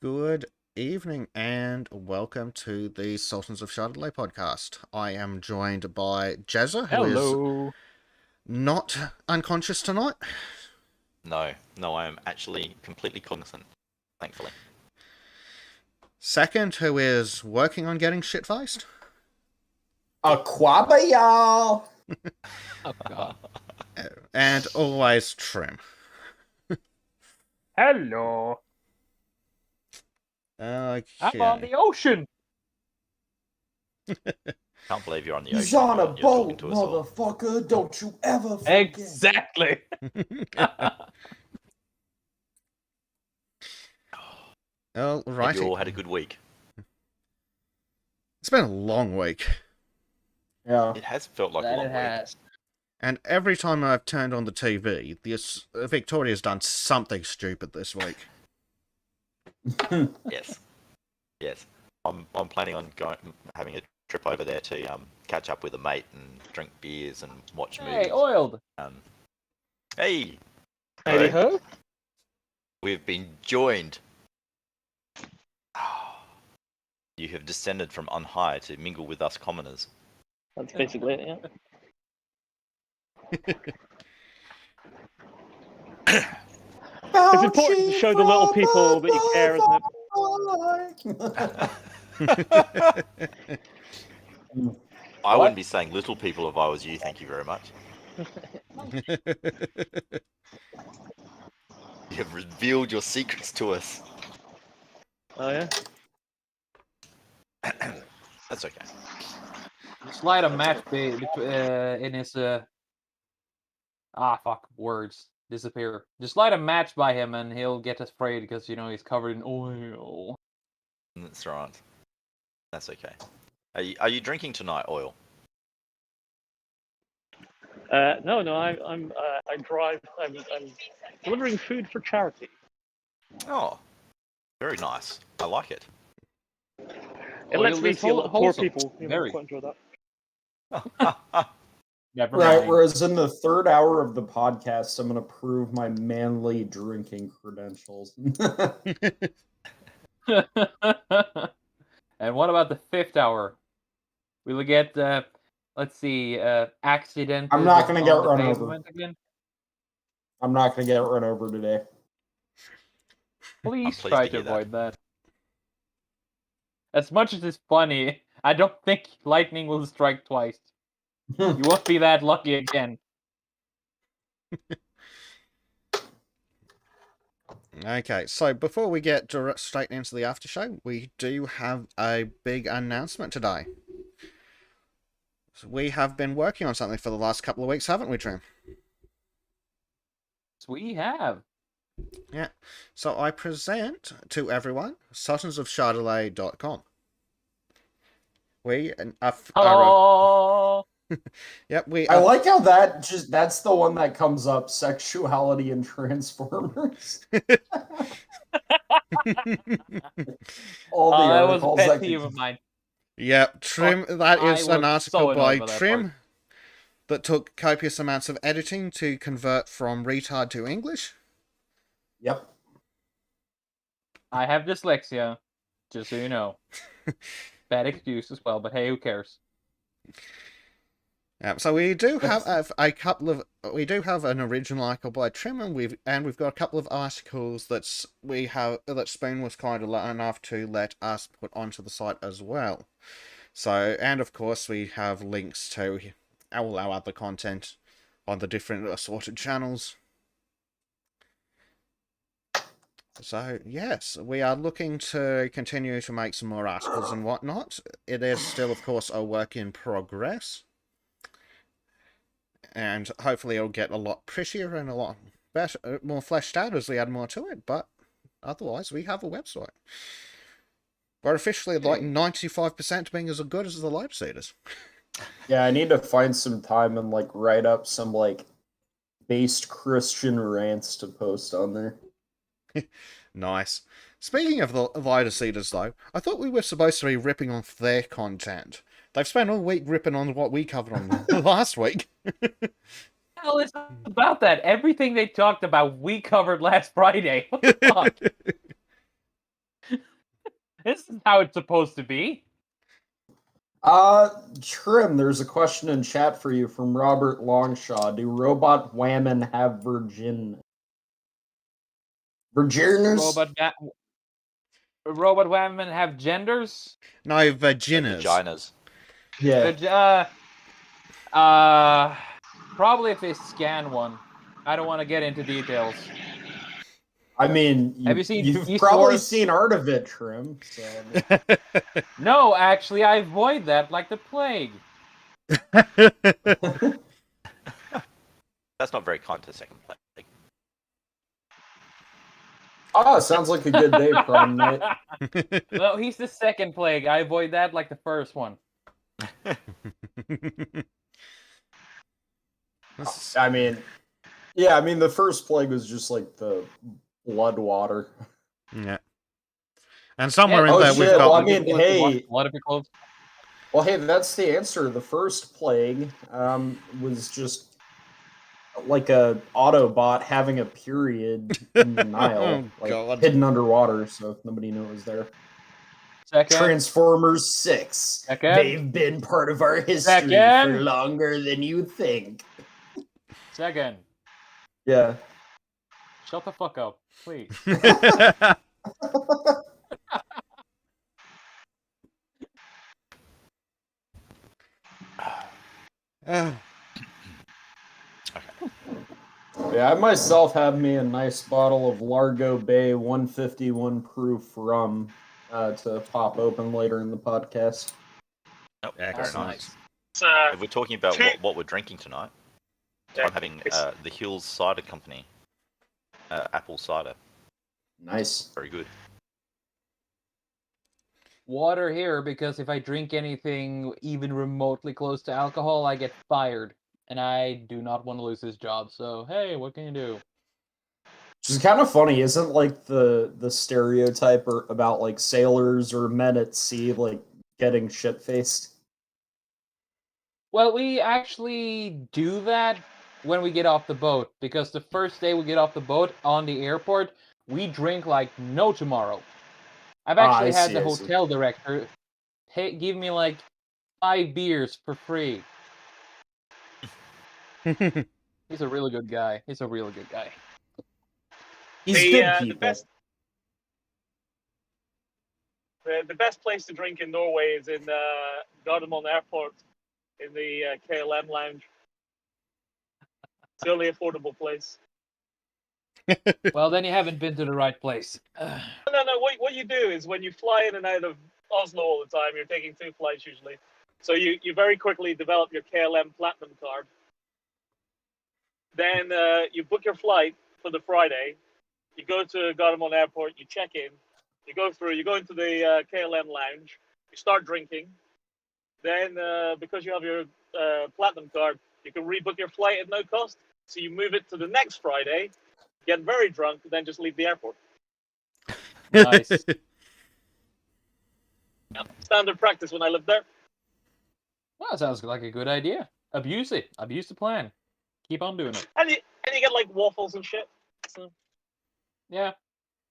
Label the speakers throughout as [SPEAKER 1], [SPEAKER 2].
[SPEAKER 1] Good evening and welcome to the Sultans of Shadilay podcast. I am joined by Jezza, who is not unconscious tonight.
[SPEAKER 2] No, I am actually completely cognizant, thankfully.
[SPEAKER 1] Second, who is working on getting shit-faced.
[SPEAKER 3] Aquaba, y'all!
[SPEAKER 4] Oh, God.
[SPEAKER 1] And always Trim.
[SPEAKER 4] Hello.
[SPEAKER 1] Okay.
[SPEAKER 4] I'm on the ocean.
[SPEAKER 2] Can't believe you're on the ocean.
[SPEAKER 3] He's on a
[SPEAKER 2] You're talking
[SPEAKER 3] boat,
[SPEAKER 2] to us all.
[SPEAKER 3] motherfucker! Don't you ever forget.
[SPEAKER 4] Exactly.
[SPEAKER 1] All
[SPEAKER 2] Hope
[SPEAKER 1] right.
[SPEAKER 2] you all had a good week.
[SPEAKER 1] It's been a long week.
[SPEAKER 3] Yeah.
[SPEAKER 2] It has felt like a long week.
[SPEAKER 1] And every time I've turned on the TV, Victoria's done something stupid this week.
[SPEAKER 2] Yes. I'm planning on having a trip over there to catch up with a mate and drink beers and watch movies.
[SPEAKER 4] Hey, oiled.
[SPEAKER 2] Hey.
[SPEAKER 4] Hey, ho.
[SPEAKER 2] We've been joined. You have descended from on high to mingle with us commoners.
[SPEAKER 5] That's basically it, yeah. It's important to show the little people that you care, isn't it?
[SPEAKER 2] I wouldn't be saying little people if I was you, thank you very much. You have revealed your secrets to us.
[SPEAKER 5] Oh, yeah?
[SPEAKER 2] That's okay.
[SPEAKER 4] Just light a match in his words disappear. Just light a match by him and he'll get afraid because he's covered in oil.
[SPEAKER 2] That's right. That's okay. Are you drinking tonight, Oil?
[SPEAKER 5] No, I drive. I'm delivering food for charity.
[SPEAKER 2] Oh, very nice. I like it.
[SPEAKER 5] It lets me see a lot of poor people. I quite enjoy that.
[SPEAKER 4] Never
[SPEAKER 3] Right,
[SPEAKER 4] mind.
[SPEAKER 3] whereas in the third hour of the podcast, I'm going to prove my manly drinking credentials.
[SPEAKER 4] And what about the fifth hour? We'll get accident.
[SPEAKER 3] I'm not going to get run over.
[SPEAKER 4] Again?
[SPEAKER 3] I'm not going to get run over today.
[SPEAKER 4] Please try to avoid that. As much as it's funny, I don't think lightning will strike twice. You won't be that lucky again.
[SPEAKER 1] Okay, so before we get straight into the after show, we do have a big announcement today. So we have been working on something for the last couple of weeks, haven't we, Trim?
[SPEAKER 4] We have.
[SPEAKER 1] Yeah. So I present to everyone sultansofshadilay.com. We
[SPEAKER 4] Hello.
[SPEAKER 1] Yep,
[SPEAKER 3] I like how that's the one that comes up, sexuality and Transformers. All the
[SPEAKER 4] articles
[SPEAKER 3] articles
[SPEAKER 4] was a pet peeve of mine.
[SPEAKER 1] Yep, Trim, that is an article by Trim that took copious amounts of editing to convert from retard to English.
[SPEAKER 3] Yep.
[SPEAKER 4] I have dyslexia, just so you know. Bad excuse as well, but hey, who cares?
[SPEAKER 1] So we do have we do have an original article by Trim, and we've got a couple of articles that Spoon was kind enough to let us put onto the site as well. So, and of course we have links to all our other content on the different assorted channels. So, yes, we are looking to continue to make some more articles and whatnot. It is still, of course, a work in progress. And hopefully it'll get a lot prettier and a lot better, more fleshed out as we add more to it. But otherwise, we have a website. We're officially like 95% being as good as the Light Seeders.
[SPEAKER 3] Yeah, I need to find some time and write up some based Christian rants to post on there.
[SPEAKER 1] Nice. Speaking of the Lighter Seeders, though, I thought we were supposed to be ripping off their content. They've spent all week ripping on what we covered on last week.
[SPEAKER 4] Hell, it's about that. Everything they talked about, we covered last Friday. What the fuck? This is how it's supposed to be.
[SPEAKER 3] Trim, there's a question in chat for you from Robert Longshaw. Do robot women have virginers?
[SPEAKER 4] Robot women have genders?
[SPEAKER 1] No, vaginas.
[SPEAKER 2] Vaginas.
[SPEAKER 3] Yeah.
[SPEAKER 4] Probably if they scan one. I don't want to get into details.
[SPEAKER 3] I mean,
[SPEAKER 4] have you seen
[SPEAKER 3] you've
[SPEAKER 4] East
[SPEAKER 3] probably
[SPEAKER 4] Wars?
[SPEAKER 3] seen Art of It, Trim. So.
[SPEAKER 4] No, actually, I avoid that like the plague.
[SPEAKER 2] That's not very kind to second plague.
[SPEAKER 3] Oh, sounds like a good day, Prime Night.
[SPEAKER 4] No, he's the second plague. I avoid that like the first one.
[SPEAKER 3] I mean, the first plague was just like the blood water.
[SPEAKER 1] Yeah. And somewhere in there we've got...
[SPEAKER 3] Well, I mean, hey...
[SPEAKER 4] Blood of your clothes.
[SPEAKER 3] Well, hey, that's the answer. The first plague was just like a Autobot having a period in the Nile, hidden underwater, so nobody knew it was there.
[SPEAKER 4] Second.
[SPEAKER 3] Transformers 6.
[SPEAKER 4] Second.
[SPEAKER 3] They've been part of our history for longer than you think.
[SPEAKER 4] Second.
[SPEAKER 3] Yeah.
[SPEAKER 4] Shut the fuck up, please.
[SPEAKER 3] Yeah, I myself have me a nice bottle of Largo Bay 151 proof rum to pop open later in the podcast.
[SPEAKER 2] Oh, very nice.
[SPEAKER 5] If
[SPEAKER 2] we're talking about what we're drinking tonight, I'm having the Hills Cider Company apple cider.
[SPEAKER 3] Nice.
[SPEAKER 2] Very good.
[SPEAKER 4] Water here, because if I drink anything even remotely close to alcohol, I get fired. And I do not want to lose this job, so hey, what can you do?
[SPEAKER 3] Which is kind of funny, isn't like the stereotype about like sailors or men at sea like getting shit-faced?
[SPEAKER 4] Well, we actually do that when we get off the boat, because the first day we get off the boat on the airport, we drink like no tomorrow. I've actually had the hotel director give me like 5 beers for free. He's a really good guy. He's good people.
[SPEAKER 5] The best place to drink in Norway is in Gardermoen Airport in the KLM lounge. It's the only affordable place.
[SPEAKER 4] Well, then you haven't been to the right place.
[SPEAKER 5] No. What you do is when you fly in and out of Oslo all the time, you're taking 2 flights usually. So you very quickly develop your KLM Platinum card. Then you book your flight for the Friday. You go to Gardermoen Airport, you check in, you go into the KLM lounge, you start drinking. Then, because you have your Platinum card, you can rebook your flight at no cost. So you move it to the next Friday, get very drunk, then just leave the airport.
[SPEAKER 4] Nice.
[SPEAKER 5] Standard practice when I lived there.
[SPEAKER 4] Well, sounds like a good idea. Abuse it. Abuse the plan. Keep on doing it.
[SPEAKER 5] And you get like waffles and shit. So.
[SPEAKER 4] Yeah.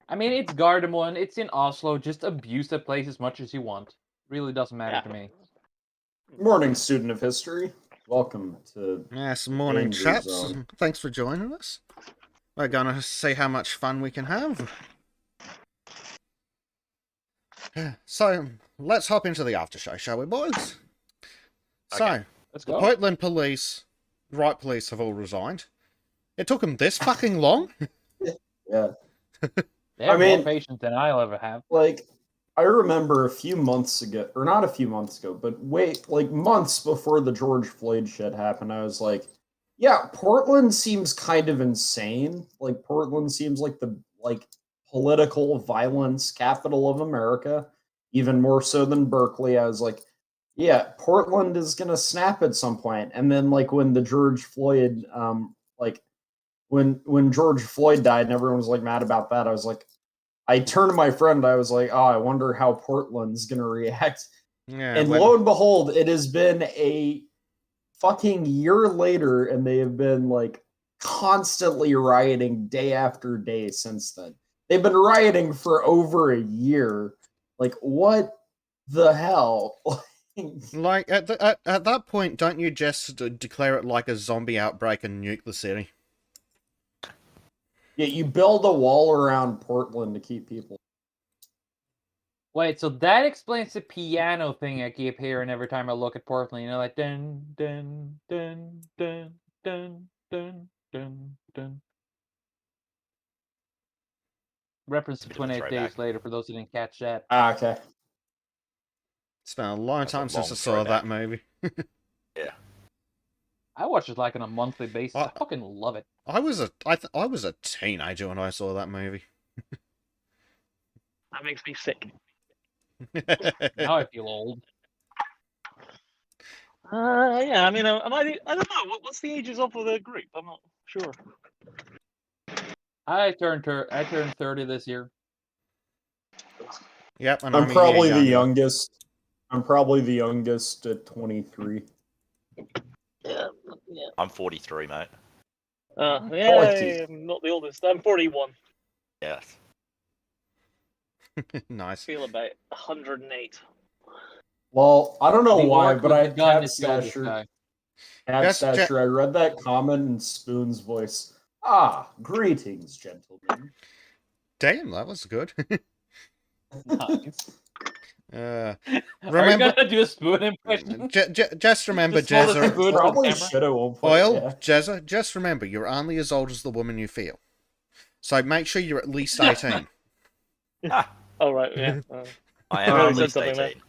[SPEAKER 4] I mean, it's Gardermoen. It's in Oslo. Just abuse the place as much as you want. Really doesn't matter to me.
[SPEAKER 3] Morning, student of history. Welcome to...
[SPEAKER 1] Yes, morning, chaps. Thanks for joining us. We're going to see how much fun we can have. So, let's hop into the after show, shall we, boys?
[SPEAKER 2] Okay.
[SPEAKER 1] So, the Portland police... Right police have all resigned. It took them this fucking long?
[SPEAKER 3] Yeah.
[SPEAKER 4] They have more patience than I'll ever have.
[SPEAKER 3] Like, I remember a few months ago, or not a few months ago, but months before the George Floyd shit happened, I was like, yeah, Portland seems kind of insane. Like, Portland seems like the, political violence capital of America, even more so than Berkeley. I was like, yeah, Portland is gonna snap at some point. And then, when the George Floyd, when George Floyd died and everyone was, mad about that, I was like, I turned to my friend, I was like, oh, I wonder how Portland's gonna react. Yeah, and lo and behold, it has been a fucking year later, and they have been, constantly rioting day after day since then. They've been rioting for over a year. Like, what the hell?
[SPEAKER 1] Like at that point, don't you just declare it like a zombie outbreak and nuke the city?
[SPEAKER 3] Yeah, you build a wall around Portland to keep people.
[SPEAKER 4] Wait, so that explains the piano thing I keep hearing every time I look at Portland. You know, like dun dun dun dun dun dun dun dun. Reference to
[SPEAKER 2] Bit of a
[SPEAKER 4] 28
[SPEAKER 2] throwback.
[SPEAKER 4] Days Later for those who didn't catch that.
[SPEAKER 3] Ah, okay.
[SPEAKER 1] It's been a long
[SPEAKER 2] That's a
[SPEAKER 1] time since
[SPEAKER 2] long
[SPEAKER 1] I saw
[SPEAKER 2] throwback.
[SPEAKER 1] that movie.
[SPEAKER 2] Yeah.
[SPEAKER 4] I watch it like on a monthly basis. I fucking love it.
[SPEAKER 1] I was a teenager when I saw that movie.
[SPEAKER 5] That makes me sick.
[SPEAKER 4] Now I feel old.
[SPEAKER 5] Yeah. I mean, I don't know. What's the ages of the group? I'm not sure.
[SPEAKER 4] I turned 30 this year.
[SPEAKER 1] Yep, and
[SPEAKER 3] I'm
[SPEAKER 1] a year
[SPEAKER 3] probably the
[SPEAKER 1] younger.
[SPEAKER 3] youngest. I'm probably the youngest at 23.
[SPEAKER 5] Yeah.
[SPEAKER 2] I'm 43, mate.
[SPEAKER 5] Yeah. I'm not the oldest. I'm 41.
[SPEAKER 2] Yes.
[SPEAKER 1] Nice.
[SPEAKER 5] Feel about 108.
[SPEAKER 3] Well, I don't know
[SPEAKER 4] The
[SPEAKER 3] why,
[SPEAKER 4] orc
[SPEAKER 3] but
[SPEAKER 4] with
[SPEAKER 3] I
[SPEAKER 4] the gun
[SPEAKER 3] Cat
[SPEAKER 4] is the oldest
[SPEAKER 3] Stasher.
[SPEAKER 4] guy.
[SPEAKER 3] Cat
[SPEAKER 1] Yes,
[SPEAKER 3] Stasher. I read that comment in Spoon's voice. Ah, greetings, gentlemen.
[SPEAKER 1] Damn, that was good.
[SPEAKER 4] Nice.
[SPEAKER 1] Remember,
[SPEAKER 4] Are you gonna do a Spoon impression?
[SPEAKER 1] just remember,
[SPEAKER 4] Just hold the
[SPEAKER 1] Jezza.
[SPEAKER 4] spoon to the
[SPEAKER 3] Probably
[SPEAKER 4] camera.
[SPEAKER 3] should at one point.
[SPEAKER 1] Oil,
[SPEAKER 3] Yeah.
[SPEAKER 1] Jezza, just remember, you're only as old as the woman you feel. So make sure you're at least 18.
[SPEAKER 5] Oh right, yeah.
[SPEAKER 2] I am
[SPEAKER 3] Really
[SPEAKER 2] at
[SPEAKER 5] said
[SPEAKER 2] least
[SPEAKER 5] something
[SPEAKER 2] 18.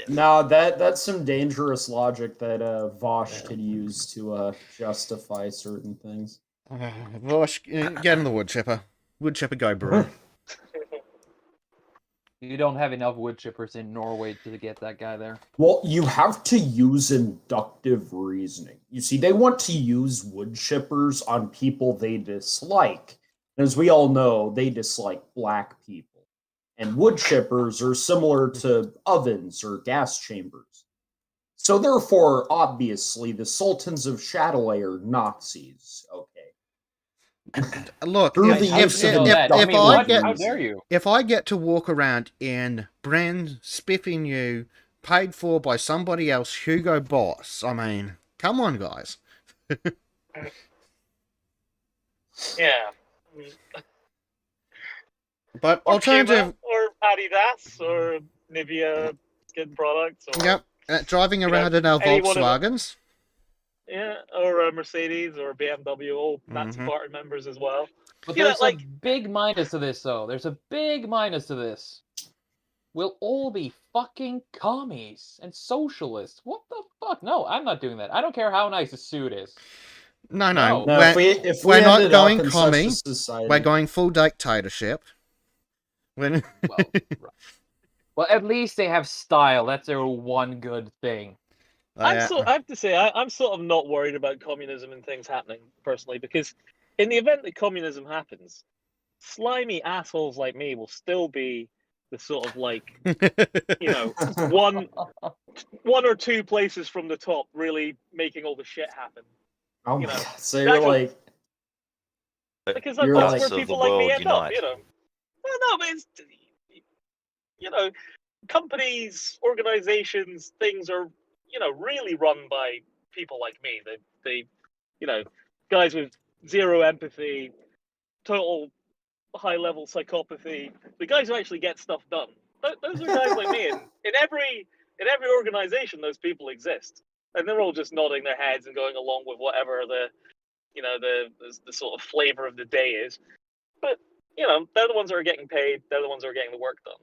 [SPEAKER 3] No, that's some dangerous logic that Vosh could use to justify certain things.
[SPEAKER 1] Vosh, get in the wood chipper. Wood chipper, go, bro.
[SPEAKER 4] You don't have enough wood chippers in Norway to get that guy there.
[SPEAKER 3] Well, you have to use inductive reasoning. You see, they want to use wood chippers on people they dislike. As we all know, they dislike black people. And wood chippers are similar to ovens or gas chambers. So therefore, obviously, the Sultans of Shadilay are Nazis. Okay.
[SPEAKER 1] Look,
[SPEAKER 3] Through
[SPEAKER 1] if,
[SPEAKER 3] the use of
[SPEAKER 4] How dare you?
[SPEAKER 1] if I get to walk around in brand spiffing you, paid for by somebody else, Hugo Boss, I mean, come on, guys.
[SPEAKER 5] Yeah.
[SPEAKER 1] But
[SPEAKER 5] Or
[SPEAKER 1] alternative,
[SPEAKER 5] Puma, or Adidas, or Nivea skin products, or
[SPEAKER 1] yep, driving around in our
[SPEAKER 5] any one of them.
[SPEAKER 1] Volkswagens.
[SPEAKER 5] Yeah, or Mercedes or BMW, all Nazi
[SPEAKER 1] Mhm.
[SPEAKER 5] Party members as well.
[SPEAKER 4] But
[SPEAKER 5] You know,
[SPEAKER 4] there's a big minus to this, though. There's a big minus to this. We'll all be fucking commies and socialists. What the fuck? No, I'm not doing that. I don't care how nice a suit is.
[SPEAKER 1] No,
[SPEAKER 4] No.
[SPEAKER 3] No, if we
[SPEAKER 1] we're not
[SPEAKER 3] ended
[SPEAKER 1] going
[SPEAKER 3] up in
[SPEAKER 1] commie,
[SPEAKER 3] such a society,
[SPEAKER 1] we're going full dictatorship. When
[SPEAKER 4] Well, right. Well, at least they have style. That's their one good thing.
[SPEAKER 5] I have to say, I'm sort of not worried about communism and things happening personally, because in the event that communism happens, slimy assholes like me will still be the sort of one or two places from the top really making all the shit happen.
[SPEAKER 3] oh
[SPEAKER 5] you
[SPEAKER 3] my
[SPEAKER 5] know,
[SPEAKER 3] God, so you're like,
[SPEAKER 5] Because
[SPEAKER 3] You're
[SPEAKER 5] that's
[SPEAKER 3] like-
[SPEAKER 5] where
[SPEAKER 2] Of the
[SPEAKER 5] people like me
[SPEAKER 2] world
[SPEAKER 5] end up,
[SPEAKER 2] unite.
[SPEAKER 5] Well, no, but it's, companies, organizations, things are, really run by people like me. They, guys with zero empathy, total high-level psychopathy. The guys who actually get stuff done. Those are guys like me. And in every organization, those people exist, and they're all just nodding their heads and going along with whatever the sort of flavor of the day is. But they're the ones that are getting paid. They're the ones that are getting the work done.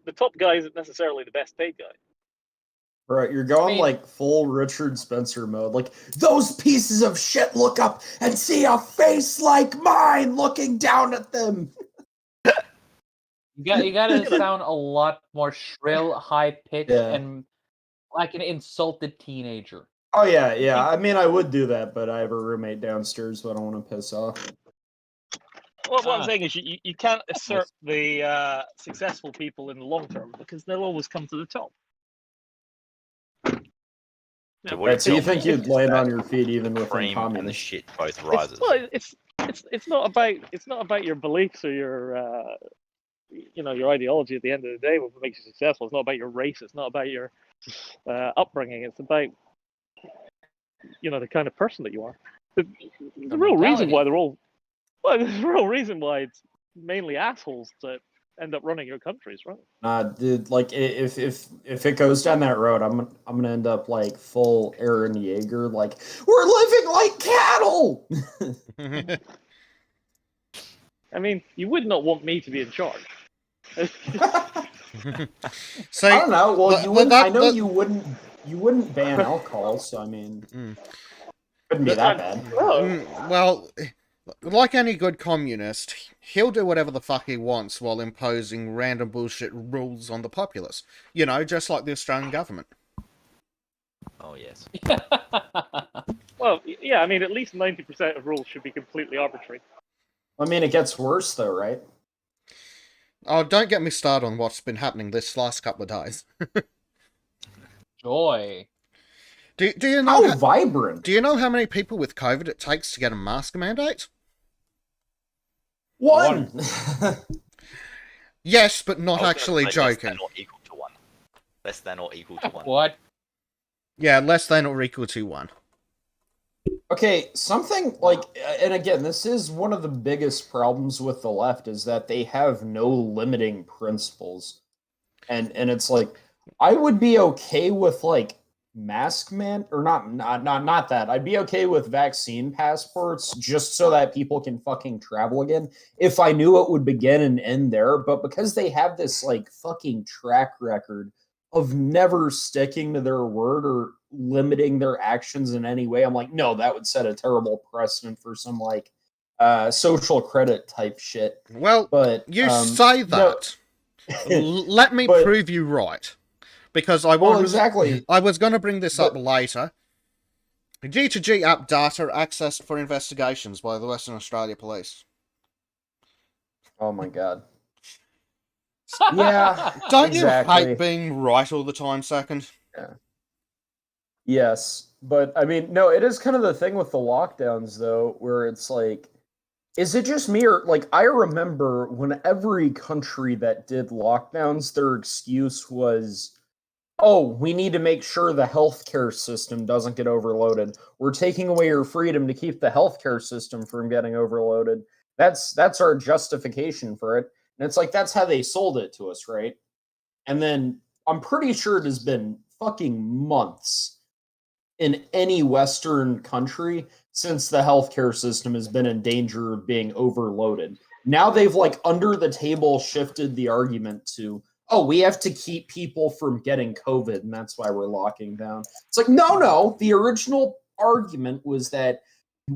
[SPEAKER 5] The top guy isn't necessarily the best paid guy.
[SPEAKER 3] right, you're going like full Richard Spencer mode. Like, those pieces of shit look up and see a face like mine looking down at them.
[SPEAKER 4] You gotta sound a lot more shrill, high pitched,
[SPEAKER 3] Yeah.
[SPEAKER 4] and like an insulted teenager.
[SPEAKER 3] Oh yeah. I mean, I would do that, but I have a roommate downstairs who I don't want to piss off.
[SPEAKER 5] Well, what I'm saying is you can't assert the successful people in the long term, because they'll always come to the top.
[SPEAKER 2] So what
[SPEAKER 3] Right, so you
[SPEAKER 2] tell me
[SPEAKER 3] think you'd
[SPEAKER 2] is
[SPEAKER 3] land
[SPEAKER 2] that
[SPEAKER 3] on your feet even
[SPEAKER 2] the
[SPEAKER 3] with
[SPEAKER 2] cream and the
[SPEAKER 3] communism?
[SPEAKER 2] shit both rises.
[SPEAKER 5] It's not about your beliefs or your your ideology at the end of the day, what makes you successful. It's not about your race. It's not about your upbringing. It's about the kind of person that you are. The real reason
[SPEAKER 4] mentality.
[SPEAKER 5] why the real reason why it's mainly assholes that end up running your countries, right?
[SPEAKER 3] Dude, like if it goes down that road, I'm gonna end up like full Aaron Yeager, like we're living like cattle.
[SPEAKER 5] I mean, you would not want me to be in charge.
[SPEAKER 1] So
[SPEAKER 3] I don't know. Well,
[SPEAKER 1] but-
[SPEAKER 3] you
[SPEAKER 1] but
[SPEAKER 3] wouldn't.
[SPEAKER 1] that-
[SPEAKER 3] I know
[SPEAKER 1] that-
[SPEAKER 3] you wouldn't ban alcohol, so I mean,
[SPEAKER 1] Mm.
[SPEAKER 3] couldn't be that bad.
[SPEAKER 1] Well, like any good communist, he'll do whatever the fuck he wants while imposing random bullshit rules on the populace. Just like the Australian government.
[SPEAKER 2] Oh yes.
[SPEAKER 5] Well, yeah, I mean, at least 90% of rules should be completely arbitrary.
[SPEAKER 3] I mean, it gets worse though, right?
[SPEAKER 1] Oh, don't get me started on what's been happening this last couple of days.
[SPEAKER 4] Joy.
[SPEAKER 1] Do you know
[SPEAKER 3] How vibrant.
[SPEAKER 1] Do you know how many people with COVID it takes to get a mask mandate?
[SPEAKER 3] One.
[SPEAKER 1] Yes, but not
[SPEAKER 2] I was gonna
[SPEAKER 1] actually
[SPEAKER 2] say
[SPEAKER 1] joking.
[SPEAKER 2] Less than or equal to one. Less than or equal to one.
[SPEAKER 4] What?
[SPEAKER 1] Yeah, less than or equal to 1.
[SPEAKER 3] Okay, something like, and again, this is one of the biggest problems with the left is that they have no limiting principles, and it's like I would be okay with like mask man or not that I'd be okay with vaccine passports just so that people can fucking travel again if I knew it would begin and end there, but because they have this like fucking track record of never sticking to their word or limiting their actions in any way, I'm like, no, that would set a terrible precedent for some like social credit type shit.
[SPEAKER 1] Well,
[SPEAKER 3] But
[SPEAKER 1] you say
[SPEAKER 3] no.
[SPEAKER 1] that. Let me
[SPEAKER 3] But-
[SPEAKER 1] prove you right. Because I
[SPEAKER 3] Well,
[SPEAKER 1] was
[SPEAKER 3] exactly.
[SPEAKER 1] I was going to bring this up
[SPEAKER 3] But-
[SPEAKER 1] later. G2G app data accessed for investigations by the Western Australia Police.
[SPEAKER 3] Oh my god. Yeah.
[SPEAKER 1] Don't
[SPEAKER 3] exactly.
[SPEAKER 1] you hate being right all the time, second?
[SPEAKER 3] Yes, but I mean, no, it is kind of the thing with the lockdowns, though, where it's like, is it just me or like I remember when every country that did lockdowns, their excuse was, oh, we need to make sure the healthcare system doesn't get overloaded. We're taking away your freedom to keep the healthcare system from getting overloaded. That's our justification for it. And it's like that's how they sold it to us, right? And then I'm pretty sure it has been fucking months in any Western country since the healthcare system has been in danger of being overloaded. Now they've like under the table shifted the argument to, oh, we have to keep people from getting COVID, and that's why we're locking down. It's like, no. The original argument was that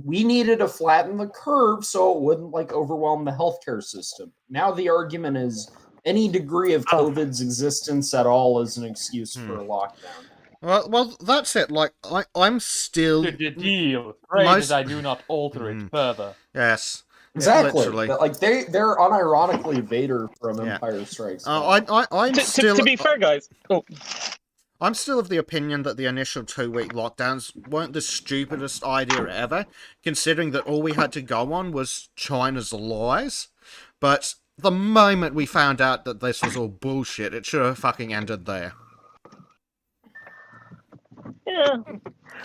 [SPEAKER 3] we needed to flatten the curve so it wouldn't like overwhelm the healthcare system. Now the argument is any degree of COVID's existence at all is an excuse for a lockdown.
[SPEAKER 1] Well, that's it. Like, I'm still...
[SPEAKER 4] The deal. Pray
[SPEAKER 1] Most-
[SPEAKER 4] that I do not alter it further.
[SPEAKER 1] Yes.
[SPEAKER 3] Exactly.
[SPEAKER 1] Literally.
[SPEAKER 3] Like they're unironically Vader from
[SPEAKER 1] Yeah.
[SPEAKER 3] Empire Strikes Back.
[SPEAKER 1] I'm still...
[SPEAKER 5] To be fair, guys. Oh,
[SPEAKER 1] I'm still of the opinion that the initial 2-week lockdowns weren't the stupidest idea ever, considering that all we had to go on was China's lies. But the moment we found out that this was all bullshit, it should have fucking ended there.
[SPEAKER 5] yeah.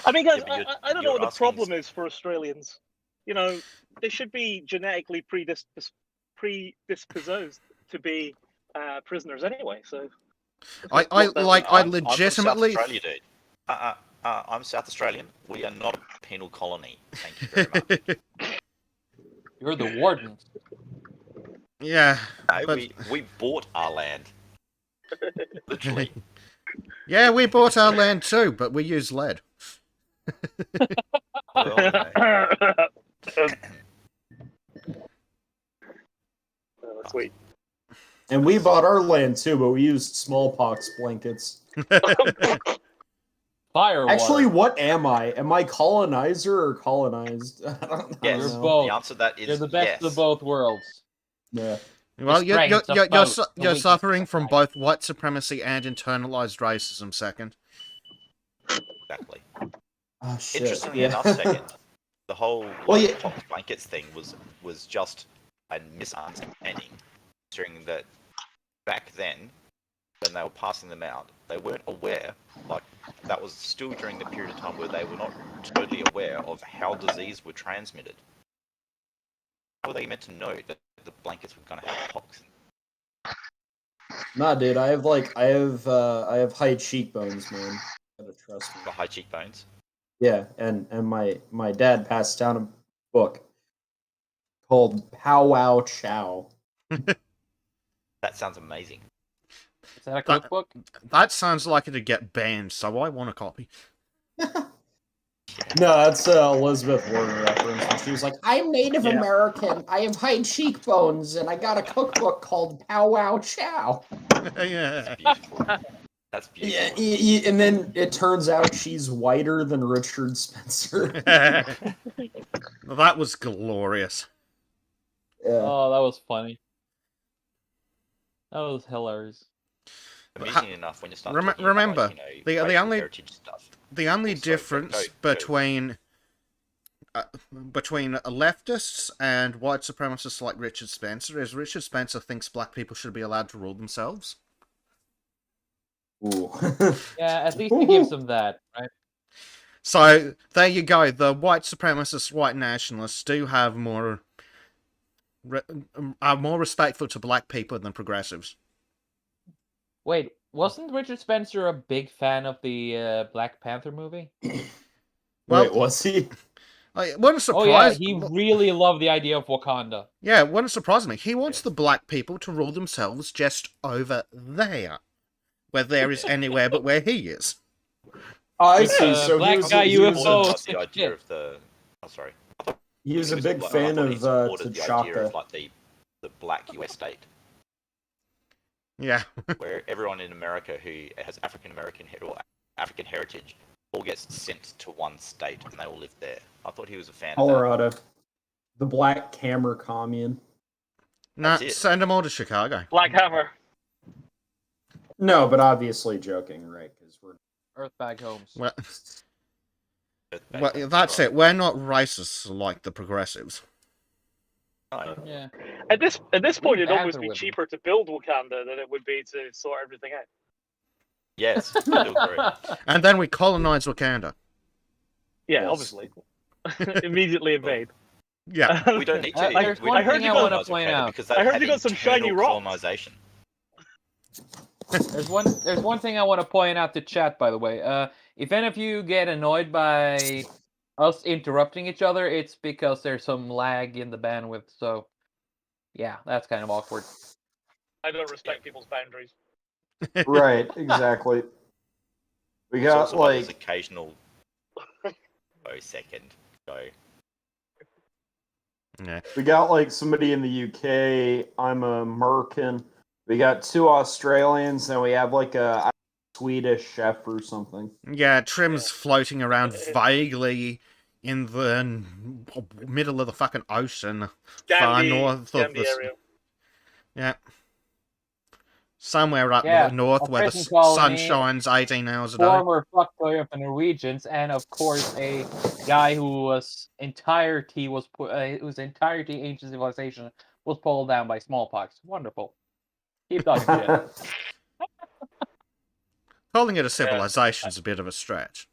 [SPEAKER 5] I mean, guys,
[SPEAKER 2] Yeah, but
[SPEAKER 5] I don't know
[SPEAKER 2] you're
[SPEAKER 5] what the
[SPEAKER 2] asking-
[SPEAKER 5] problem is for Australians. They should be genetically predisposed to be prisoners anyway. So
[SPEAKER 1] I
[SPEAKER 2] I'm from
[SPEAKER 1] legitimately...
[SPEAKER 2] South Australia, dude. I'm South Australian. We are not a penal colony. Thank you very much.
[SPEAKER 4] You're the warden.
[SPEAKER 1] Yeah.
[SPEAKER 2] No,
[SPEAKER 1] But-
[SPEAKER 2] we bought our land. Literally.
[SPEAKER 1] Yeah, we bought our land too, but we use lead.
[SPEAKER 2] Well, you know.
[SPEAKER 5] sweet.
[SPEAKER 3] And we bought our land too, but we used smallpox blankets.
[SPEAKER 4] Fire
[SPEAKER 3] Actually,
[SPEAKER 4] water.
[SPEAKER 3] what am I? Am I colonizer or colonized? I don't
[SPEAKER 2] Yes.
[SPEAKER 3] know.
[SPEAKER 4] You're both.
[SPEAKER 2] The answer to that is
[SPEAKER 4] You're the best
[SPEAKER 2] yes.
[SPEAKER 4] of both worlds.
[SPEAKER 3] Yeah.
[SPEAKER 1] Well,
[SPEAKER 4] The strengths of both, the
[SPEAKER 1] you're
[SPEAKER 4] weaknesses
[SPEAKER 1] suffering
[SPEAKER 4] of
[SPEAKER 1] from
[SPEAKER 4] neither.
[SPEAKER 1] both white supremacy and internalized racism, second.
[SPEAKER 2] Exactly.
[SPEAKER 3] Oh shit.
[SPEAKER 2] Interestingly
[SPEAKER 3] Yeah.
[SPEAKER 2] enough, second, the whole
[SPEAKER 3] Well, yeah.
[SPEAKER 2] box blankets thing was just a misunderstanding, considering that back then, when they were passing them out, they weren't aware. Like that was still during the period of time where they were not totally aware of how disease were transmitted. How were they meant to know that the blankets were going to have pox?
[SPEAKER 3] Nah, dude, I have high cheekbones, man. You gotta trust me.
[SPEAKER 2] The high cheekbones.
[SPEAKER 3] Yeah, and my dad passed down a book called Pow Wow Chow.
[SPEAKER 2] That sounds amazing.
[SPEAKER 4] Is that a cookbook?
[SPEAKER 1] That sounds like it'd get banned, so I want a copy.
[SPEAKER 3] No, that's Elizabeth Warren reference. And she was like, I'm Native
[SPEAKER 5] Yeah.
[SPEAKER 3] American, I have high cheekbones, and I got a cookbook called Pow Wow Chow.
[SPEAKER 1] Yeah.
[SPEAKER 2] Beautiful. That's
[SPEAKER 3] Yeah,
[SPEAKER 2] beautiful.
[SPEAKER 3] and then it turns out she's whiter than Richard Spencer.
[SPEAKER 1] That was glorious.
[SPEAKER 3] Yeah.
[SPEAKER 4] Oh, that was funny. That was hilarious.
[SPEAKER 2] Amusing enough when you start talking
[SPEAKER 1] remember,
[SPEAKER 2] about,
[SPEAKER 1] the
[SPEAKER 2] racial
[SPEAKER 1] only-
[SPEAKER 2] heritage stuff.
[SPEAKER 1] The only
[SPEAKER 2] Also,
[SPEAKER 1] difference
[SPEAKER 2] go.
[SPEAKER 1] between leftists and white supremacists like Richard Spencer is Richard Spencer thinks black people should be allowed to rule themselves.
[SPEAKER 3] Ooh.
[SPEAKER 4] Yeah, at least he gives them that, right?
[SPEAKER 1] So there you go. The white supremacists, white nationalists do have are more respectful to black people than progressives.
[SPEAKER 4] Wait, wasn't Richard Spencer a big fan of the Black Panther movie?
[SPEAKER 1] Well,
[SPEAKER 3] Wait, was he?
[SPEAKER 1] it wouldn't
[SPEAKER 4] Oh yeah,
[SPEAKER 1] surprise.
[SPEAKER 4] he really loved the idea of Wakanda.
[SPEAKER 1] Yeah, it wouldn't surprise me. He wants the black people to rule themselves just over there, where there is anywhere but where he is.
[SPEAKER 3] I see. So
[SPEAKER 4] black
[SPEAKER 3] he was,
[SPEAKER 4] guy
[SPEAKER 3] he was
[SPEAKER 4] UFO.
[SPEAKER 3] a,
[SPEAKER 2] Not the idea of the. Oh, sorry.
[SPEAKER 3] he was a
[SPEAKER 2] He
[SPEAKER 3] big
[SPEAKER 2] I
[SPEAKER 3] fan
[SPEAKER 2] thought he
[SPEAKER 3] of
[SPEAKER 2] supported the idea
[SPEAKER 3] T'Chaka.
[SPEAKER 2] of like the black US state,
[SPEAKER 1] Yeah.
[SPEAKER 2] where everyone in America who has African American or African heritage all gets sent to one state and they all live there. I thought he was a fan of
[SPEAKER 3] Colorado. The Black Hammer Commune.
[SPEAKER 1] Nah,
[SPEAKER 2] That's it.
[SPEAKER 1] send them all to Chicago.
[SPEAKER 5] Black Hammer.
[SPEAKER 3] No, but obviously joking, right? Because we're
[SPEAKER 4] Earthbag Homes.
[SPEAKER 1] Well,
[SPEAKER 2] that.
[SPEAKER 1] that's it. We're not racists like the progressives.
[SPEAKER 2] No.
[SPEAKER 4] Yeah.
[SPEAKER 5] At this point, it'd
[SPEAKER 4] Banter
[SPEAKER 5] almost be
[SPEAKER 4] with them.
[SPEAKER 5] cheaper to build Wakanda than it would be to sort everything out.
[SPEAKER 2] Yes, I do agree.
[SPEAKER 1] And then we colonize Wakanda.
[SPEAKER 5] Yeah,
[SPEAKER 3] Yes.
[SPEAKER 5] obviously. Immediately invade.
[SPEAKER 1] Yeah.
[SPEAKER 2] We don't need to.
[SPEAKER 4] There's
[SPEAKER 2] we
[SPEAKER 4] one
[SPEAKER 2] don't
[SPEAKER 5] thing
[SPEAKER 2] need
[SPEAKER 5] I
[SPEAKER 2] to
[SPEAKER 5] wanna
[SPEAKER 2] colonise
[SPEAKER 4] point
[SPEAKER 2] Wakanda
[SPEAKER 4] out.
[SPEAKER 2] because
[SPEAKER 5] I
[SPEAKER 2] they've
[SPEAKER 5] heard
[SPEAKER 2] had
[SPEAKER 5] you got some shiny
[SPEAKER 2] internal
[SPEAKER 5] rocks.
[SPEAKER 2] colonization.
[SPEAKER 4] There's one thing I want to point out to chat, by the way. If any of you get annoyed by us interrupting each other, it's because there's some lag in the bandwidth. So, yeah, that's kind of awkward.
[SPEAKER 5] I don't respect people's boundaries.
[SPEAKER 3] right, exactly. We
[SPEAKER 2] It's
[SPEAKER 3] got
[SPEAKER 2] also one of those
[SPEAKER 3] like
[SPEAKER 2] occasional. Second. Go.
[SPEAKER 1] Yeah.
[SPEAKER 3] we got like somebody in the UK. I'm a American. We got 2 Australians, and we have like a Swedish chef or something.
[SPEAKER 1] Yeah, Trim's floating around vaguely in the middle of the fucking ocean, far north of
[SPEAKER 5] Scandi
[SPEAKER 1] the
[SPEAKER 5] area.
[SPEAKER 1] yeah, somewhere up
[SPEAKER 4] Yeah,
[SPEAKER 1] north
[SPEAKER 4] a
[SPEAKER 1] where the
[SPEAKER 4] prison colony,
[SPEAKER 1] sun shines 18 hours a day.
[SPEAKER 4] Former fuckboy of the Norwegians, and of course a guy whose entirety ancient civilization was pulled down by smallpox. Wonderful. Keep talking shit.
[SPEAKER 1] Calling it a civilization's a bit of a stretch.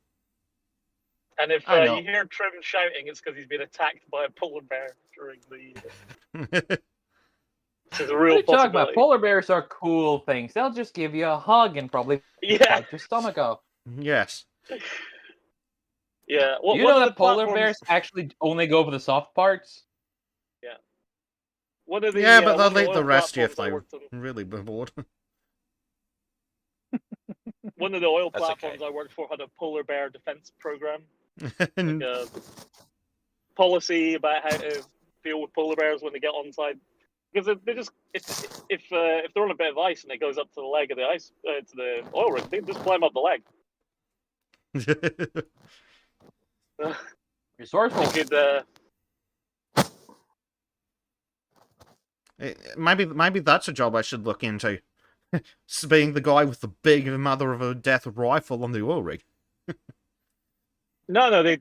[SPEAKER 5] And if
[SPEAKER 4] I know.
[SPEAKER 5] you hear Trim shouting, it's because he's been attacked by a polar bear during the. Which is a
[SPEAKER 4] What
[SPEAKER 5] real
[SPEAKER 4] are you talking about?
[SPEAKER 5] possibility.
[SPEAKER 4] Polar bears are cool things. They'll just give you a hug and probably
[SPEAKER 5] Yeah,
[SPEAKER 4] bite your stomach off.
[SPEAKER 1] Yes.
[SPEAKER 5] yeah.
[SPEAKER 4] You know that polar bears actually only go for the soft parts?
[SPEAKER 5] One of the,
[SPEAKER 1] Yeah, but
[SPEAKER 5] one
[SPEAKER 1] they'll
[SPEAKER 5] of the
[SPEAKER 1] leave the
[SPEAKER 5] oil
[SPEAKER 1] rest of you if
[SPEAKER 5] platforms I
[SPEAKER 1] they
[SPEAKER 5] worked on-
[SPEAKER 1] really bored.
[SPEAKER 5] One of the oil
[SPEAKER 2] That's
[SPEAKER 5] platforms
[SPEAKER 2] okay.
[SPEAKER 5] I worked for had a polar bear defense program,
[SPEAKER 1] And-
[SPEAKER 5] like a policy about how to deal with polar bears when they get on side. Because they just if they're on a bit of ice and it goes up to the leg of the ice to the oil rig, they just climb up the leg.
[SPEAKER 4] Resourceful.
[SPEAKER 5] They could,
[SPEAKER 1] Maybe that's a job I should look into. Being the guy with the big mother of a death rifle on the oil rig.
[SPEAKER 5] no,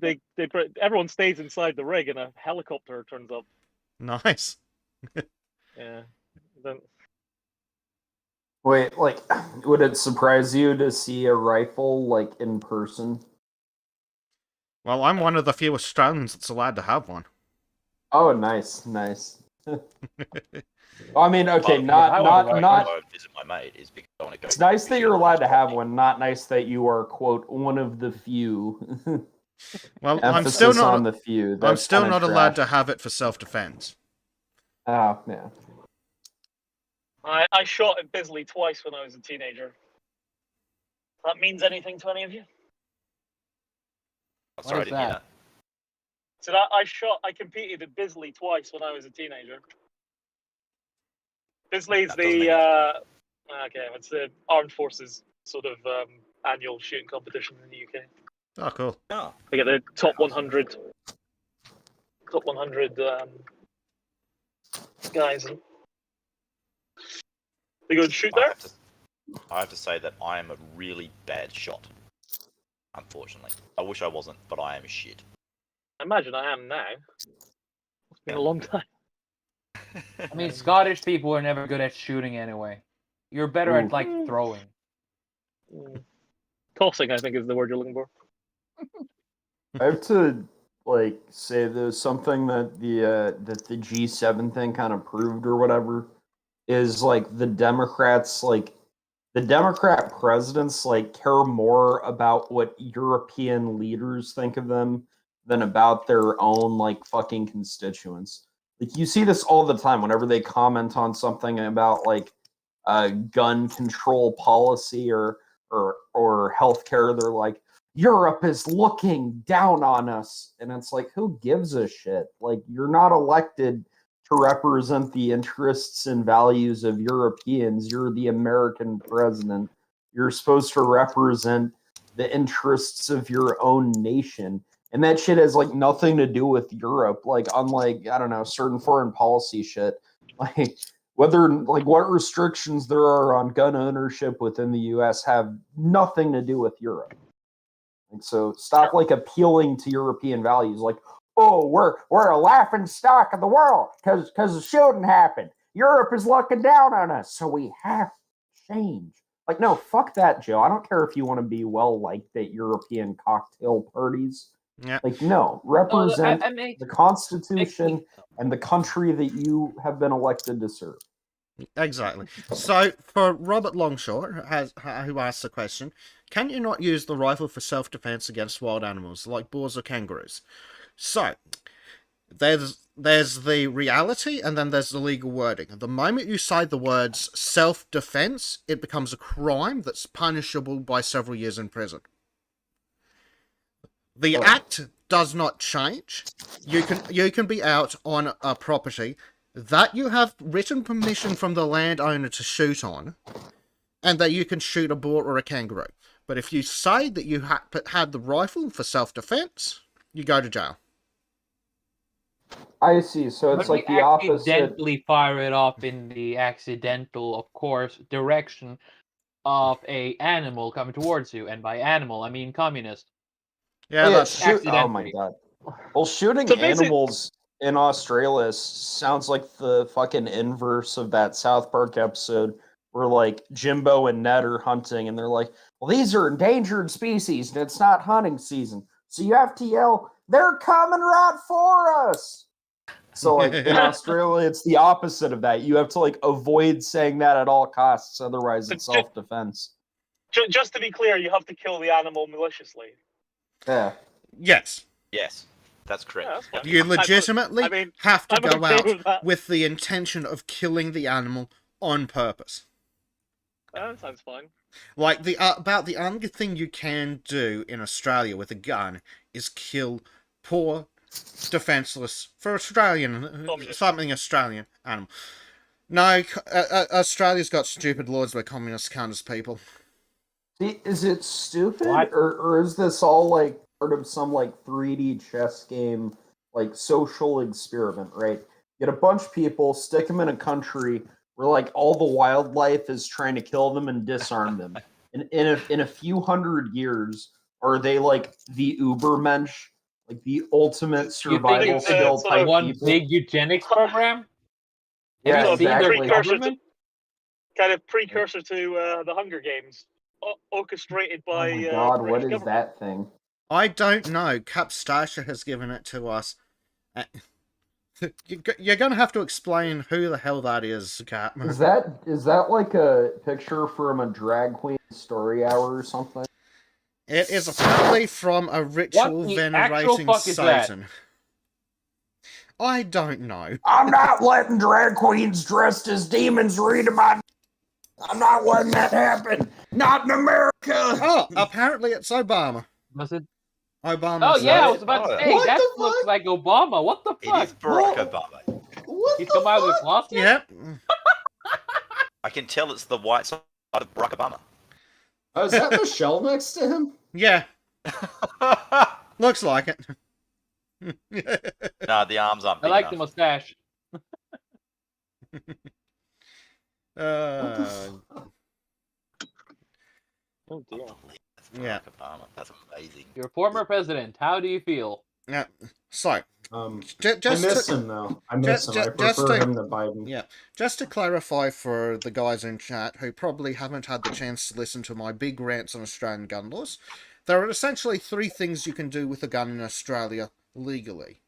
[SPEAKER 5] everyone stays inside the rig and a helicopter turns up.
[SPEAKER 1] Nice.
[SPEAKER 5] Yeah. Then
[SPEAKER 3] Wait, like, would it surprise you to see a rifle, like, in person?
[SPEAKER 1] Well, I'm one of the few Australians that's allowed to have one.
[SPEAKER 3] Oh, nice. I mean, okay,
[SPEAKER 2] Well,
[SPEAKER 3] not
[SPEAKER 4] I want to
[SPEAKER 3] not.
[SPEAKER 2] I visit my mate is because I want to go.
[SPEAKER 3] It's nice that
[SPEAKER 2] fishing
[SPEAKER 3] you're
[SPEAKER 2] on
[SPEAKER 3] allowed
[SPEAKER 2] his
[SPEAKER 3] to have
[SPEAKER 2] property.
[SPEAKER 3] one. Not nice that you are, quote, one of the few.
[SPEAKER 1] Well,
[SPEAKER 3] Emphasis on the few.
[SPEAKER 1] I'm
[SPEAKER 3] That's
[SPEAKER 1] still
[SPEAKER 3] kinda
[SPEAKER 1] not allowed to
[SPEAKER 3] trash.
[SPEAKER 1] have it for self-defense.
[SPEAKER 3] Oh, yeah.
[SPEAKER 5] I shot at Bisley twice when I was a teenager. That means anything to any of you?
[SPEAKER 2] I'm sorry, I
[SPEAKER 4] is
[SPEAKER 2] didn't hear
[SPEAKER 4] that?
[SPEAKER 5] So I competed at Bisley twice when I was a teenager. Bisley's
[SPEAKER 2] That doesn't
[SPEAKER 5] the
[SPEAKER 2] mean
[SPEAKER 5] it's the armed forces sort of annual shooting competition in the UK.
[SPEAKER 1] Oh, cool.
[SPEAKER 2] No.
[SPEAKER 5] They get the top 100 guys. They go and shoot there.
[SPEAKER 2] I have to say that I am a really bad shot. Unfortunately, I wish I wasn't, but I am shit.
[SPEAKER 5] I imagine I am now. It's been a long time.
[SPEAKER 4] I mean, Scottish people are never good at shooting anyway. You're better at like throwing.
[SPEAKER 5] Tossing, I think, is the word you're looking for.
[SPEAKER 3] I have to like say there's something that the G7 thing kind of proved or whatever is like the Democrat presidents like care more about what European leaders think of them than about their own like fucking constituents. Like you see this all the time whenever they comment on something about like gun control policy or healthcare. They're like, Europe is looking down on us, and it's like, who gives a shit? Like you're not elected to represent the interests and values of Europeans. You're the American president. You're supposed to represent the interests of your own nation. And that shit has like nothing to do with Europe. Like unlike, I don't know, certain foreign policy shit. Like whether like what restrictions there are on gun ownership within the US have nothing to do with Europe. And so stop like appealing to European values like, oh, we're a laughing stock of the world because the shooting happened. Europe is looking down on us, so we have to change. Like, no, fuck that, Joe. I don't care if you want to be well liked at European cocktail parties.
[SPEAKER 1] Yeah.
[SPEAKER 3] Like, no, represent the Constitution
[SPEAKER 4] me-
[SPEAKER 3] and the country that you have been elected to serve.
[SPEAKER 1] Exactly. So, for Robert Longshore, who asked the question, can you not use the rifle for self-defense against wild animals, like boars or kangaroos? So, there's the reality, and then there's the legal wording. The moment you say the words self-defense, it becomes a crime that's punishable by several years in prison. The act does not change. You can be out on a property that you have written permission from the landowner to shoot on, and that you can shoot a boar or a kangaroo. But if you say that you had the rifle for self-defense, you go to jail.
[SPEAKER 3] I see. So it's
[SPEAKER 4] But
[SPEAKER 3] like
[SPEAKER 4] we
[SPEAKER 3] the opposite.
[SPEAKER 4] accidentally fire it off in the accidental, of course, direction of a animal coming towards you, and by animal I mean communist.
[SPEAKER 1] Yeah, that's
[SPEAKER 3] Oh my god. Well, shooting
[SPEAKER 5] So basically-
[SPEAKER 3] animals in Australia sounds like the fucking inverse of that South Park episode where like Jimbo and Ned are hunting and they're like, well, these are endangered species and it's not hunting season. So you have to yell, they're coming right for us. So like in Australia, it's the opposite of that. You have to like avoid saying that at all costs. Otherwise it's self-defense.
[SPEAKER 5] Just to be clear, you have to kill the animal maliciously.
[SPEAKER 3] Yeah.
[SPEAKER 1] yes.
[SPEAKER 2] Yes, that's correct.
[SPEAKER 5] Yeah, that's fine.
[SPEAKER 1] You legitimately have to
[SPEAKER 5] I'm
[SPEAKER 1] go
[SPEAKER 5] okay
[SPEAKER 1] out
[SPEAKER 5] with that.
[SPEAKER 1] with the intention of killing the animal on purpose.
[SPEAKER 5] That sounds fine.
[SPEAKER 1] Like the only thing you can do in Australia with a gun is kill poor, defenseless for Australian animal. No, Australia's got stupid laws where communists count as people.
[SPEAKER 3] See, is it stupid
[SPEAKER 4] What?
[SPEAKER 3] or is this all like part of some like 3D chess game, like social experiment, right? Get a bunch of people, stick them in a country where like all the wildlife is trying to kill them and disarm them. And in a few hundred years, are they like the Ubermensch, like the ultimate survival
[SPEAKER 5] it's
[SPEAKER 3] skill
[SPEAKER 5] sort
[SPEAKER 3] type
[SPEAKER 5] of
[SPEAKER 4] One
[SPEAKER 3] people?
[SPEAKER 4] big eugenics program?
[SPEAKER 3] Yeah,
[SPEAKER 4] Have you seen their
[SPEAKER 3] exactly.
[SPEAKER 5] Precursor to-
[SPEAKER 4] government?
[SPEAKER 5] kind of precursor to the Hunger Games, orchestrated by.
[SPEAKER 3] Oh my god,
[SPEAKER 5] British
[SPEAKER 3] what is
[SPEAKER 5] government.
[SPEAKER 3] that thing?
[SPEAKER 1] I don't know. Capstacia has given it to us. You're going to have to explain who the hell that is, Cap.
[SPEAKER 3] Is that like a picture from a drag queen story hour or something?
[SPEAKER 1] It is apparently from a ritual
[SPEAKER 4] What the actual
[SPEAKER 1] venerating
[SPEAKER 4] fuck is that?
[SPEAKER 1] Satan. I don't know.
[SPEAKER 3] I'm not letting drag queens dressed as demons read my. I'm not letting that happen. Not in America.
[SPEAKER 1] Oh, apparently it's Obama.
[SPEAKER 4] Was it?
[SPEAKER 1] Obama.
[SPEAKER 4] Oh
[SPEAKER 1] said
[SPEAKER 4] yeah, I
[SPEAKER 1] it.
[SPEAKER 4] was about to
[SPEAKER 2] Oh,
[SPEAKER 4] say
[SPEAKER 3] what
[SPEAKER 4] that
[SPEAKER 3] the
[SPEAKER 4] looks
[SPEAKER 3] fuck?
[SPEAKER 4] like Obama. What the
[SPEAKER 2] It
[SPEAKER 4] fuck?
[SPEAKER 2] is Barack
[SPEAKER 3] What?
[SPEAKER 2] Obama.
[SPEAKER 3] What
[SPEAKER 4] He's
[SPEAKER 3] the
[SPEAKER 4] come out of the
[SPEAKER 3] fuck?
[SPEAKER 4] closet.
[SPEAKER 1] Yep.
[SPEAKER 2] I can tell it's the white side of Barack Obama.
[SPEAKER 3] Oh, is that Michelle next to him?
[SPEAKER 1] Yeah. Looks like it.
[SPEAKER 2] Nah, the arms aren't
[SPEAKER 4] I
[SPEAKER 2] big
[SPEAKER 4] like the
[SPEAKER 2] enough.
[SPEAKER 4] mustache.
[SPEAKER 5] Oh dear.
[SPEAKER 2] That's Barack
[SPEAKER 1] Yeah.
[SPEAKER 2] Obama. That's amazing.
[SPEAKER 4] Your former president. How do you feel?
[SPEAKER 1] Yeah. So,
[SPEAKER 3] I
[SPEAKER 1] just
[SPEAKER 3] miss
[SPEAKER 1] to,
[SPEAKER 3] him though. I miss him. I
[SPEAKER 1] just
[SPEAKER 3] prefer
[SPEAKER 1] to-
[SPEAKER 3] him to Biden.
[SPEAKER 1] yeah, just to clarify for the guys in chat who probably haven't had the chance to listen to my big rants on Australian gun laws, there are essentially three things you can do with a gun in Australia legally.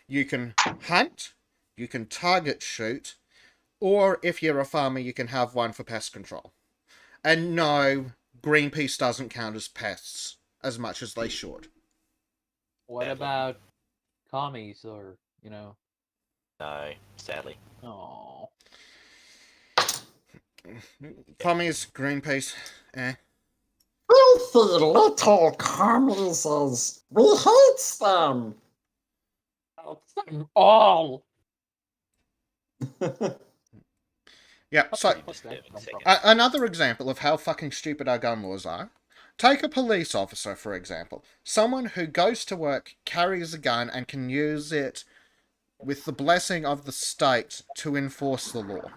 [SPEAKER 1] You can hunt, you can target shoot, or if you're a farmer, you can have one for pest control. And no, Greenpeace doesn't count as pests as much as they should.
[SPEAKER 4] What
[SPEAKER 2] Yeah.
[SPEAKER 4] about commies or, you know?
[SPEAKER 2] No, sadly.
[SPEAKER 4] Oh.
[SPEAKER 1] Commies, Greenpeace, eh.
[SPEAKER 3] Filthy little commies. We hate them.
[SPEAKER 4] All.
[SPEAKER 1] Yeah, so
[SPEAKER 2] Pretty disturbing second.
[SPEAKER 1] another example of how fucking stupid our gun laws are. Take a police officer, for example. Someone who goes to work, carries a gun, and can use it with the blessing of the state to enforce the law.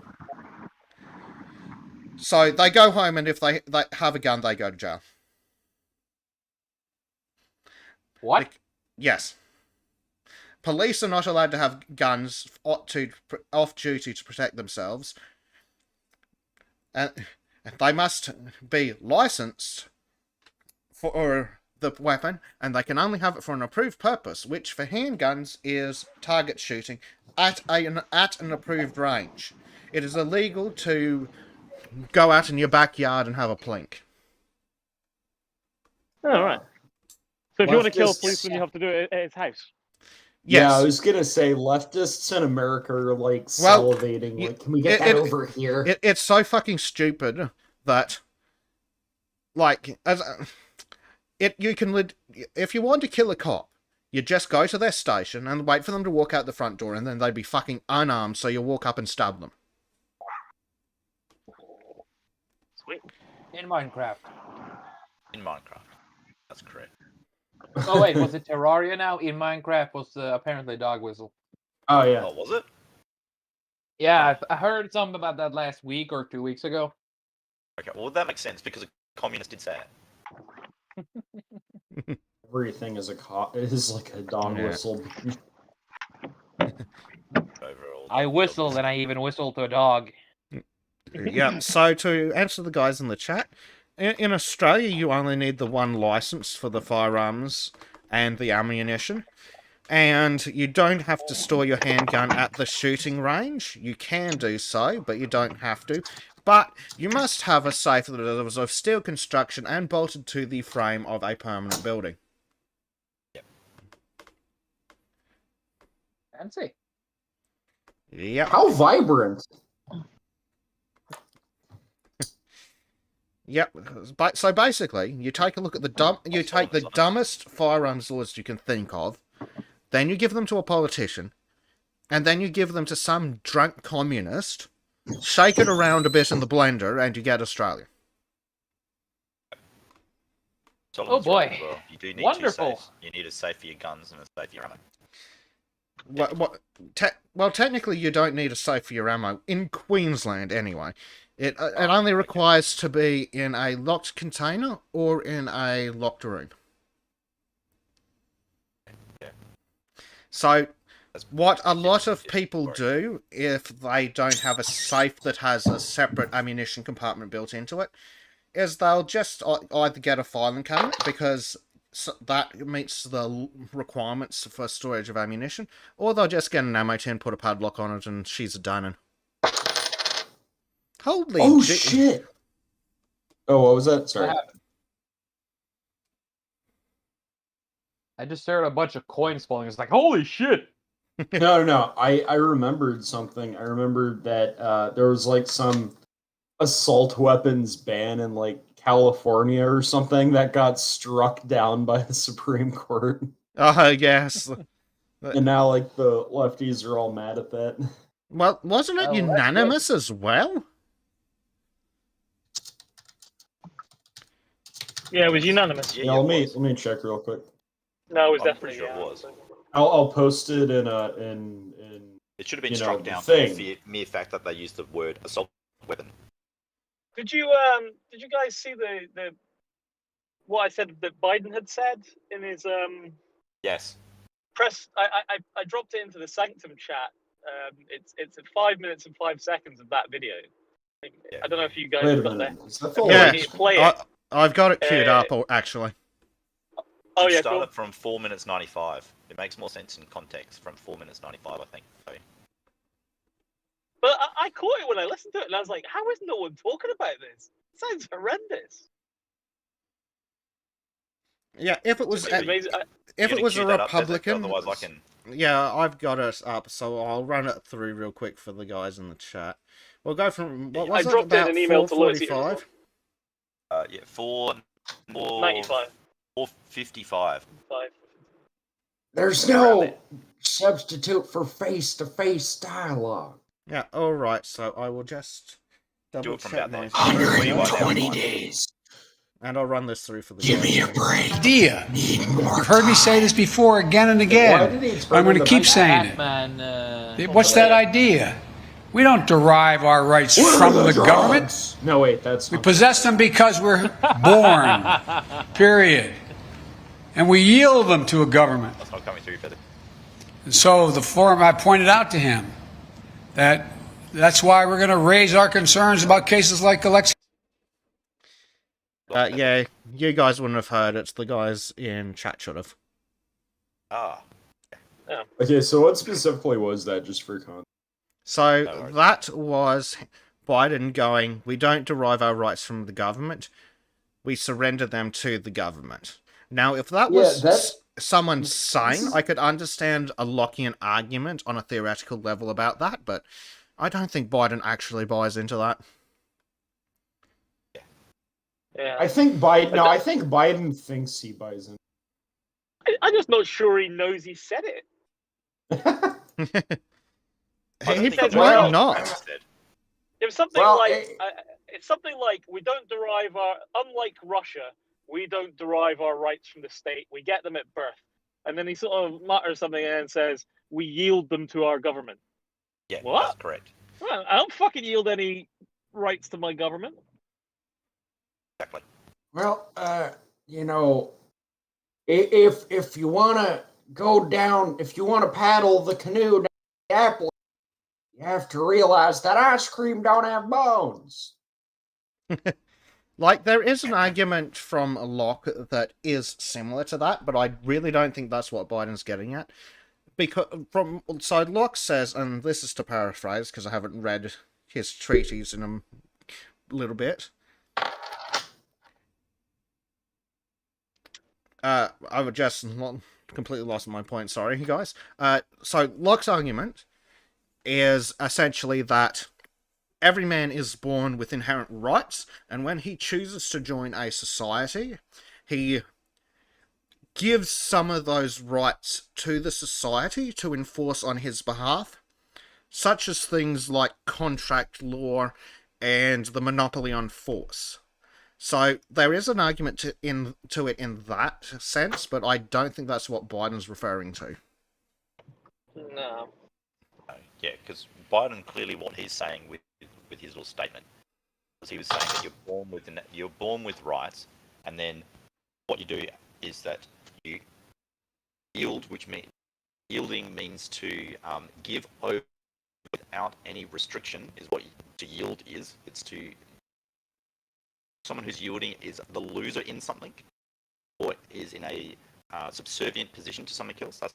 [SPEAKER 1] So they go home, and if they have a gun, they go to jail.
[SPEAKER 4] What?
[SPEAKER 1] Yes. Police are not allowed to have guns off duty to protect themselves. And they must be licensed for the weapon, and they can only have it for an approved purpose, which for handguns is target shooting at an approved range. It is illegal to go out in your backyard and have a plink.
[SPEAKER 5] All right. So if you want to kill a
[SPEAKER 3] Leftists-
[SPEAKER 5] policeman, you have to do it at his house.
[SPEAKER 1] Yes.
[SPEAKER 3] Yeah, I was gonna say leftists in America are like
[SPEAKER 1] Well,
[SPEAKER 3] salivating. Like, can we get that over here?
[SPEAKER 1] It's so fucking stupid that, like, you can if you want to kill a cop, you just go to their station and wait for them to walk out the front door, and then they'd be fucking unarmed, so you walk up and stab them.
[SPEAKER 5] Sweet.
[SPEAKER 4] In Minecraft.
[SPEAKER 2] In Minecraft. That's correct.
[SPEAKER 4] Oh wait, was it Terraria now? In Minecraft was apparently dog whistle.
[SPEAKER 3] Oh yeah.
[SPEAKER 2] Oh, was it?
[SPEAKER 4] Yeah, I heard something about that last week or 2 weeks ago.
[SPEAKER 2] Okay, well that makes sense because a communist did say it.
[SPEAKER 3] Everything is like a dog
[SPEAKER 1] Yeah.
[SPEAKER 3] whistle.
[SPEAKER 2] Overall.
[SPEAKER 4] I whistled and I even whistled to a dog.
[SPEAKER 1] Yeah, so to answer the guys in the chat, in Australia you only need the one license for the firearms and the ammunition, and you don't have to store your handgun at the shooting range. You can do so, but you don't have to. But you must have a safe that is of steel construction and bolted to the frame of a permanent building.
[SPEAKER 4] Fancy.
[SPEAKER 1] Yep.
[SPEAKER 3] How vibrant!
[SPEAKER 1] Yep. So basically, you take a look at the dumbest firearms laws you can think of, then you give them to a politician, and then you give them to some drunk communist, shake it around a bit in the blender, and you get Australia.
[SPEAKER 2] Solomon's
[SPEAKER 4] Oh, boy.
[SPEAKER 2] right as well. You do need
[SPEAKER 4] Wonderful.
[SPEAKER 2] two safes. You need a safe for your guns and a safe for your ammo.
[SPEAKER 1] Well, technically, you don't need a safe for your ammo in Queensland anyway. It only requires to be in a locked container or in a locked room.
[SPEAKER 2] Yeah.
[SPEAKER 1] So, What a lot of
[SPEAKER 2] It's
[SPEAKER 1] people
[SPEAKER 2] sorry.
[SPEAKER 1] do if they don't have a safe that has a separate ammunition compartment built into it is they'll just either get a filing cabinet because that meets the requirements for storage of ammunition, or they'll just get an ammo tin, put a padlock on it, and she's a diamond. Holy
[SPEAKER 3] Oh shit! Oh, what was that? Sorry.
[SPEAKER 4] I just heard a bunch of coins falling. It's like, holy shit!
[SPEAKER 3] No. I remembered something. I remembered that there was like some assault weapons ban in like California or something that got struck down by the Supreme Court.
[SPEAKER 1] Oh, yes.
[SPEAKER 3] And now like the lefties are all mad at that.
[SPEAKER 1] Well, wasn't it
[SPEAKER 4] Oh, that's good.
[SPEAKER 1] unanimous as well?
[SPEAKER 5] Yeah, it was unanimous.
[SPEAKER 3] Yeah, let me check real quick.
[SPEAKER 5] No, it was
[SPEAKER 2] I'm
[SPEAKER 5] definitely
[SPEAKER 2] pretty sure it was.
[SPEAKER 3] I'll post it in
[SPEAKER 2] It should have been
[SPEAKER 3] you know,
[SPEAKER 2] struck
[SPEAKER 3] the
[SPEAKER 2] down for the
[SPEAKER 3] thing.
[SPEAKER 2] mere fact that they used the word assault weapon.
[SPEAKER 5] Did you guys see the what I said that Biden had said in his
[SPEAKER 2] Yes.
[SPEAKER 5] press? I dropped it into the Sanctum chat. It's at 5 minutes and 5 seconds of that video. I don't know if you guys
[SPEAKER 3] Wait a
[SPEAKER 5] have got
[SPEAKER 3] minute.
[SPEAKER 5] that.
[SPEAKER 3] Is that
[SPEAKER 5] If
[SPEAKER 3] the
[SPEAKER 5] you
[SPEAKER 1] Yeah.
[SPEAKER 5] want me to play it.
[SPEAKER 1] I've got it queued up, actually.
[SPEAKER 5] Oh yeah,
[SPEAKER 2] Start
[SPEAKER 5] cool.
[SPEAKER 2] it from 4 minutes 95. It makes more sense in context from 4 minutes 95, I think. So,
[SPEAKER 5] But I caught it when I listened to it, and I was like, "How is no one talking about this? It sounds horrendous."
[SPEAKER 1] Yeah, if it was
[SPEAKER 5] It's amazing.
[SPEAKER 1] if
[SPEAKER 2] you're
[SPEAKER 1] it
[SPEAKER 2] gonna
[SPEAKER 1] was
[SPEAKER 2] queue
[SPEAKER 1] a
[SPEAKER 2] that up, Desert?
[SPEAKER 1] Republican,
[SPEAKER 2] Otherwise I can.
[SPEAKER 1] yeah, I've got it up, so I'll run it through real quick for the guys in the chat. We'll go from what was
[SPEAKER 5] I
[SPEAKER 1] it
[SPEAKER 5] dropped in
[SPEAKER 1] about
[SPEAKER 5] an email to Lotus
[SPEAKER 1] 4:45?
[SPEAKER 2] Yeah, 495.
[SPEAKER 5] 95.
[SPEAKER 3] There's
[SPEAKER 2] Around
[SPEAKER 3] no
[SPEAKER 2] there.
[SPEAKER 3] substitute for face-to-face dialogue.
[SPEAKER 1] Yeah, all right. So I will just double
[SPEAKER 2] it from
[SPEAKER 1] check
[SPEAKER 2] about
[SPEAKER 1] my
[SPEAKER 2] there.
[SPEAKER 1] screen,
[SPEAKER 3] 120 days.
[SPEAKER 1] and I'll run this through for the
[SPEAKER 3] Give
[SPEAKER 1] guys.
[SPEAKER 3] me a break.
[SPEAKER 6] Idea.
[SPEAKER 3] Need more
[SPEAKER 6] You've heard me say this before again and
[SPEAKER 3] Why
[SPEAKER 6] again.
[SPEAKER 3] did he turn
[SPEAKER 6] I'm going to
[SPEAKER 3] into
[SPEAKER 6] keep
[SPEAKER 3] Batman?
[SPEAKER 6] saying it.
[SPEAKER 4] Batman.
[SPEAKER 6] What's that idea? We don't derive our rights
[SPEAKER 3] Where
[SPEAKER 6] from
[SPEAKER 3] are
[SPEAKER 6] the government.
[SPEAKER 3] drugs? No, wait, that's
[SPEAKER 6] We
[SPEAKER 3] not
[SPEAKER 6] possess them because we're born. Period. And we yield them to a government.
[SPEAKER 2] That's not coming through for the.
[SPEAKER 6] And so the forum, I pointed out to him that that's why we're going to raise our concerns about cases like Alexei.
[SPEAKER 1] Yeah, you guys wouldn't have heard. It's the guys in chat should have.
[SPEAKER 2] Ah.
[SPEAKER 3] Okay, so what specifically was that, just for context?
[SPEAKER 1] So
[SPEAKER 2] No worries.
[SPEAKER 1] that was Biden going, we don't derive our rights from the government, we surrender them to the government. Now, if that was someone saying, I could understand a Lockean argument on a theoretical level about that, but I don't think Biden actually buys into that.
[SPEAKER 5] Yeah.
[SPEAKER 3] I think Biden thinks he buys in.
[SPEAKER 5] I'm just not sure he knows he said it.
[SPEAKER 2] I don't
[SPEAKER 1] He
[SPEAKER 2] think
[SPEAKER 1] might
[SPEAKER 2] it's
[SPEAKER 1] not.
[SPEAKER 2] interested.
[SPEAKER 5] It was something
[SPEAKER 3] Well,
[SPEAKER 5] it's something like we don't derive our, unlike Russia, we don't derive our rights from the state. We get them at birth. And then he sort of mutters something and says, we yield them to our government.
[SPEAKER 2] Yeah,
[SPEAKER 5] What?
[SPEAKER 2] that's correct.
[SPEAKER 5] Well, I don't fucking yield any rights to my government.
[SPEAKER 2] Exactly.
[SPEAKER 3] Well, you know, if you want to go down, if you want to paddle the canoe down the apple, you have to realize that ice cream don't have bones.
[SPEAKER 1] Like, there is an argument from Locke that is similar to that, but I really don't think that's what Biden's getting at. Because so Locke says, and this is to paraphrase because I haven't read his treatise in a little bit. I would just completely lost my point. Sorry, guys. So Locke's argument is essentially that every man is born with inherent rights, and when he chooses to join a society, he gives some of those rights to the society to enforce on his behalf, such as things like contract law and the monopoly on force. So there is an argument to it in that sense, but I don't think that's what Biden's referring to.
[SPEAKER 5] No.
[SPEAKER 2] Yeah, because Biden clearly what he's saying with his little statement, because he was saying that you're born with rights, and then what you do is that you yield, which means yielding means to give over without any restriction is what to yield is. It's to someone who's yielding is the loser in something, or is in a subservient position to something else. That's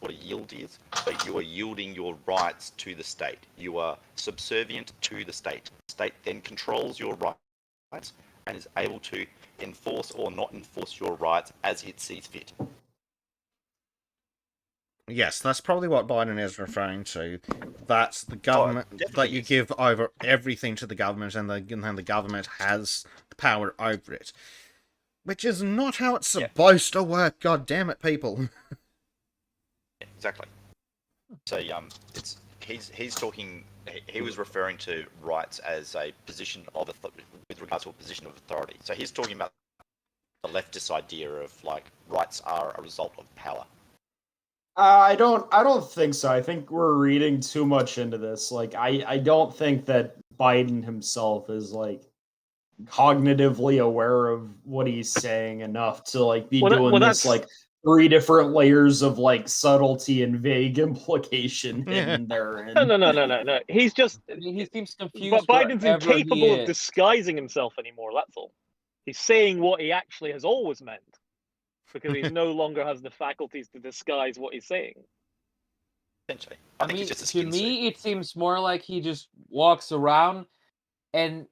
[SPEAKER 2] what a yield is. So you are yielding your rights to the state. You are subservient to the state. The state then controls your rights and is able to enforce or not enforce your rights as it sees fit.
[SPEAKER 1] Yes, that's probably what Biden is referring to. That's the government, that you give over everything to the government, and then the government has the power over it. Which is not how it's supposed to work, god damn it, people.
[SPEAKER 2] Yeah, exactly. So he's talking. He was referring to rights as a position of with regards to a position of authority. So he's talking about the leftist idea of like rights are a result of power.
[SPEAKER 3] I don't think so. I think we're reading too much into this. Like, I don't think that Biden himself is like cognitively aware of what he's saying enough to like be doing this like 3 different layers of like subtlety and vague implication in there.
[SPEAKER 5] No. He's just.
[SPEAKER 4] I mean, he seems
[SPEAKER 5] But
[SPEAKER 4] confused.
[SPEAKER 5] Biden's
[SPEAKER 4] wherever he
[SPEAKER 5] incapable of
[SPEAKER 4] is.
[SPEAKER 5] disguising himself anymore. That's all. He's saying what he actually has always meant, because he no longer has the faculties to disguise what he's saying.
[SPEAKER 2] Essentially,
[SPEAKER 4] I
[SPEAKER 2] think
[SPEAKER 4] mean,
[SPEAKER 2] he's just a
[SPEAKER 4] to
[SPEAKER 2] skin suit.
[SPEAKER 4] me, it seems more like he just walks around and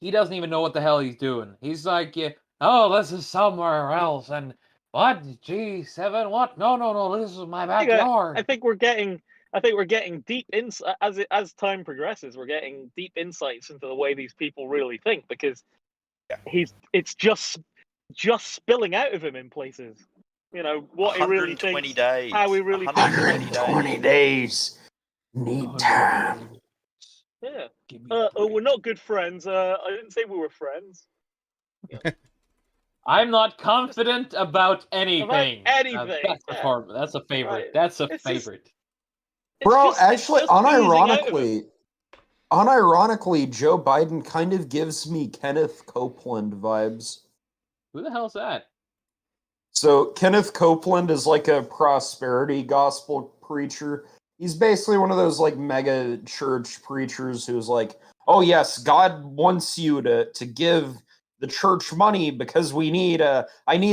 [SPEAKER 4] he doesn't even know what the hell he's doing. He's like, oh, this is somewhere else, and what? G7? What? No, this is my backyard.
[SPEAKER 5] I think we're getting deep insight as time progresses. We're getting deep insights into the way these people really think, because it's just spilling out of him in places. You know what he really thinks.
[SPEAKER 2] 120 days.
[SPEAKER 5] How he really
[SPEAKER 3] 120 days. Need time.
[SPEAKER 5] Yeah. We're not good friends. I didn't say we were friends.
[SPEAKER 4] I'm not confident about anything.
[SPEAKER 5] anything.
[SPEAKER 4] That's a favorite.
[SPEAKER 5] Right.
[SPEAKER 4] That's a
[SPEAKER 5] It's
[SPEAKER 4] favorite.
[SPEAKER 3] Bro,
[SPEAKER 5] it's
[SPEAKER 3] actually,
[SPEAKER 5] just oozing out of him.
[SPEAKER 3] unironically, Joe Biden kind of gives me Kenneth Copeland vibes.
[SPEAKER 4] Who the hell's that?
[SPEAKER 3] So Kenneth Copeland is like a prosperity gospel preacher. He's basically one of those like mega church preachers who's like, oh yes, God wants you to give the church money because I need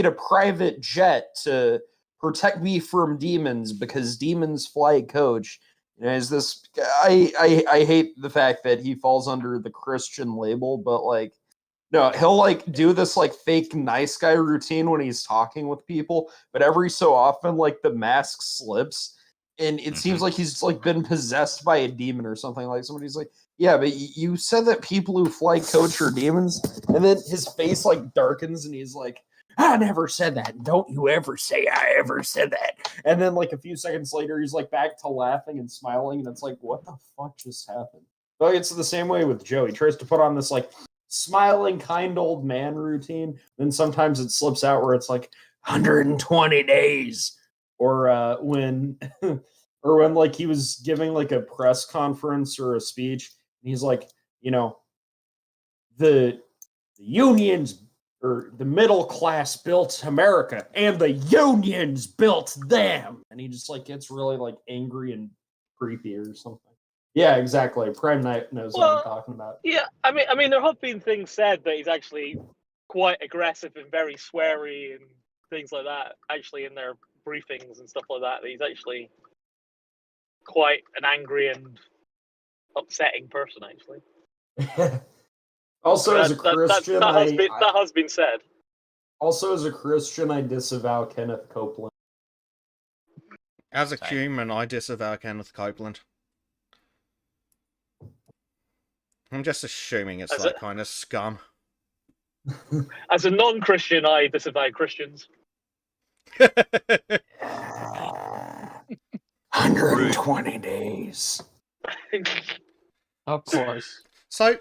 [SPEAKER 3] a private jet to protect me from demons because demons fly coach. You know, is this I hate the fact that he falls under the Christian label, but like no, he'll like do this like fake nice guy routine when he's talking with people, but every so often like the mask slips and it seems like he's like been possessed by a demon or something. Like somebody's like, yeah, but you said that people who fly coach are demons, and then his face like darkens and he's like, I never said that. Don't you ever say I ever said that. And then like a few seconds later, he's like back to laughing and smiling, and it's like, what the fuck just happened? But it's the same way with Joe. He tries to put on this like smiling, kind old man routine. Then sometimes it slips out where it's like 120 days, or when like he was giving like a press conference or a speech, and he's like, you know, the unions or the middle class built America, and the unions built them, and he just like gets really like angry and creepy or something. Yeah, exactly. Prime Night knows what I'm talking about.
[SPEAKER 5] Yeah, I mean, there have been things said that he's actually quite aggressive and very sweary and things like that. Actually, in their briefings and stuff like that, he's actually quite an angry and upsetting person. Actually.
[SPEAKER 3] Also, as a Christian,
[SPEAKER 5] that has been said.
[SPEAKER 3] Also, as a Christian, I disavow Kenneth Copeland.
[SPEAKER 1] As a human, I disavow Kenneth Copeland. I'm just assuming it's that kind of scum.
[SPEAKER 5] As a non-Christian, I disavow Christians.
[SPEAKER 3] 120 days.
[SPEAKER 4] Of course.
[SPEAKER 1] So,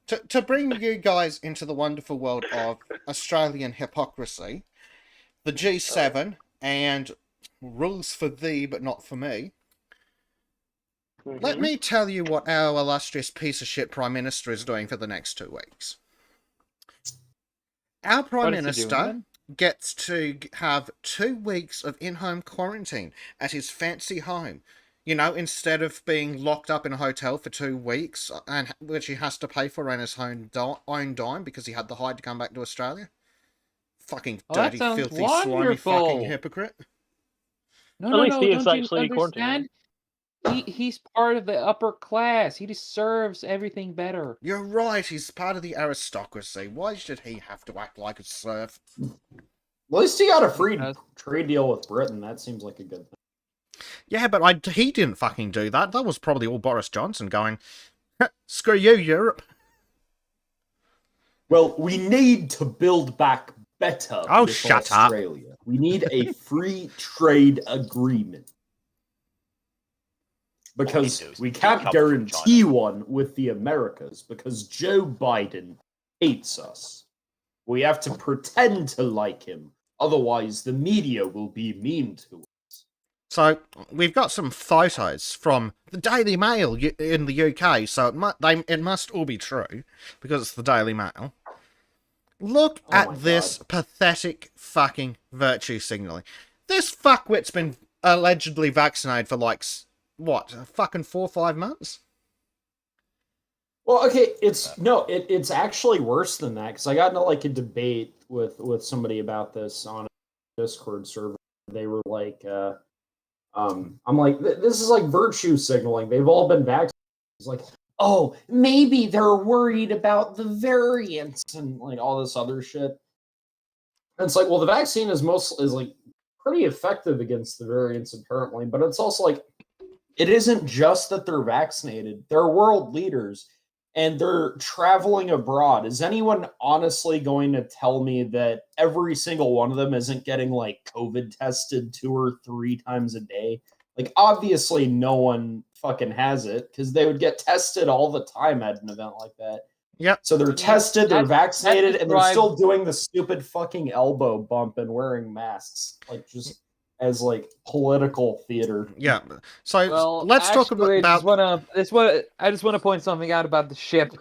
[SPEAKER 1] to bring you guys into the wonderful world of Australian hypocrisy, the G7 and rules for thee but not for me, let me tell you what our illustrious piece of shit Prime Minister is doing for the next 2 weeks. Our Prime Minister gets to have 2 weeks of in-home quarantine at his fancy home. You know, instead of being locked up in a hotel for 2 weeks, and which he has to pay for on his own dime because he had the hide to come back to Australia. Fucking
[SPEAKER 4] Oh, that
[SPEAKER 1] dirty,
[SPEAKER 4] sounds
[SPEAKER 1] filthy, slimy fucking
[SPEAKER 4] wonderful.
[SPEAKER 1] hypocrite.
[SPEAKER 4] No,
[SPEAKER 5] At
[SPEAKER 4] no,
[SPEAKER 5] least
[SPEAKER 4] no,
[SPEAKER 5] he is
[SPEAKER 4] don't you
[SPEAKER 5] actually quarantined.
[SPEAKER 4] understand? He's part of the upper class. He deserves everything better.
[SPEAKER 1] You're right, he's part of the aristocracy. Why should he have to act like a serf?
[SPEAKER 3] At least he got a free
[SPEAKER 4] Because-
[SPEAKER 3] trade deal with Britain. That seems like a good thing.
[SPEAKER 1] Yeah, but he didn't fucking do that. That was probably all Boris Johnson going, screw you, Europe.
[SPEAKER 3] Well, we need to build back better
[SPEAKER 1] Oh,
[SPEAKER 3] with
[SPEAKER 1] shut up.
[SPEAKER 3] Australia. We need a free trade agreement. Because
[SPEAKER 2] do is
[SPEAKER 3] we can't
[SPEAKER 2] decouple from
[SPEAKER 3] guarantee
[SPEAKER 2] China.
[SPEAKER 3] one with the Americas because Joe Biden hates us. We have to pretend to like him. Otherwise, the media will be mean to us.
[SPEAKER 1] So, we've got some photos from the Daily Mail in the UK, so it must all be true, because it's the Daily Mail. Look
[SPEAKER 3] Oh my
[SPEAKER 1] at this
[SPEAKER 3] God.
[SPEAKER 1] pathetic fucking virtue signaling. This fuckwit's been allegedly vaccinated for like, what, fucking 4 or 5 months?
[SPEAKER 3] Well, okay, it's actually worse than that because I got into like a debate with somebody about this on a Discord server. They were like, I'm like, this is like virtue signaling. They've all been vaccinated. It's like, oh, maybe they're worried about the variants and like all this other shit. And it's like, well, the vaccine is like pretty effective against the variants apparently, but it's also like it isn't just that they're vaccinated; they're world leaders. And they're traveling abroad. Is anyone honestly going to tell me that every single one of them isn't getting like COVID tested 2 or 3 times a day? Like, obviously, no one fucking has it because they would get tested all the time at an event like that.
[SPEAKER 1] Yep.
[SPEAKER 3] So they're
[SPEAKER 4] Yeah,
[SPEAKER 3] tested, they're
[SPEAKER 4] that
[SPEAKER 3] vaccinated, and they're
[SPEAKER 4] describes-
[SPEAKER 3] still doing the stupid fucking elbow bump and wearing masks, like just as like political theater.
[SPEAKER 1] Yeah. So,
[SPEAKER 4] Well,
[SPEAKER 1] let's talk
[SPEAKER 4] actually,
[SPEAKER 1] about...
[SPEAKER 4] I just want to point something out about the ship.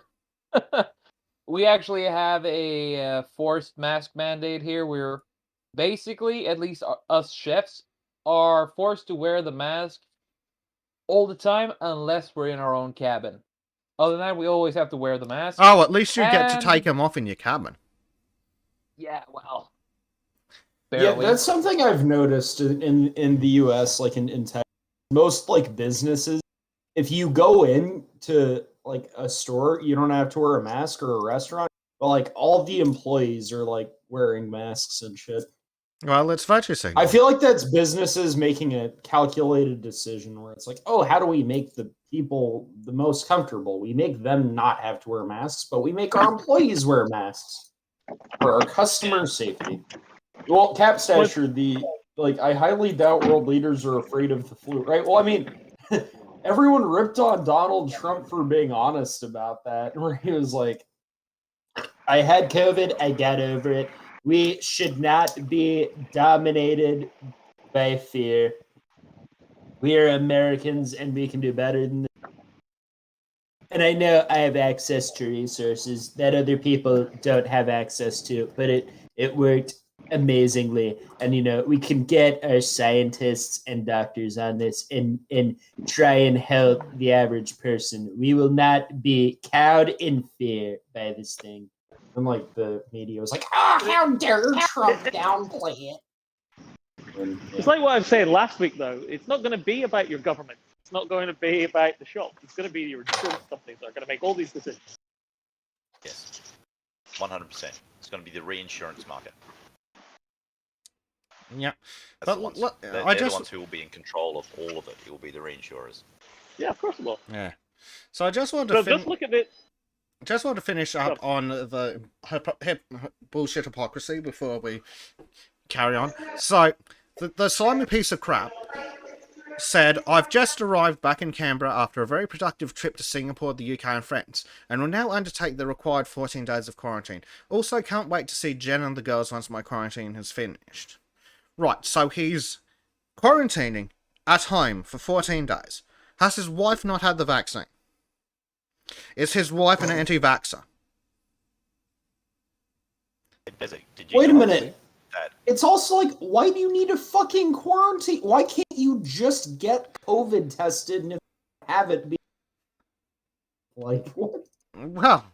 [SPEAKER 4] We actually have a forced mask mandate here. Where basically, at least us chefs, are forced to wear the mask all the time unless we're in our own cabin. Other than that, we always have to wear the mask.
[SPEAKER 1] Oh, at least you get to
[SPEAKER 4] And-
[SPEAKER 1] take them off in your cabin.
[SPEAKER 4] Yeah, well,
[SPEAKER 3] Yeah,
[SPEAKER 4] barely.
[SPEAKER 3] that's something I've noticed in the US, like in Texas. Most like businesses, if you go in to like a store, you don't have to wear a mask, or a restaurant, but like all the employees are like wearing masks and shit.
[SPEAKER 1] Well, it's virtue signaling.
[SPEAKER 3] I feel like that's businesses making a calculated decision where it's like, oh, how do we make the people the most comfortable? We make them not have to wear masks, but we make our employees wear masks for our customer safety. Well, Capstasher, I highly doubt world leaders are afraid of the flu, right? Well, I mean, everyone ripped on Donald Trump for being honest about that, where he was like, I had COVID, I got over it. We should not be dominated by fear. We are Americans and we can do better than this. And I know I have access to resources that other people don't have access to, but it worked amazingly. And, we can get our scientists and doctors on this and try and help the average person. We will not be cowed in fear by this thing. And like the media was like, how dare Trump downplay it? And,
[SPEAKER 5] It's like what I was saying last week, though. It's not going to be about your government. It's not going to be about the shop. It's going to be your insurance companies that are going to make all these decisions.
[SPEAKER 2] Yes, 100%. It's going to be the reinsurance market.
[SPEAKER 1] Yeah.
[SPEAKER 2] That's
[SPEAKER 1] But
[SPEAKER 2] the ones,
[SPEAKER 1] look,
[SPEAKER 2] they're
[SPEAKER 1] I
[SPEAKER 2] the
[SPEAKER 1] just...
[SPEAKER 2] ones who will be in control of all of it. It will be the reinsurers.
[SPEAKER 5] Yeah, of course it will.
[SPEAKER 1] Yeah. So I just wanted
[SPEAKER 5] So
[SPEAKER 1] to
[SPEAKER 5] just look at it.
[SPEAKER 1] Just want to finish up on the bullshit hypocrisy before we carry on. So, the slimy piece of crap said, I've just arrived back in Canberra after a very productive trip to Singapore, the UK and France, and will now undertake the required 14 days of quarantine. Also, can't wait to see Jen and the girls once my quarantine has finished. Right, so he's quarantining at home for 14 days. Has his wife not had the vaccine? Is his wife an anti-vaxxer?
[SPEAKER 2] Did you
[SPEAKER 3] Wait a
[SPEAKER 2] not
[SPEAKER 3] minute.
[SPEAKER 2] see that.
[SPEAKER 3] It's also like, why do you need a fucking quarantine? Why can't you just get COVID tested and if you have it be like what?
[SPEAKER 1] Well,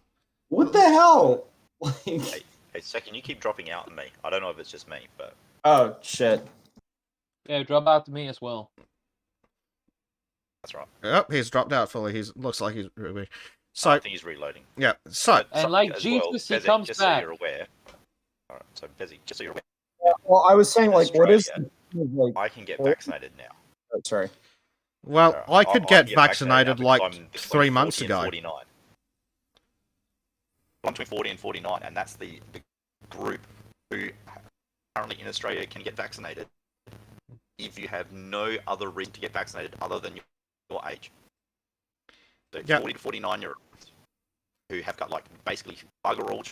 [SPEAKER 3] What the hell? Like,
[SPEAKER 2] Hey, second, you keep dropping out on me. I don't know if it's just me, but
[SPEAKER 3] oh shit.
[SPEAKER 4] Yeah, drop out to me as well.
[SPEAKER 2] that's right.
[SPEAKER 1] oh, he's dropped out fully. He looks like he's really.
[SPEAKER 2] I
[SPEAKER 1] So
[SPEAKER 2] think he's reloading.
[SPEAKER 1] yeah, so
[SPEAKER 2] But
[SPEAKER 4] And
[SPEAKER 2] something
[SPEAKER 4] like
[SPEAKER 2] as
[SPEAKER 4] Jesus, he
[SPEAKER 2] Bezzy,
[SPEAKER 4] comes
[SPEAKER 2] just
[SPEAKER 4] back.
[SPEAKER 2] so you're aware. All right, so Bezzy, just so you're aware,
[SPEAKER 3] Well, I was saying, like, what is
[SPEAKER 2] Australia,
[SPEAKER 3] like?
[SPEAKER 2] I can get vaccinated now.
[SPEAKER 3] Sorry.
[SPEAKER 1] well, I could
[SPEAKER 2] can
[SPEAKER 1] get
[SPEAKER 2] now
[SPEAKER 1] vaccinated
[SPEAKER 2] because
[SPEAKER 1] like
[SPEAKER 2] I'm between
[SPEAKER 1] 3 months
[SPEAKER 2] 40 and
[SPEAKER 1] ago.
[SPEAKER 2] 49. I'm between 40 and 49, and that's the group who currently in Australia can get vaccinated if you have no other reason to get vaccinated other than your age. So
[SPEAKER 1] Yep.
[SPEAKER 2] 40 to 49 year olds who have got like basically bugger all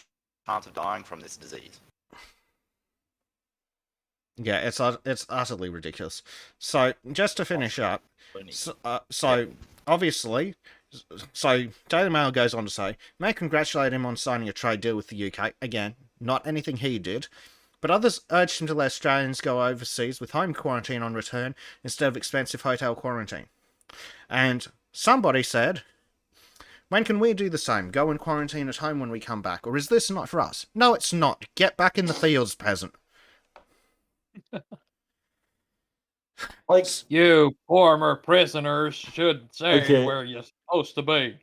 [SPEAKER 2] chance of dying from this disease.
[SPEAKER 1] Yeah, it's utterly ridiculous. So just to finish up, so obviously, so Daily Mail goes on to say, may congratulate him on signing a trade deal with the UK. Again, not anything he did. But others urged him to let Australians go overseas with home quarantine on return instead of expensive hotel quarantine. And somebody said, when can we do the same? Go and quarantine at home when we come back? Or is this not for us? No, it's not. Get back in the fields, peasant.
[SPEAKER 3] Like,
[SPEAKER 4] You former prisoners should stay
[SPEAKER 3] Okay.
[SPEAKER 4] where you're supposed to be.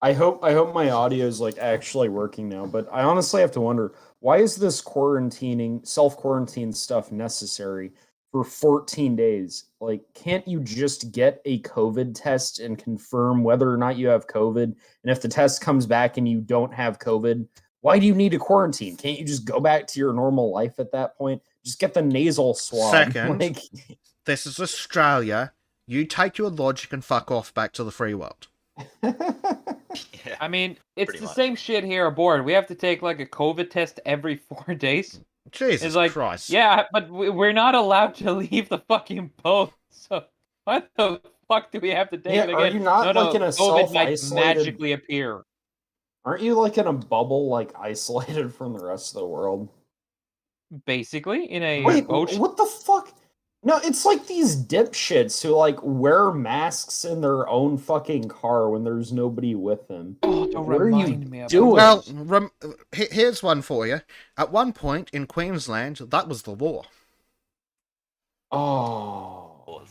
[SPEAKER 3] I hope my audio is like actually working now, but I honestly have to wonder, why is this quarantining, self-quarantine stuff necessary for 14 days? Like, can't you just get a COVID test and confirm whether or not you have COVID? And if the test comes back and you don't have COVID, why do you need a quarantine? Can't you just go back to your normal life at that point? Just get the nasal swab.
[SPEAKER 1] Second.
[SPEAKER 3] Like,
[SPEAKER 1] This is Australia. You take your logic and fuck off back to the free world.
[SPEAKER 2] Yeah.
[SPEAKER 4] I mean, it's
[SPEAKER 2] Pretty
[SPEAKER 4] the
[SPEAKER 2] much.
[SPEAKER 4] same shit here aboard. We have to take like a COVID test every 4 days.
[SPEAKER 1] Jesus
[SPEAKER 4] It's like,
[SPEAKER 1] Christ.
[SPEAKER 4] yeah, but we're not allowed to leave the fucking boat. So what the fuck do we have to take
[SPEAKER 3] Yeah,
[SPEAKER 4] it
[SPEAKER 3] are
[SPEAKER 4] again?
[SPEAKER 3] you not,
[SPEAKER 4] no,
[SPEAKER 3] like, in a
[SPEAKER 4] COVID might
[SPEAKER 3] self-isolated-
[SPEAKER 4] magically appear.
[SPEAKER 3] aren't you like in a bubble, like isolated from the rest of the world?
[SPEAKER 4] Basically, in a
[SPEAKER 3] Wait,
[SPEAKER 4] boat.
[SPEAKER 3] what the fuck? No, it's like these dipshits who like wear masks in their own fucking car when there's nobody with them.
[SPEAKER 4] Oh, don't
[SPEAKER 3] What are you
[SPEAKER 4] remind me of
[SPEAKER 3] doing?
[SPEAKER 1] Well, here's one for you. At one point in Queensland, that was the law.
[SPEAKER 3] Oh,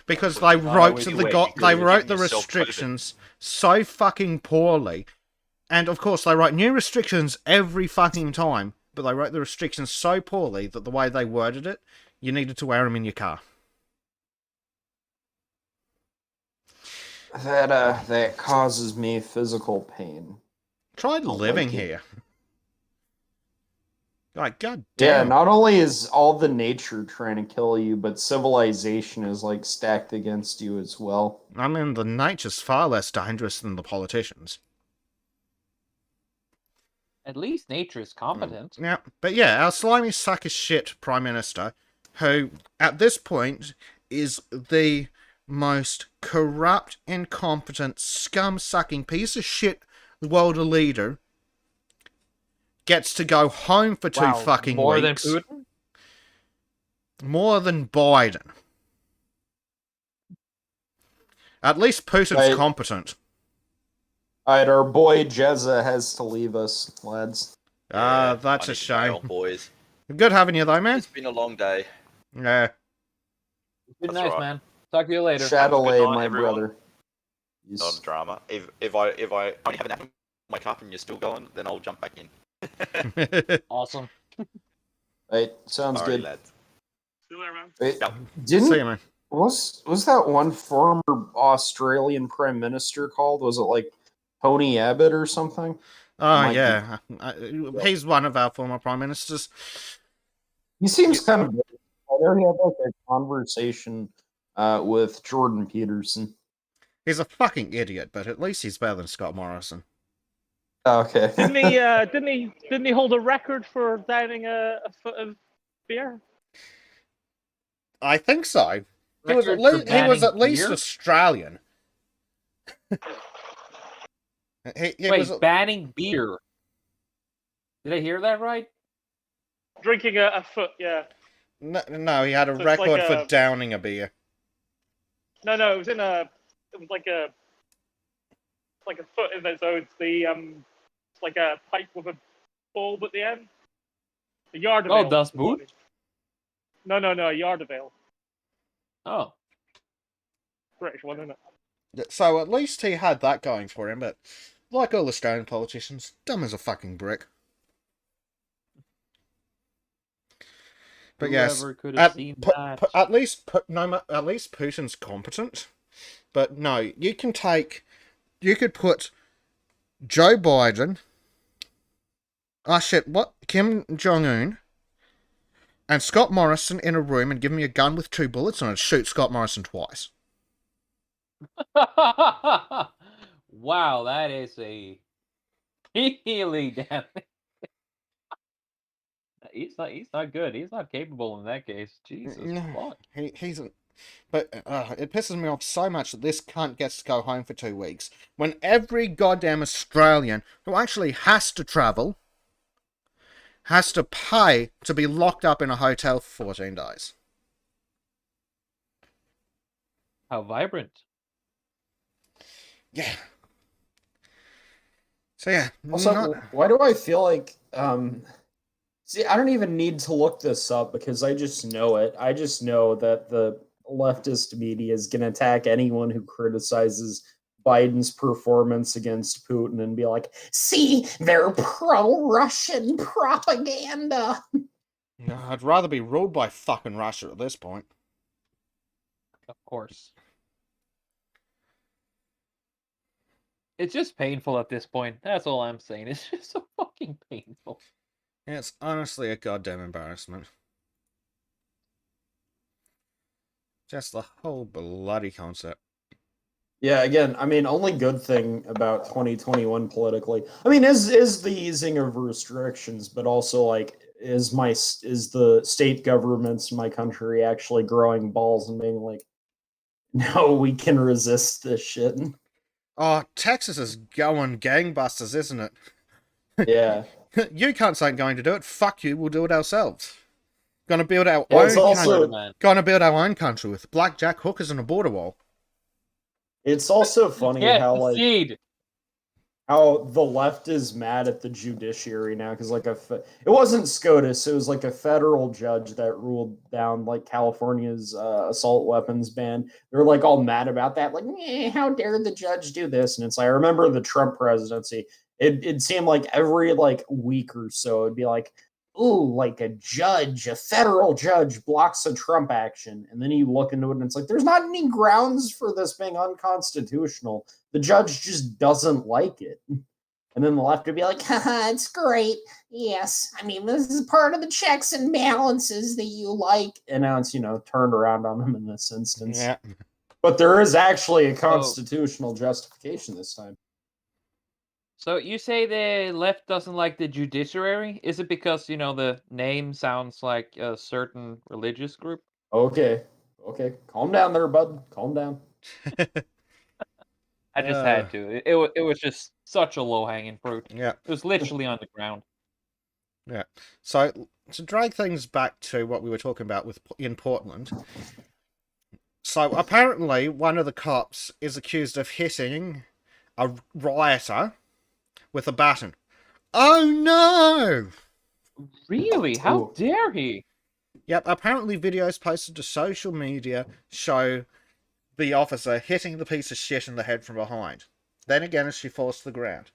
[SPEAKER 1] Because
[SPEAKER 2] Well,
[SPEAKER 1] they
[SPEAKER 2] you know,
[SPEAKER 1] wrote
[SPEAKER 2] it's
[SPEAKER 1] the
[SPEAKER 2] weird
[SPEAKER 1] they
[SPEAKER 2] because you're
[SPEAKER 1] wrote
[SPEAKER 2] giving
[SPEAKER 1] the
[SPEAKER 2] yourself COVID.
[SPEAKER 1] restrictions so fucking poorly, and of course they write new restrictions every fucking time. But they wrote the restrictions so poorly that the way they worded it, you needed to wear them in your car.
[SPEAKER 3] that causes me physical pain.
[SPEAKER 1] Try
[SPEAKER 3] Don't
[SPEAKER 1] living
[SPEAKER 3] like it.
[SPEAKER 1] here. Like, god
[SPEAKER 3] Yeah,
[SPEAKER 1] damn.
[SPEAKER 3] not only is all the nature trying to kill you, but civilization is like stacked against you as well.
[SPEAKER 1] I mean, the nature's far less dangerous than the politicians.
[SPEAKER 4] At least nature is competent.
[SPEAKER 1] Yeah, but yeah, our slimy sack of shit Prime Minister, who, at this point, is the most corrupt, incompetent, scum-sucking piece of shit world leader, gets to go home for two fucking
[SPEAKER 4] more
[SPEAKER 1] weeks.
[SPEAKER 4] than Putin?
[SPEAKER 1] More than Biden. At least Putin's
[SPEAKER 3] Right.
[SPEAKER 1] competent.
[SPEAKER 3] Alright, our boy Jezza has to leave us, lads.
[SPEAKER 1] Ah,
[SPEAKER 2] Yeah,
[SPEAKER 1] that's
[SPEAKER 2] I
[SPEAKER 1] a
[SPEAKER 2] need to bail,
[SPEAKER 1] shame.
[SPEAKER 2] boys.
[SPEAKER 1] Good having you though, man.
[SPEAKER 2] It's been a long day.
[SPEAKER 1] Yeah.
[SPEAKER 4] It's been
[SPEAKER 2] That's
[SPEAKER 4] nice,
[SPEAKER 2] right.
[SPEAKER 4] man. Talk to you later.
[SPEAKER 3] Shadilay,
[SPEAKER 2] Good night,
[SPEAKER 3] my
[SPEAKER 2] everyone.
[SPEAKER 3] brother.
[SPEAKER 2] Not a drama. If I only have an apple in my cup and you're still going, then I'll jump back in.
[SPEAKER 4] Awesome.
[SPEAKER 3] Right, sounds
[SPEAKER 2] Alrighty,
[SPEAKER 3] good.
[SPEAKER 2] lads.
[SPEAKER 5] See you later, man.
[SPEAKER 3] Wait,
[SPEAKER 2] Yep.
[SPEAKER 3] didn't
[SPEAKER 1] See you, man.
[SPEAKER 3] was that one former Australian prime minister called? Was it like Tony Abbott or something?
[SPEAKER 1] Oh,
[SPEAKER 3] Might be.
[SPEAKER 1] yeah. He's one of our former prime ministers.
[SPEAKER 3] He seems kind of. I already had like a conversation with Jordan Peterson.
[SPEAKER 1] He's a fucking idiot, but at least he's better than Scott Morrison.
[SPEAKER 3] Okay.
[SPEAKER 5] Didn't he hold a record for downing a foot of beer?
[SPEAKER 1] I think so. He was
[SPEAKER 4] Record
[SPEAKER 1] at
[SPEAKER 4] for
[SPEAKER 1] least, he was
[SPEAKER 4] banning
[SPEAKER 1] at least
[SPEAKER 4] beer?
[SPEAKER 1] Australian. he
[SPEAKER 4] Wait,
[SPEAKER 1] was.
[SPEAKER 4] banning beer. Did I hear that right?
[SPEAKER 5] Drinking a foot, yeah.
[SPEAKER 1] No, he had a
[SPEAKER 5] So it's like
[SPEAKER 1] record for
[SPEAKER 5] a-
[SPEAKER 1] downing a beer.
[SPEAKER 5] No, it was it was like a foot in there. So it's it's like a pipe with a bulb at the end. A yard
[SPEAKER 4] Oh,
[SPEAKER 5] avail.
[SPEAKER 4] Das Boot?
[SPEAKER 5] No, a yard avail.
[SPEAKER 4] Oh.
[SPEAKER 5] British one, isn't it?
[SPEAKER 1] So at least he had that going for him, but like all Australian politicians, dumb as a fucking brick. But yes,
[SPEAKER 4] Whoever could have
[SPEAKER 1] at,
[SPEAKER 4] seen
[SPEAKER 1] pu-
[SPEAKER 4] that.
[SPEAKER 1] pu- at least at least Putin's competent. But no, you could put Joe Biden, Kim Jong Un, and Scott Morrison in a room and give me a gun with 2 bullets and I'd shoot Scott Morrison twice.
[SPEAKER 4] Wow, that is a really damn. He's not good. He's not capable in that case. Jesus
[SPEAKER 1] No,
[SPEAKER 4] fuck.
[SPEAKER 1] he's. But it pisses me off so much that this cunt gets to go home for 2 weeks when every goddamn Australian who actually has to travel has to pay to be locked up in a hotel for 14 days.
[SPEAKER 4] How vibrant.
[SPEAKER 1] Yeah. So yeah.
[SPEAKER 3] Also, why do I feel like see, I don't even need to look this up because I just know it. I just know that the leftist media is going to attack anyone who criticizes Biden's performance against Putin and be like, "See, they're pro-Russian propaganda."
[SPEAKER 1] No, I'd rather be ruled by fucking Russia at this point.
[SPEAKER 4] Of course. It's just painful at this point. That's all I'm saying. It's just so fucking painful.
[SPEAKER 1] It's honestly a goddamn embarrassment. Just the whole bloody concept.
[SPEAKER 3] Yeah, again, I mean, only good thing about 2021 politically, I mean, is the easing of restrictions, but also like, is the state governments in my country actually growing balls and being like, no, we can resist this shit.
[SPEAKER 1] Oh, Texas is going gangbusters, isn't it?
[SPEAKER 3] Yeah.
[SPEAKER 1] You can't say going to do it. Fuck you, we'll do it ourselves. Gonna build our
[SPEAKER 3] Well,
[SPEAKER 1] own
[SPEAKER 3] it's also-
[SPEAKER 1] country. Gonna build our own country with blackjack hookers and a border wall.
[SPEAKER 3] It's also funny
[SPEAKER 4] Yeah,
[SPEAKER 3] how like
[SPEAKER 4] indeed.
[SPEAKER 3] how the left is mad at the judiciary now because like it wasn't SCOTUS, it was like a federal judge that ruled down like California's assault weapons ban. They're like all mad about that, like, how dare the judge do this? And it's like, I remember the Trump presidency. It seemed like every like week or so it'd be like, ooh, like a federal judge blocks a Trump action. And then you look into it and it's like, there's not any grounds for this being unconstitutional. The judge just doesn't like it. And then the left would be like, haha, it's great. Yes. I mean, this is part of the checks and balances that you like. And now it's, turned around on them in this instance.
[SPEAKER 1] Yeah.
[SPEAKER 3] But there is actually a constitutional justification this time.
[SPEAKER 4] So you say the left doesn't like the judiciary? Is it because, the name sounds like a certain religious group?
[SPEAKER 3] Okay. Calm down there, bud. Calm down.
[SPEAKER 4] I just had to. It was just such a low-hanging fruit.
[SPEAKER 1] Yeah.
[SPEAKER 4] It was literally on the ground.
[SPEAKER 1] Yeah. So to drag things back to what we were talking about in Portland. So apparently one of the cops is accused of hitting a rioter with a baton. Oh no!
[SPEAKER 4] Really? How dare he?
[SPEAKER 1] Yep, apparently videos posted to social media show the officer hitting the piece of shit in the head from behind. Then again as she falls to the ground.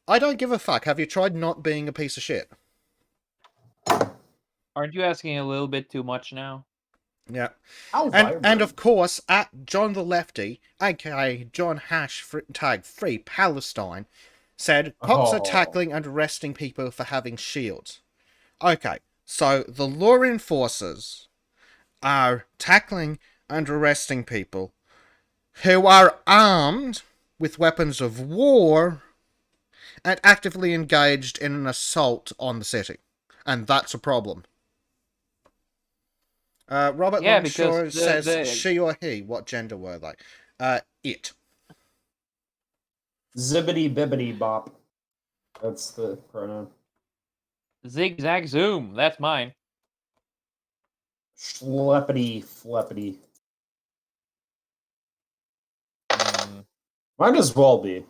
[SPEAKER 1] I don't give a fuck. Have you tried not being a piece of shit?
[SPEAKER 4] Aren't you asking a little bit too much now?
[SPEAKER 1] Yeah.
[SPEAKER 3] And
[SPEAKER 1] of course, at John the Lefty, aka John # Free Palestine, said cops are tackling and arresting people for having shields. Okay, so the law enforcers are tackling and arresting people who are armed with weapons of war and actively engaged in an assault on the city. And that's a problem. Robert Longshore says she or he. What gender were they? It.
[SPEAKER 3] Zibbity bibbity bop. That's the pronoun.
[SPEAKER 4] Zigzag zoom. That's mine.
[SPEAKER 3] Schleppity fleppity.
[SPEAKER 4] Mm,
[SPEAKER 3] Might as well be.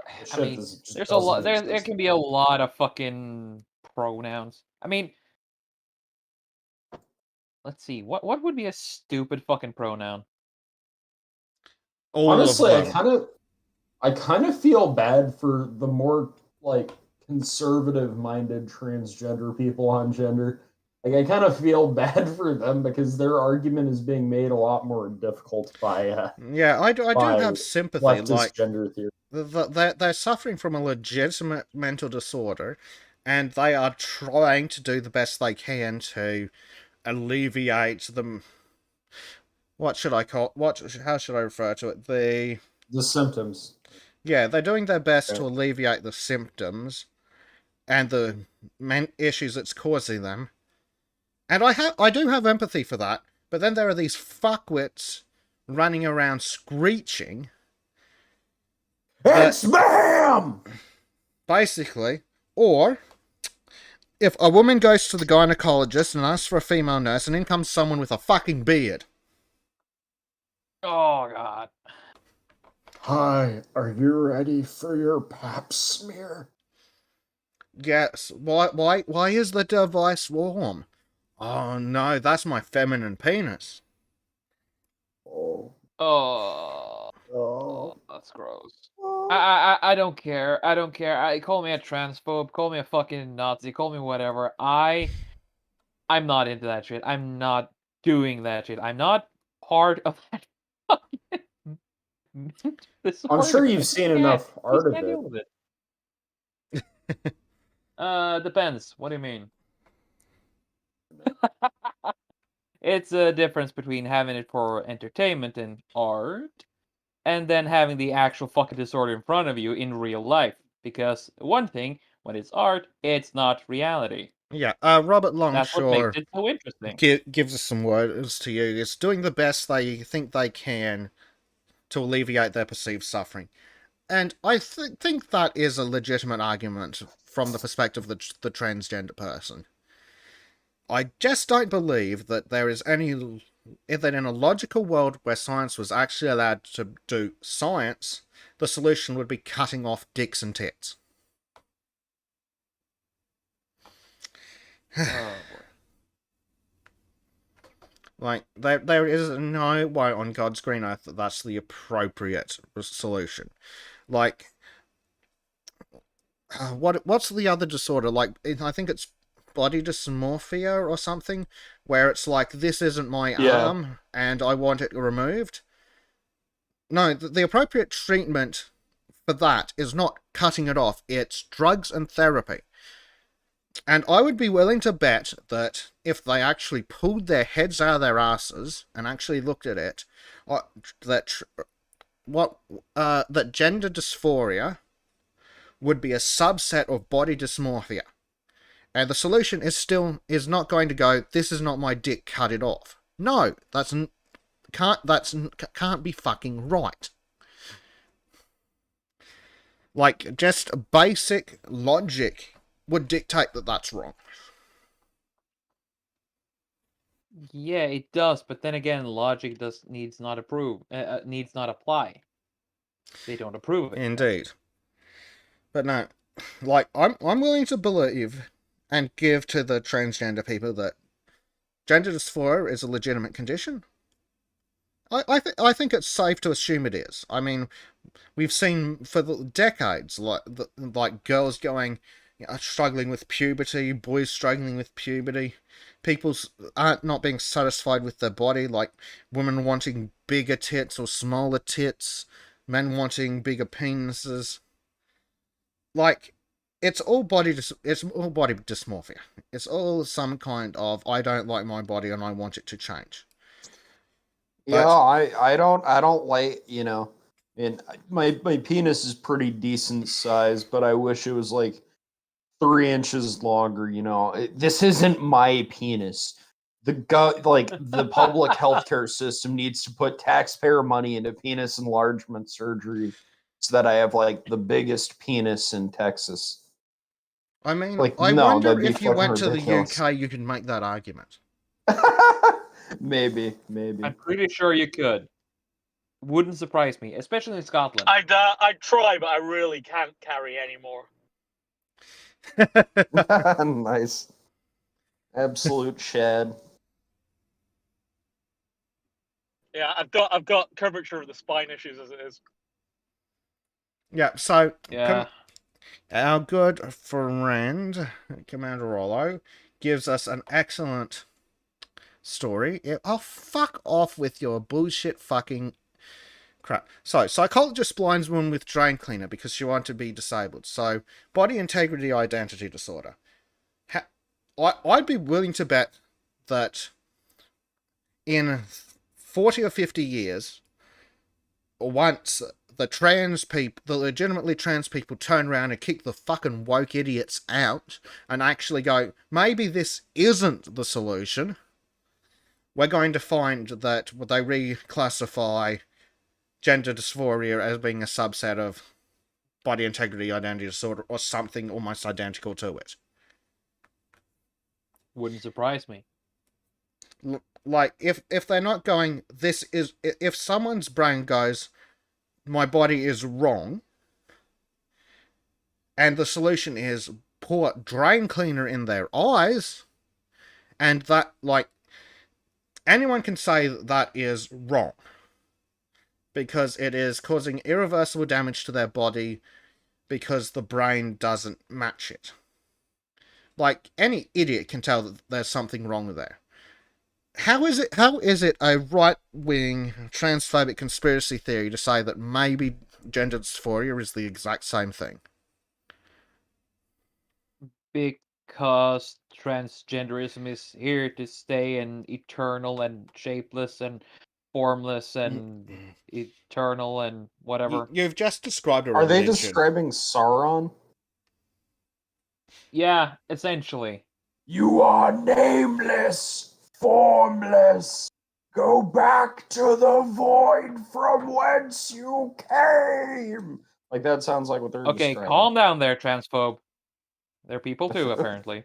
[SPEAKER 4] I
[SPEAKER 3] Shit,
[SPEAKER 4] mean,
[SPEAKER 3] this just
[SPEAKER 4] there's a lot.
[SPEAKER 3] doesn't
[SPEAKER 4] There
[SPEAKER 3] exist.
[SPEAKER 4] can be a lot of fucking pronouns. I mean, let's see. What would be a stupid fucking pronoun?
[SPEAKER 1] All
[SPEAKER 3] Honestly,
[SPEAKER 1] of them.
[SPEAKER 3] I kind of feel bad for the more like conservative-minded transgender people on gender. Like I kind of feel bad for them because their argument is being made a lot more difficult
[SPEAKER 1] Yeah, I do
[SPEAKER 3] by
[SPEAKER 1] have sympathy.
[SPEAKER 3] leftist
[SPEAKER 1] Like,
[SPEAKER 3] gender theory.
[SPEAKER 1] they're suffering from a legitimate mental disorder, and they are trying to do the best they can to alleviate them. What should I call? How should I refer to it?
[SPEAKER 3] The symptoms.
[SPEAKER 1] Yeah, they're doing their best to
[SPEAKER 3] Right.
[SPEAKER 1] alleviate the symptoms and the issues it's causing them. And I do have empathy for that. But then there are these fuckwits running around screeching.
[SPEAKER 3] And spam!
[SPEAKER 1] Basically, or if a woman goes to the gynecologist and asks for a female nurse, and in comes someone with a fucking beard.
[SPEAKER 4] Oh god.
[SPEAKER 3] Hi, are you ready for your pap smear?
[SPEAKER 1] Yes. Why is the device warm? Oh no, that's my feminine penis.
[SPEAKER 3] Oh,
[SPEAKER 4] Oh.
[SPEAKER 3] oh.
[SPEAKER 4] That's gross. I don't care. I don't care. Call me a transphobe. Call me a fucking Nazi. Call me whatever. I'm not into that shit. I'm not doing that shit. I'm not part of that fucking
[SPEAKER 3] I'm sure
[SPEAKER 4] disorder.
[SPEAKER 3] you've seen
[SPEAKER 4] I
[SPEAKER 3] enough art of
[SPEAKER 4] can't
[SPEAKER 3] it.
[SPEAKER 4] deal with it. Depends. What do you mean? It's a difference between having it for entertainment and art, and then having the actual fucking disorder in front of you in real life. Because one thing, when it's art, it's not reality.
[SPEAKER 1] Yeah, Robert
[SPEAKER 4] That's what makes
[SPEAKER 1] Longshore
[SPEAKER 4] it so interesting.
[SPEAKER 1] gives us some words to use. Doing the best they think they can to alleviate their perceived suffering. And I think that is a legitimate argument from the perspective of the transgender person. I just don't believe that there is any. That in a logical world where science was actually allowed to do science, the solution would be cutting off dicks and tits.
[SPEAKER 4] Oh boy.
[SPEAKER 1] Like, there is no way on God's green earth that that's the appropriate solution. Like, what's the other disorder? Like, I think it's body dysmorphia or something, where it's like, this isn't my arm and I want it removed. No, the appropriate treatment for that is not cutting it off, it's drugs and therapy. And I would be willing to bet that if they actually pulled their heads out of their asses and actually looked at it, that gender dysphoria would be a subset of body dysmorphia. And the solution is not going to go, this is not my dick, cut it off. No, can't be fucking right. Like, just basic logic would dictate that that's wrong.
[SPEAKER 4] Yeah, it does, but then again, logic needs not apply. They don't approve it.
[SPEAKER 1] Indeed. But no, like, I'm willing to believe and give to the transgender people that gender dysphoria is a legitimate condition. I think it's safe to assume it is. I mean, we've seen for decades like girls going, struggling with puberty, boys struggling with puberty, people aren't not being satisfied with their body, like women wanting bigger tits or smaller tits, men wanting bigger penises. Like, it's all body dysmorphia. It's all some kind of, I don't like my body and I want it to change.
[SPEAKER 3] Yeah, I don't like, and my penis is pretty decent size, but I wish it was like 3 inches longer. This isn't my penis. The public healthcare system needs to put taxpayer money into penis enlargement surgery so that I have like the biggest penis in Texas.
[SPEAKER 1] I mean,
[SPEAKER 3] Like,
[SPEAKER 1] I
[SPEAKER 3] no,
[SPEAKER 1] wonder
[SPEAKER 3] that'd be
[SPEAKER 1] if you
[SPEAKER 3] fucking
[SPEAKER 1] went to the
[SPEAKER 3] ridiculous.
[SPEAKER 1] UK, you could make that argument.
[SPEAKER 3] Maybe.
[SPEAKER 4] I'm pretty sure you could. Wouldn't surprise me, especially in Scotland.
[SPEAKER 5] I'd try, but I really can't carry anymore.
[SPEAKER 3] Nice. Absolute Shad.
[SPEAKER 5] Yeah, I've got curvature of the spine issues as it is.
[SPEAKER 1] Yeah, so
[SPEAKER 4] Yeah.
[SPEAKER 1] our good friend Commander Rollo gives us an excellent story. Oh, fuck off with your bullshit fucking crap. So, psychologist blinds woman with drain cleaner because she wanted to be disabled. So, body integrity identity disorder. I'd be willing to bet that in 40 or 50 years, once the legitimately trans people turn around and kick the fucking woke idiots out and actually go, maybe this isn't the solution, we're going to find that they reclassify gender dysphoria as being a subset of body integrity identity disorder or something almost identical to it.
[SPEAKER 4] Wouldn't surprise me.
[SPEAKER 1] Like, if they're not going, if someone's brain goes, my body is wrong, and the solution is pour drain cleaner in their eyes, and that, like, anyone can say that is wrong, because it is causing irreversible damage to their body because the brain doesn't match it. Like, any idiot can tell that there's something wrong there. How is it a right-wing transphobic conspiracy theory to say that maybe gender dysphoria is the exact same thing?
[SPEAKER 4] Because transgenderism is here to stay and eternal and shapeless and formless and eternal and whatever.
[SPEAKER 1] You've just described a
[SPEAKER 3] Are they
[SPEAKER 1] religion.
[SPEAKER 3] describing Sauron?
[SPEAKER 4] Yeah, essentially.
[SPEAKER 3] You are nameless, formless. Go back to the void from whence you came. Like, that sounds like what they're
[SPEAKER 4] Okay,
[SPEAKER 3] describing.
[SPEAKER 4] calm down there, transphobe. They're people too, apparently.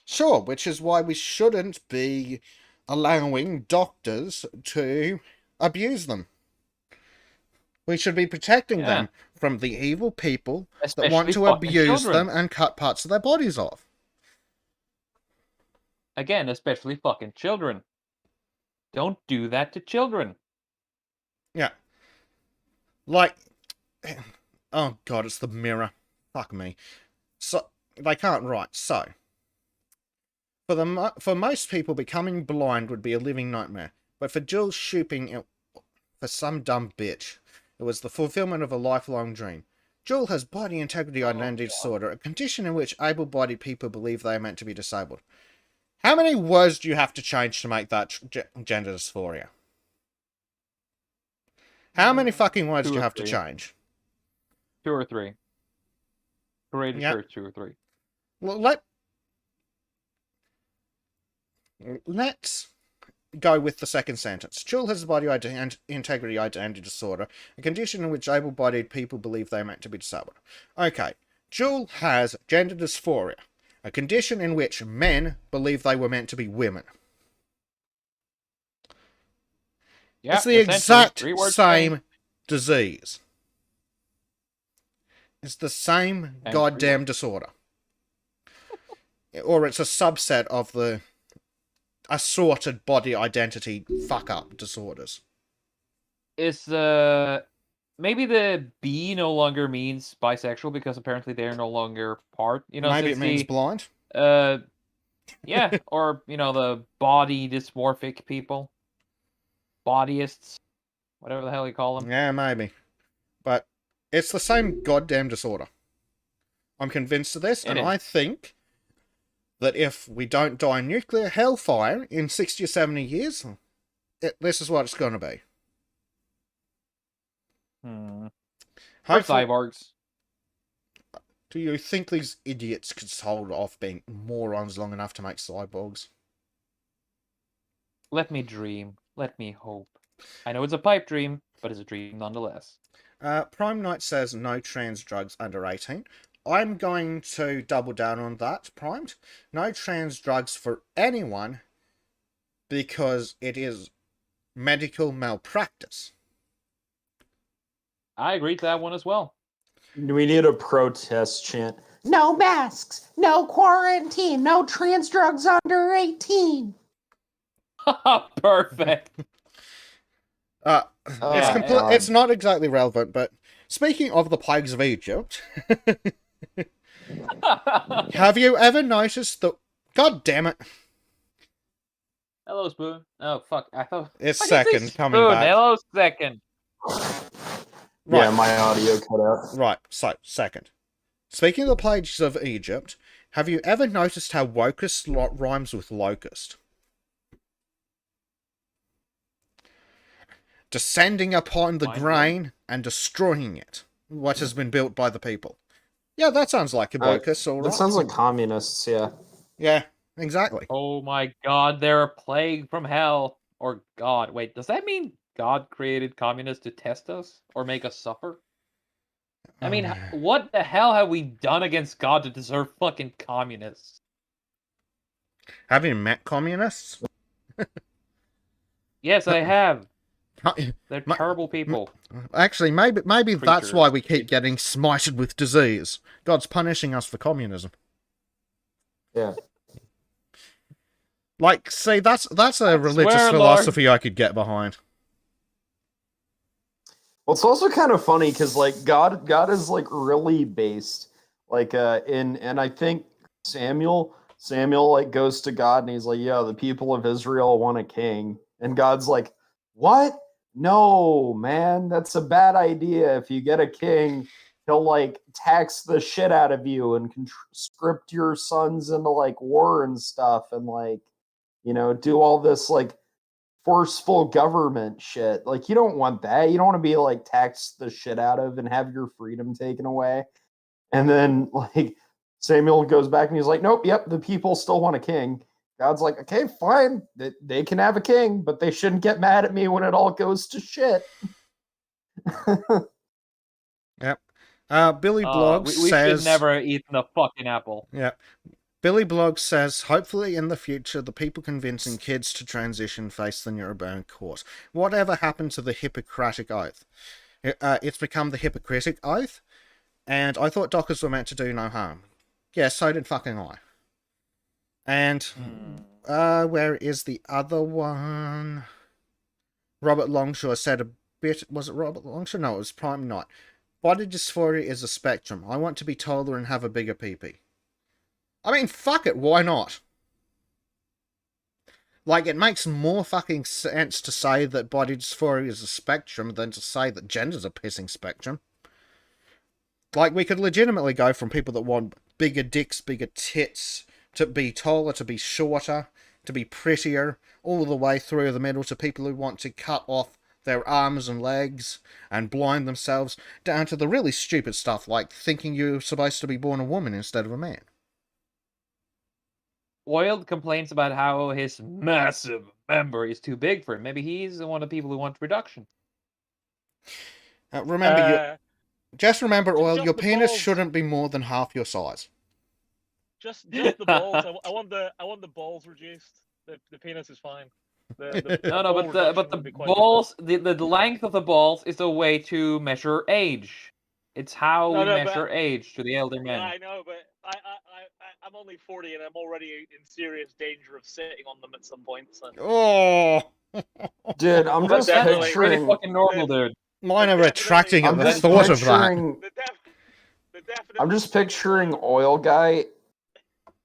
[SPEAKER 1] Sure, which is why we shouldn't be allowing doctors to abuse them. We should be protecting them from the evil people that want
[SPEAKER 4] Especially
[SPEAKER 1] to
[SPEAKER 4] fucking
[SPEAKER 1] abuse
[SPEAKER 4] children.
[SPEAKER 1] them and cut parts of their bodies off.
[SPEAKER 4] Again, especially fucking children. Don't do that to children.
[SPEAKER 1] Yeah. Like, oh god, it's the mirror. Fuck me. So, they can't write. So, for most people, becoming blind would be a living nightmare. But for Jill Shooping, for some dumb bitch, it was the fulfillment of a lifelong dream. Jill has body integrity identity disorder, a condition in which able-bodied people believe they are meant to be disabled. How many words do you have to change to make that gender dysphoria? How many fucking words do you have to change?
[SPEAKER 4] 2 or 3. Courageous
[SPEAKER 1] Yep.
[SPEAKER 4] Church, 2 or 3.
[SPEAKER 1] Well, let's go with the second sentence. Jill has a body integrity identity disorder, a condition in which able-bodied people believe they are meant to be disabled. Okay, Jill has gender dysphoria, a condition in which men believe they were meant to be women.
[SPEAKER 4] Yeah,
[SPEAKER 1] It's the exact same disease. It's the same goddamn disorder. Or it's a subset of the assorted body identity fuck-up disorders.
[SPEAKER 4] Is maybe the B no longer means bisexual because apparently they're no longer part. You know,
[SPEAKER 1] Maybe it means blind.
[SPEAKER 4] Yeah, or the body dysmorphic people, bodyists, whatever the hell you call them.
[SPEAKER 1] Yeah, maybe. But it's the same goddamn disorder. I'm convinced of this, and I think that if we don't die in nuclear hellfire in 60 or 70 years, this is what it's going to be.
[SPEAKER 4] Or cyborgs.
[SPEAKER 1] Do you think these idiots could hold off being morons long enough to make cyborgs?
[SPEAKER 4] Let me dream. Let me hope. I know it's a pipe dream, but it's a dream nonetheless.
[SPEAKER 1] Prime Knight says no trans drugs under 18. I'm going to double down on that, Primed. No trans drugs for anyone because it is medical malpractice.
[SPEAKER 4] I agree to that one as well.
[SPEAKER 3] We need a protest chant. No masks, no quarantine, no trans drugs under 18.
[SPEAKER 4] Perfect.
[SPEAKER 1] It's not exactly relevant, but speaking of the plagues of Egypt, have you ever noticed the... God damn it.
[SPEAKER 4] Hello, Spoon. Oh, fuck. I thought...
[SPEAKER 1] It's
[SPEAKER 4] Fuck, it's
[SPEAKER 1] second coming
[SPEAKER 4] Spoon.
[SPEAKER 1] back.
[SPEAKER 4] Hello, second.
[SPEAKER 1] Right.
[SPEAKER 3] Yeah, my audio cut out.
[SPEAKER 1] Right, so, second. Speaking of the plagues of Egypt, have you ever noticed how locust rhymes with locust? Descending upon the grain and destroying it. What has been built by the people. Yeah, that sounds like a locust, alright.
[SPEAKER 3] That sounds like communists, yeah.
[SPEAKER 1] Yeah, exactly.
[SPEAKER 4] Oh my god, they're a plague from hell. Or God. Wait, does that mean God created communists to test us? Or make us suffer? I mean, what the hell have we done against God to deserve fucking communists?
[SPEAKER 1] Have you met communists?
[SPEAKER 4] Yes, I have.
[SPEAKER 1] They're
[SPEAKER 4] They're terrible people.
[SPEAKER 1] Actually, maybe that's
[SPEAKER 4] Creatures.
[SPEAKER 1] why we keep getting smited with disease. God's punishing us for communism.
[SPEAKER 3] Yeah.
[SPEAKER 1] Like, see, that's a religious
[SPEAKER 4] swear,
[SPEAKER 1] philosophy I could get behind.
[SPEAKER 3] Well, it's also kind of funny because like God is like really based like and I think Samuel like goes to God and he's like, yeah, the people of Israel want a king, and God's like, what? No, man, that's a bad idea. If you get a king, he'll like tax the shit out of you and conscript your sons into like war and stuff, and like, you know, do all this like forceful government shit. Like, you don't want that. You don't want to be like taxed the shit out of and have your freedom taken away. And then like Samuel goes back and he's like, nope, yep, the people still want a king. God's like, okay, fine, they can have a king, but they shouldn't get mad at me when it all goes to shit.
[SPEAKER 1] Yep. Billy Bloggs
[SPEAKER 4] we
[SPEAKER 1] says...
[SPEAKER 4] should never have eaten a fucking apple.
[SPEAKER 1] Yeah. Billy Bloggs says, hopefully in the future, the people convincing kids to transition face the Nuremberg court. Whatever happened to the Hippocratic Oath? It's become the Hippocratic Oath, and I thought dockers were meant to do no harm. Yeah, so did fucking I. And, where is the other one? Robert Longshore said a bit... Was it Robert Longshore? No, it was Prime Knight. Body dysphoria is a spectrum. I want to be taller and have a bigger pee-pee. I mean, fuck it, why not? Like, it makes more fucking sense to say that body dysphoria is a spectrum than to say that gender's a pissing spectrum. Like, we could legitimately go from people that want bigger dicks, bigger tits, to be taller, to be shorter, to be prettier, all the way through the middle to people who want to cut off their arms and legs and blind themselves, down to the really stupid stuff like thinking you're supposed to be born a woman instead of a man.
[SPEAKER 4] Oiled complains about how his massive member is too big for him. Maybe he's one of the people who want reduction.
[SPEAKER 1] Just remember, Oil,
[SPEAKER 5] just
[SPEAKER 1] your
[SPEAKER 5] the
[SPEAKER 1] penis
[SPEAKER 5] balls.
[SPEAKER 1] shouldn't be more than half your size.
[SPEAKER 5] Just the balls. I want the balls reduced. The penis is fine. The
[SPEAKER 4] No,
[SPEAKER 5] ball
[SPEAKER 4] but
[SPEAKER 5] reduction
[SPEAKER 4] the
[SPEAKER 5] would be quite
[SPEAKER 4] balls, the length of the balls is a way to measure age. It's how we measure age to the elder
[SPEAKER 5] different. Yeah,
[SPEAKER 4] men.
[SPEAKER 5] I know, but I'm only 40 and I'm already in serious danger of sitting on them at some point. So.
[SPEAKER 1] Oh!
[SPEAKER 3] Dude, I'm
[SPEAKER 5] But
[SPEAKER 3] just
[SPEAKER 5] definitely-
[SPEAKER 4] That's pretty
[SPEAKER 3] picturing...
[SPEAKER 4] fucking normal, dude.
[SPEAKER 1] Mine are
[SPEAKER 5] Definitely.
[SPEAKER 1] retracting at
[SPEAKER 3] I'm
[SPEAKER 1] the
[SPEAKER 3] just
[SPEAKER 1] thought of that.
[SPEAKER 3] picturing...
[SPEAKER 5] The definite
[SPEAKER 3] I'm just picturing Oil Guy.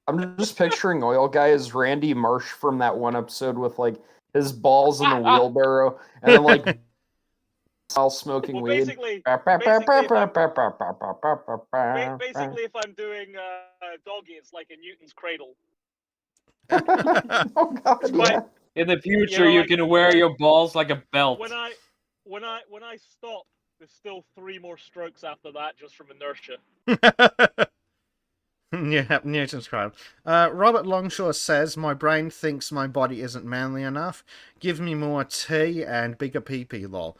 [SPEAKER 3] I'm just picturing Oil Guy as Randy Marsh from that one episode with like his balls in the wheelbarrow and then like while smoking
[SPEAKER 5] Well,
[SPEAKER 3] weed.
[SPEAKER 5] basically, if I'm doing doggy, it's like a Newton's cradle.
[SPEAKER 3] Oh god,
[SPEAKER 5] It's quite-
[SPEAKER 3] yeah.
[SPEAKER 4] In the future,
[SPEAKER 5] know,
[SPEAKER 4] you
[SPEAKER 5] like-
[SPEAKER 4] can wear your balls like a belt.
[SPEAKER 5] When I stop, there's still 3 more strokes after that just from inertia.
[SPEAKER 1] Yeah, Newton's crowd. Robert Longshore says, my brain thinks my body isn't manly enough. Give me more tea and bigger pee-pee, lol.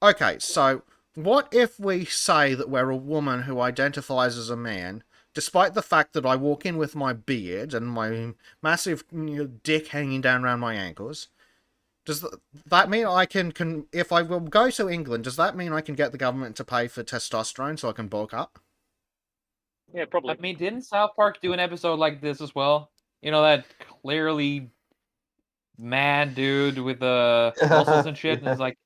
[SPEAKER 1] Okay, so What if we say that we're a woman who identifies as a man, despite the fact that I walk in with my beard and my massive dick hanging down around my ankles? Does that mean I can if I will go to England, does that mean I can get the government to pay for testosterone so I can bulk up?
[SPEAKER 5] Yeah, probably.
[SPEAKER 4] I mean, didn't South Park do an episode like this as well? You know, that clearly mad dude with the muscles and shit, and it's like,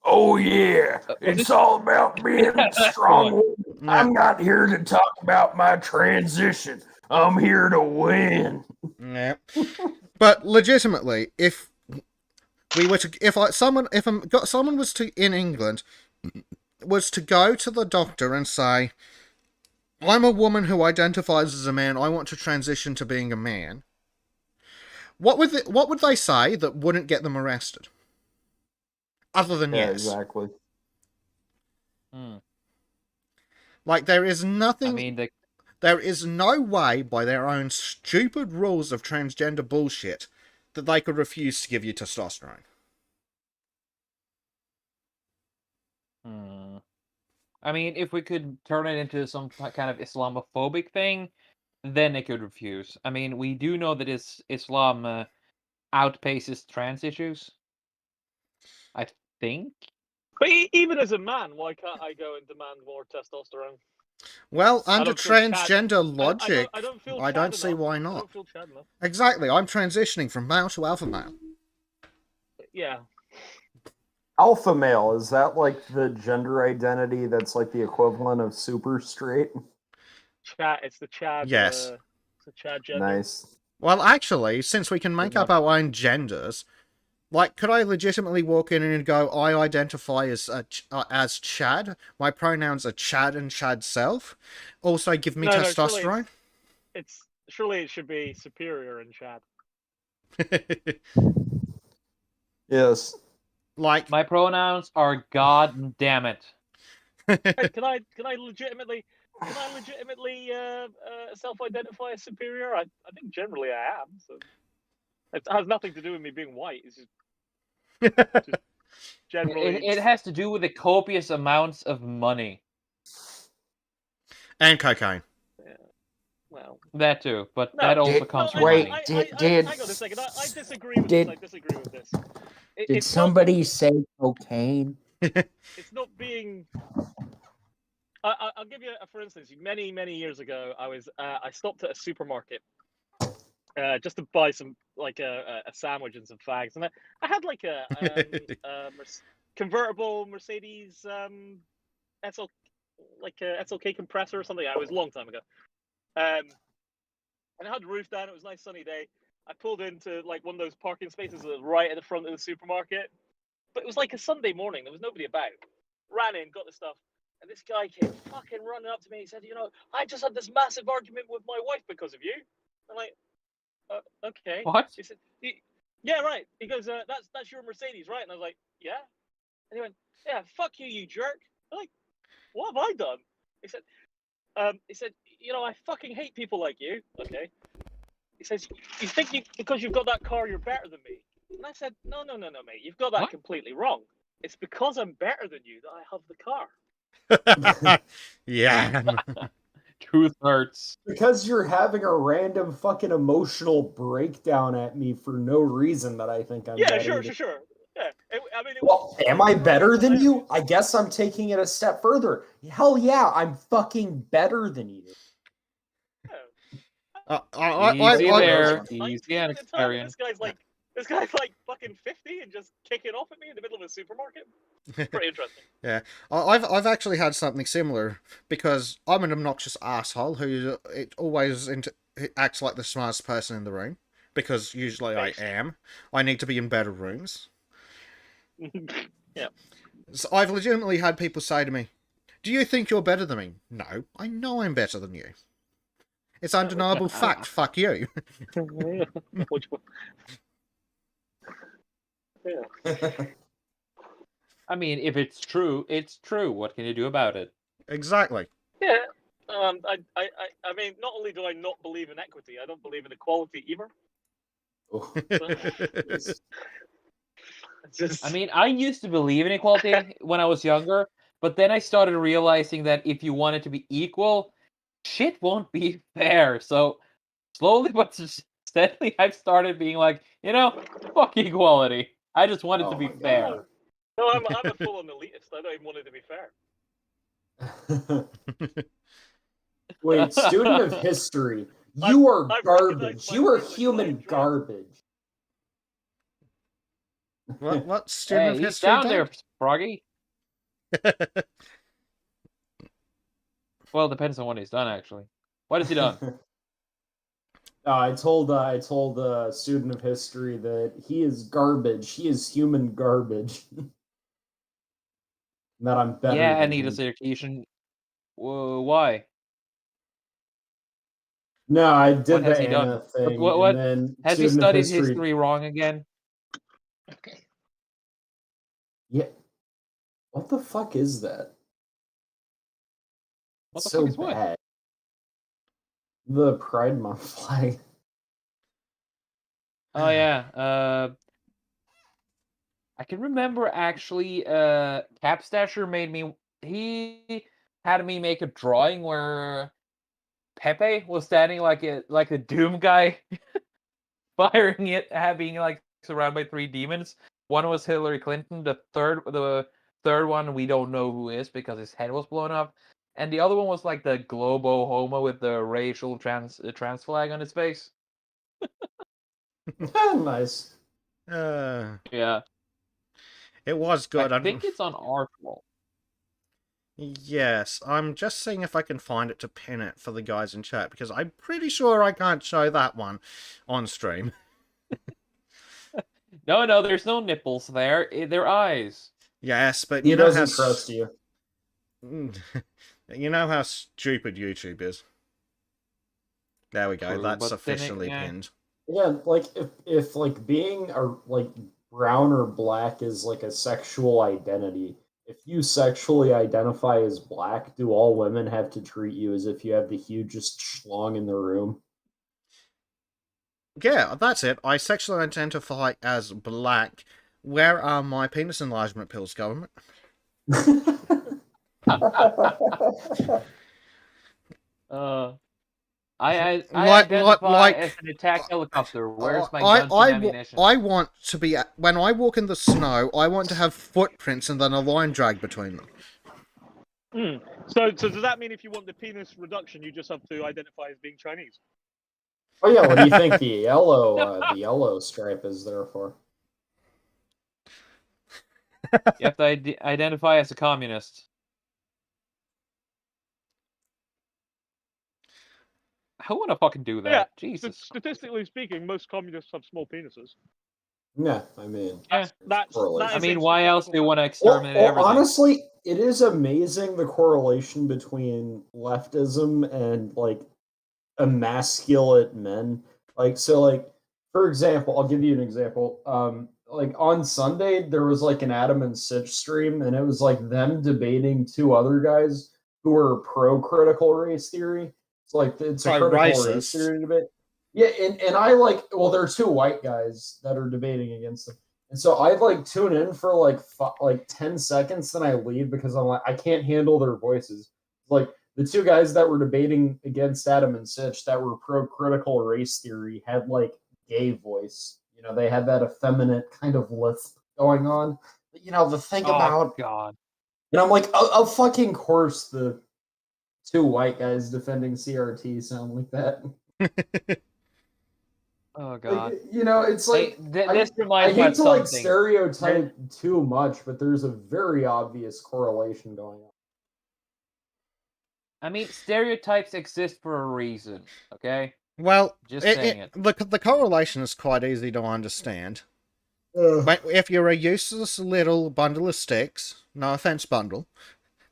[SPEAKER 3] Oh yeah,
[SPEAKER 4] was
[SPEAKER 3] it's
[SPEAKER 4] it-
[SPEAKER 3] all about being
[SPEAKER 4] Yeah,
[SPEAKER 3] a
[SPEAKER 4] that's the
[SPEAKER 3] strong
[SPEAKER 4] one.
[SPEAKER 3] woman. I'm not here to talk about my transition. I'm here to win.
[SPEAKER 1] Yeah. But legitimately, if we were to, someone was to in England was to go to the doctor and say, "I'm a woman who identifies as a man. I want to transition to being a man." What would they say that wouldn't get them arrested? Other than
[SPEAKER 3] Yeah,
[SPEAKER 1] yes,
[SPEAKER 3] exactly.
[SPEAKER 1] like there is nothing.
[SPEAKER 4] I mean,
[SPEAKER 1] There is no way, by their own stupid rules of transgender bullshit, that they could refuse to give you testosterone.
[SPEAKER 4] I mean, if we could turn it into some kind of Islamophobic thing, then they could refuse. I mean, we do know that Islam outpaces trans issues. I think.
[SPEAKER 5] But even as a man, why can't I go and demand more testosterone?
[SPEAKER 1] Well,
[SPEAKER 5] I
[SPEAKER 1] under
[SPEAKER 5] don't feel Chad-
[SPEAKER 1] transgender logic,
[SPEAKER 5] I don't feel
[SPEAKER 1] I
[SPEAKER 5] Chad
[SPEAKER 1] don't see
[SPEAKER 5] enough.
[SPEAKER 1] why
[SPEAKER 5] I
[SPEAKER 1] not.
[SPEAKER 5] don't feel Chad enough.
[SPEAKER 1] Exactly, I'm transitioning from male to alpha male.
[SPEAKER 5] Yeah.
[SPEAKER 3] Alpha male, is that like the gender identity that's like the equivalent of super straight?
[SPEAKER 5] Chad. It's the Chad.
[SPEAKER 1] Yes.
[SPEAKER 5] It's the Chad gender.
[SPEAKER 3] Nice.
[SPEAKER 1] Well, actually, since we can make
[SPEAKER 3] Good
[SPEAKER 1] up our own genders, like, could I legitimately walk in and go, I identify as Chad, my pronouns are Chad and Chad self, also give me
[SPEAKER 5] No,
[SPEAKER 1] testosterone?
[SPEAKER 5] surely it should be superior in Chad.
[SPEAKER 3] Yes.
[SPEAKER 1] Like,
[SPEAKER 4] My pronouns are God damn it.
[SPEAKER 5] Hey, can I legitimately self-identify as superior? I think generally I am. So it has nothing to do with me being white. It's just generally.
[SPEAKER 4] It has to do with the copious amounts of money.
[SPEAKER 1] and cocaine.
[SPEAKER 5] Well,
[SPEAKER 4] That too, but
[SPEAKER 5] no,
[SPEAKER 4] that also
[SPEAKER 3] Did-
[SPEAKER 4] comes from
[SPEAKER 3] wait,
[SPEAKER 4] money.
[SPEAKER 3] did-
[SPEAKER 5] hang on a second. I disagree with
[SPEAKER 3] did-
[SPEAKER 5] this. I disagree with this.
[SPEAKER 3] Did
[SPEAKER 5] It's
[SPEAKER 3] somebody say cocaine?
[SPEAKER 5] It's not being. I'll give you for instance. Many years ago, I stopped at a supermarket just to buy some like a sandwich and some fags, and I had like a convertible Mercedes SL like a SLK compressor or something. It was a long time ago, and I had the roof down. It was a nice sunny day. I pulled into like one of those parking spaces that was right at the front of the supermarket, but it was like a Sunday morning. There was nobody about. Ran in, got the stuff, and this guy came fucking running up to me. He said, I just had this massive argument with my wife because of you. I'm like, okay.
[SPEAKER 4] What?
[SPEAKER 5] He said, yeah, right. He goes, that's your Mercedes, right? And I was like, yeah. And he went, yeah, fuck you, you jerk. I'm like, what have I done? He said, I fucking hate people like you. Okay. He says, you think because you've got that car, you're better than me? And I said, no, mate. You've got that
[SPEAKER 4] What?
[SPEAKER 5] completely wrong. It's because I'm better than you that I have the car.
[SPEAKER 1] Yeah.
[SPEAKER 4] Truth hurts.
[SPEAKER 3] Because you're having a random fucking emotional breakdown at me for no reason that I think I'm
[SPEAKER 5] Yeah,
[SPEAKER 3] better
[SPEAKER 5] sure. Yeah.
[SPEAKER 3] Well, am I better than you? I guess I'm taking it a step further. Hell yeah, I'm fucking better than you.
[SPEAKER 4] Easy there.
[SPEAKER 5] Like,
[SPEAKER 4] Easy
[SPEAKER 5] 19
[SPEAKER 4] and
[SPEAKER 5] at the time, and
[SPEAKER 4] Xperian.
[SPEAKER 5] this guy's like fucking 50 and just kicking off at me in the middle of a supermarket. Pretty interesting.
[SPEAKER 1] Yeah, I've actually had something similar because I'm an obnoxious asshole who acts like the smartest person in the room because usually I am. I need to be in better rooms.
[SPEAKER 5] Yeah.
[SPEAKER 1] So I've legitimately had people say to me, "Do you think you're better than me?" No, I know I'm better than you. It's undeniable fact. Fuck you.
[SPEAKER 5] Yeah.
[SPEAKER 4] I mean, if it's true, it's true. What can you do about it?
[SPEAKER 1] Exactly.
[SPEAKER 5] Yeah. I mean, not only do I not believe in equity, I don't believe in equality either. Just,
[SPEAKER 4] I mean, I used to believe in equality when I was younger, but then I started realizing that if you want it to be equal, shit won't be fair. So slowly but steadily, I've started being like, fuck equality. I just want it to
[SPEAKER 3] Oh
[SPEAKER 4] be
[SPEAKER 3] my God.
[SPEAKER 4] fair.
[SPEAKER 5] no, I'm a full-on elitist. I don't even want it to be fair.
[SPEAKER 3] Wait, student of history,
[SPEAKER 5] I've-
[SPEAKER 3] you are
[SPEAKER 5] I've recognized
[SPEAKER 3] garbage.
[SPEAKER 5] my
[SPEAKER 3] You are
[SPEAKER 5] place in
[SPEAKER 3] human
[SPEAKER 5] life, right?
[SPEAKER 3] garbage.
[SPEAKER 1] What student
[SPEAKER 4] Hey,
[SPEAKER 1] of
[SPEAKER 4] he's
[SPEAKER 1] history
[SPEAKER 4] down
[SPEAKER 1] did?
[SPEAKER 4] there, Froggy. Well, it depends on what he's done, actually. What has he done?
[SPEAKER 3] I told student of history that he is garbage. He is human garbage. That I'm better
[SPEAKER 4] Yeah, I
[SPEAKER 3] than
[SPEAKER 4] need a
[SPEAKER 3] him.
[SPEAKER 4] certification. Whoa, why?
[SPEAKER 3] No, I did
[SPEAKER 4] What has
[SPEAKER 3] the
[SPEAKER 4] he done?
[SPEAKER 3] Anna thing,
[SPEAKER 4] What
[SPEAKER 3] and then
[SPEAKER 4] has he
[SPEAKER 3] student of
[SPEAKER 4] studied
[SPEAKER 3] history.
[SPEAKER 4] history wrong again?
[SPEAKER 3] Yeah. What the fuck is that?
[SPEAKER 4] What the
[SPEAKER 3] So
[SPEAKER 4] fuck is what?
[SPEAKER 3] bad. The Pride Month flag.
[SPEAKER 4] Oh yeah. I can remember actually. Capstasher made me. He had me make a drawing where Pepe was standing like a Doom guy, firing it, being like surrounded by three demons. One was Hillary Clinton. The third one we don't know who is because his head was blown up, and the other one was like the globo homo with the racial trans flag on his face.
[SPEAKER 3] Nice.
[SPEAKER 4] Yeah,
[SPEAKER 1] It was good.
[SPEAKER 4] I think it's on Artwall.
[SPEAKER 1] Yes, I'm just seeing if I can find it to pin it for the guys in chat, because I'm pretty sure I can't show that one on stream.
[SPEAKER 4] No, there's no nipples there. They're eyes.
[SPEAKER 1] Yes, but
[SPEAKER 3] He
[SPEAKER 1] you know
[SPEAKER 3] doesn't trust you.
[SPEAKER 1] you know how stupid YouTube is. There we go.
[SPEAKER 4] True,
[SPEAKER 1] That's
[SPEAKER 4] but then
[SPEAKER 1] officially
[SPEAKER 4] yeah.
[SPEAKER 1] pinned.
[SPEAKER 3] Yeah, like if like being like brown or black is like a sexual identity. If you sexually identify as black, do all women have to treat you as if you have the hugest schlong in the room?
[SPEAKER 1] Yeah, that's it. I sexually identify as black. Where are my penis enlargement pills, government?
[SPEAKER 4] I
[SPEAKER 1] Like-
[SPEAKER 4] identify
[SPEAKER 1] like-
[SPEAKER 4] as an attack helicopter. Where's my guns and ammunition?
[SPEAKER 1] I want to be when I walk in the snow. I want to have footprints and then a line drag between them.
[SPEAKER 5] So does that mean if you want the penis reduction, you just have to identify as being Chinese?
[SPEAKER 3] Oh yeah, what do you think the yellow stripe is there for?
[SPEAKER 4] You have to identify as a communist. I want to fucking do that.
[SPEAKER 5] Yeah,
[SPEAKER 4] Jesus.
[SPEAKER 5] Statistically speaking, most communists have small penises.
[SPEAKER 3] Yeah, I mean,
[SPEAKER 4] Yeah.
[SPEAKER 5] That
[SPEAKER 3] correlation.
[SPEAKER 4] I
[SPEAKER 5] is
[SPEAKER 4] mean,
[SPEAKER 5] a
[SPEAKER 4] why else do you
[SPEAKER 5] statistical
[SPEAKER 4] want to
[SPEAKER 5] fact.
[SPEAKER 4] exterminate everything?
[SPEAKER 3] Honestly, it is amazing the correlation between leftism and like emasculate men. Like so, like for example, I'll give you an example. Like on Sunday, there was like an Adam and Sitch stream, and it was like them debating two other guys who were pro critical race theory. It's like it's a
[SPEAKER 1] By
[SPEAKER 3] critical race
[SPEAKER 1] racist.
[SPEAKER 3] theory debate. Yeah, and I like there are two white guys that are debating against them. And so I like tune in for like 10 seconds, then I leave because I'm like I can't handle their voices. Like the two guys that were debating against Adam and Sitch that were pro critical race theory had like gay voice. You know, they had that effeminate kind of lisp going on. But, you know, the thing about
[SPEAKER 4] God.
[SPEAKER 3] and I'm like, of fucking course the two white guys defending CRT sound like that.
[SPEAKER 4] Oh God.
[SPEAKER 3] Like, you know, it's like
[SPEAKER 4] this
[SPEAKER 3] I
[SPEAKER 4] reminds me
[SPEAKER 3] hate
[SPEAKER 4] of
[SPEAKER 3] to like
[SPEAKER 4] something.
[SPEAKER 3] stereotype too much, but there's a very obvious correlation going on.
[SPEAKER 4] I mean, stereotypes exist for a reason. Okay.
[SPEAKER 1] Well,
[SPEAKER 4] Just saying it.
[SPEAKER 1] The correlation is quite easy to understand.
[SPEAKER 3] Ugh.
[SPEAKER 1] But if you're a useless little bundle of sticks, no offense, bundle,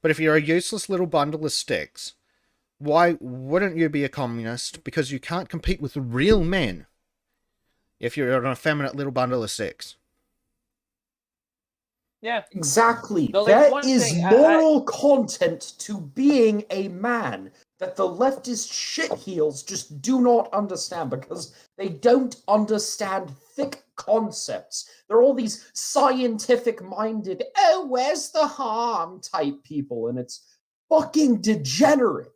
[SPEAKER 1] but if you're a useless little bundle of sticks, why wouldn't you be a communist? Because you can't compete with real men if you're an effeminate little bundle of sticks.
[SPEAKER 4] Yeah.
[SPEAKER 3] Exactly.
[SPEAKER 4] So, like,
[SPEAKER 3] that
[SPEAKER 4] one
[SPEAKER 3] is
[SPEAKER 4] thing,
[SPEAKER 3] moral content to being a man. that the leftist shitheels just do not understand because they don't understand thick concepts. They're all these scientific-minded, oh, where's the harm type people, and it's fucking degenerate.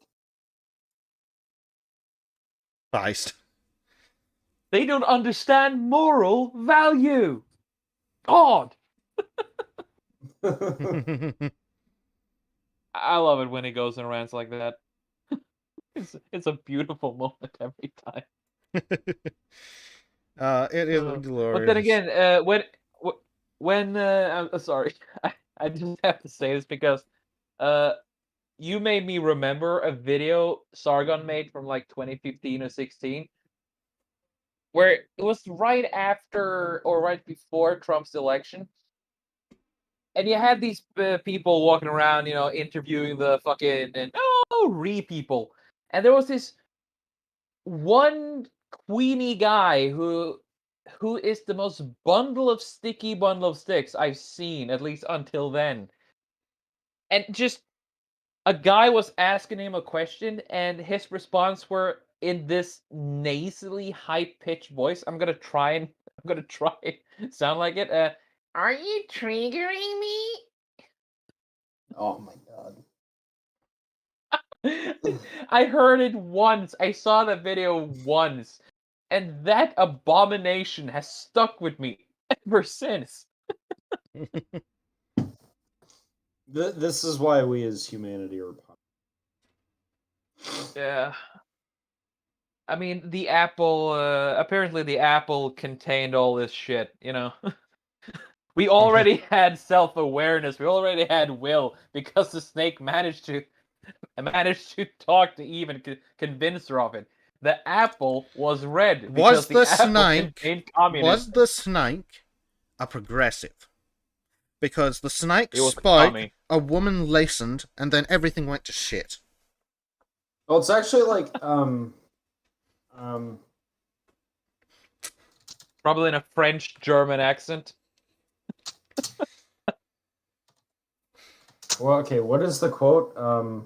[SPEAKER 1] Christ.
[SPEAKER 4] They don't understand moral value. God. I love it when he goes and rants like that. It's a beautiful moment every time.
[SPEAKER 1] It is glorious.
[SPEAKER 4] But then again, when I'm sorry, I just have to say this because you made me remember a video Sargon made from like 2015 or 16, where it was right after or right before Trump's election. And you had these people walking around, interviewing the fucking people. And there was this one Queenie guy who is the most bundle of sticks I've seen, at least until then. And just a guy was asking him a question, and his response were in this nasally, high-pitched voice. I'm gonna try sound like it. Are you triggering me?
[SPEAKER 3] Oh my god.
[SPEAKER 4] I heard it once. I saw that video once. And that abomination has stuck with me ever since.
[SPEAKER 3] This is why we as humanity are punished.
[SPEAKER 4] Yeah. I mean, the apple, apparently the apple contained all this shit, We already had self-awareness. We already had will because the snake managed to talk to Eve and convince her of it. The apple was red because the apple contained communism.
[SPEAKER 1] Was the snake a progressive? Because the snake
[SPEAKER 4] It was
[SPEAKER 1] spoke, a woman listened, and then everything went to shit.
[SPEAKER 3] Well, it's actually like
[SPEAKER 4] probably in a French-German accent.
[SPEAKER 3] Well, okay, what is the quote? Oh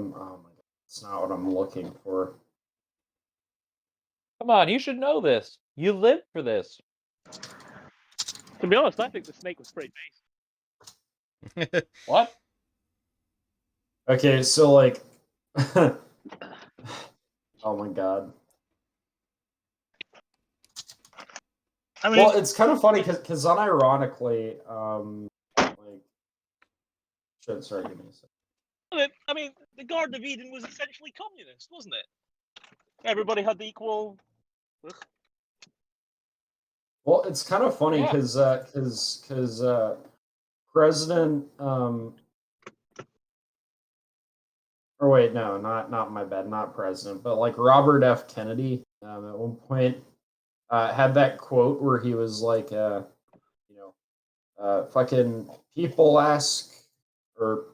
[SPEAKER 3] my god, it's not what I'm looking for.
[SPEAKER 4] Come on, you should know this. You lived for this.
[SPEAKER 5] To be honest, I think the snake was pretty basic.
[SPEAKER 4] What?
[SPEAKER 3] Okay, so like, oh my god.
[SPEAKER 5] I mean,
[SPEAKER 3] Well, it's kind of funny because unironically, like, shit, sorry, give me a second.
[SPEAKER 5] I mean, the Garden of Eden was essentially communist, wasn't it? Everybody had the equal.
[SPEAKER 3] Well, it's kind of funny because President or wait, no, not my bad, not President, but like Robert F. Kennedy at one point had that quote where he was like, fucking people ask, or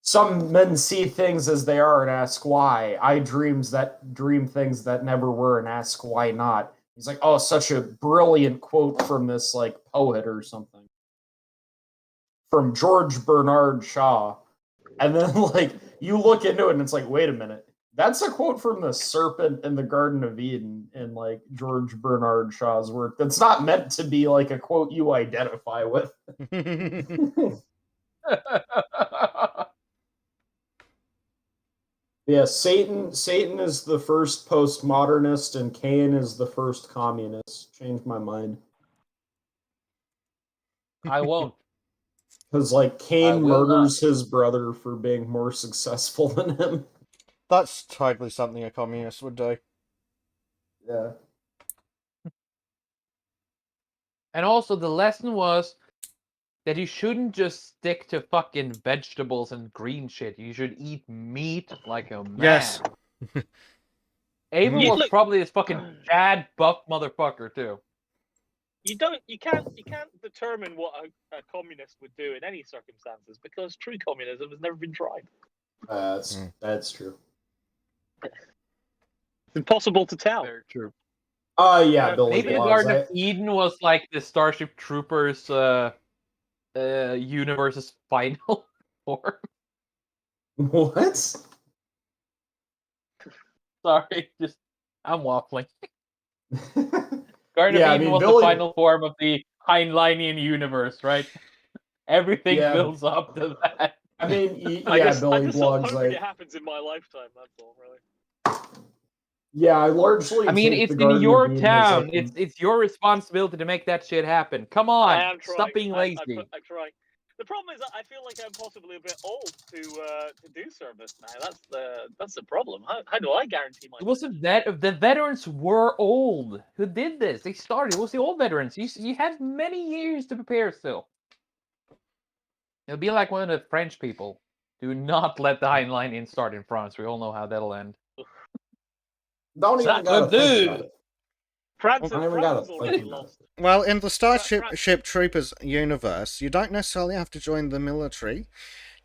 [SPEAKER 3] some men see things as they are and ask why. I dream things that never were and ask why not. He's like, oh, such a brilliant quote from this like poet or something. From George Bernard Shaw. And then like you look into it and it's like, wait a minute. That's a quote from the serpent in the Garden of Eden in like George Bernard Shaw's work. That's not meant to be like a quote you identify with. Yeah, Satan is the first postmodernist and Cain is the first communist. Changed my mind.
[SPEAKER 4] I won't.
[SPEAKER 3] Because like Cain murders his brother for being more successful than him.
[SPEAKER 1] That's totally something a communist would do.
[SPEAKER 3] Yeah.
[SPEAKER 4] And also the lesson was that you shouldn't just stick to fucking vegetables and green shit. You should eat meat like a man.
[SPEAKER 1] Yes.
[SPEAKER 4] Abel was probably this fucking Chad buff motherfucker too.
[SPEAKER 5] You can't determine what a communist would do in any circumstances because true communism has never been tried.
[SPEAKER 3] That's true.
[SPEAKER 5] It's impossible to tell.
[SPEAKER 4] Very true.
[SPEAKER 3] Oh yeah, Billy
[SPEAKER 4] maybe the Garden of Eden was like the Starship Troopers universe's final form.
[SPEAKER 3] What?
[SPEAKER 4] Sorry, just I'm waffling. Garden
[SPEAKER 3] Yeah, I
[SPEAKER 4] of Eden
[SPEAKER 3] mean,
[SPEAKER 4] was
[SPEAKER 3] Billy-
[SPEAKER 4] the final form of the Heinleinian universe, right? Everything
[SPEAKER 3] Yeah.
[SPEAKER 4] builds up to that.
[SPEAKER 3] I mean,
[SPEAKER 5] I
[SPEAKER 3] yeah,
[SPEAKER 5] just,
[SPEAKER 3] Billy
[SPEAKER 5] I just sort of
[SPEAKER 3] Blogs.
[SPEAKER 5] hoping it happens in my lifetime. That's all, really.
[SPEAKER 3] Yeah, I largely.
[SPEAKER 4] I mean,
[SPEAKER 3] take
[SPEAKER 4] it's
[SPEAKER 3] the
[SPEAKER 4] in
[SPEAKER 3] Garden of
[SPEAKER 4] your
[SPEAKER 3] Eden as
[SPEAKER 4] town.
[SPEAKER 3] a-
[SPEAKER 4] It's your responsibility to make that shit happen. Come
[SPEAKER 5] I
[SPEAKER 4] on,
[SPEAKER 5] am trying.
[SPEAKER 4] stop being lazy.
[SPEAKER 5] I'm trying. The problem is that I feel like I'm possibly a bit old to do service now. That's the problem. How do I guarantee my?
[SPEAKER 4] It was the veterans were old who did this. They started. It was the old veterans. You had many years to prepare still. It'll be like one of the French people. Do not let the Heinleinians start in France. We all know how that'll end.
[SPEAKER 3] Don't even gotta think about it.
[SPEAKER 5] France,
[SPEAKER 3] I never
[SPEAKER 5] France
[SPEAKER 3] gotta
[SPEAKER 5] is already
[SPEAKER 3] think about
[SPEAKER 5] lost.
[SPEAKER 1] Well, in the Starship Troopers universe, you don't necessarily have to join the military.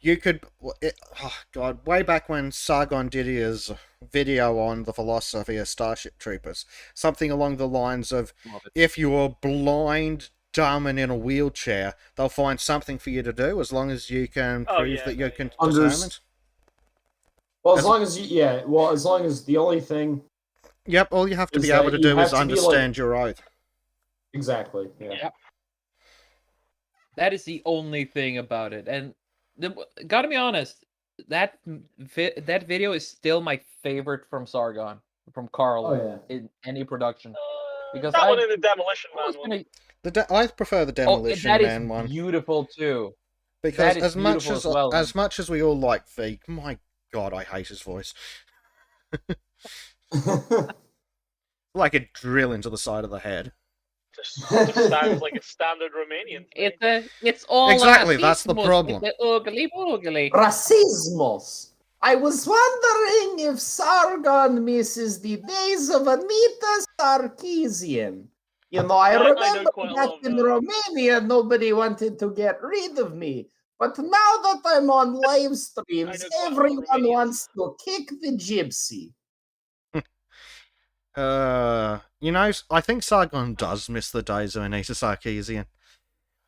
[SPEAKER 1] You could, oh god, way back when Sargon did his video on the philosophy of Starship Troopers, something along the lines of, if you are blind, dumb, and in a wheelchair, they'll find something for you to do as long as you can prove that you're determined.
[SPEAKER 3] Well, as long as the only thing.
[SPEAKER 1] Yep, all you have to
[SPEAKER 3] is
[SPEAKER 1] be able
[SPEAKER 3] that
[SPEAKER 1] to
[SPEAKER 3] you
[SPEAKER 1] do
[SPEAKER 3] have
[SPEAKER 1] is
[SPEAKER 3] to be,
[SPEAKER 1] understand your oath.
[SPEAKER 3] Exactly. Yeah.
[SPEAKER 4] Yep. That is the only thing about it, and gotta be honest, that video is still my favorite from Sargon, from Carl,
[SPEAKER 3] Oh, yeah.
[SPEAKER 4] in any production. Because
[SPEAKER 5] that one in the Demolition Man one.
[SPEAKER 1] I prefer the Demolition
[SPEAKER 4] that
[SPEAKER 1] Man
[SPEAKER 4] is
[SPEAKER 1] one.
[SPEAKER 4] beautiful too.
[SPEAKER 1] Because
[SPEAKER 4] That is beautiful as well.
[SPEAKER 1] as much as we all like V, my god, I hate his voice. Like a drill into the side of the head.
[SPEAKER 5] Just sounds like a standard Romanian.
[SPEAKER 4] It's all
[SPEAKER 1] exactly. That's the
[SPEAKER 4] racismus.
[SPEAKER 1] problem.
[SPEAKER 4] It's ugly boogly.
[SPEAKER 3] Racismos. I was wondering if Sargon misses the days of Anita Sarkeesian. You know, I
[SPEAKER 5] know
[SPEAKER 3] remember
[SPEAKER 5] quite a
[SPEAKER 3] back
[SPEAKER 5] lot of
[SPEAKER 3] in Romania, nobody wanted to get rid of me. But now that I'm on live streams,
[SPEAKER 5] quite a lot of
[SPEAKER 3] everyone
[SPEAKER 5] Romanians.
[SPEAKER 3] wants to kick the gypsy.
[SPEAKER 1] You know, I think Sargon does miss the days of Anita Sarkeesian.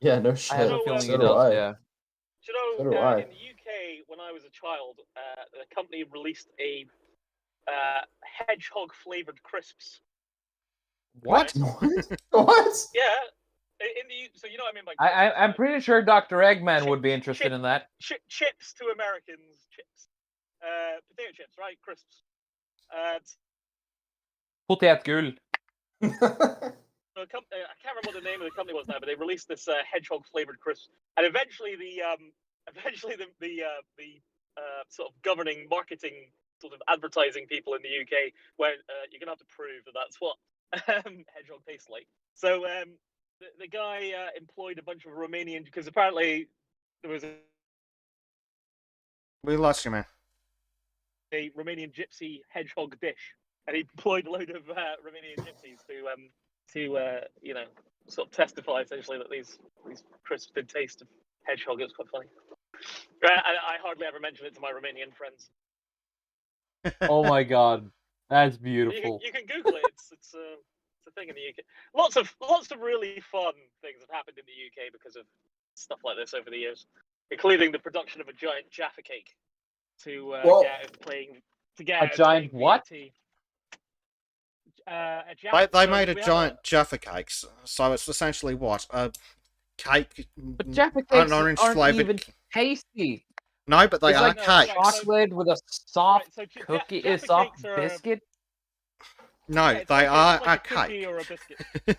[SPEAKER 3] Yeah, no
[SPEAKER 4] I
[SPEAKER 3] shit.
[SPEAKER 4] have a
[SPEAKER 5] So,
[SPEAKER 4] feeling
[SPEAKER 3] so
[SPEAKER 4] he
[SPEAKER 3] do
[SPEAKER 4] does.
[SPEAKER 3] I.
[SPEAKER 4] Yeah.
[SPEAKER 5] Do you
[SPEAKER 3] So
[SPEAKER 5] know,
[SPEAKER 3] do I.
[SPEAKER 5] in the UK, when I was a child, the company released a hedgehog flavored crisps.
[SPEAKER 1] What?
[SPEAKER 3] What?
[SPEAKER 5] Yeah, so you know what I mean by crisps,
[SPEAKER 4] I'm
[SPEAKER 5] right?
[SPEAKER 4] pretty sure Dr. Eggman would be interested in that.
[SPEAKER 5] Chips to Americans, chips, potato chips, right? Crisps.
[SPEAKER 4] Potetgull.
[SPEAKER 5] I can't remember what the name of the company was now, but they released this hedgehog flavored crisp, and eventually the sort of governing marketing sort of advertising people in the UK went, you're gonna have to prove that that's what hedgehog tastes like. So the guy employed a bunch of Romanian, because apparently there was
[SPEAKER 1] We lost you, man.
[SPEAKER 5] a Romanian gypsy hedgehog dish, and he employed a load of Romanian gypsies to you know, sort of testify essentially that these crisps did taste of hedgehog. It was quite funny. I hardly ever mention it to my Romanian friends.
[SPEAKER 4] Oh my god, that's
[SPEAKER 5] You
[SPEAKER 4] beautiful.
[SPEAKER 5] can Google it. It's a thing in the UK. Lots of really fun things have happened in the UK because of stuff like this over the years, including the production of a giant Jaffa cake to get out of playing. To get
[SPEAKER 4] A
[SPEAKER 5] out of
[SPEAKER 4] giant
[SPEAKER 5] playing
[SPEAKER 4] what?
[SPEAKER 5] VAT. A Jaffa,
[SPEAKER 1] They
[SPEAKER 5] so
[SPEAKER 1] made a
[SPEAKER 5] we have
[SPEAKER 1] giant Jaffa cakes, so it's essentially what? A cake,
[SPEAKER 4] But Jaffa
[SPEAKER 1] an
[SPEAKER 4] cakes
[SPEAKER 1] orange
[SPEAKER 4] aren't
[SPEAKER 1] flavored.
[SPEAKER 4] even tasty.
[SPEAKER 1] No, but they
[SPEAKER 4] It's
[SPEAKER 1] are
[SPEAKER 4] like
[SPEAKER 1] cakes.
[SPEAKER 4] chocolate with a soft
[SPEAKER 5] so
[SPEAKER 4] cookie,
[SPEAKER 5] Jaffa
[SPEAKER 4] a soft
[SPEAKER 5] cakes are-
[SPEAKER 4] biscuit.
[SPEAKER 1] No,
[SPEAKER 5] it's
[SPEAKER 1] they
[SPEAKER 5] like
[SPEAKER 1] are
[SPEAKER 5] it's like
[SPEAKER 1] a
[SPEAKER 5] cookie
[SPEAKER 1] cake.
[SPEAKER 5] or a biscuit.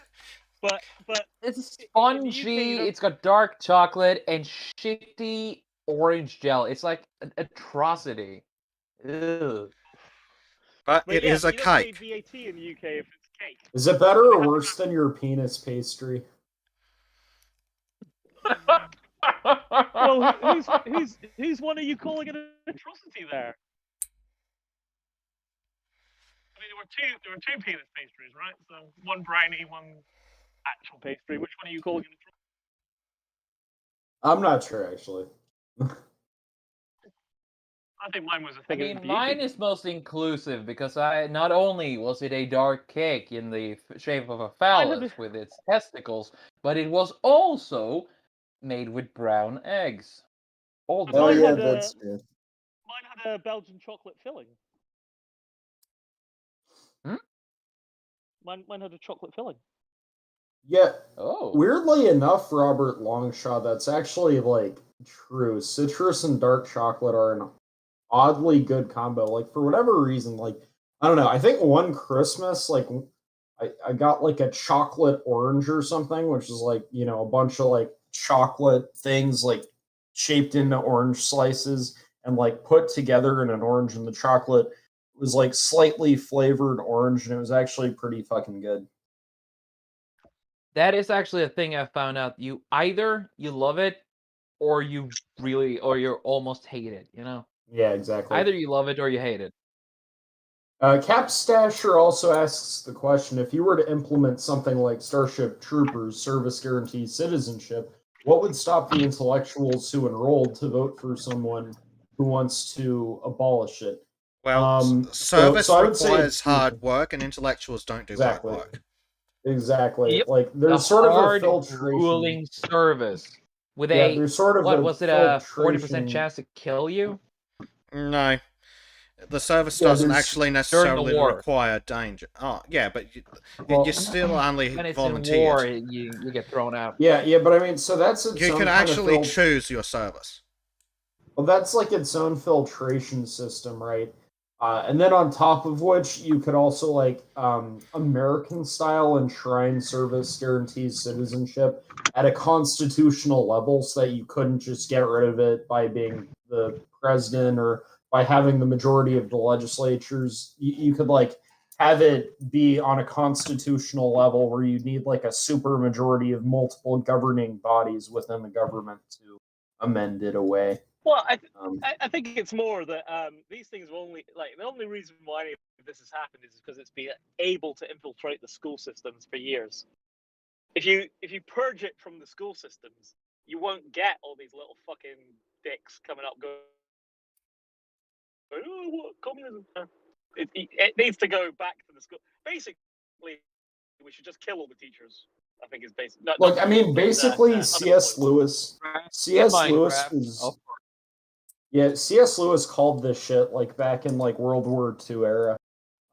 [SPEAKER 5] but
[SPEAKER 4] It's
[SPEAKER 5] in the UK,
[SPEAKER 4] spongy.
[SPEAKER 5] you don't-
[SPEAKER 4] It's got dark chocolate and shitty orange gel. It's like an atrocity. Ugh.
[SPEAKER 1] But
[SPEAKER 5] But
[SPEAKER 1] it
[SPEAKER 5] yeah,
[SPEAKER 1] is a
[SPEAKER 5] you don't pay
[SPEAKER 1] cake.
[SPEAKER 5] VAT in the UK if it's cake.
[SPEAKER 3] Is it better or worse than your penis pastry?
[SPEAKER 5] Well, who's one are you calling an atrocity there? I mean, there were two penis pastries, right? So one brownie, one actual pastry. Which one are you calling an atrocity?
[SPEAKER 3] I'm not sure, actually.
[SPEAKER 5] I think mine was a
[SPEAKER 4] I
[SPEAKER 5] thing.
[SPEAKER 4] mean, mine is most inclusive because not only was it a dark cake in the shape of a phallus with its testicles, but it was also made with brown eggs. all the
[SPEAKER 5] But
[SPEAKER 3] Oh
[SPEAKER 5] mine
[SPEAKER 4] time.
[SPEAKER 3] yeah,
[SPEAKER 5] had a
[SPEAKER 3] that's true.
[SPEAKER 5] mine had a Belgian chocolate filling.
[SPEAKER 4] Hmm?
[SPEAKER 5] Mine had a chocolate filling.
[SPEAKER 3] Yeah,
[SPEAKER 4] Oh,
[SPEAKER 3] weirdly enough, Robert Longshot, that's actually like true. Citrus and dark chocolate are an oddly good combo. Like for whatever reason, like I don't know. I think one Christmas, like I got like a chocolate orange or something, which is like, a bunch of like chocolate things like shaped into orange slices and like put together in an orange, and the chocolate was like slightly flavored orange, and it was actually pretty fucking good.
[SPEAKER 4] that is actually a thing I found out. You either you love it, or you almost hate it.
[SPEAKER 3] Yeah, exactly.
[SPEAKER 4] Either you love it or you hate it.
[SPEAKER 3] Capstasher also asks the question: if you were to implement something like Starship Troopers service guaranteed citizenship, what would stop the intellectuals who enrolled to vote for someone who wants to abolish it?
[SPEAKER 1] Well,
[SPEAKER 3] So
[SPEAKER 1] service
[SPEAKER 3] I would say
[SPEAKER 1] requires hard work, and intellectuals don't do hard
[SPEAKER 3] exactly,
[SPEAKER 1] work.
[SPEAKER 3] exactly.
[SPEAKER 4] Yep.
[SPEAKER 3] Like
[SPEAKER 4] The
[SPEAKER 3] there's sort of a
[SPEAKER 4] hard
[SPEAKER 3] filtration.
[SPEAKER 4] grueling service with
[SPEAKER 3] Yeah,
[SPEAKER 4] a
[SPEAKER 3] there's sort of
[SPEAKER 4] what
[SPEAKER 3] a
[SPEAKER 4] was it, a 40%
[SPEAKER 3] filtration.
[SPEAKER 4] chance to kill you
[SPEAKER 1] No, the service
[SPEAKER 3] Yeah,
[SPEAKER 1] doesn't
[SPEAKER 3] there's
[SPEAKER 1] actually
[SPEAKER 4] during the
[SPEAKER 1] necessarily
[SPEAKER 4] war.
[SPEAKER 1] require danger. Oh, yeah, but
[SPEAKER 3] well,
[SPEAKER 1] you still only
[SPEAKER 4] When it's in
[SPEAKER 1] volunteered.
[SPEAKER 4] war, you get thrown out.
[SPEAKER 3] yeah, but I mean, so that's its
[SPEAKER 1] You can
[SPEAKER 3] own kind of
[SPEAKER 1] actually choose your service.
[SPEAKER 3] Well, that's like its own filtration system, right? And then on top of which, you could also like American style enshrine service guarantees citizenship at a constitutional level, so that you couldn't just get rid of it by being the president or by having the majority of the legislatures. You could like have it be on a constitutional level where you need like a super majority of multiple governing bodies within the government to amend it away.
[SPEAKER 5] Well,
[SPEAKER 3] Um,
[SPEAKER 5] I think it's more that these things will only the only reason why any of this has happened is because it's been able to infiltrate the school systems for years. If you purge it from the school systems, you won't get all these little fucking dicks coming up going, oh, what communism? It needs to go back to the school. Basically, we should just kill all the teachers. I think is basic.
[SPEAKER 3] Look, I mean,
[SPEAKER 5] but,
[SPEAKER 3] basically, C.S.
[SPEAKER 5] unemployment.
[SPEAKER 3] Lewis.
[SPEAKER 4] In
[SPEAKER 3] C.S. Lewis
[SPEAKER 4] Minecraft,
[SPEAKER 3] was yeah. C.S. Lewis called this shit like back in like World War II era.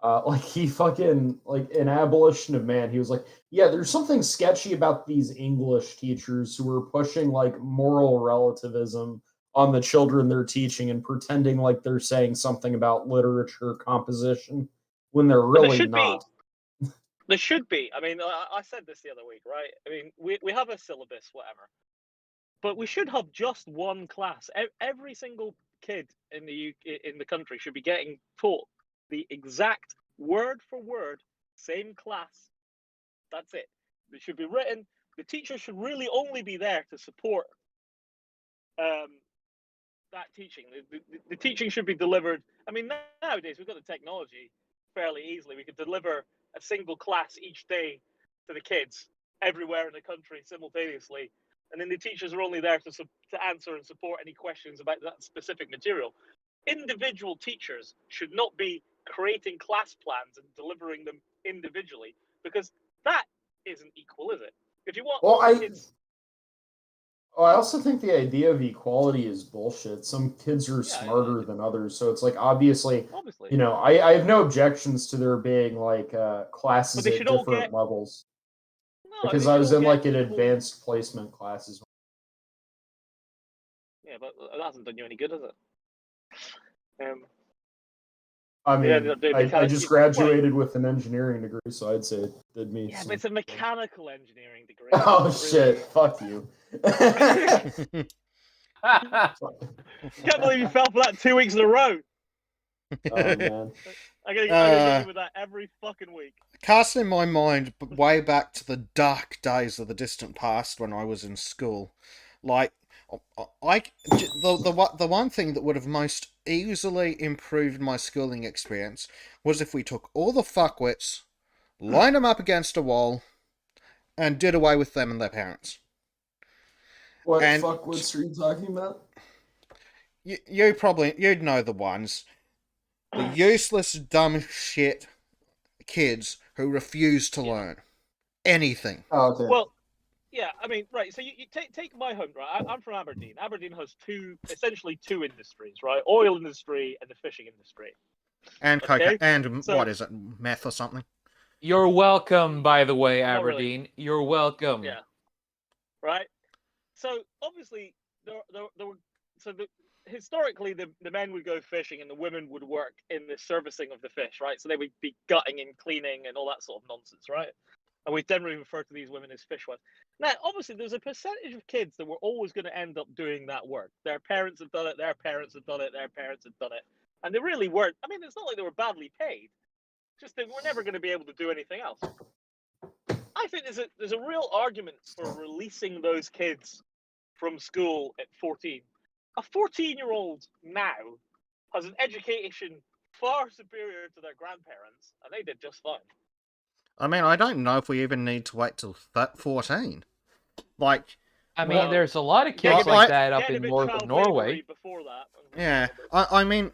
[SPEAKER 3] Like he fucking like in Abolition of Man, he was like, yeah, there's something sketchy about these English teachers who are pushing like moral relativism on the children they're teaching and pretending like they're saying something about literature composition when they're
[SPEAKER 5] But
[SPEAKER 3] really not.
[SPEAKER 5] there should be. I mean, I said this the other week, right? I mean, we have a syllabus, whatever, but we should have just one class. Every single kid in the country should be getting taught the exact word for word same class. That's it. It should be written. The teacher should really only be there to support that teaching. The teaching should be delivered. I mean, nowadays we've got the technology fairly easily. We could deliver a single class each day to the kids everywhere in the country simultaneously, and then the teachers are only there to answer and support any questions about that specific material. Individual teachers should not be creating class plans and delivering them individually, because that isn't equal, is it? If you want
[SPEAKER 3] Well,
[SPEAKER 5] all the kids,
[SPEAKER 3] I also think the idea of equality is bullshit. Some kids are
[SPEAKER 5] yeah,
[SPEAKER 3] smarter than others, so it's like obviously,
[SPEAKER 5] obviously,
[SPEAKER 3] I have no objections to there being like
[SPEAKER 5] but
[SPEAKER 3] classes
[SPEAKER 5] they
[SPEAKER 3] at
[SPEAKER 5] should all
[SPEAKER 3] different
[SPEAKER 5] get
[SPEAKER 3] levels.
[SPEAKER 5] no.
[SPEAKER 3] Because
[SPEAKER 5] They
[SPEAKER 3] I
[SPEAKER 5] should
[SPEAKER 3] was
[SPEAKER 5] all
[SPEAKER 3] in
[SPEAKER 5] get
[SPEAKER 3] like an
[SPEAKER 5] equal.
[SPEAKER 3] advanced placement classes.
[SPEAKER 5] Yeah, but that hasn't done you any good, has it?
[SPEAKER 3] I
[SPEAKER 5] They ended
[SPEAKER 3] mean,
[SPEAKER 5] up doing
[SPEAKER 3] I just
[SPEAKER 5] mechanical. Well,
[SPEAKER 3] graduated with an engineering degree, so I'd say it did me.
[SPEAKER 5] yeah, but
[SPEAKER 3] Some
[SPEAKER 5] it's a
[SPEAKER 3] good.
[SPEAKER 5] mechanical engineering degree.
[SPEAKER 3] Oh
[SPEAKER 5] It's not
[SPEAKER 3] shit!
[SPEAKER 5] really.
[SPEAKER 3] Fuck you.
[SPEAKER 5] Can't believe you fell for that 2 weeks in a row.
[SPEAKER 3] Oh man.
[SPEAKER 5] I'm gonna get hit with that every fucking week.
[SPEAKER 1] Casting my mind way back to the dark days of the distant past when I was in school, like the one thing that would have most easily improved my schooling experience was if we took all the fuckwits, lined them up against a wall, and did away with them and their parents.
[SPEAKER 3] What
[SPEAKER 1] And
[SPEAKER 3] fuckwits are you talking about?
[SPEAKER 1] you'd know the ones, the useless dumb shit kids who refuse to learn anything.
[SPEAKER 3] Oh, okay.
[SPEAKER 5] Well, yeah, I mean, right. So you take my home, right? I'm from Aberdeen. Aberdeen has essentially two industries, right? Oil industry and the fishing industry.
[SPEAKER 1] And
[SPEAKER 5] Okay,
[SPEAKER 1] and
[SPEAKER 5] so
[SPEAKER 1] what is it, meth or something?
[SPEAKER 4] You're welcome, by the way,
[SPEAKER 5] Not really.
[SPEAKER 4] Aberdeen. You're welcome.
[SPEAKER 5] yeah, right. So obviously there were historically the men would go fishing and the women would work in the servicing of the fish, right? So they would be gutting and cleaning and all that sort of nonsense, right? And we generally refer to these women as fishwives. Now, obviously, there's a percentage of kids that were always going to end up doing that work. Their parents have done it, their parents have done it, their parents have done it. And they really weren't. I mean, it's not like they were badly paid, just they were never going to be able to do anything else. I think there's a real argument for releasing those kids from school at 14. A 14-year-old now has an education far superior to their grandparents, and they did just fine.
[SPEAKER 1] I mean, I don't know if we even need to wait till 14. Like,
[SPEAKER 4] I mean,
[SPEAKER 5] Well,
[SPEAKER 4] there's a lot of
[SPEAKER 1] Well,
[SPEAKER 4] kids like
[SPEAKER 1] I-
[SPEAKER 4] that up
[SPEAKER 5] Getting
[SPEAKER 4] in
[SPEAKER 5] a bit
[SPEAKER 4] north
[SPEAKER 5] child
[SPEAKER 4] of Norway.
[SPEAKER 5] slavery before that.
[SPEAKER 1] yeah, I mean,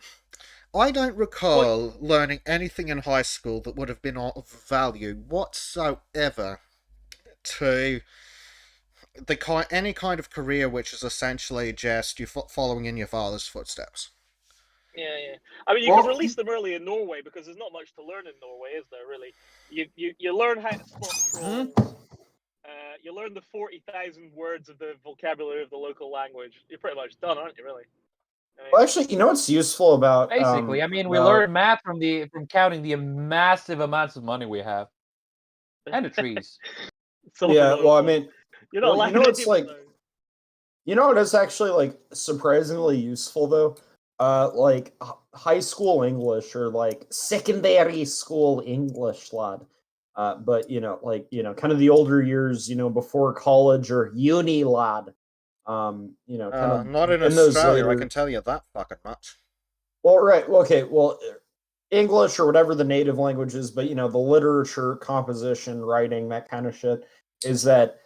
[SPEAKER 1] I don't recall learning anything in high school that would have been of value whatsoever to any kind of career which is essentially just you following in your father's footsteps.
[SPEAKER 5] Yeah. I mean, you
[SPEAKER 3] Well,
[SPEAKER 5] can release them early in Norway because there's not much to learn in Norway, is there? Really, you learn how to spot trolls. You learn the 40,000 words of the vocabulary of the local language. You're pretty much done, aren't you? Really. I mean,
[SPEAKER 3] Well, actually, you know what's useful about
[SPEAKER 4] Basically, I mean, we
[SPEAKER 3] about-
[SPEAKER 4] learn math from counting the massive amounts of money we have and the trees.
[SPEAKER 5] some of
[SPEAKER 3] Yeah,
[SPEAKER 5] those,
[SPEAKER 3] well, I
[SPEAKER 5] though.
[SPEAKER 3] mean,
[SPEAKER 5] You're not
[SPEAKER 3] well, you
[SPEAKER 5] allowed
[SPEAKER 3] know, it's
[SPEAKER 5] any of
[SPEAKER 3] like-
[SPEAKER 5] those.
[SPEAKER 3] you know what is actually like surprisingly useful though? Like high school English or like secondary school English, lad. But kind of the older years, before college or uni, lad. Kind of
[SPEAKER 1] Not in
[SPEAKER 3] those
[SPEAKER 1] Australia, I
[SPEAKER 3] later-
[SPEAKER 1] can tell you that fucking much.
[SPEAKER 3] Well, right. Okay. Well, English or whatever the native language is, but the literature, composition, writing, that kind of shit, is that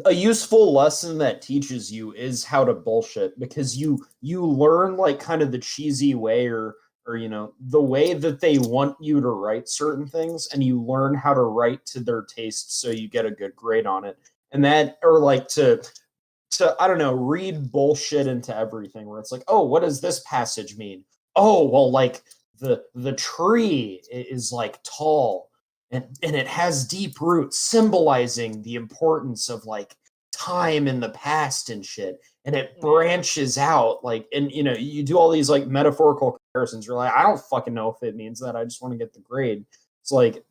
[SPEAKER 3] a useful lesson that teaches you is how to bullshit, because you learn like kind of the cheesy way or the way that they want you to write certain things, and you learn how to write to their taste so you get a good grade on it. And that, or like to I don't know, read bullshit into everything, where it's like, oh, what does this passage mean? Oh, well, like the tree is like tall and it has deep roots, symbolizing the importance of like time in the past and shit. And it branches out like, and you do all these like metaphorical comparisons. You're like, I don't fucking know if it means that. I just want to get the grade. It's like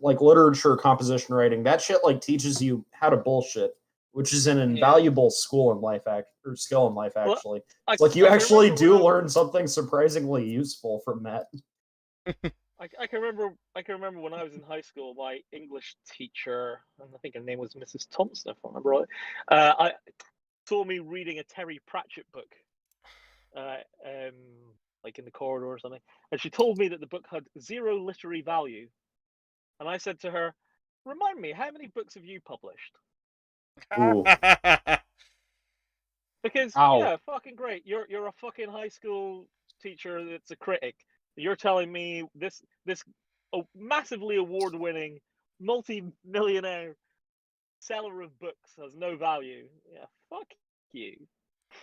[SPEAKER 3] literature, composition, writing. That shit like teaches you how to bullshit, which is an invaluable skill in life. Actually,
[SPEAKER 5] I-
[SPEAKER 3] it's like you
[SPEAKER 5] I can
[SPEAKER 3] actually
[SPEAKER 5] remember
[SPEAKER 3] do
[SPEAKER 5] when I-
[SPEAKER 3] learn something surprisingly useful from that.
[SPEAKER 5] I can remember when I was in high school, my English teacher, and I think her name was Mrs. Thompson, if I remember right, I saw me reading a Terry Pratchett book, like in the corridor or something, and she told me that the book had zero literary value, and I said to her, "Remind me, how many books have you published?"
[SPEAKER 3] Ooh.
[SPEAKER 5] Because
[SPEAKER 4] Ow.
[SPEAKER 5] yeah, fucking great. You're a fucking high school teacher that's a critic. You're telling me this massively award-winning, multi-millionaire seller of books has no value. Yeah, fuck you.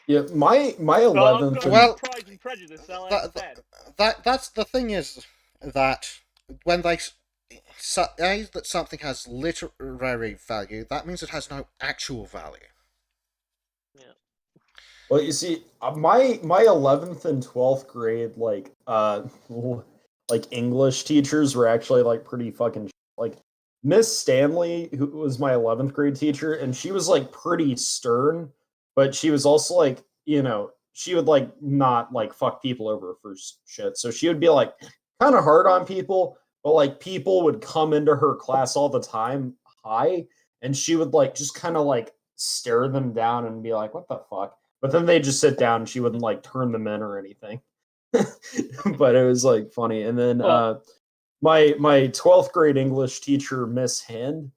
[SPEAKER 3] Yeah, my
[SPEAKER 5] Well,
[SPEAKER 3] 11th.
[SPEAKER 1] Well,
[SPEAKER 5] Pride and Prejudice sell out
[SPEAKER 1] that,
[SPEAKER 5] instead.
[SPEAKER 1] that's the thing is that when they say that something has literary value, that means it has no actual value.
[SPEAKER 3] Well, you see, my 11th and 12th grade like English teachers were actually like pretty fucking like Miss Stanley, who was my 11th grade teacher, and she was like pretty stern, but she was also like, she would like not like fuck people over for shit. So she would be like kind of hard on people, but like people would come into her class all the time high, and she would like just kind of like stare them down and be like, what the fuck? But then they just sit down and she wouldn't like turn them in or anything. But it was like funny. And then my 12th grade English teacher, Miss Hand,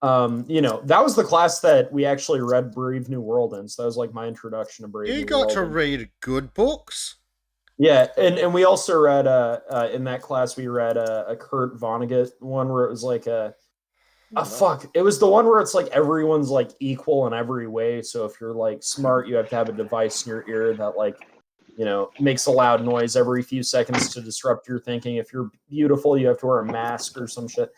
[SPEAKER 3] that was the class that we actually read Brave New World in. So that was like my introduction to Brave New
[SPEAKER 1] You
[SPEAKER 3] World.
[SPEAKER 1] got to read good books.
[SPEAKER 3] Yeah, and we also read in that class we read a Kurt Vonnegut one where it was like Fuck. It was the one where it's like everyone's like equal in every way. So if you're like smart, you have to have a device in your ear that like, makes a loud noise every few seconds to disrupt your thinking. If you're beautiful, you have to wear a mask or some shit.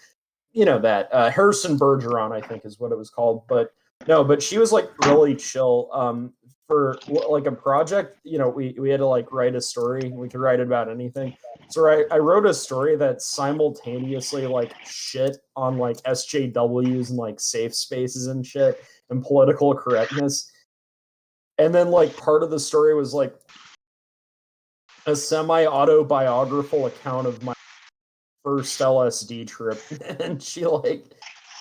[SPEAKER 3] That Harrison Bergeron, I think, is what it was called. But no, but she was like really chill. For like a project, we had to like write a story. We could write about anything. So I wrote a story that simultaneously like shit on like SJWs and like safe spaces and shit and political correctness. And then like part of the story was like a semi-autobiographical account of my first LSD trip. And she like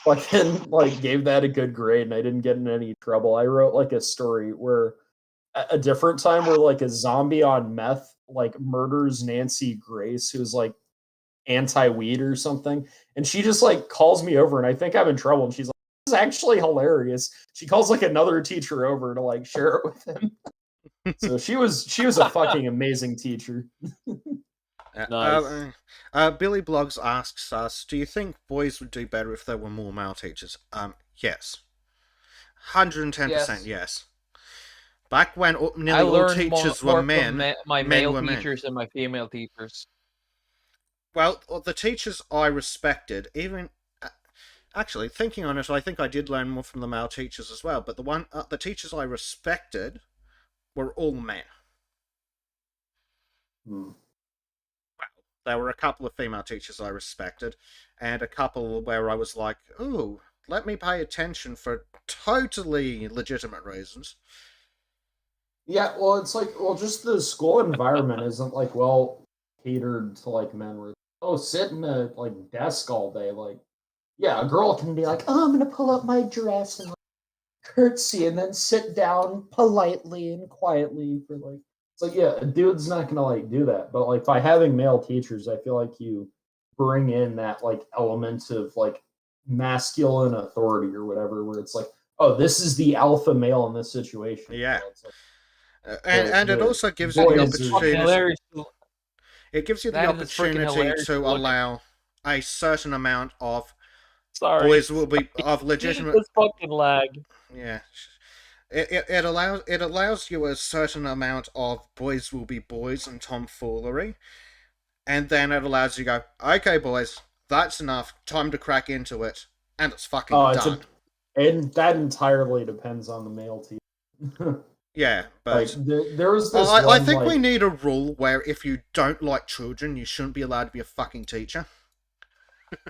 [SPEAKER 3] fucking like gave that a good grade and I didn't get in any trouble. I wrote like a story where a different time where like a zombie on meth like murders Nancy Grace, who's like anti-weed or something, and she just like calls me over and I think I'm in trouble and she's like, this is actually hilarious. She calls like another teacher over to like share it with him. So she was a fucking amazing teacher.
[SPEAKER 4] Nice.
[SPEAKER 1] Billy Blogs asks us, do you think boys would do better if there were more male teachers? Yes. 110% yes. Back when
[SPEAKER 4] I
[SPEAKER 1] nearly all
[SPEAKER 4] learned
[SPEAKER 1] teachers
[SPEAKER 4] more
[SPEAKER 1] were
[SPEAKER 4] from
[SPEAKER 1] men,
[SPEAKER 4] my
[SPEAKER 1] men
[SPEAKER 4] male
[SPEAKER 1] were men.
[SPEAKER 4] teachers than my female teachers.
[SPEAKER 1] Well, the teachers I respected, even actually thinking on it, I think I did learn more from the male teachers as well. But the teachers I respected were all men.
[SPEAKER 3] Hmm.
[SPEAKER 1] There were a couple of female teachers I respected, and a couple where I was like, ooh, let me pay attention for totally legitimate reasons.
[SPEAKER 3] Yeah, well, it's like, just the school environment isn't like well catered to like men. Where sit in a like desk all day. Like, yeah, a girl can be like, oh, I'm gonna pull up my dress and like, curtsy and then sit down politely and quietly for like. It's like, yeah, a dude's not gonna like do that. But like by having male teachers, I feel like you bring in that like element of like masculine authority or whatever, where it's like, oh, this is the alpha male in this situation.
[SPEAKER 1] Yeah.
[SPEAKER 3] It's like,
[SPEAKER 1] And it
[SPEAKER 3] the
[SPEAKER 1] also gives you the
[SPEAKER 3] boys
[SPEAKER 4] It's fucking
[SPEAKER 1] opportunity.
[SPEAKER 4] hilarious.
[SPEAKER 1] It gives you the
[SPEAKER 4] That is freaking
[SPEAKER 1] opportunity
[SPEAKER 4] hilarious
[SPEAKER 1] to
[SPEAKER 4] to look at.
[SPEAKER 1] allow a certain amount of
[SPEAKER 4] Sorry.
[SPEAKER 1] boys will be of legitimate.
[SPEAKER 4] This fucking lag.
[SPEAKER 1] Yeah. It allows you a certain amount of boys will be boys and tomfoolery, and then it allows you to go, okay, boys, that's enough. Time to crack into it, and it's fucking done.
[SPEAKER 3] And that entirely depends on the male team.
[SPEAKER 1] Yeah,
[SPEAKER 3] like
[SPEAKER 1] but
[SPEAKER 3] there was this.
[SPEAKER 1] I think we need a rule where if you don't like children, you shouldn't be allowed to be a fucking teacher.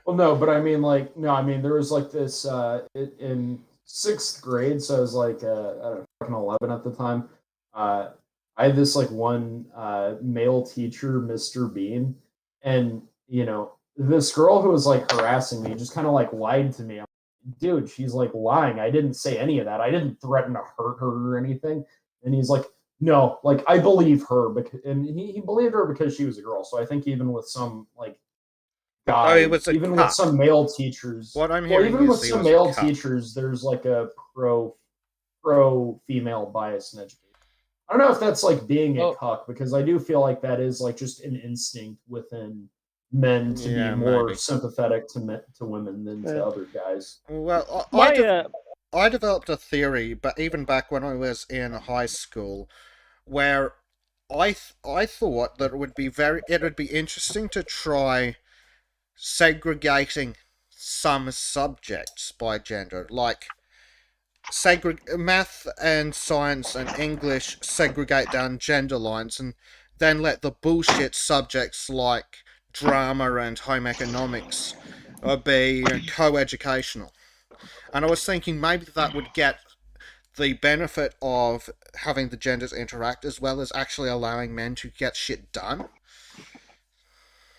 [SPEAKER 3] Well, no, but I mean, like, no, I mean, there was like this in sixth grade, so I was like, I don't know, fucking 11 at the time. I had this like one male teacher, Mr. Bean, and this girl who was like harassing me just kind of like lied to me. I'm like, dude, she's like lying. I didn't say any of that. I didn't threaten to hurt her or anything. And he's like, no, like I believe her, because and he believed her because she was a girl. So I think even with some like even with some male teachers.
[SPEAKER 1] What I'm hearing
[SPEAKER 3] even with
[SPEAKER 1] is
[SPEAKER 3] some male teachers, there's like a pro female bias in education. I don't know if that's like being a cuck, because I do feel like that is like just an instinct within men to be more sympathetic to women than to other guys.
[SPEAKER 1] Well, I developed a theory, but even back when I was in high school, where I thought that it would be interesting to try segregating some subjects by gender, like math and science and English segregate down gender lines, and then let the bullshit subjects like drama and home economics be co-educational. And I was thinking maybe that would get the benefit of having the genders interact as well as actually allowing men to get shit done.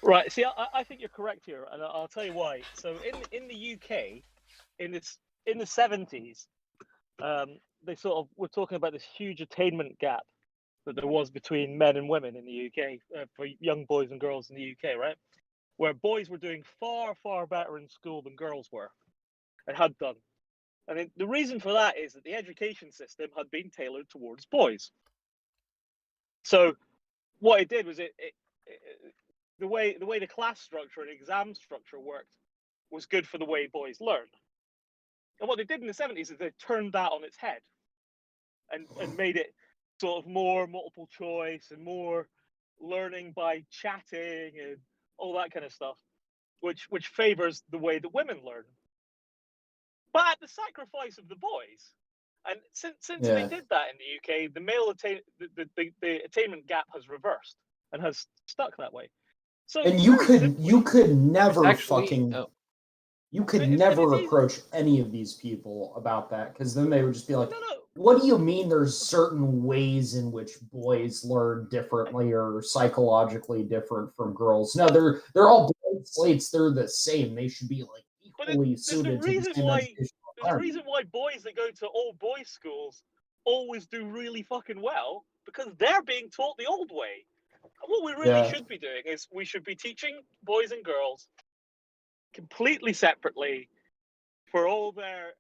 [SPEAKER 5] Right. See, I think you're correct here, and I'll tell you why. So in the UK, in the 70s, they sort of were talking about this huge attainment gap that there was between men and women in the UK for young boys and girls in the UK, right? Where boys were doing far better in school than girls were and had done. And the reason for that is that the education system had been tailored towards boys. So what it did was the way the class structure and exam structure worked was good for the way boys learn. And what they did in the 70s is they turned that on its head and made it sort of more multiple choice and more learning by chatting and all that kind of stuff, which favors the way that women learn, but at the sacrifice of the boys. And since they did that in the UK, the male the attainment gap has reversed and has stuck that way. So
[SPEAKER 3] And you could never fucking you could never approach any of these people about that, because then they would just be like,
[SPEAKER 5] no.
[SPEAKER 3] what do you mean there's certain ways in which boys learn differently or psychologically different from girls? No, they're all blank slates. They're the same. They should be like equally suited to the same educational
[SPEAKER 5] There's a reason why boys that go to all boys schools always do really fucking well, because they're being taught the old way. And what we really should be doing is we should be teaching boys and girls completely separately for all their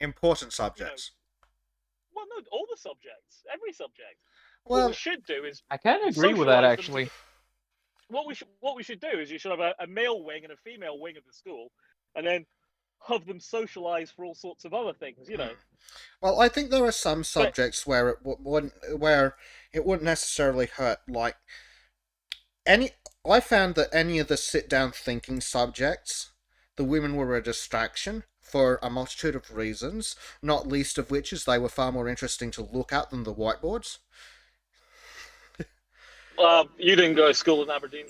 [SPEAKER 1] important subjects.
[SPEAKER 5] Well, no, all the subjects, every subject.
[SPEAKER 1] Well,
[SPEAKER 5] what we should do is
[SPEAKER 4] I kind of agree with that, actually.
[SPEAKER 5] What we should do is you should have a male wing and a female wing of the school, and then have them socialize for all sorts of other things, you know.
[SPEAKER 1] Well, I think there are some subjects where it wouldn't necessarily hurt. Like I found that any of the sit-down thinking subjects, the women were a distraction for a multitude of reasons, not least of which is they were far more interesting to look at than the whiteboards.
[SPEAKER 5] You didn't go to school in Aberdeen.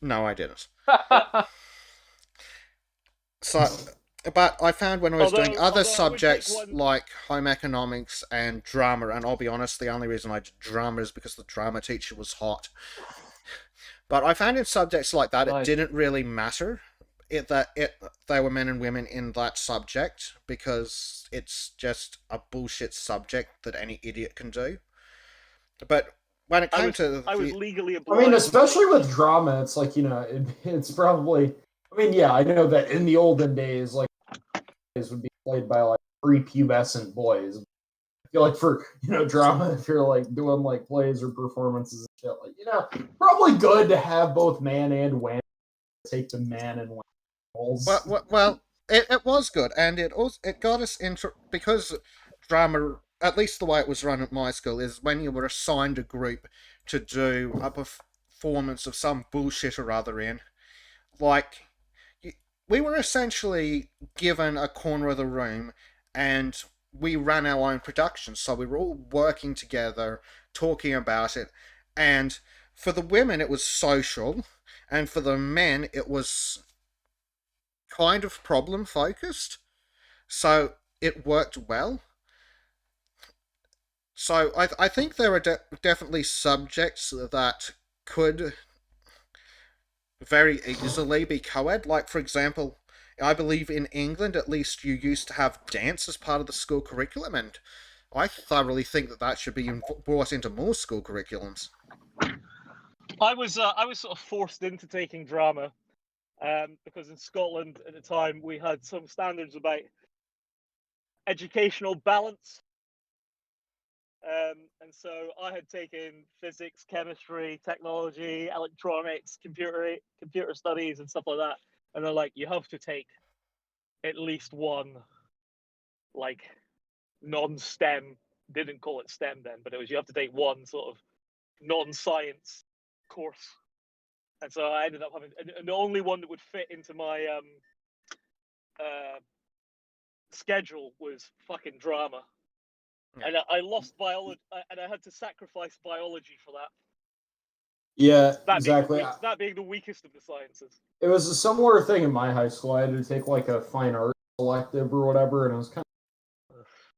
[SPEAKER 1] No, I didn't. So, but I found when I was doing other subjects like home economics and drama, and I'll be honest, the only reason I did drama is because the drama teacher was hot. But I found in subjects like that, it didn't really matter they were men and women in that subject, because it's just a bullshit subject that any idiot can do. But when it came
[SPEAKER 5] I was legally obliged.
[SPEAKER 3] I mean, especially with drama, it's like, it's probably. I mean, yeah, I know that in the olden days, like, would be played by like prepubescent boys. I feel like for drama, if you're like doing like plays or performances and shit, like probably good to have both man and woman take the man and woman roles.
[SPEAKER 1] Well, it was good, and it got us into, because drama, at least the way it was run at my school, is when you were assigned a group to do a performance of some bullshit or other in, like. We were essentially given a corner of the room, and we ran our own production. So we were all working together, talking about it. And for the women, it was social, and for the men, it was kind of problem focused. So it worked well. So I think there are definitely subjects that could very easily be co-ed. Like, for example, I believe in England, at least, you used to have dance as part of the school curriculum, and I thoroughly think that should be brought into more school curriculums.
[SPEAKER 5] I was sort of forced into taking drama, because in Scotland at the time we had some standards about educational balance. And so I had taken physics, chemistry, technology, electronics, computer studies, and stuff like that. And they're like, you have to take at least one, like, non-STEM. Didn't call it STEM then, but it was you have to take one sort of non-science course. And so I ended up having, and the only one that would fit into my schedule was fucking drama. And I lost biology, and I had to sacrifice biology for that.
[SPEAKER 3] Yeah, exactly.
[SPEAKER 5] That being the weakest of the sciences.
[SPEAKER 3] It was a similar thing in my high school. I had to take like a fine art elective or whatever, and it was kind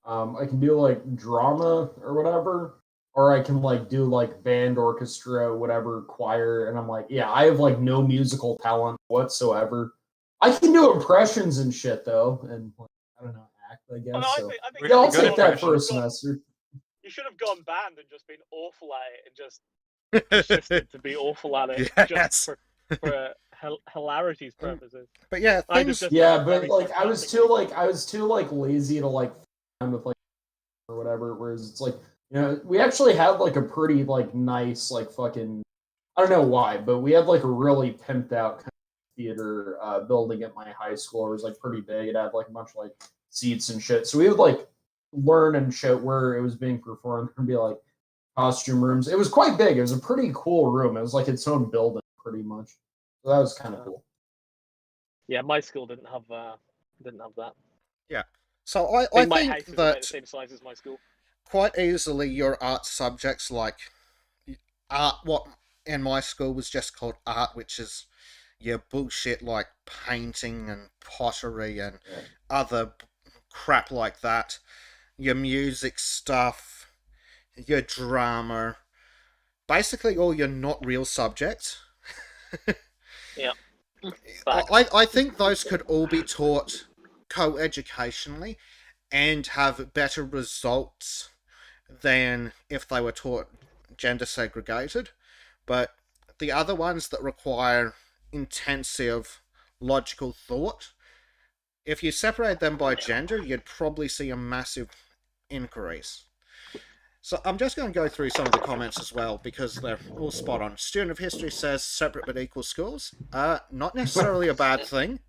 [SPEAKER 3] of, I can do like drama or whatever, or I can like do like band, orchestra, whatever, choir, and I'm like, yeah, I have like no musical talent whatsoever. I can do impressions and shit though, and like, I don't know. I guess.
[SPEAKER 5] I think
[SPEAKER 3] I'll take that for a semester.
[SPEAKER 5] You should have gone band and just been awful at it, and just persisted to be awful at it, just for hilarity's purposes.
[SPEAKER 1] But yeah,
[SPEAKER 3] but like I was too lazy to like find with like or whatever. Whereas it's like we actually had like a pretty like nice like fucking I don't know why, but we had like a really pimped out kind theater building at my high school. It was like pretty big. It had like a bunch of like seats and shit. So we would like learn and shit where it was being performed. There'd be like costume rooms. It was quite big. It was a pretty cool room. It was like its own building, pretty much. So that was kind of cool.
[SPEAKER 5] Yeah, my school didn't have that.
[SPEAKER 1] Yeah. So
[SPEAKER 5] I
[SPEAKER 1] I
[SPEAKER 5] think my house
[SPEAKER 1] think
[SPEAKER 5] is about the
[SPEAKER 1] that
[SPEAKER 5] same size as my school.
[SPEAKER 1] quite easily your art subjects like art, what in my school was just called art, which is your bullshit like painting and pottery and other crap like that, your music stuff, your drama, basically all your not real subjects.
[SPEAKER 5] Yeah.
[SPEAKER 1] I think those could all be taught co-educationally and have better results than if they were taught gender segregated. But the other ones that require intensive logical thought, if you separate them by gender, you'd probably see a massive increase. So I'm just going to go through some of the comments as well because they're all spot on. Student of History says separate but equal schools. Not necessarily a bad thing,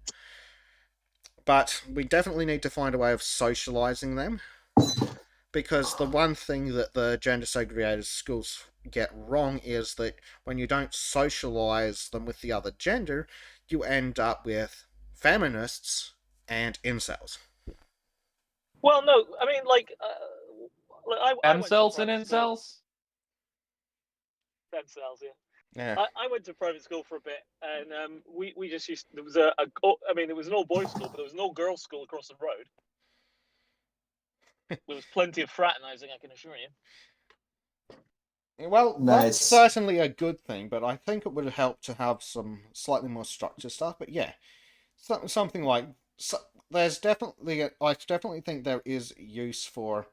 [SPEAKER 1] but we definitely need to find a way of socializing them, because the one thing that the gender segregated schools get wrong is that when you don't socialize them with the other gender, you end up with feminists and incels.
[SPEAKER 5] Well, no, I mean, like, I went to
[SPEAKER 4] M-cells and
[SPEAKER 5] private school.
[SPEAKER 4] incels?
[SPEAKER 5] Cells, yeah.
[SPEAKER 1] Yeah.
[SPEAKER 5] I went to private school for a bit, and we just used. There was I mean, it was an all boys school, but there was no girls' school across the road. There was plenty of fraternizing, I can assure you.
[SPEAKER 1] Well,
[SPEAKER 3] Nice.
[SPEAKER 1] that's certainly a good thing, but I think it would help to have some slightly more structured stuff. But yeah, something like there's definitely I definitely think there is use for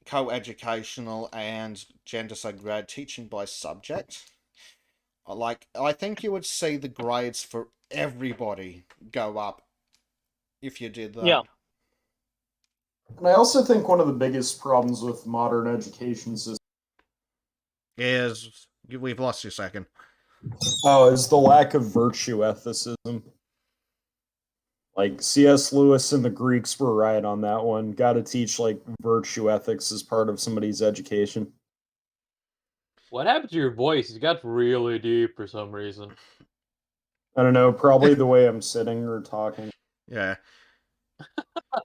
[SPEAKER 1] co-educational and gender segregated teaching by subject. Like, I think you would see the grades for everybody go up if you did that.
[SPEAKER 5] Yeah.
[SPEAKER 3] And I also think one of the biggest problems with modern education system
[SPEAKER 1] Is we've lost you a second.
[SPEAKER 3] is the lack of virtue ethicism. Like C.S. Lewis and the Greeks were right on that one. Got to teach like virtue ethics as part of somebody's education.
[SPEAKER 4] What happened to your voice? It got really deep for some reason.
[SPEAKER 3] I don't know, probably the way I'm sitting or talking.
[SPEAKER 1] Yeah.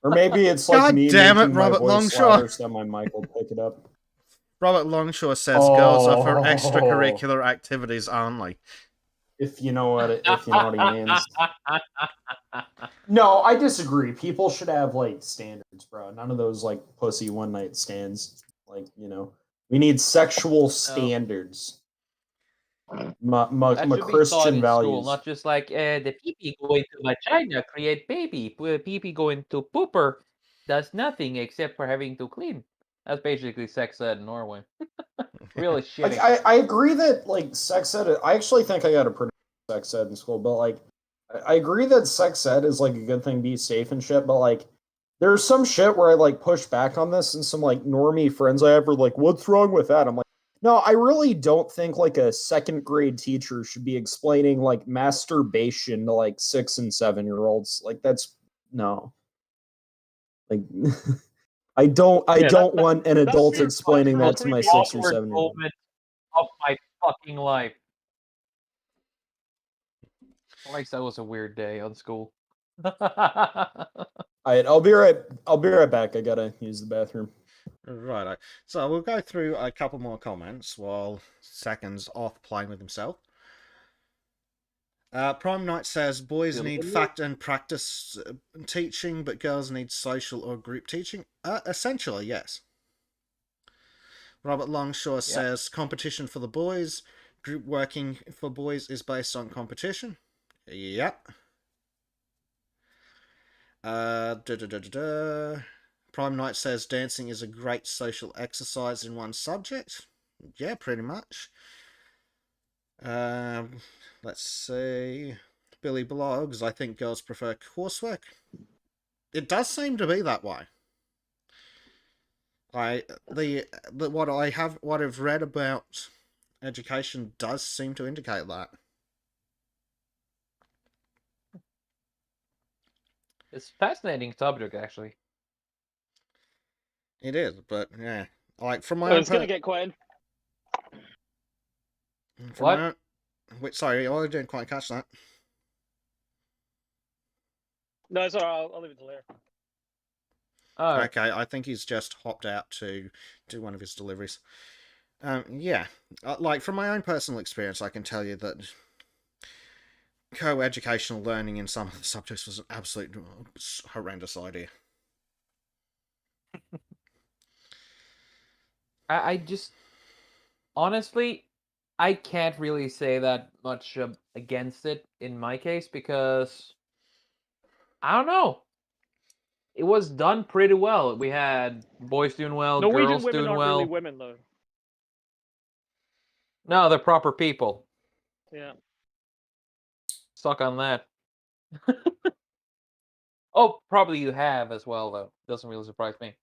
[SPEAKER 3] Or maybe it's like
[SPEAKER 1] God
[SPEAKER 3] me
[SPEAKER 1] damn it,
[SPEAKER 3] making my
[SPEAKER 1] Robert
[SPEAKER 3] voice
[SPEAKER 1] Longshore.
[SPEAKER 3] louder so that my mic will pick it up.
[SPEAKER 1] Robert Longshore says girls are for
[SPEAKER 3] Oh.
[SPEAKER 1] extracurricular activities only.
[SPEAKER 3] If you know what he means. No, I disagree. People should have like standards, bro. None of those like pussy one night stands. Like, we need sexual standards.
[SPEAKER 4] That should be taught
[SPEAKER 3] Christian
[SPEAKER 4] in
[SPEAKER 3] values.
[SPEAKER 4] school, not just like the pee-pee go into vagina, create baby. Pee-pee go into pooper, does nothing except for having to clean. That's basically sex ed in Norway. Really shitty.
[SPEAKER 3] Like, I agree that like sex ed. I actually think I got a pretty good sex ed in school, but like I agree that sex ed is like a good thing, be safe and shit. But like there's some shit where I like push back on this, and some like normie friends I have are like, "What's wrong with that?" I'm like, no, I really don't think like a second grade teacher should be explaining like masturbation to like 6 and 7-year-olds. Like that's no. Like I don't want an adult explaining that to my 6 or 7-year-old.
[SPEAKER 4] Moment of my fucking life. At least that was a weird day on school.
[SPEAKER 3] Alright, I'll be right back. I gotta use the bathroom.
[SPEAKER 1] Right. So we'll go through a couple more comments while Second's off playing with himself. Prime Knight says boys need fact and practice teaching, but girls need social or group teaching. Essentially, yes. Robert Longshore says competition for the boys, group working for boys is based on competition. Yep. Prime Knight says dancing is a great social exercise in one subject. Yeah, pretty much. Let's see. Billy Blogs, I think girls prefer coursework. It does seem to be that way. What I've read about education does seem to indicate that.
[SPEAKER 4] It's a fascinating subject, actually.
[SPEAKER 1] It is, but yeah, like from my
[SPEAKER 5] Well,
[SPEAKER 1] own
[SPEAKER 5] it's going to get quite.
[SPEAKER 1] from
[SPEAKER 4] What?
[SPEAKER 1] my own. Wait, sorry, I didn't quite catch that.
[SPEAKER 5] No, it's all right. I'll leave it to later.
[SPEAKER 4] Oh,
[SPEAKER 1] Okay, I think he's just hopped out to do one of his deliveries. Yeah, like from my own personal experience, I can tell you that co-educational learning in some of the subjects was an absolute horrendous idea.
[SPEAKER 4] I just honestly, I can't really say that much against it in my case because I don't know. It was done pretty well. We had boys doing well,
[SPEAKER 5] Norwegian
[SPEAKER 4] girls
[SPEAKER 5] women
[SPEAKER 4] doing
[SPEAKER 5] aren't really
[SPEAKER 4] well.
[SPEAKER 5] women, though.
[SPEAKER 4] No, they're proper people.
[SPEAKER 5] Yeah.
[SPEAKER 4] Suck on that. Oh, probably you have as well, though. Doesn't really surprise me.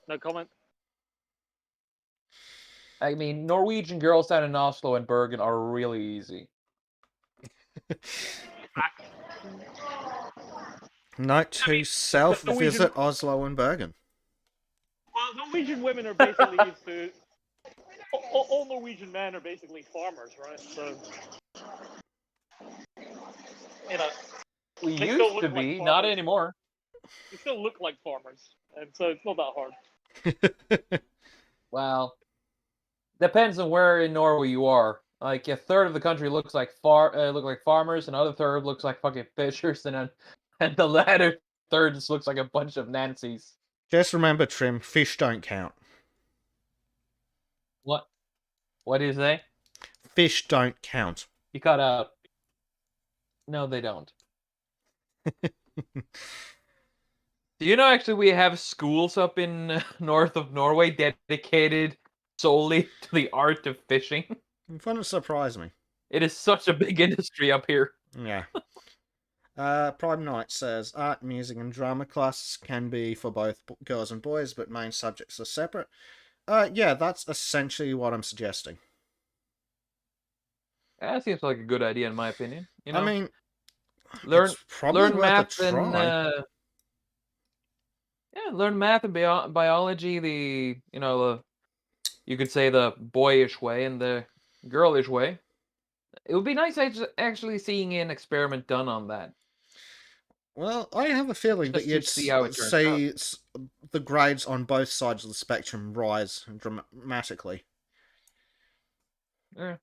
[SPEAKER 5] No comment.
[SPEAKER 4] I mean, Norwegian girls down in Oslo and Bergen are really easy.
[SPEAKER 1] Note to self:
[SPEAKER 5] Norwegian.
[SPEAKER 1] visit Oslo and Bergen.
[SPEAKER 5] Well, Norwegian women are basically used to. All Norwegian men are basically farmers, right? So, you know,
[SPEAKER 4] We
[SPEAKER 5] they still
[SPEAKER 4] used
[SPEAKER 5] look
[SPEAKER 4] to
[SPEAKER 5] like
[SPEAKER 4] be, not
[SPEAKER 5] farmers.
[SPEAKER 4] anymore.
[SPEAKER 5] They still look like farmers, and so it's not that hard.
[SPEAKER 4] Well, depends on where in Norway you are. Like a third of the country looks like farmers, another third looks like fucking fishers, and the latter third just looks like a bunch of Nancys.
[SPEAKER 1] Just remember, Trim, fish don't count.
[SPEAKER 4] What? What do you say?
[SPEAKER 1] Fish don't count.
[SPEAKER 4] You cut out. No, they don't. Do you know actually we have schools up in north of Norway dedicated solely to the art of fishing?
[SPEAKER 1] It wouldn't surprise me.
[SPEAKER 4] It is such a big industry up here.
[SPEAKER 1] Yeah. Prime Knight says art, music, and drama classes can be for both girls and boys, but main subjects are separate. Yeah, that's essentially what I'm suggesting.
[SPEAKER 4] That seems like a good idea in my opinion. You know,
[SPEAKER 1] I mean,
[SPEAKER 4] learn
[SPEAKER 1] it's probably
[SPEAKER 4] learn
[SPEAKER 1] worth
[SPEAKER 4] math
[SPEAKER 1] a
[SPEAKER 4] and
[SPEAKER 1] try.
[SPEAKER 4] yeah, learn math and biology. The you could say the boyish way and the girlish way. It would be nice actually seeing an experiment done on that.
[SPEAKER 1] Well, I have a feeling that
[SPEAKER 4] Just to
[SPEAKER 1] you'd
[SPEAKER 4] see how it turns out.
[SPEAKER 1] see the grades on both sides of the spectrum rise dramatically.
[SPEAKER 4] Yeah.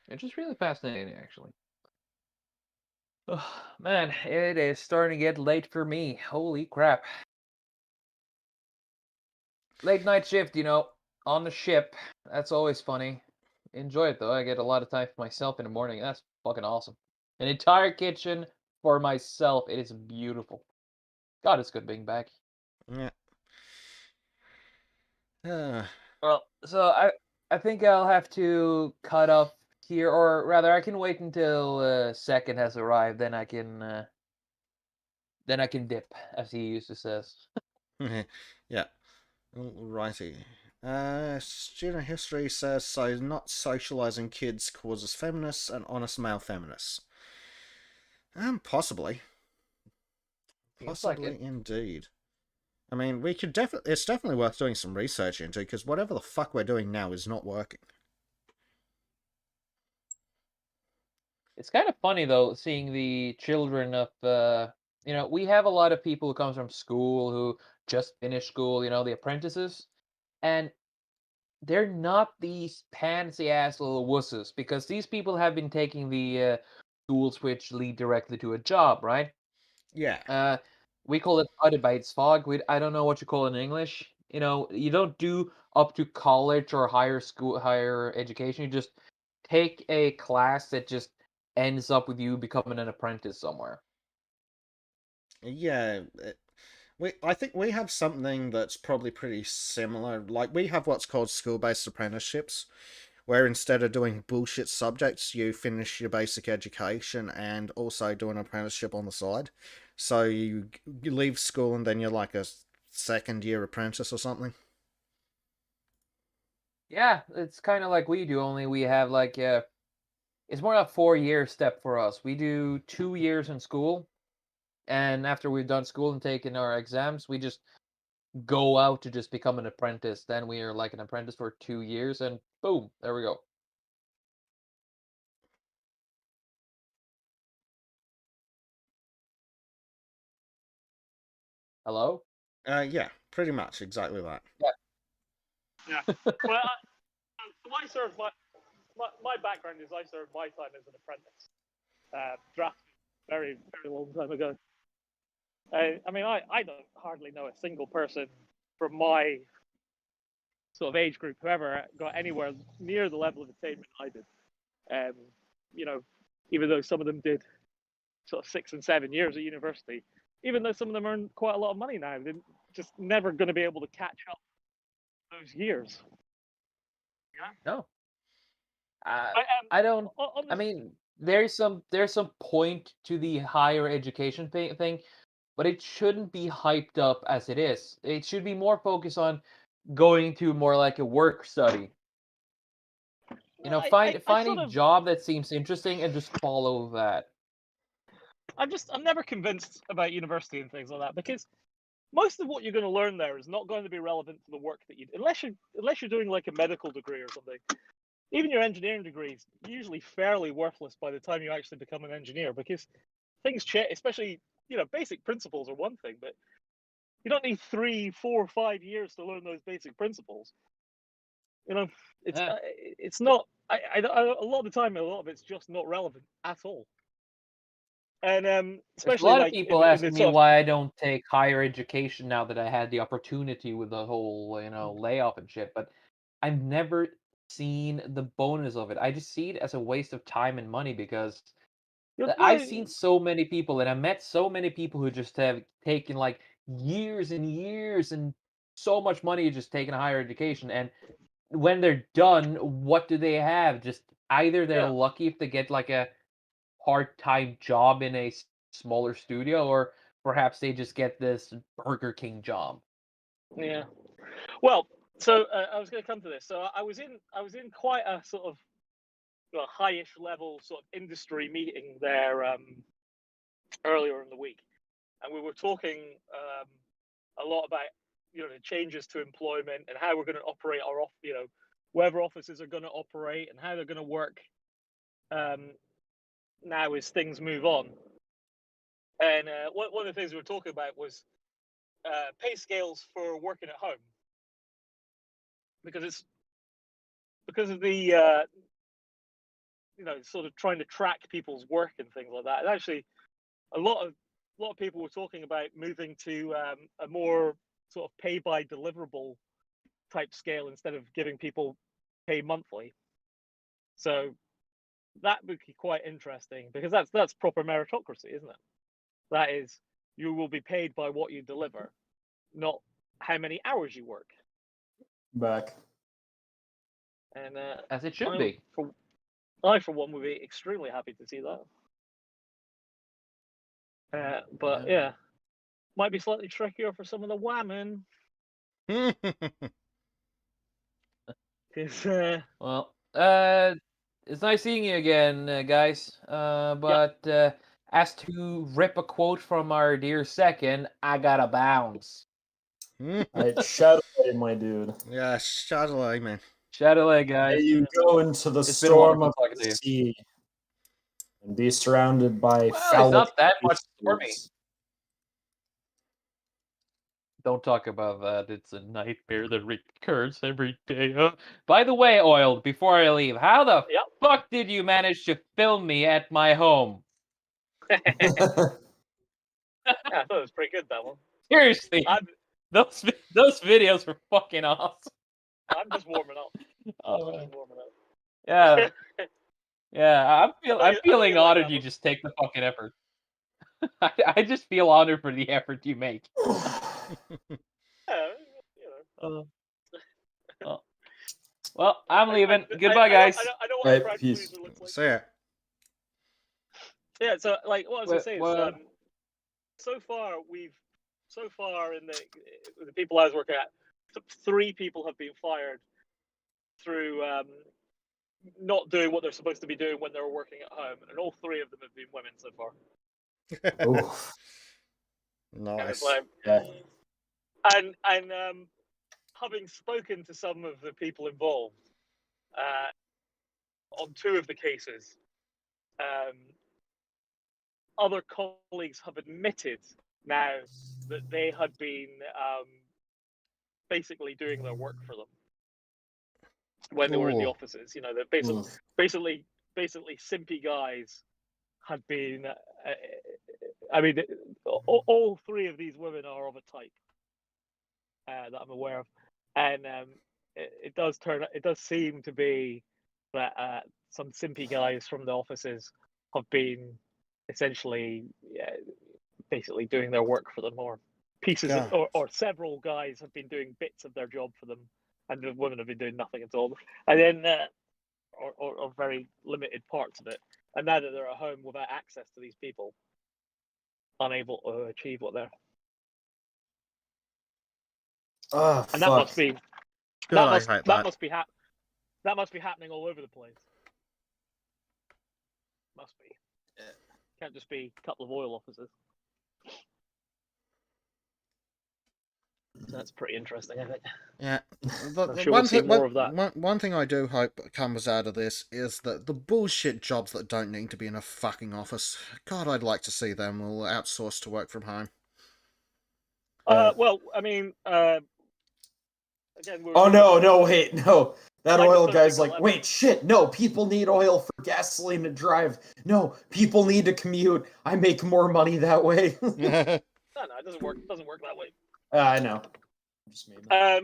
[SPEAKER 4] It's just really fascinating, actually. Oh, man, it is starting to get late for me. Holy crap. Late night shift, on the ship. That's always funny. Enjoy it, though. I get a lot of time for myself in the morning. That's fucking awesome. An entire kitchen for myself. It is beautiful. God, it's good being back.
[SPEAKER 1] Yeah. Uh,
[SPEAKER 4] Well, so I think I'll have to cut off here, or rather, I can wait until second has arrived. Then I can dip, as he used to says.
[SPEAKER 1] yeah. Alrighty. Student history says so. Not socializing kids causes feminists and honest male feminists. Possibly.
[SPEAKER 4] Seems like
[SPEAKER 1] Possibly
[SPEAKER 4] it.
[SPEAKER 1] indeed. I mean, we could definitely. It's definitely worth doing some research into because whatever the fuck we're doing now is not working.
[SPEAKER 4] It's kind of funny though, seeing the children of we have a lot of people who comes from school who just finished school, the apprentices, and they're not these pansy ass little wusses because these people have been taking the schools which lead directly to a job, right?
[SPEAKER 1] Yeah.
[SPEAKER 4] We call it arbeidsfag. I don't know what you call it in English. You don't do up to college or higher education. You just take a class that just ends up with you becoming an apprentice somewhere.
[SPEAKER 1] Yeah. I think we have something that's probably pretty similar. Like we have what's called school-based apprenticeships, where instead of doing bullshit subjects, you finish your basic education and also do an apprenticeship on the side. So you leave school and then you're like a second year apprentice or something.
[SPEAKER 4] Yeah, it's kind of like we do, only we have like it's more a 4-year step for us. We do 2 years in school, and after we've done school and taken our exams, we just go out to just become an apprentice. Then we are like an apprentice for 2 years, and boom, there we go. Hello?
[SPEAKER 1] Yeah, pretty much exactly that.
[SPEAKER 5] Yeah. Well, I served my background is I served my time as an apprentice. Drafted very, very long time ago. I mean, I don't hardly know a single person from my sort of age group who ever got anywhere near the level of attainment I did. You know, even though some of them did sort of 6 and 7 years at university, even though some of them earn quite a lot of money now, they're just never going to be able to catch up those years.
[SPEAKER 4] No.
[SPEAKER 5] But,
[SPEAKER 4] I don't.
[SPEAKER 5] on
[SPEAKER 4] I
[SPEAKER 5] this-
[SPEAKER 4] mean, there's some point to the higher education thing, but it shouldn't be hyped up as it is. It should be more focused on going to more like a work study. You know, find
[SPEAKER 5] I
[SPEAKER 4] a
[SPEAKER 5] sort of,
[SPEAKER 4] job that seems interesting and just follow that.
[SPEAKER 5] I'm never convinced about university and things like that, because most of what you're going to learn there is not going to be relevant to the work that you do, unless you're doing like a medical degree or something. Even your engineering degree is usually fairly worthless by the time you actually become an engineer, because things change. Especially, basic principles are one thing, but you don't need 3, 4, 5 years to learn those basic principles. It's
[SPEAKER 4] Yeah.
[SPEAKER 5] it's not. A lot of the time, a lot of it's just not relevant at all. And
[SPEAKER 4] There's
[SPEAKER 5] especially
[SPEAKER 4] a lot of
[SPEAKER 5] like
[SPEAKER 4] people
[SPEAKER 5] in
[SPEAKER 4] asking
[SPEAKER 5] the
[SPEAKER 4] me
[SPEAKER 5] sort of,
[SPEAKER 4] why I don't take higher education now that I had the opportunity with the whole, layoff and shit, but I've never seen the bonus of it. I just see it as a waste of time and money because I've seen so many people and I met so many people who just have taken like years and years and so much money just taking a higher education. And when they're done, what do they have? Just either they're
[SPEAKER 5] Yeah.
[SPEAKER 4] lucky if they get like a part-time job in a smaller studio, or perhaps they just get this Burger King job.
[SPEAKER 5] Yeah. Well, so I was going to come to this. So I was in quite a sort of highish level sort of industry meeting there earlier in the week, and we were talking a lot about the changes to employment and how we're going to operate our wherever offices are going to operate and how they're going to work now as things move on. And one of the things we were talking about was pay scales for working at home, because of the sort of trying to track people's work and things like that. And actually, a lot of people were talking about moving to a more sort of pay by deliverable type scale instead of giving people pay monthly. So that would be quite interesting, because that's proper meritocracy, isn't it? That is, you will be paid by what you deliver, not how many hours you work.
[SPEAKER 3] Back.
[SPEAKER 5] And
[SPEAKER 4] As it should be.
[SPEAKER 5] I, for one, would be extremely happy to see that. But yeah, might be slightly trickier for some of the women.
[SPEAKER 4] Well, it's nice seeing you again, guys. But as to rip a quote from our dear second, I gotta bounce.
[SPEAKER 3] Alright, Shadilay, my dude.
[SPEAKER 1] Yeah, Shadilay, man.
[SPEAKER 4] Shadilay, guys.
[SPEAKER 3] May you go into the
[SPEAKER 4] It's been
[SPEAKER 3] storm
[SPEAKER 4] wonderful
[SPEAKER 3] of
[SPEAKER 4] talking to
[SPEAKER 3] the
[SPEAKER 4] you.
[SPEAKER 3] sea and be surrounded by
[SPEAKER 4] Well, it's
[SPEAKER 3] phallic
[SPEAKER 4] not that much for me.
[SPEAKER 3] creatures.
[SPEAKER 4] Don't talk about that. It's a nightmare that recurs every day. By the way, Oiled, before I leave, how the
[SPEAKER 5] Yep.
[SPEAKER 4] fuck did you manage to film me at my home?
[SPEAKER 5] Yeah, I thought it was pretty good, that one.
[SPEAKER 4] Seriously, those videos were fucking awesome.
[SPEAKER 5] I'm just warming up.
[SPEAKER 4] Oh,
[SPEAKER 5] I'm just warming up.
[SPEAKER 4] yeah, yeah. I'm feeling
[SPEAKER 5] like
[SPEAKER 4] honored.
[SPEAKER 5] that
[SPEAKER 4] You
[SPEAKER 5] one.
[SPEAKER 4] just take the fucking effort. I just feel honored for the effort you make.
[SPEAKER 5] Yeah,
[SPEAKER 4] Well, I'm leaving.
[SPEAKER 5] I
[SPEAKER 4] Goodbye, guys.
[SPEAKER 5] I know what
[SPEAKER 3] Right,
[SPEAKER 5] a crowd
[SPEAKER 3] peace.
[SPEAKER 5] pleaser looks like.
[SPEAKER 1] So yeah.
[SPEAKER 5] Yeah, so like what I was gonna say is,
[SPEAKER 4] Well-
[SPEAKER 5] so far in the people I was working at, 3 people have been fired through not doing what they're supposed to be doing when they were working at home, and all 3 of them have been women so far.
[SPEAKER 3] Oof.
[SPEAKER 1] Nice.
[SPEAKER 3] Yeah.
[SPEAKER 5] And having spoken to some of the people involved on two of the cases, other colleagues have admitted now that they had been basically doing their work for them when they were in the
[SPEAKER 1] Ooh.
[SPEAKER 5] offices. You know, that
[SPEAKER 3] Ugh.
[SPEAKER 5] basically simpy guys had been. I mean, all three of these women are of a type that I'm aware of, and it does seem to be that some simpy guys from the offices have been essentially basically doing their work for them, or pieces
[SPEAKER 1] God.
[SPEAKER 5] or several guys have been doing bits of their job for them, and the women have been doing nothing at all, and then or very limited parts of it, and now that they're at home without access to these people, unable to achieve what they're.
[SPEAKER 3] Oh,
[SPEAKER 5] And that
[SPEAKER 3] fuck.
[SPEAKER 5] must be
[SPEAKER 1] God, I hate that.
[SPEAKER 5] that must be happening all over the place. Must be. Can't just be a couple of oil officers. That's pretty interesting, I think.
[SPEAKER 1] Yeah.
[SPEAKER 5] I'm sure we'll see more of that.
[SPEAKER 1] One thing I do hope comes out of this is that the bullshit jobs that don't need to be in a fucking office, God, I'd like to see them all outsourced to work from home.
[SPEAKER 5] Well, I mean, again,
[SPEAKER 3] Oh no, wait, no. That
[SPEAKER 5] I just
[SPEAKER 3] oil
[SPEAKER 5] don't
[SPEAKER 3] guy's
[SPEAKER 5] think
[SPEAKER 3] like,
[SPEAKER 5] I'll
[SPEAKER 3] wait, shit, no, people need oil for gasoline to drive. No, people need to commute. I make more money that way.
[SPEAKER 5] No, it doesn't work. It doesn't work that way.
[SPEAKER 3] I know. Just made that.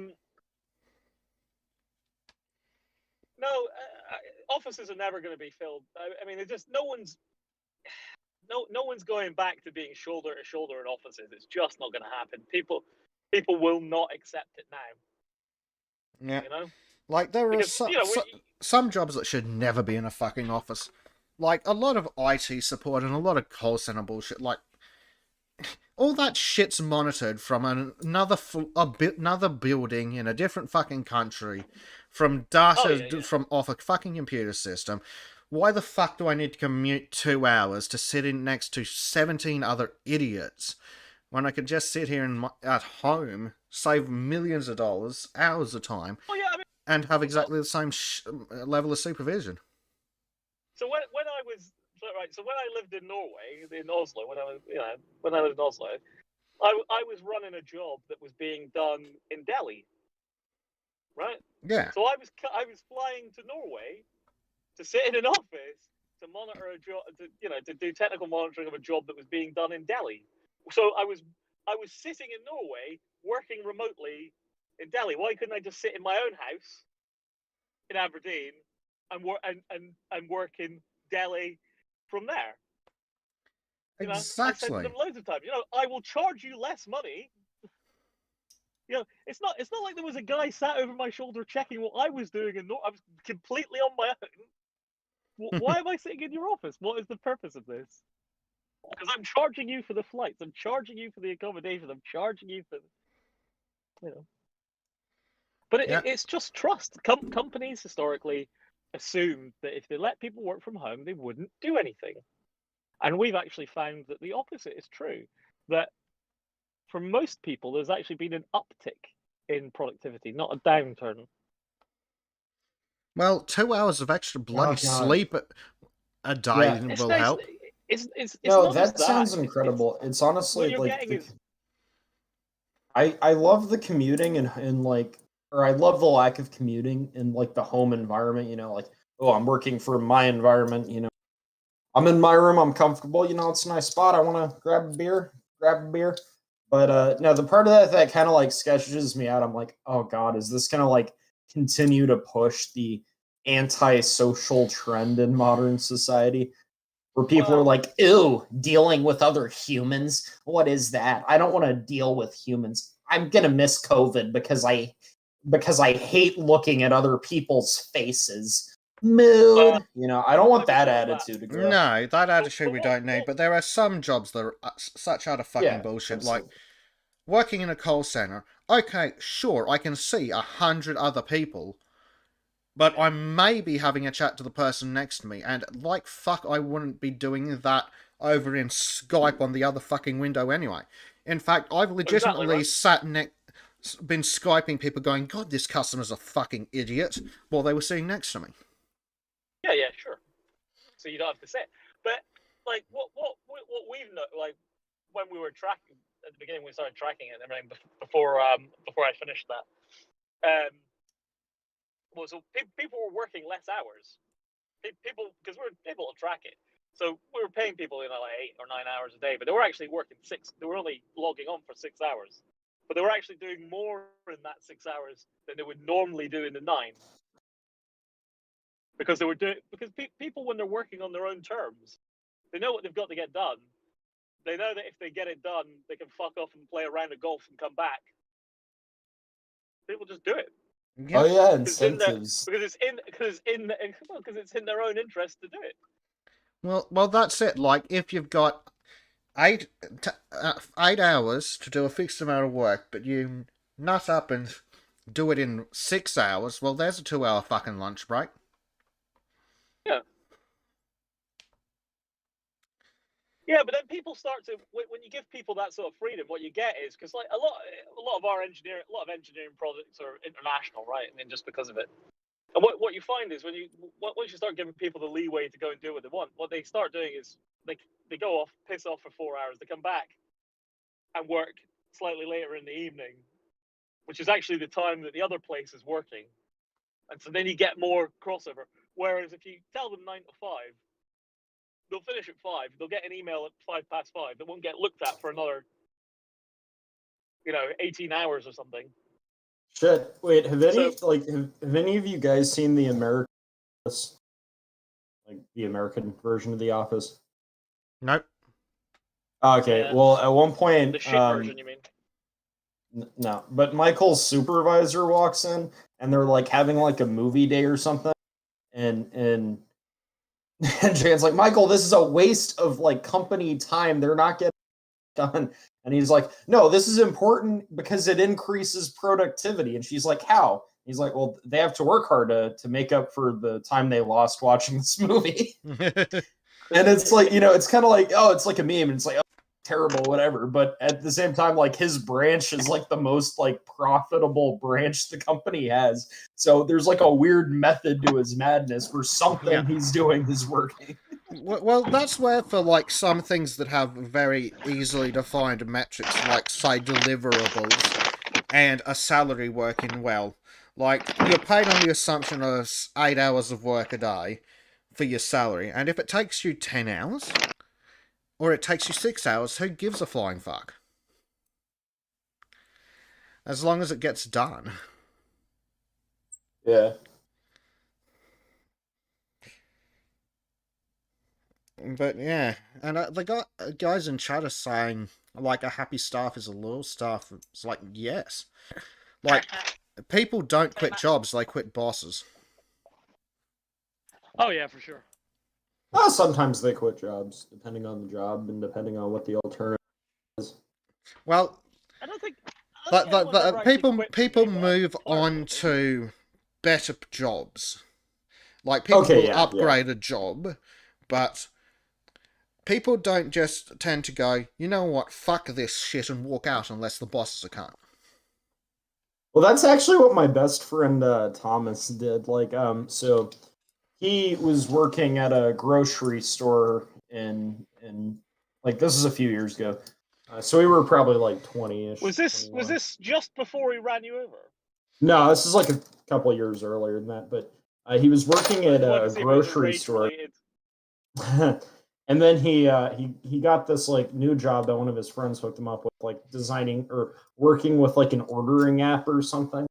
[SPEAKER 5] No, offices are never going to be filled. I mean, it just no one's going back to being shoulder to shoulder in offices. It's just not going to happen. People will not accept it now.
[SPEAKER 1] Yeah.
[SPEAKER 5] You know,
[SPEAKER 1] Like, there are
[SPEAKER 5] because
[SPEAKER 1] some jobs that should never be in a fucking office. Like, a lot of IT support and a lot of call center bullshit. Like, all that shit's monitored from another building in a different fucking country, from data from off a fucking computer system. Why the fuck do I need to commute 2 hours to sit in next to 17 other idiots when I could just sit here at home, save millions of dollars, hours of time, and have exactly the same level of supervision?
[SPEAKER 5] So when I was so when I lived in Norway, in Oslo, when I lived in Oslo, I was running a job that was being done in Delhi, right?
[SPEAKER 1] Yeah.
[SPEAKER 5] So I was flying to Norway to sit in an office to monitor a job, to do technical monitoring of a job that was being done in Delhi. So I was sitting in Norway working remotely in Delhi. Why couldn't I just sit in my own house in Aberdeen and work in Delhi from there? You know, I said to
[SPEAKER 1] Exactly.
[SPEAKER 5] them loads of times, I will charge you less money. It's not like there was a guy sat over my shoulder checking what I was doing, and I was completely on my own. Why am I sitting in your office? What is the purpose of this? Because I'm charging you for the flights, I'm charging you for the accommodation, I'm charging you for, But it's just trust. Companies historically assumed that if they let people work from home, they wouldn't do anything. And we've actually found that the opposite is true. That for most people, there's actually been an uptick in productivity, not a downturn.
[SPEAKER 1] Well, 2 hours of extra bloody sleep a day will help.
[SPEAKER 5] It's
[SPEAKER 3] no,
[SPEAKER 5] not
[SPEAKER 3] that
[SPEAKER 5] just
[SPEAKER 3] sounds incredible. It's honestly like I love the commuting and like, or I love the lack of commuting in like the home environment. Like, oh, I'm working for my environment. I'm in my room. I'm comfortable. It's a nice spot. I want to grab a beer. But no, the part of that kind of like sketches me out. I'm like, oh god, is this gonna like continue to push the anti-social trend in modern society? Where people are like, ew, dealing with other humans. What is that? I don't want to deal with humans. I'm gonna miss COVID because I hate looking at other people's faces. Mood. I don't want that attitude to grow.
[SPEAKER 1] No, that attitude we don't need. But there are some jobs that are such utter fucking bullshit.
[SPEAKER 3] Absolutely.
[SPEAKER 1] Like working in a call center. Okay, sure, I can see 100 other people, but I may be having a chat to the person next to me, and like fuck, I wouldn't be doing that over in Skype on the other fucking window anyway. In fact, I've legitimately
[SPEAKER 5] right.
[SPEAKER 1] been Skyping people going, God, this customer's a fucking idiot, while they were sitting next to me.
[SPEAKER 5] Yeah, sure. So you don't have to say it. But like what we've like when we were tracking at the beginning, we started tracking it and everything before I finished that. Well, so people were working less hours. People, because we were able to track it. So we were paying people, like 8 or 9 hours a day, but they were actually working 6. They were only logging on for 6 hours, but they were actually doing more in that 6 hours than they would normally do in the 9. Because they were doing because people, when they're working on their own terms, they know what they've got to get done. They know that if they get it done, they can fuck off and play a round of golf and come back. People just do it.
[SPEAKER 1] Yeah.
[SPEAKER 3] Oh yeah,
[SPEAKER 5] Because
[SPEAKER 3] incentives.
[SPEAKER 5] it's in their own interest to do it.
[SPEAKER 1] Well, that's it. Like, if you've got 8 hours to do a fixed amount of work, but you nut up and do it in 6 hours, well, there's a 2-hour fucking lunch break.
[SPEAKER 5] Yeah. Yeah, but then people start to, when you give people that sort of freedom, what you get is, because like a lot of engineering projects are international, right? I mean, just because of it. And what you find is once you start giving people the leeway to go and do what they want, what they start doing is they go off, piss off for 4 hours, they come back and work slightly later in the evening, which is actually the time that the other place is working. And so then you get more crossover. Whereas if you tell them 9 to 5, they'll finish at 5. They'll get an email at 5:05. They won't get looked at for another, 18 hours or something.
[SPEAKER 3] Shit. Wait, have any of you guys seen the American, like the American version of The Office?
[SPEAKER 1] Nope.
[SPEAKER 3] Okay,
[SPEAKER 5] Yeah.
[SPEAKER 3] well, at one point,
[SPEAKER 5] The shit version, you mean?
[SPEAKER 3] No, but Michael's supervisor walks in, and they're like having like a movie day or something, and and Jan's like, Michael, this is a waste of like company time. They're not getting done. And he's like, no, this is important because it increases productivity. And she's like, how? He's like, well, they have to work hard to make up for the time they lost watching this movie. And it's like, it's kind of like, oh, it's like a meme. And it's like, oh, terrible, whatever. But at the same time, like his branch is like the most like profitable branch the company has. So there's like a weird method to his madness where something he's doing is working.
[SPEAKER 1] Well, that's where for like some things that have very easily defined metrics, like say deliverables and a salary working well. Like, you're paid on the assumption of 8 hours of work a day for your salary, and if it takes you 10 hours, or it takes you 6 hours, who gives a flying fuck? As long as it gets done.
[SPEAKER 3] Yeah.
[SPEAKER 1] But yeah, and the guys in chat are saying, like, a happy staff is a loyal staff. It's like, yes. Like, people don't quit jobs, they quit bosses.
[SPEAKER 5] Oh, yeah, for sure.
[SPEAKER 3] Well, sometimes they quit jobs, depending on the job and depending on what the alternative is.
[SPEAKER 1] Well,
[SPEAKER 5] I don't think
[SPEAKER 1] people move on to better jobs. Like, people will upgrade a job, but people don't just tend to go, you know what, fuck this shit, and walk out unless the boss is a cunt.
[SPEAKER 3] Well, that's actually what my best friend Thomas did. Like, so he was working at a grocery store in like, this is a few years ago. So we were probably like 20-ish.
[SPEAKER 5] Was this just before he ran you over?
[SPEAKER 3] No, this is like a couple of years earlier than that. But he was working at a grocery store. And then he got this like new job that one of his friends hooked him up with, like designing or working with like an ordering app or something.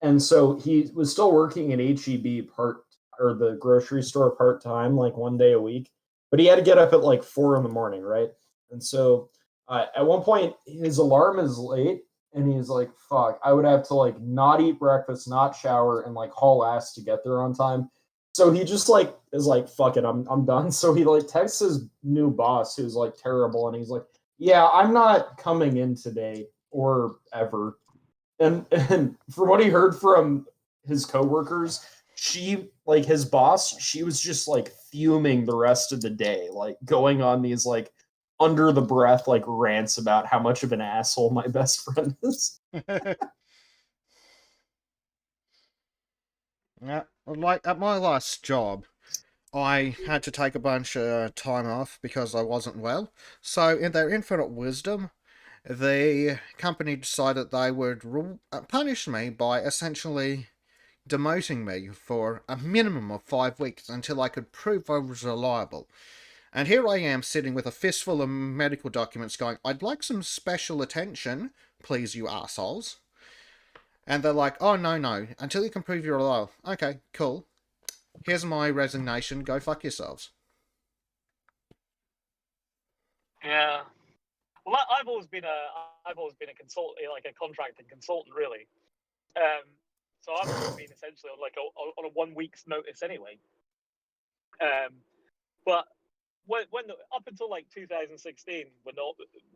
[SPEAKER 3] And so he was still working at HEB or the grocery store part time, like one day a week. But he had to get up at like 4 a.m, right? And so at one point his alarm is late, and he's like, "Fuck! I would have to like not eat breakfast, not shower, and like haul ass to get there on time." So he just like is like, "Fuck it, I'm done." So he like texts his new boss, who's like terrible, and he's like, "Yeah, I'm not coming in today or ever." And from what he heard from his coworkers, she, like his boss, she was just like fuming the rest of the day, like going on these like under the breath like rants about how much of an asshole my best friend is.
[SPEAKER 1] Yeah, like at my last job, I had to take a bunch of time off because I wasn't well. So, in their infinite wisdom, the company decided they would punish me by essentially demoting me for a minimum of 5 weeks until I could prove I was reliable. And here I am sitting with a fistful of medical documents going, I'd like some special attention, please, you assholes. And they're like, oh, no, until you can prove you're reliable. Okay, cool. Here's my resignation, go fuck yourselves.
[SPEAKER 5] Yeah. Well, I've always been a consultant, like a contracting consultant, really. So I've always been essentially on a 1 week's notice anyway. But up until like 2016,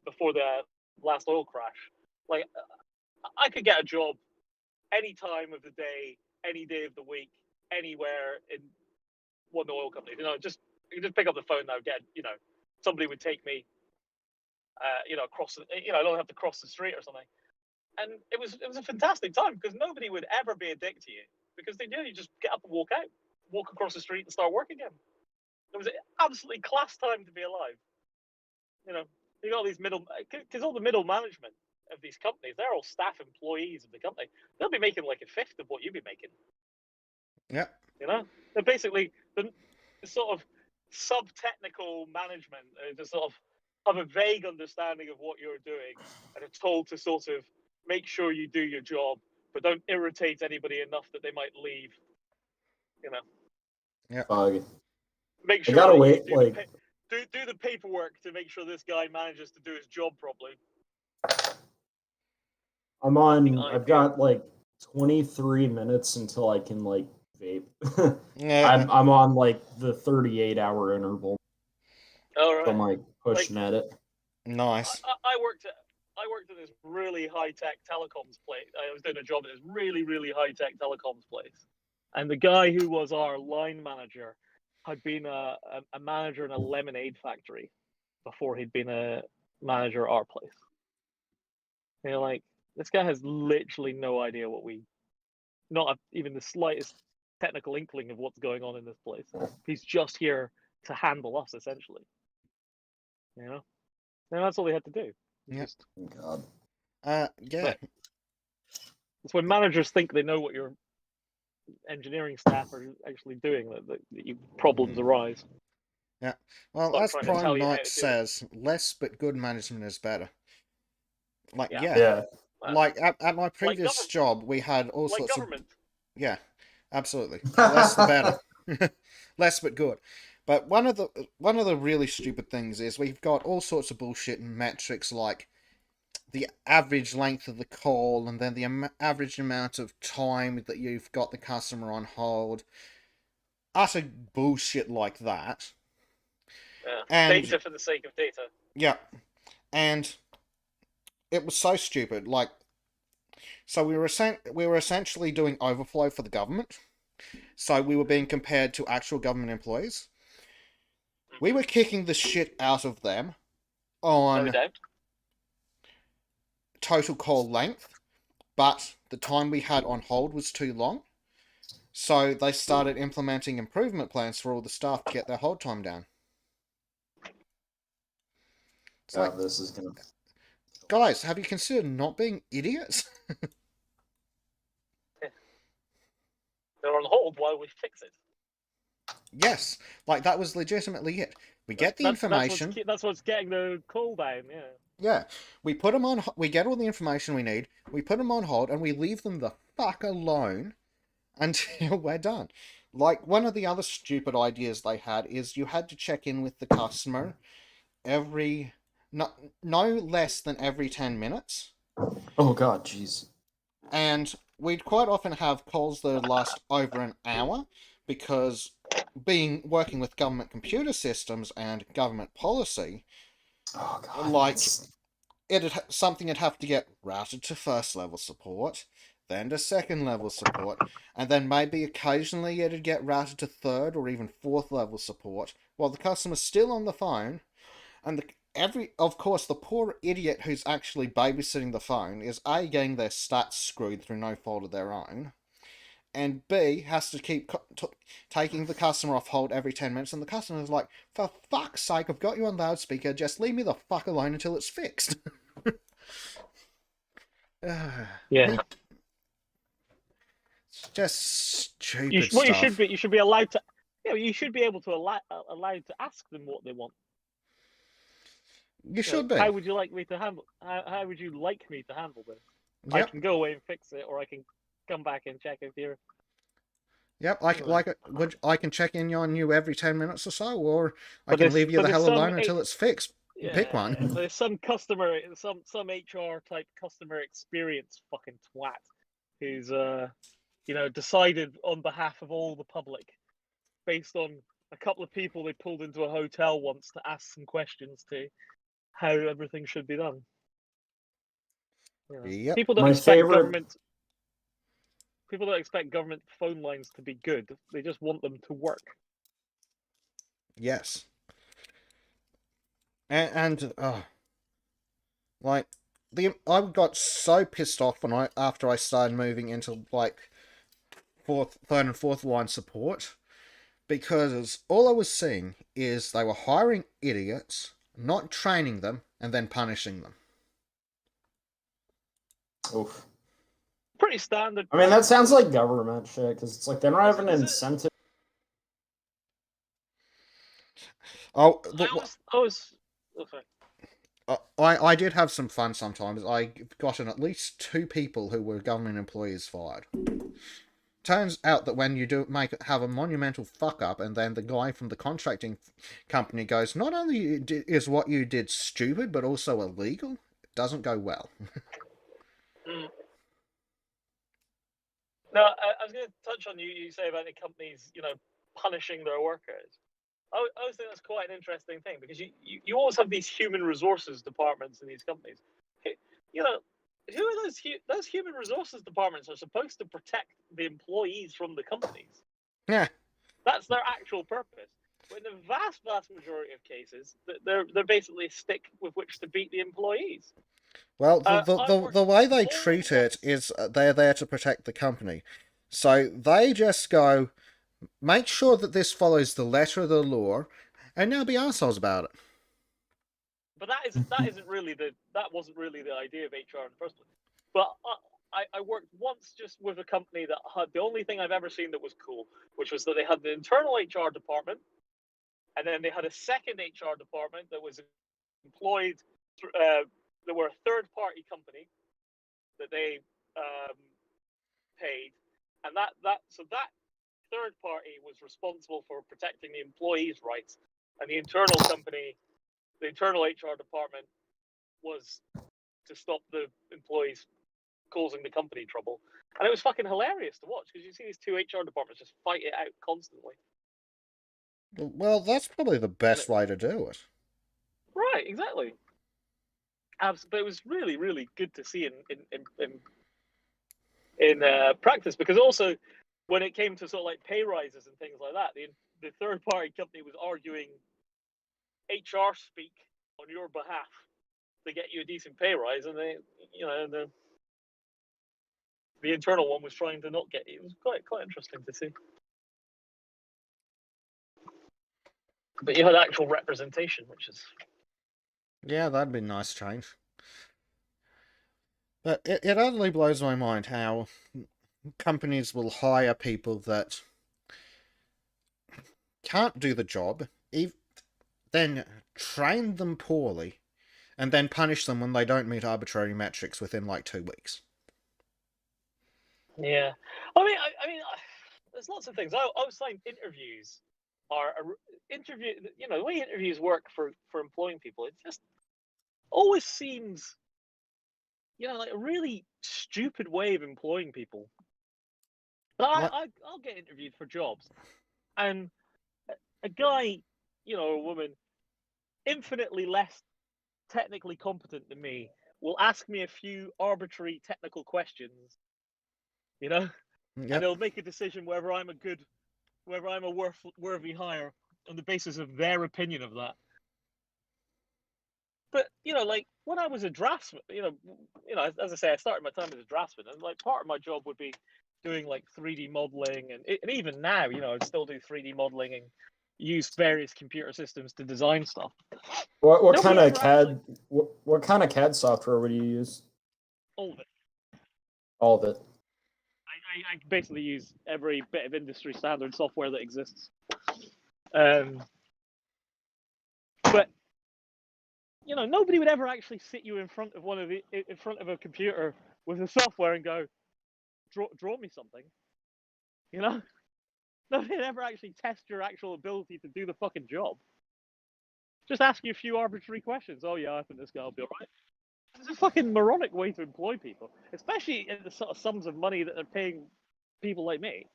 [SPEAKER 5] before the last oil crash, like I could get a job any time of the day, any day of the week, anywhere in one oil company. You can just pick up the phone now, somebody would take me, across. I don't have to cross the street or something. And it was a fantastic time because nobody would ever be a dick to you because they knew you just get up and walk across the street and start work again. It was an absolutely class time to be alive. You got all these because all the middle management of these companies, they're all staff employees of the company. They'll be making like a fifth of what you'd be making.
[SPEAKER 1] Yeah.
[SPEAKER 5] They're basically the sort of sub-technical management, just sort of have a vague understanding of what you're doing and are told to sort of make sure you do your job, but don't irritate anybody enough that they might leave.
[SPEAKER 1] Yeah.
[SPEAKER 5] Make sure
[SPEAKER 3] I gotta
[SPEAKER 5] that
[SPEAKER 3] wait,
[SPEAKER 5] you
[SPEAKER 3] like
[SPEAKER 5] do the paperwork to make sure this guy manages to do his job properly.
[SPEAKER 3] I've got like 23 minutes until I can like vape.
[SPEAKER 1] Yeah.
[SPEAKER 3] I'm on like the 38-hour interval.
[SPEAKER 5] All right.
[SPEAKER 3] So I'm like pushing at it.
[SPEAKER 1] Nice.
[SPEAKER 5] I worked at this really high tech telecoms place. I was doing a job at this really, really high tech telecoms place, and the guy who was our line manager had been a manager in a lemonade factory before he'd been a manager at our place. Like, this guy has literally no idea not even the slightest technical inkling of what's going on in this place. He's just here to handle us, essentially. And that's all they had to do.
[SPEAKER 1] Yeah.
[SPEAKER 3] God.
[SPEAKER 1] Yeah.
[SPEAKER 5] It's when managers think they know what your engineering staff are actually doing that problems arise.
[SPEAKER 1] Yeah. Well,
[SPEAKER 5] Start
[SPEAKER 1] as
[SPEAKER 5] trying to tell
[SPEAKER 1] Prime
[SPEAKER 5] you how
[SPEAKER 1] Knight
[SPEAKER 5] to do it.
[SPEAKER 1] says, less but good management is better. Like,
[SPEAKER 5] Yeah.
[SPEAKER 3] Yeah.
[SPEAKER 1] Like, at my previous
[SPEAKER 5] government.
[SPEAKER 1] job, we had all
[SPEAKER 5] Like
[SPEAKER 1] sorts
[SPEAKER 5] government.
[SPEAKER 1] of... Yeah, absolutely. The less the better. Less but good. But one of the really stupid things is we've got all sorts of bullshit and metrics like the average length of the call and then the average amount of time that you've got the customer on hold. Utter bullshit like that.
[SPEAKER 5] Yeah.
[SPEAKER 1] And
[SPEAKER 5] Data for the sake of data.
[SPEAKER 1] yeah, and it was so stupid. Like, so we were essentially doing overflow for the government. So we were being compared to actual government employees. We were kicking the shit out of them on
[SPEAKER 5] No doubt.
[SPEAKER 1] total call length, but the time we had on hold was too long. So they started implementing improvement plans for all the staff to get their hold time down. It's like,
[SPEAKER 3] this is gonna.
[SPEAKER 1] guys, have you considered not being idiots?
[SPEAKER 5] They're on hold while we fix it.
[SPEAKER 1] Yes, like that was legitimately it. We get the information.
[SPEAKER 5] That's what's getting the call down. Yeah.
[SPEAKER 1] Yeah, we put them on. We get all the information we need. We put them on hold, and we leave them the fuck alone until we're done. Like, one of the other stupid ideas they had is you had to check in with the customer no less than every 10 minutes.
[SPEAKER 3] Oh God, jeez.
[SPEAKER 1] And we'd quite often have calls that last over an hour because working with government computer systems and government policy,
[SPEAKER 3] Oh God.
[SPEAKER 1] like something would have to get routed to first level support, then to second level support, and then maybe occasionally it'd get routed to third or even fourth level support while the customer's still on the phone, and of course, the poor idiot who's actually babysitting the phone is A, getting their stats screwed through no fault of their own, and B, has to keep taking the customer off hold every 10 minutes, and the customer's like, for fuck's sake, I've got you on loudspeaker, just leave me the fuck alone until it's fixed.
[SPEAKER 5] Yeah.
[SPEAKER 1] It's just stupid
[SPEAKER 5] You
[SPEAKER 1] stuff.
[SPEAKER 5] should be allowed to. Yeah, you should be able to allowed to ask them what they want.
[SPEAKER 1] You should be.
[SPEAKER 5] How would you like me to handle? How would you like me to handle this? I
[SPEAKER 1] Yep.
[SPEAKER 5] can go away and fix it, or I can come back and check if you're.
[SPEAKER 1] Yep, I can check in on you every 10 minutes or so, or I
[SPEAKER 5] But
[SPEAKER 1] can
[SPEAKER 5] there's-
[SPEAKER 1] leave you
[SPEAKER 5] but
[SPEAKER 1] the
[SPEAKER 5] there's
[SPEAKER 1] hell
[SPEAKER 5] some
[SPEAKER 1] alone until it's fixed. Pick one.
[SPEAKER 5] There's some customer, some HR type customer experience fucking twat who's decided on behalf of all the public based on a couple of people they pulled into a hotel once to ask some questions to how everything should be done. You know,
[SPEAKER 1] Yep.
[SPEAKER 5] People don't
[SPEAKER 3] My
[SPEAKER 5] expect
[SPEAKER 3] favorite-
[SPEAKER 5] government. People don't expect government phone lines to be good. They just want them to work.
[SPEAKER 1] Yes. And like I got so pissed off after I started moving into like third and fourth line support, because all I was seeing is they were hiring idiots, not training them, and then punishing them.
[SPEAKER 3] Oof.
[SPEAKER 5] Pretty standard.
[SPEAKER 3] I mean, that sounds like government shit, because it's like they don't have an
[SPEAKER 5] Is it-
[SPEAKER 3] incentive.
[SPEAKER 1] Oh,
[SPEAKER 5] Oh, sorry.
[SPEAKER 1] I did have some fun sometimes. I gotten at least 2 people who were government employees fired. Turns out that when you have a monumental fuck up, and then the guy from the contracting company goes, not only is what you did stupid, but also illegal, it doesn't go well.
[SPEAKER 5] No, I was going to touch on you say about the companies, punishing their workers. I always think that's quite an interesting thing, because you always have these human resources departments in these companies. Who are those human resources departments are supposed to protect the employees from the companies.
[SPEAKER 1] Yeah.
[SPEAKER 5] That's their actual purpose. But in the vast majority of cases, they're basically a stick with which to beat the employees.
[SPEAKER 1] Well, the way they treat it is they're there to protect the company. So they just go, make sure that this follows the letter of the law, and now be assholes about it.
[SPEAKER 5] But that wasn't really the idea of HR in the first place. But I worked once just with a company that had the only thing I've ever seen that was cool, which was that they had the internal HR department, and then they had a second HR department that was employed. They were a third-party company that they paid, and that third party was responsible for protecting the employees' rights, and the internal company, the internal HR department, was to stop the employees causing the company trouble. And it was fucking hilarious to watch, because you see these 2 HR departments just fight it out constantly.
[SPEAKER 1] Well, that's probably the best way to do it.
[SPEAKER 5] Right, exactly. But it was really, really good to see in practice, because also when it came to sort of like pay rises and things like that, the third party company was arguing HR speak on your behalf to get you a decent pay rise, and the internal one was trying to not get it. It was quite interesting to see. But you had actual representation, which is
[SPEAKER 1] Yeah, that'd be a nice change. But it utterly blows my mind how companies will hire people that can't do the job, then train them poorly, and then punish them when they don't meet arbitrary metrics within like 2 weeks.
[SPEAKER 5] yeah. I mean, there's lots of things. I was saying interviews are the way interviews work for employing people. It just always seems like a really stupid way of employing people. I'll get interviewed for jobs, and a guy, or a woman, infinitely less technically competent than me, will ask me a few arbitrary technical questions, and they'll make a decision whether I'm a worthy hire on the basis of their opinion of that. But like when I was a draftsman, as I say, I started my time as a draftsman, and like part of my job would be doing like 3D modeling, and even now, I still do 3D modeling and use various computer systems to design stuff.
[SPEAKER 3] What kind
[SPEAKER 5] Nobody
[SPEAKER 3] of
[SPEAKER 5] ever actually-
[SPEAKER 3] CAD what kind of CAD software would you use?
[SPEAKER 5] All of it.
[SPEAKER 3] All of it.
[SPEAKER 5] I basically use every bit of industry standard software that exists. But nobody would ever actually sit you in front of a computer with a software and go, draw me something. Nobody would ever actually test your actual ability to do the fucking job. Just ask you a few arbitrary questions. Oh yeah, I think this guy will be alright. It's a fucking moronic way to employ people, especially in the sort of sums of money that they're paying people like me.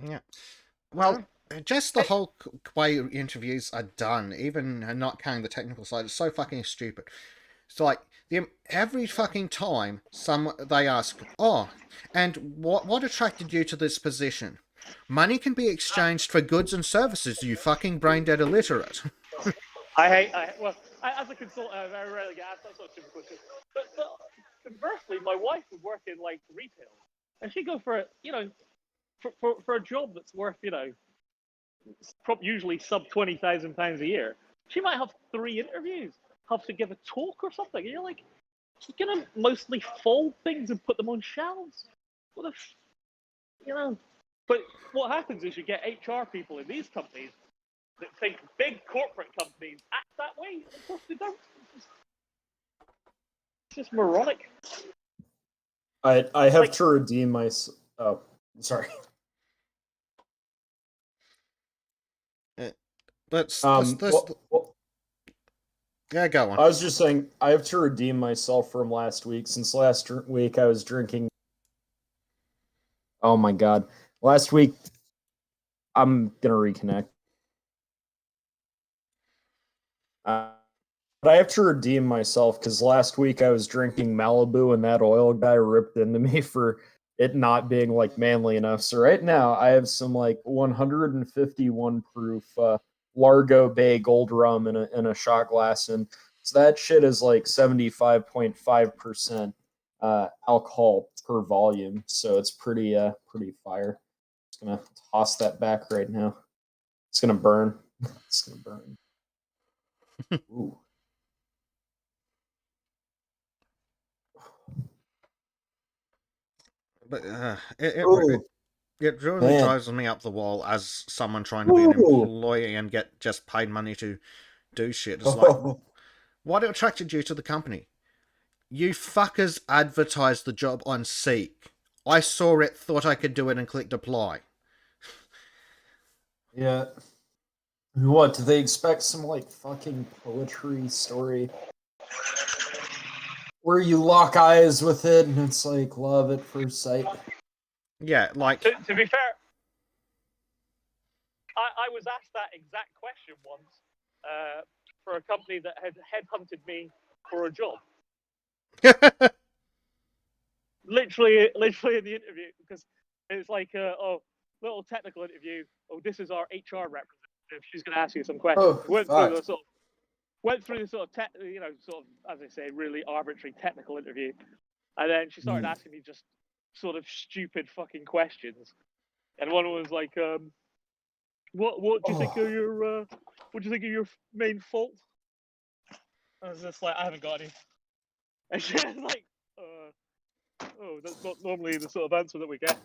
[SPEAKER 1] Yeah. Well, just the whole way interviews are done, even not counting the technical side, it's so fucking stupid. It's like every fucking time they ask, "Oh, and what attracted you to this position?" Money can be exchanged for goods and services. You fucking brain dead illiterate.
[SPEAKER 5] As a consultant, I very rarely get asked that sort of stupid question. But conversely, my wife would work in like retail, and she'd go for for a job that's worth usually sub £20,000 a year. She might have 3 interviews, have to give a talk or something. And you're like, she's gonna mostly fold things and put them on shelves. What if But what happens is you get HR people in these companies that think big corporate companies act that way. Of course they don't. It's just moronic.
[SPEAKER 3] I have to redeem my. Oh, sorry.
[SPEAKER 1] But
[SPEAKER 3] Well,
[SPEAKER 1] yeah, go on.
[SPEAKER 3] I was just saying I have to redeem myself from last week. Since last week I was drinking. Oh my god! Last week, I'm gonna reconnect. But I have to redeem myself because last week I was drinking Malibu and that oil guy ripped into me for it not being like manly enough. So right now I have some like 151 proof Largo Bay Gold rum in a shot glass, and so that shit is like 75.5% alcohol per volume. So it's pretty fire. Just gonna toss that back right now. It's gonna burn. It's gonna burn. Ooh.
[SPEAKER 1] But
[SPEAKER 3] Ooh,
[SPEAKER 1] it really
[SPEAKER 3] man.
[SPEAKER 1] drives me up the wall as someone trying to be an
[SPEAKER 3] Ooh.
[SPEAKER 1] employee and get just paid money to do shit. It's like, what attracted you to the company? You fuckers advertised the job on Seek. I saw it, thought I could do it, and clicked apply.
[SPEAKER 3] Yeah. What, do they expect some like fucking poetry story? Where you lock eyes with it and it's like love at first sight.
[SPEAKER 1] Yeah, like
[SPEAKER 5] To be fair, I was asked that exact question once for a company that had headhunted me for a job. Literally in the interview, because it's like, little technical interview. Oh, this is our HR representative. She's going to ask you some questions.
[SPEAKER 3] Oh, fuck.
[SPEAKER 5] Went through the sort of, as I say, really arbitrary technical interview, and then she started asking me just sort of stupid fucking questions. And one was like, what do you think of your main fault? I was just like, I haven't got any. And she was like, that's not normally the sort of answer that we get.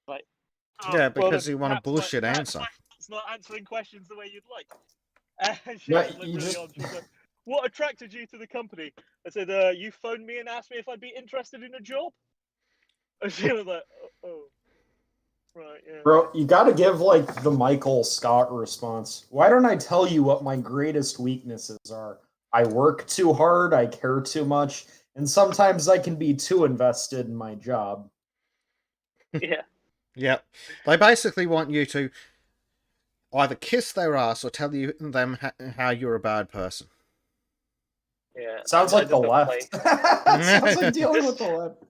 [SPEAKER 5] Like,
[SPEAKER 1] yeah, because
[SPEAKER 5] then
[SPEAKER 1] you want a
[SPEAKER 5] perhaps
[SPEAKER 1] bullshit
[SPEAKER 5] perhaps
[SPEAKER 1] answer.
[SPEAKER 5] It's not answering questions the way you'd like. And she
[SPEAKER 3] No,
[SPEAKER 5] was like,
[SPEAKER 3] you
[SPEAKER 5] really
[SPEAKER 3] just-
[SPEAKER 5] odd. She was like, what attracted you to the company? I said, you phoned me and asked me if I'd be interested in a job. And she was like, oh. Right, yeah.
[SPEAKER 3] Bro, you gotta give like the Michael Scott response. Why don't I tell you what my greatest weaknesses are? I work too hard, I care too much, and sometimes I can be too invested in my job.
[SPEAKER 5] Yeah.
[SPEAKER 1] Yep. They basically want you to either kiss their ass or tell them how you're a bad person.
[SPEAKER 5] Yeah.
[SPEAKER 3] Sounds
[SPEAKER 5] I
[SPEAKER 3] like the
[SPEAKER 5] just don't
[SPEAKER 3] left. Sounds like dealing with the left.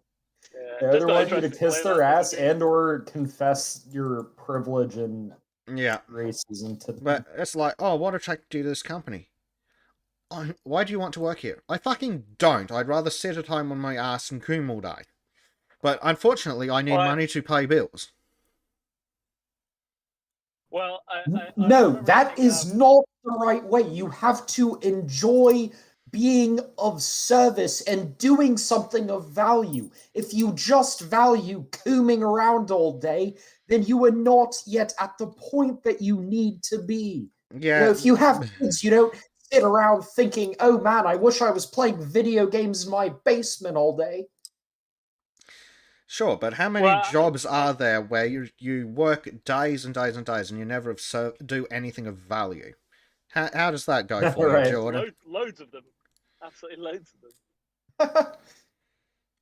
[SPEAKER 5] Yeah,
[SPEAKER 3] They
[SPEAKER 5] just
[SPEAKER 3] either
[SPEAKER 5] not
[SPEAKER 3] want you to
[SPEAKER 5] interested in
[SPEAKER 3] kiss
[SPEAKER 5] playing
[SPEAKER 3] their
[SPEAKER 5] that
[SPEAKER 3] ass
[SPEAKER 5] fucking game.
[SPEAKER 3] and or confess your privilege and
[SPEAKER 1] Yeah.
[SPEAKER 3] racism to them.
[SPEAKER 1] But it's like, oh, what attracted you to this company? why do you want to work here? I fucking don't. I'd rather sit at home on my ass and coom all day. But unfortunately, I need
[SPEAKER 5] Well,
[SPEAKER 1] money to pay bills.
[SPEAKER 5] Well, I
[SPEAKER 3] No,
[SPEAKER 5] remember
[SPEAKER 3] that
[SPEAKER 5] getting,
[SPEAKER 3] is not the right way. You have to enjoy being of service and doing something of value. If you just value cooming around all day, then you are not yet at the point that you need to be.
[SPEAKER 1] Yeah.
[SPEAKER 3] If you have kids, you don't sit around thinking, oh man, I wish I was playing video games in my basement all day.
[SPEAKER 1] Sure, but how many
[SPEAKER 5] Well,
[SPEAKER 1] jobs are there where you work days and days and days and you never do anything of value? How does that go for
[SPEAKER 3] Right.
[SPEAKER 1] you, Jordan?
[SPEAKER 5] loads of them, absolutely loads of them.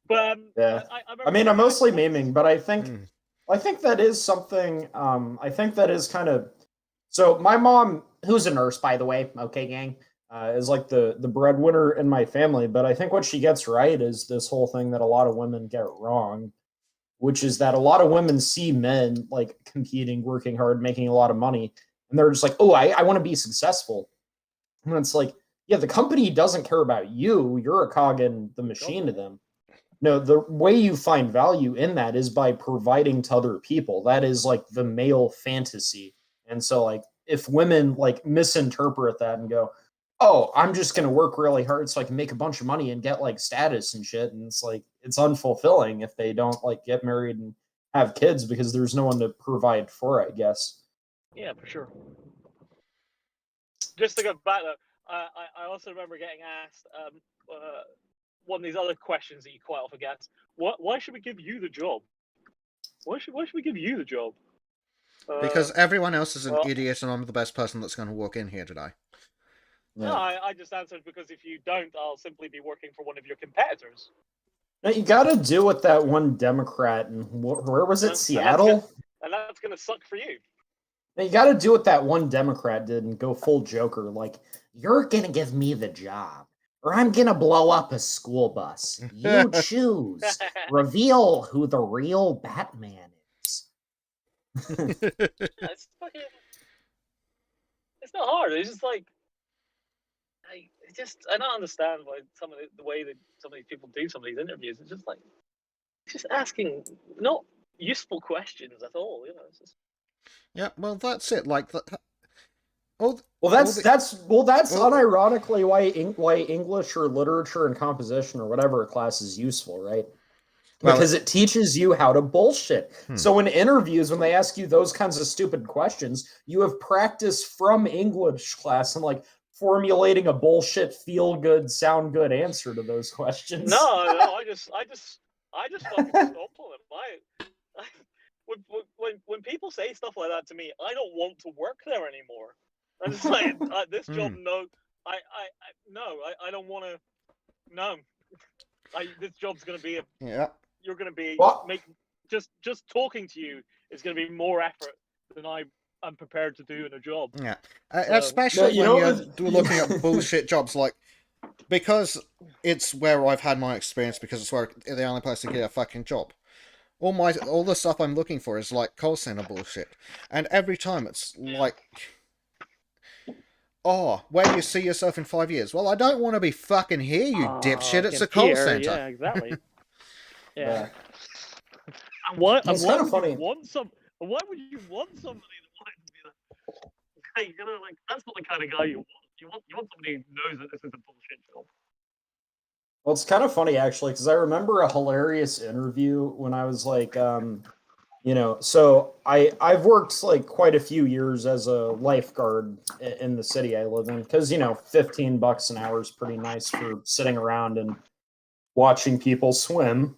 [SPEAKER 5] But
[SPEAKER 3] Yeah.
[SPEAKER 5] I
[SPEAKER 3] I mean, I'm
[SPEAKER 5] remember
[SPEAKER 3] mostly
[SPEAKER 5] once-
[SPEAKER 3] memeing, but I think that is something. I think that is kind of. So my mom, who's a nurse, by the way, okay, gang, is like the breadwinner in my family. But I think what she gets right is this whole thing that a lot of women get wrong, which is that a lot of women see men like competing, working hard, making a lot of money, and they're just like, oh, I want to be successful. And it's like, yeah, the company doesn't care about you. You're a cog in the machine to them. No, the way you find value in that is by providing to other people. That is like the male fantasy. And so like if women like misinterpret that and go, "Oh, I'm just going to work really hard so I can make a bunch of money and get like status and shit." And it's like it's unfulfilling if they don't like get married and have kids because there's no one to provide for, I guess.
[SPEAKER 5] Yeah, for sure. Just to go back though, I also remember getting asked one of these other questions that you quite often get. Why should we give you the job? Why should we give you the job?
[SPEAKER 1] Because everyone else is an
[SPEAKER 5] well-
[SPEAKER 1] idiot and I'm the best person that's going to walk in here today.
[SPEAKER 5] No, I just answered because if you don't, I'll simply be working for one of your competitors.
[SPEAKER 3] Now, you got to do what that one Democrat and where was it,
[SPEAKER 5] And
[SPEAKER 3] Seattle?
[SPEAKER 5] And that's gonna suck for you.
[SPEAKER 3] Now, you got to do what that one Democrat did and go full Joker. Like, you're going to give me the job, or I'm going to blow up a school bus. You choose. Reveal who the real Batman is.
[SPEAKER 5] It's fucking. It's not hard. It's just like. I don't understand why some of the way that some of these people do some of these interviews. It's just like, just asking not useful questions at all. It's just.
[SPEAKER 1] Yeah, well, that's it. Like,
[SPEAKER 3] That's unironically why English or literature and composition or whatever class is useful, right? Because it teaches you how to bullshit. So in interviews, when they ask you those kinds of stupid questions, you have practice from English class and like formulating a bullshit, feel good, sound good answer to those questions.
[SPEAKER 5] No, I just fucking stomp on them. When people say stuff like that to me, I don't want to work there anymore. I'm just like, this job, no, I don't want to. No, this job's gonna be you're gonna be just talking to you is gonna be more effort than I'm prepared to do in a job.
[SPEAKER 1] Yeah, especially when you're looking at bullshit jobs, like, because it's where I've had my experience, because it's where the only place to get a fucking job. All the stuff I'm looking for is like call center bullshit, and every time it's like, oh, where do you see yourself in 5 years? Well, I don't want to be fucking here, you dipshit. It's a call center.
[SPEAKER 5] Yeah, exactly. Yeah.
[SPEAKER 3] It's kind of funny.
[SPEAKER 5] Why would you want somebody that wanted to be that? Hey, like that's not the kind of guy you want. You want somebody who knows that this is a bullshit job.
[SPEAKER 3] Well, it's kind of funny actually, because I remember a hilarious interview when I was like, so I've worked like quite a few years as a lifeguard in the city I live in, because $15 an hour is pretty nice for sitting around and watching people swim.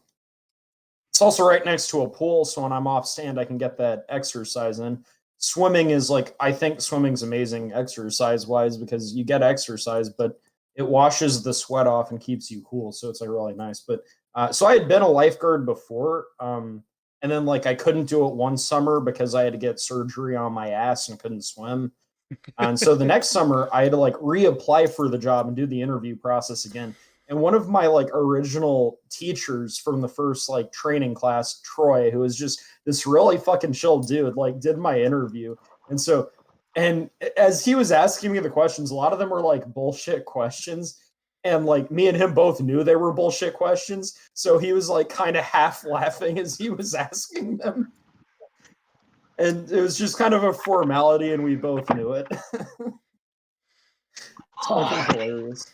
[SPEAKER 3] It's also right next to a pool, so when I'm off stand, I can get that exercise in. Swimming is like, I think swimming's amazing exercise-wise because you get exercise, but it washes the sweat off and keeps you cool, so it's like really nice. But so I had been a lifeguard before, and then like I couldn't do it one summer because I had to get surgery on my ass and couldn't swim. And so the next summer I had to like reapply for the job and do the interview process again. And one of my like original teachers from the first like training class, Troy, who was just this really fucking chill dude, like did my interview. And so And as he was asking me the questions, a lot of them were like bullshit questions. And like me and him both knew they were bullshit questions. So he was like kind of half laughing as he was asking them. And it was just kind of a formality, and we both knew it. It's fucking hilarious.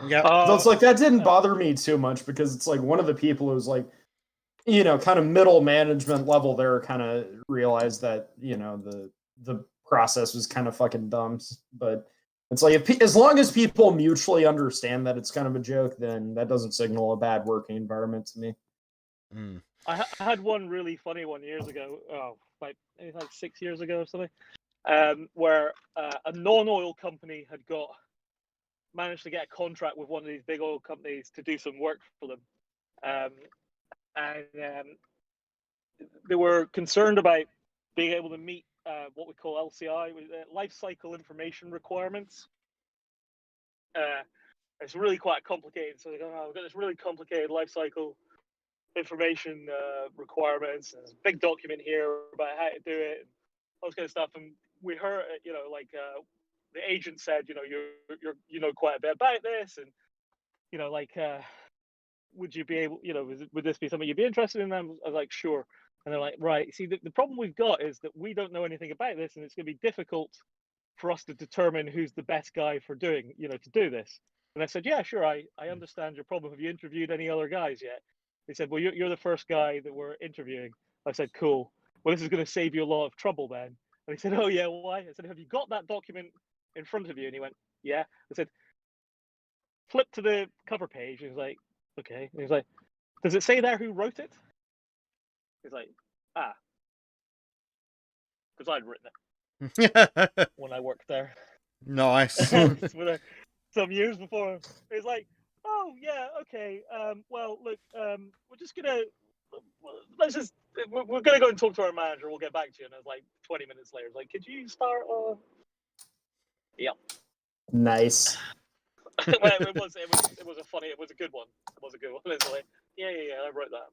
[SPEAKER 1] Yeah.
[SPEAKER 3] So it's like that didn't bother me too much because it's like one of the people who's like, you know, kind of middle management level there kind of realized that, you know, the process was kind of fucking dumb. But it's like, as long as people mutually understand that it's kind of a joke, then that doesn't signal a bad working environment to me.
[SPEAKER 1] Mm.
[SPEAKER 5] I had one really funny one years ago, maybe like 6 years ago or something, where a non-oil company had managed to get a contract with one of these big oil companies to do some work for them. And they were concerned about being able to meet what we call LCI, life cycle information requirements. It's really quite complicated. So they go, we've got this really complicated life cycle information requirements. And there's a big document here about how to do it, and all this kind of stuff. And we heard, you know, like the agent said, you know, you know quite a bit about this, and you know, like, would you be able, you know, would this be something you'd be interested in? And I was like, sure. And they're like, right. See, the problem we've got is that we don't know anything about this, and it's going to be difficult for us to determine who's the best guy for doing, you know, to do this. And I said, yeah, sure. I understand your problem. Have you interviewed any other guys yet? They said, well, you're the first guy that we're interviewing. I said, cool. Well, this is going to save you a lot of trouble then. And he said, oh yeah, why? I said, have you got that document in front of you? And he went, yeah. I said, flip to the cover page. And he was like, okay. And he was like, does it say there who wrote it? He's like, because I'd written it when I worked there.
[SPEAKER 1] Nice.
[SPEAKER 5] Some years before. He's like, oh yeah, okay. Well, look, we're just gonna we're gonna go and talk to our manager. We'll get back to you. And it was like 20 minutes later. It's like, could you start? Yeah.
[SPEAKER 3] Nice.
[SPEAKER 5] Well, it was a good one. It was a good one. It's like, yeah, I wrote that.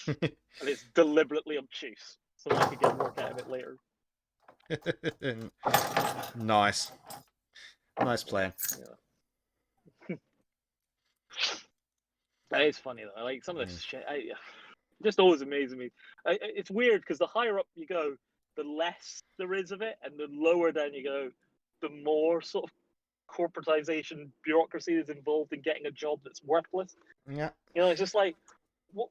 [SPEAKER 5] And it's deliberately obtuse, so I could get work out of it later.
[SPEAKER 1] Nice plan.
[SPEAKER 5] Yeah. That is funny though. Like some of this shit, just always amazes me. It's weird because the higher up you go, the less there is of it, and the lower down you go, the more sort of corporatization, bureaucracy is involved in getting a job that's worthless.
[SPEAKER 1] Yeah.
[SPEAKER 5] You know, it's just like, what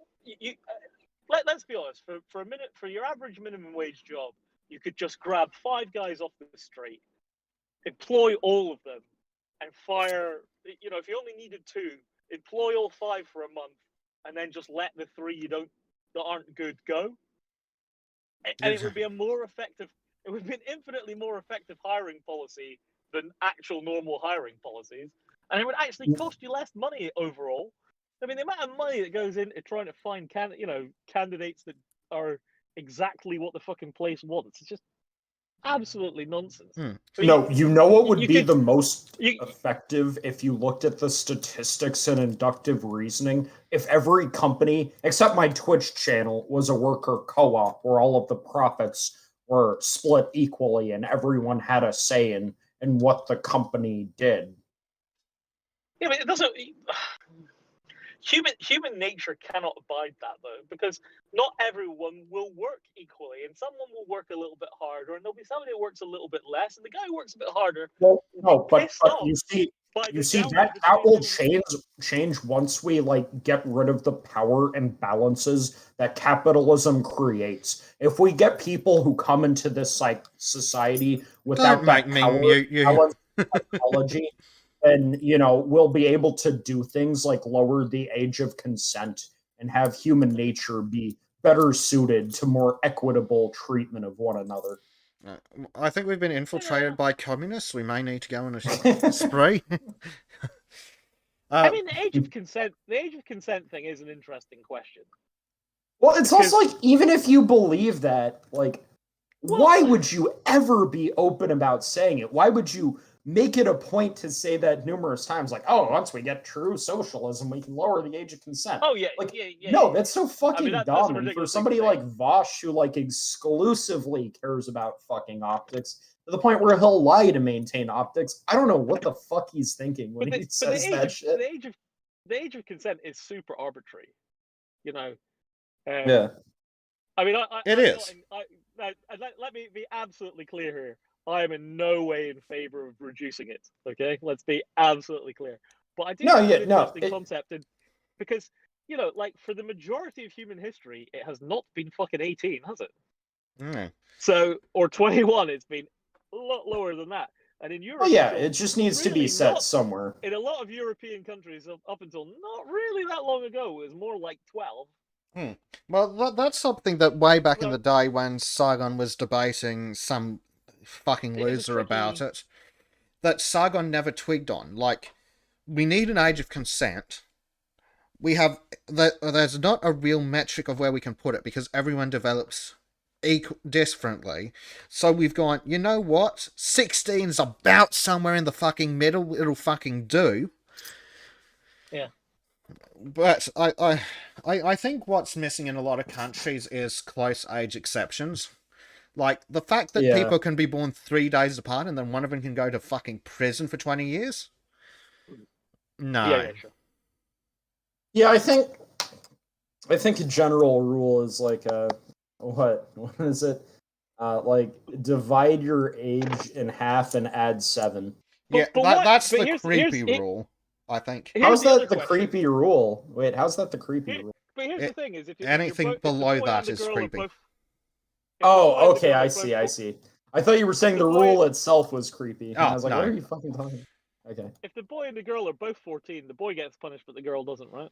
[SPEAKER 5] let's be honest. For a minute, for your average minimum wage job, you could just grab 5 guys off the street, employ all of them, and fire. You know, if you only needed 2, employ all 5 for a month, and then just let the 3 that aren't good go. And it would be a more effective. It would be an infinitely more effective hiring policy than actual normal hiring policies, and it would actually cost you less money overall. I mean, the amount of money that goes into trying to find candidates that are exactly what the fucking place wants, it's just absolutely nonsense.
[SPEAKER 3] No, you know what would be the most effective if you looked at the statistics and inductive reasoning? If every company, except my Twitch channel, was a worker co-op where all of the profits were split equally and everyone had a say in what the company did.
[SPEAKER 5] Yeah, but it doesn't. Human nature cannot abide that though, because not everyone will work equally, and someone will work a little bit harder, and there'll be somebody who works a little bit less, and the guy who works a bit harder.
[SPEAKER 3] Well, no, but you see that will change once we like get rid of the power imbalances that capitalism creates. If we get people who come into this society without that power psychology, then, you know, we'll be able to do things like lower the age of consent and have human nature be better suited to more equitable treatment of one another.
[SPEAKER 1] I think we've been infiltrated by communists. We may need to go on a spree.
[SPEAKER 5] I mean, the age of consent thing is an interesting question.
[SPEAKER 3] Well, it's also like, even if you believe that, like, why would you ever be open about saying it? Why would you make it a point to say that numerous times, like, oh, once we get true socialism, we can lower the age of consent.
[SPEAKER 5] Oh yeah,
[SPEAKER 3] Like,
[SPEAKER 5] yeah.
[SPEAKER 3] no, that's so fucking
[SPEAKER 5] that's a
[SPEAKER 3] dumb. And for
[SPEAKER 5] ridiculous
[SPEAKER 3] somebody
[SPEAKER 5] thing to
[SPEAKER 3] like Vosh, who like exclusively cares about fucking optics to the point where he'll lie to maintain optics, I don't know what the fuck he's thinking when he says that shit.
[SPEAKER 5] The age of consent is super arbitrary. You know.
[SPEAKER 3] Yeah.
[SPEAKER 5] I mean,
[SPEAKER 1] It is.
[SPEAKER 5] Let me be absolutely clear here. I am in no way in favor of reducing it. Okay, let's be absolutely clear. But I do think it's an interesting concept, because like for the majority of human history, it has not been fucking 18, has it?
[SPEAKER 1] Mm.
[SPEAKER 5] So, or 21, it's been a lot lower than that. And in Europe,
[SPEAKER 3] Oh yeah, it just needs to be
[SPEAKER 5] really
[SPEAKER 3] set
[SPEAKER 5] not-
[SPEAKER 3] somewhere.
[SPEAKER 5] in a lot of European countries, up until not really that long ago, it was more like 12.
[SPEAKER 1] Well, that's something that way back in
[SPEAKER 5] No.
[SPEAKER 1] the day when Sargon was debating some fucking
[SPEAKER 5] It is a
[SPEAKER 1] loser about
[SPEAKER 5] tricky-
[SPEAKER 1] it, that Sargon never twigged on. Like, we need an age of consent. We have there's not a real metric of where we can put it because everyone develops differently. So we've gone, you know what? 16's about somewhere in the fucking middle. It'll fucking do.
[SPEAKER 5] Yeah.
[SPEAKER 1] But I think what's missing in a lot of countries is close age exceptions. Like, the fact that people can be born 3 days apart and then one of them can go to fucking prison for 20 years? No.
[SPEAKER 5] Yeah, sure.
[SPEAKER 3] Yeah, I think a general rule is like what is it? Like divide your age in half and add 7.
[SPEAKER 1] Yeah, that's the creepy rule, I think.
[SPEAKER 3] How's that the creepy rule? Wait, how's that the creepy rule?
[SPEAKER 5] But here's the thing: is if
[SPEAKER 1] anything below that is creepy.
[SPEAKER 3] Oh, okay, I see. I thought you were saying the rule itself was creepy. And I was like,
[SPEAKER 1] no.
[SPEAKER 3] what are you fucking talking? Okay.
[SPEAKER 5] If the boy and the girl are both 14, the boy gets punished, but the girl doesn't, right?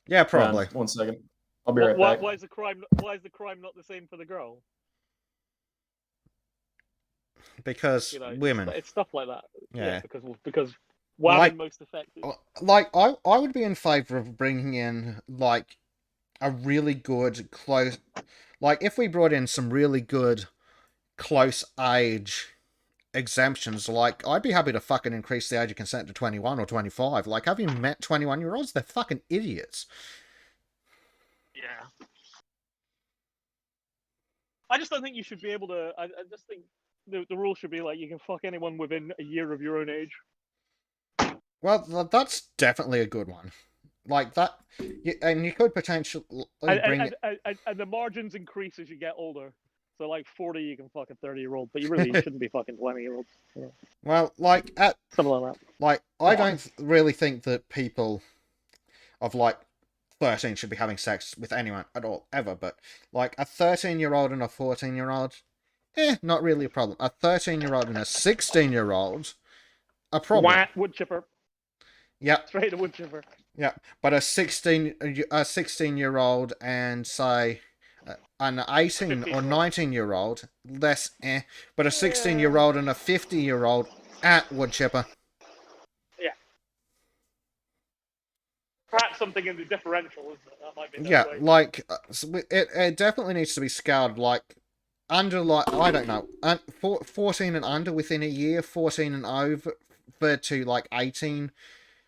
[SPEAKER 1] Yeah, probably.
[SPEAKER 3] 1 second. I'll be right back.
[SPEAKER 5] Why is the crime not the same for the girl?
[SPEAKER 1] Because women.
[SPEAKER 5] It's stuff like that.
[SPEAKER 1] Yeah.
[SPEAKER 5] Because women most affected.
[SPEAKER 1] Like, I would be in favor of bringing in like a really good close. Like, if we brought in some really good close age exemptions, like, I'd be happy to fucking increase the age of consent to 21 or 25. Like, have you met 21-year-olds? They're fucking idiots.
[SPEAKER 5] Yeah. I just don't think you should be able to. I just think the rule should be like you can fuck anyone within a year of your own age.
[SPEAKER 1] Well, that's definitely a good one. Like that, and you could potentially bring
[SPEAKER 5] and the margins increase as you get older. So like 40, you can fuck a 30-year-old, but you really shouldn't be fucking 20-year-olds. Yeah.
[SPEAKER 1] Well, like
[SPEAKER 5] something like that.
[SPEAKER 1] Like, I don't really think that people of like 13 should be having sex with anyone at all ever. But like a 13-year-old and a 14-year-old, not really a problem. A 13-year-old and a 16-year-old, a problem.
[SPEAKER 5] Wood chipper.
[SPEAKER 1] Yep.
[SPEAKER 5] Straight to wood chipper.
[SPEAKER 1] Yeah, but a 16-year-old and say an 18 or 19-year-old, less but a 16-year-old and a 50-year-old wood chipper.
[SPEAKER 5] Yeah. Perhaps something in the differential, isn't it? That might be way.
[SPEAKER 1] Like it definitely needs to be scaled like under, like, I don't know, 14 and under within a year, 14 and over to like 18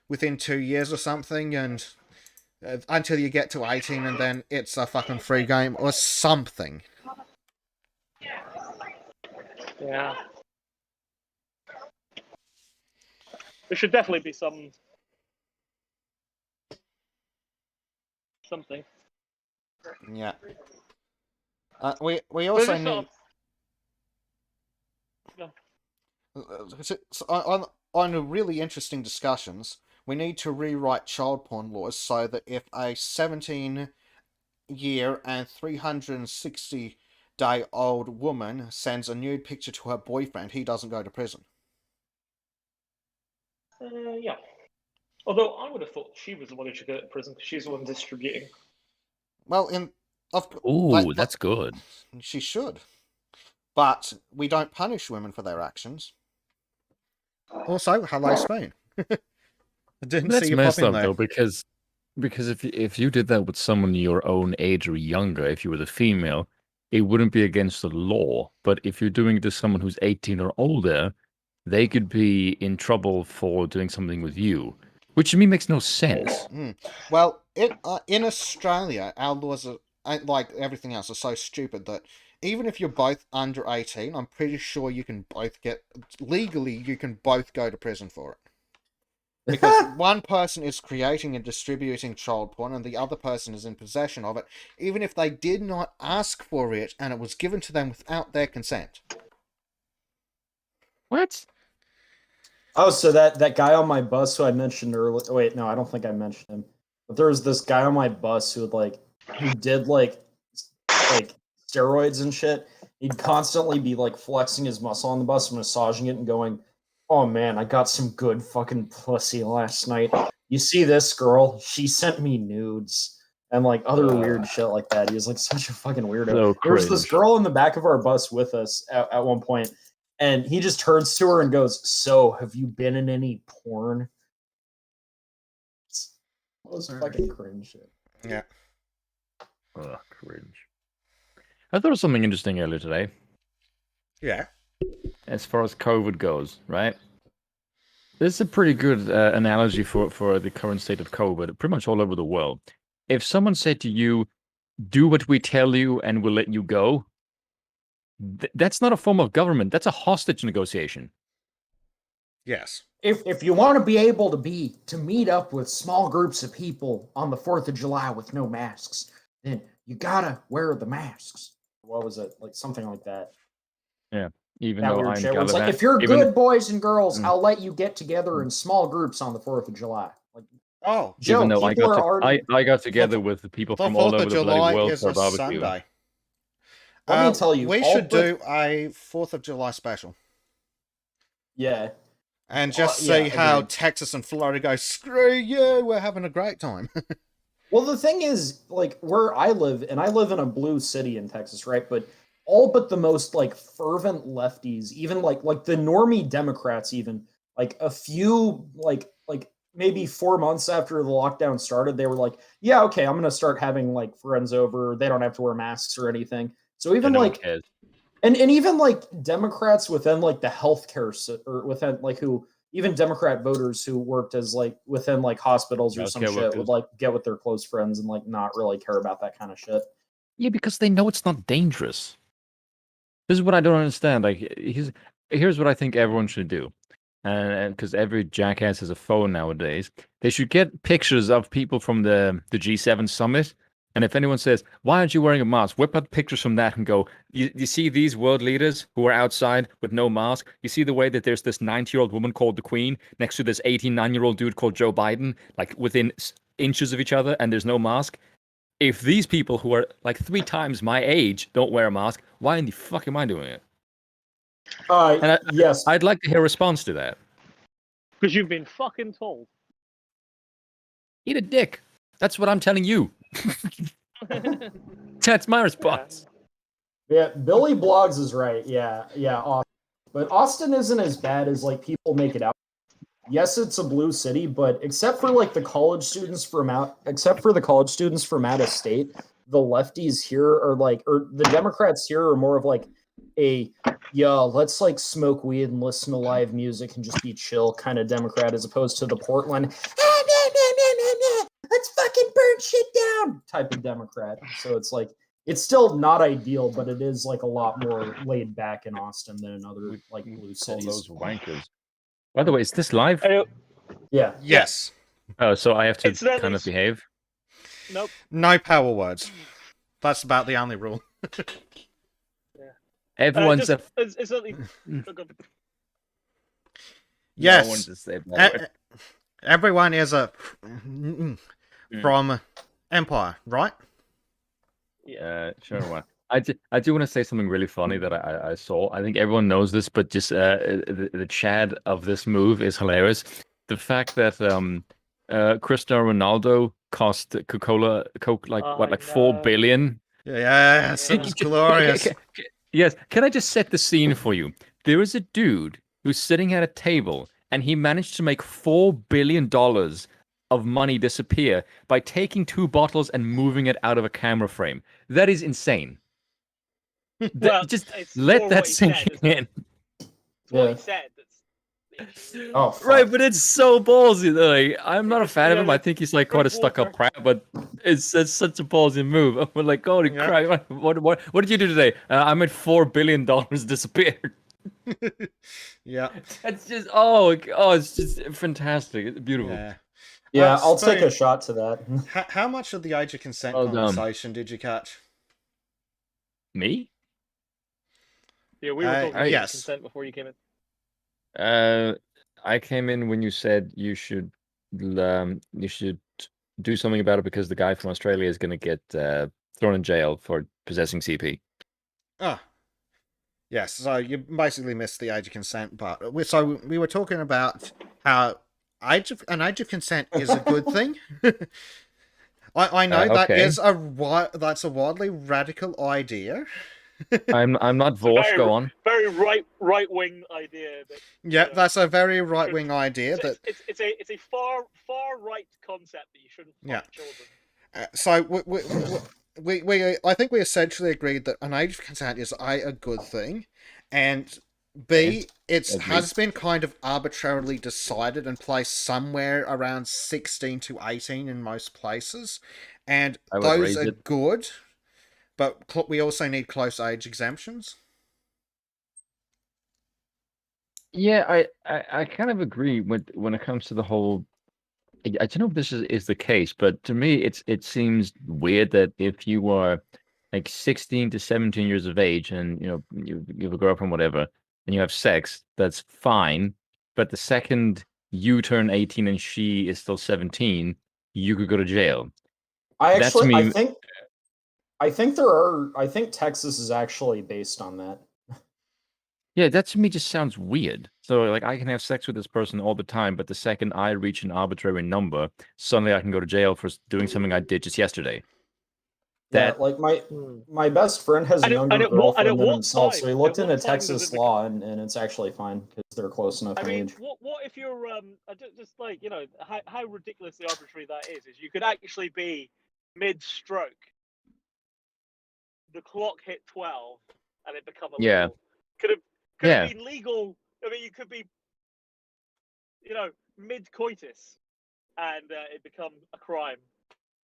[SPEAKER 1] within 2 years or something, and until you get to 18, and then it's a fucking free game or something.
[SPEAKER 5] Yeah. There should definitely be something.
[SPEAKER 1] Yeah. We also need on really interesting discussions. We need to rewrite child porn laws so that if a 17-year and 360-day-old woman sends a nude picture to her boyfriend, he doesn't go to prison.
[SPEAKER 5] Yeah. Although I would have thought she was the one who should go to prison because she's the one distributing.
[SPEAKER 1] Well,
[SPEAKER 7] that's good.
[SPEAKER 1] She should. But we don't punish women for their actions. Also, hello Spain. I didn't
[SPEAKER 7] That's
[SPEAKER 1] see you
[SPEAKER 7] messed
[SPEAKER 1] pop in
[SPEAKER 7] up
[SPEAKER 1] there.
[SPEAKER 7] though, because if you did that with someone your own age or younger, if you were the female, it wouldn't be against the law. But if you're doing it to someone who's 18 or older, they could be in trouble for doing something with you, which to me makes no sense.
[SPEAKER 1] Well, in Australia, our laws are like everything else are so stupid that even if you're both under 18, I'm pretty sure you can both legally you can both go to prison for it. Because one person is creating and distributing child porn and the other person is in possession of it, even if they did not ask for it and it was given to them without their consent.
[SPEAKER 7] What?
[SPEAKER 3] Oh, so that guy on my bus who I mentioned earlier. Wait, no, I don't think I mentioned him. But there was this guy on my bus who did like steroids and shit. He'd constantly be like flexing his muscle on the bus, massaging it, and going, "Oh man, I got some good fucking pussy last night. You see this girl? She sent me nudes." And like other weird shit like that. He was like such a fucking weirdo.
[SPEAKER 7] So
[SPEAKER 3] There was this
[SPEAKER 7] cringe.
[SPEAKER 3] girl in the back of our bus with us at one point, and he just turns to her and goes, "So, have you been in any porn?" It was fucking cringe shit.
[SPEAKER 1] Yeah.
[SPEAKER 7] Ugh, cringe. I thought of something interesting earlier today.
[SPEAKER 1] Yeah.
[SPEAKER 7] As far as COVID goes, right? This is a pretty good analogy for the current state of COVID, pretty much all over the world. If someone said to you, "Do what we tell you and we'll let you go," that's not a form of government. That's a hostage negotiation.
[SPEAKER 1] Yes.
[SPEAKER 3] If you want to be able to meet up with small groups of people on the 4th of July with no masks, then you gotta wear the masks. What was it? Like something like that.
[SPEAKER 7] Yeah. Even
[SPEAKER 3] That
[SPEAKER 7] though
[SPEAKER 3] weird
[SPEAKER 7] I'm
[SPEAKER 3] shit. Where it's like,
[SPEAKER 7] gallivanting,
[SPEAKER 3] if you're good boys and girls,
[SPEAKER 7] Mm.
[SPEAKER 3] I'll let you get together in small groups on the 4th of July. Like,
[SPEAKER 1] Oh,
[SPEAKER 3] Joe,
[SPEAKER 7] even though I
[SPEAKER 3] people
[SPEAKER 7] got
[SPEAKER 3] are already.
[SPEAKER 7] I got together with the people
[SPEAKER 1] the
[SPEAKER 7] from all
[SPEAKER 1] 4th
[SPEAKER 7] over
[SPEAKER 1] of
[SPEAKER 7] the bloody
[SPEAKER 1] July
[SPEAKER 7] world
[SPEAKER 1] is
[SPEAKER 7] for a
[SPEAKER 1] a
[SPEAKER 7] barbecue.
[SPEAKER 1] Sunday.
[SPEAKER 3] Let me tell you,
[SPEAKER 1] we
[SPEAKER 3] all
[SPEAKER 1] should
[SPEAKER 3] but-
[SPEAKER 1] do a 4th of July special.
[SPEAKER 3] Yeah.
[SPEAKER 1] And just
[SPEAKER 3] yeah,
[SPEAKER 1] see how
[SPEAKER 3] agreed.
[SPEAKER 1] Texas and Florida go, screw you, we're having a great time.
[SPEAKER 3] Well, the thing is, like, where I live, and I live in a blue city in Texas, right? But all but the most like fervent lefties, even like the normie Democrats, even like a few like maybe 4 months after the lockdown started, they were like, "Yeah, okay, I'm gonna start having like friends over. They don't have to wear masks or anything." So even
[SPEAKER 7] no one
[SPEAKER 3] like
[SPEAKER 7] cares.
[SPEAKER 3] and even like Democrats within like the healthcare or within like who even Democrat voters who worked as like within like hospitals or some
[SPEAKER 7] Healthcare
[SPEAKER 3] shit
[SPEAKER 7] workers.
[SPEAKER 3] would like get with their close friends and like not really care about that kind of shit.
[SPEAKER 7] Yeah, because they know it's not dangerous. This is what I don't understand. Like, here's what I think everyone should do, and because every jackass has a phone nowadays, they should get pictures of people from the G7 summit. And if anyone says, "Why aren't you wearing a mask?" whip out pictures from that and go, you see these world leaders who are outside with no mask? You see the way that there's this 90-year-old woman called the Queen next to this 89-year-old dude called Joe Biden, like within inches of each other, and there's no mask? If these people who are like 3 times my age don't wear a mask, why in the fuck am I doing it? And
[SPEAKER 3] Yes.
[SPEAKER 7] I'd like to hear a response to that.
[SPEAKER 5] Because you've been fucking told.
[SPEAKER 7] Eat a dick. That's what I'm telling you. That's my response.
[SPEAKER 3] Yeah, Billy Blogs is right. Yeah, Austin. But Austin isn't as bad as like people make it out. Yes, it's a blue city, but except for the college students from out of state, the lefties here are or the Democrats here are more of like let's like smoke weed and listen to live music and just be chill kind of Democrat, as opposed to the Portland let's fucking burn shit down type of Democrat. So it's like it's still not ideal, but it is like a lot more laid back in Austin than in other like blue
[SPEAKER 7] Call
[SPEAKER 3] cities.
[SPEAKER 7] those wankers. By the way, is this live?
[SPEAKER 3] Yeah.
[SPEAKER 1] Yes.
[SPEAKER 7] Oh, so I have to
[SPEAKER 5] Incidentally,
[SPEAKER 7] kind of behave?
[SPEAKER 5] Nope.
[SPEAKER 1] No power words. That's about the only rule.
[SPEAKER 7] Everyone's
[SPEAKER 5] It's only.
[SPEAKER 1] Yes.
[SPEAKER 7] No one to say that word.
[SPEAKER 1] Everyone is a from Empire, right?
[SPEAKER 7] Sure. One. I do want to say something really funny that I saw. I think everyone knows this, but just the Chad of this move is hilarious. The fact that Cristiano Ronaldo cost Coke like 4 billion.
[SPEAKER 1] Yes, it was glorious.
[SPEAKER 7] Yes, can I just set the scene for you? There is a dude who's sitting at a table, and he managed to make $4 billion of money disappear by taking 2 bottles and moving it out of a camera frame. That is insane.
[SPEAKER 5] Well,
[SPEAKER 7] Just
[SPEAKER 5] it's
[SPEAKER 7] let
[SPEAKER 5] more
[SPEAKER 7] that
[SPEAKER 5] what he
[SPEAKER 7] sink
[SPEAKER 5] said, isn't it?
[SPEAKER 7] in.
[SPEAKER 5] It's what he said
[SPEAKER 3] Oh, fuck.
[SPEAKER 7] Right, but it's so ballsy. Like, I'm not a fan of him. I think he's like quite a
[SPEAKER 5] Drink
[SPEAKER 7] stuck-up
[SPEAKER 5] water.
[SPEAKER 7] crap, but it's such a ballsy move. I'm like, holy
[SPEAKER 1] Yeah.
[SPEAKER 7] crap! What did you do today? I made $4 billion disappear.
[SPEAKER 1] Yeah.
[SPEAKER 7] That's just it's just fantastic. It's beautiful.
[SPEAKER 1] Yeah.
[SPEAKER 3] Yeah, I'll take
[SPEAKER 1] Spoon,
[SPEAKER 3] a shot to that.
[SPEAKER 1] how much of the age of consent
[SPEAKER 7] Well done.
[SPEAKER 1] conversation did you catch?
[SPEAKER 7] Me?
[SPEAKER 5] Yeah, we were talking about
[SPEAKER 1] yes.
[SPEAKER 5] consent before you came in.
[SPEAKER 7] I came in when you said you should do something about it because the guy from Australia is going to get thrown in jail for possessing CP.
[SPEAKER 1] Ah. Yes, so you basically missed the age of consent part. We were talking about how an age of consent is a good thing. I know that
[SPEAKER 7] okay.
[SPEAKER 1] is that's a widely radical idea.
[SPEAKER 7] I'm not Vorsh. Go on.
[SPEAKER 5] Very right wing idea. That,
[SPEAKER 1] Yeah, that's a very right wing idea.
[SPEAKER 5] It's a far right concept that you shouldn't fuck children.
[SPEAKER 1] So I think we essentially agreed that an age of consent is a good thing, and B, it has been kind of arbitrarily decided and placed somewhere around 16 to 18 in most places, and those are good, but we also need close age exemptions.
[SPEAKER 7] Yeah, I kind of agree when it comes to the whole. I don't know if this is the case, but to me, it seems weird that if you are like 16 to 17 years of age and you have a girlfriend, whatever, and you have sex, that's fine. But the second you turn 18 and she is still 17, you could go to jail.
[SPEAKER 3] I think Texas is actually based on that.
[SPEAKER 7] Yeah, that to me just sounds weird. So, like, I can have sex with this person all the time, but the second I reach an arbitrary number, suddenly I can go to jail for doing something I did just yesterday.
[SPEAKER 3] Yeah, like my best friend has a younger girlfriend than himself, so he looked into Texas law, and it's actually fine because they're close enough in age.
[SPEAKER 5] What if you're just like how ridiculously arbitrary that is you could actually be mid-stroke, the clock hit 12, and it become illegal. Could have been legal. I mean, you could be, mid-coitus, and it become a crime.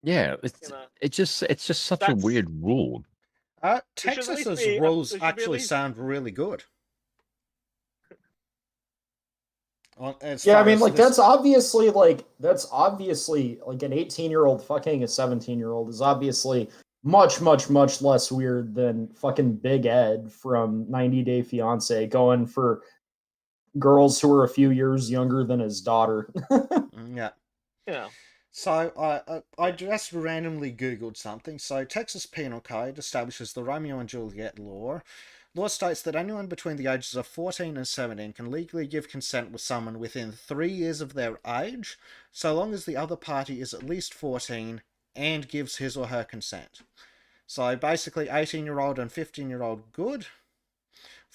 [SPEAKER 7] Yeah, it's just such a weird rule.
[SPEAKER 1] Texas's rules actually sound really good.
[SPEAKER 3] Yeah, I mean, like that's obviously like an 18-year-old fucking a 17-year-old is obviously much less weird than fucking Big Ed from 90 Day Fiance going for girls who are a few years younger than his daughter.
[SPEAKER 5] Yeah.
[SPEAKER 1] So I just randomly Googled something. So Texas Penal Code establishes the Romeo and Juliet law. Law states that anyone between the ages of 14 and 17 can legally give consent with someone within 3 years of their age, so long as the other party is at least 14 and gives his or her consent. So basically 18-year-old and 15-year-old, good.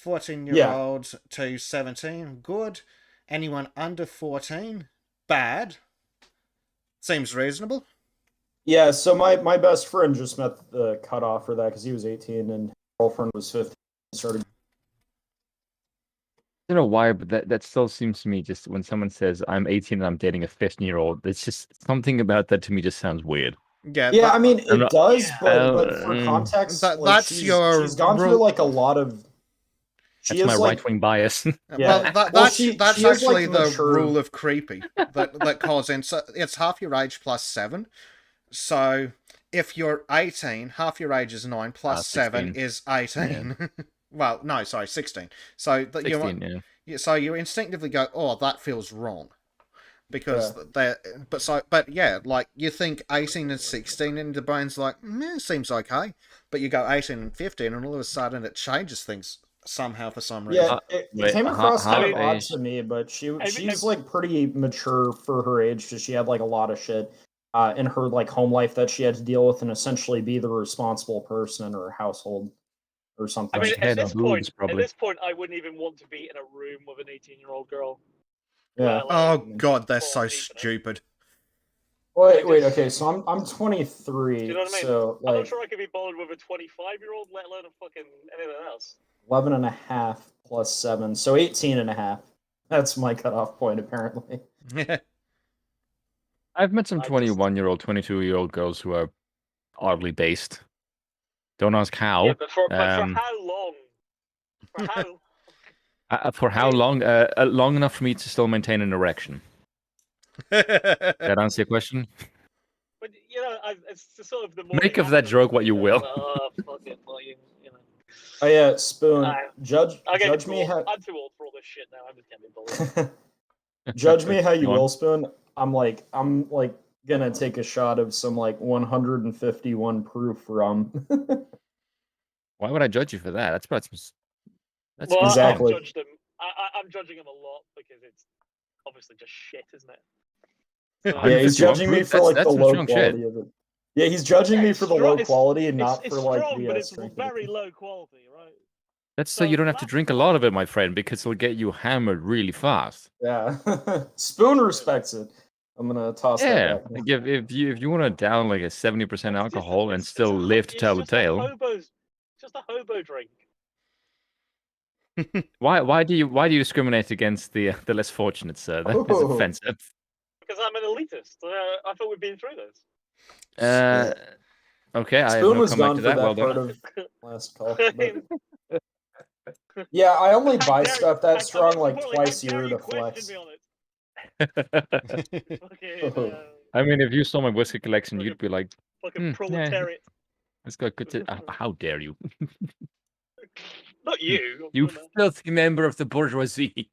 [SPEAKER 1] 14-year-old to 17, good. Anyone under 14, bad. Seems reasonable.
[SPEAKER 3] Yeah, so my best friend just met the cutoff for that because he was 18 and his girlfriend was 15. Started.
[SPEAKER 7] I don't know why, but that still seems to me just when someone says I'm 18 and I'm dating a 15-year-old, it's just something about that to me just sounds weird.
[SPEAKER 3] Yeah, I mean it does, but for context, she's gone through like a lot of.
[SPEAKER 7] That's my right-wing bias.
[SPEAKER 1] Yeah, that's actually the rule of creepy that calls in. So it's half your age plus 7. So if you're 18, half your age is 9 plus 7 is 18. Yeah. Well, no, sorry, 16. So that
[SPEAKER 7] 16,
[SPEAKER 1] so you instinctively go, oh, that feels wrong. Because but like you think 18 and 16 and the brain's like, seems okay. But you go 18 and 15 and all of a sudden it changes things somehow for some reason.
[SPEAKER 3] Yeah, it came across kind of odd to me, but she's like pretty mature for her age because she had like a lot of shit in her like home life that she had to deal with and essentially be the responsible person in her household or something.
[SPEAKER 5] I mean, at this point, I wouldn't even want to be in a room with an 18-year-old girl.
[SPEAKER 3] Yeah.
[SPEAKER 1] Oh god, they're so stupid.
[SPEAKER 3] Wait. Okay, so I'm 23.
[SPEAKER 5] Do you know what I mean?
[SPEAKER 3] So like,
[SPEAKER 5] I'm not sure I could be bothered with a 25-year-old, let alone a fucking anything else.
[SPEAKER 3] 11 and a half plus 7, so 18 and a half. That's my cutoff point, apparently.
[SPEAKER 7] I've met some
[SPEAKER 5] I just-
[SPEAKER 7] 21-year-old, 22-year-old girls who are oddly based. Don't ask how.
[SPEAKER 5] Yeah, but for how long?
[SPEAKER 7] For how long? Long enough for me to still maintain an erection. That answer your question?
[SPEAKER 5] But you know, it's the sort of the more.
[SPEAKER 7] Make of that joke what you will.
[SPEAKER 5] Oh, fuck it, well, you know.
[SPEAKER 3] Oh yeah, Spoon.
[SPEAKER 5] I
[SPEAKER 3] Judge
[SPEAKER 5] get
[SPEAKER 3] me how.
[SPEAKER 5] I'm too old for all this shit now. I'm just gonna be bullied.
[SPEAKER 3] Judge me how you
[SPEAKER 7] Go on.
[SPEAKER 3] will, Spoon. I'm like gonna take a shot of some like 151 proof rum.
[SPEAKER 7] Why would I judge you for that? That's
[SPEAKER 5] Well,
[SPEAKER 3] Exactly.
[SPEAKER 5] I've judged him. I'm judging him a lot because it's obviously just shit, isn't it? So,
[SPEAKER 3] Yeah, he's
[SPEAKER 7] 151
[SPEAKER 3] judging me
[SPEAKER 7] proof?
[SPEAKER 3] for like
[SPEAKER 7] That's
[SPEAKER 3] the
[SPEAKER 7] some
[SPEAKER 3] low
[SPEAKER 7] strong shit.
[SPEAKER 3] quality of it. Yeah, he's judging me
[SPEAKER 5] it's
[SPEAKER 3] for the
[SPEAKER 5] strong-
[SPEAKER 3] low
[SPEAKER 5] it's-
[SPEAKER 3] quality and not
[SPEAKER 5] it's
[SPEAKER 3] for like
[SPEAKER 5] strong,
[SPEAKER 3] the
[SPEAKER 5] but it's
[SPEAKER 3] strength.
[SPEAKER 5] very low quality, right?
[SPEAKER 7] That's so
[SPEAKER 5] So
[SPEAKER 7] you don't have to
[SPEAKER 5] that's
[SPEAKER 7] drink a lot of it, my friend, because it'll get you hammered really fast.
[SPEAKER 3] Yeah, Spoon respects it. I'm gonna toss
[SPEAKER 7] Yeah,
[SPEAKER 3] that back.
[SPEAKER 7] like if you want to down like a 70% alcohol and still live to tell the tale,
[SPEAKER 5] Just a hobo drink.
[SPEAKER 7] why do you discriminate against the less fortunate, sir? That is
[SPEAKER 3] Ooh.
[SPEAKER 7] offensive.
[SPEAKER 5] Because I'm an elitist. I thought we'd been through this.
[SPEAKER 7] Okay, I have
[SPEAKER 3] Spoon
[SPEAKER 7] no
[SPEAKER 3] was
[SPEAKER 7] comeback
[SPEAKER 3] gone
[SPEAKER 7] to
[SPEAKER 3] for
[SPEAKER 7] that.
[SPEAKER 3] that
[SPEAKER 7] Well
[SPEAKER 3] part
[SPEAKER 7] done.
[SPEAKER 3] of last call. But... yeah, I only buy stuff that strong like twice a year to flex.
[SPEAKER 5] Me on it. Fucking,
[SPEAKER 3] Oh.
[SPEAKER 7] I mean, if you saw my whiskey collection, you'd be like,
[SPEAKER 5] fucking
[SPEAKER 7] yeah,
[SPEAKER 5] proletariat.
[SPEAKER 7] it's got good. How dare you?
[SPEAKER 5] Not you.
[SPEAKER 7] You filthy member of the bourgeoisie.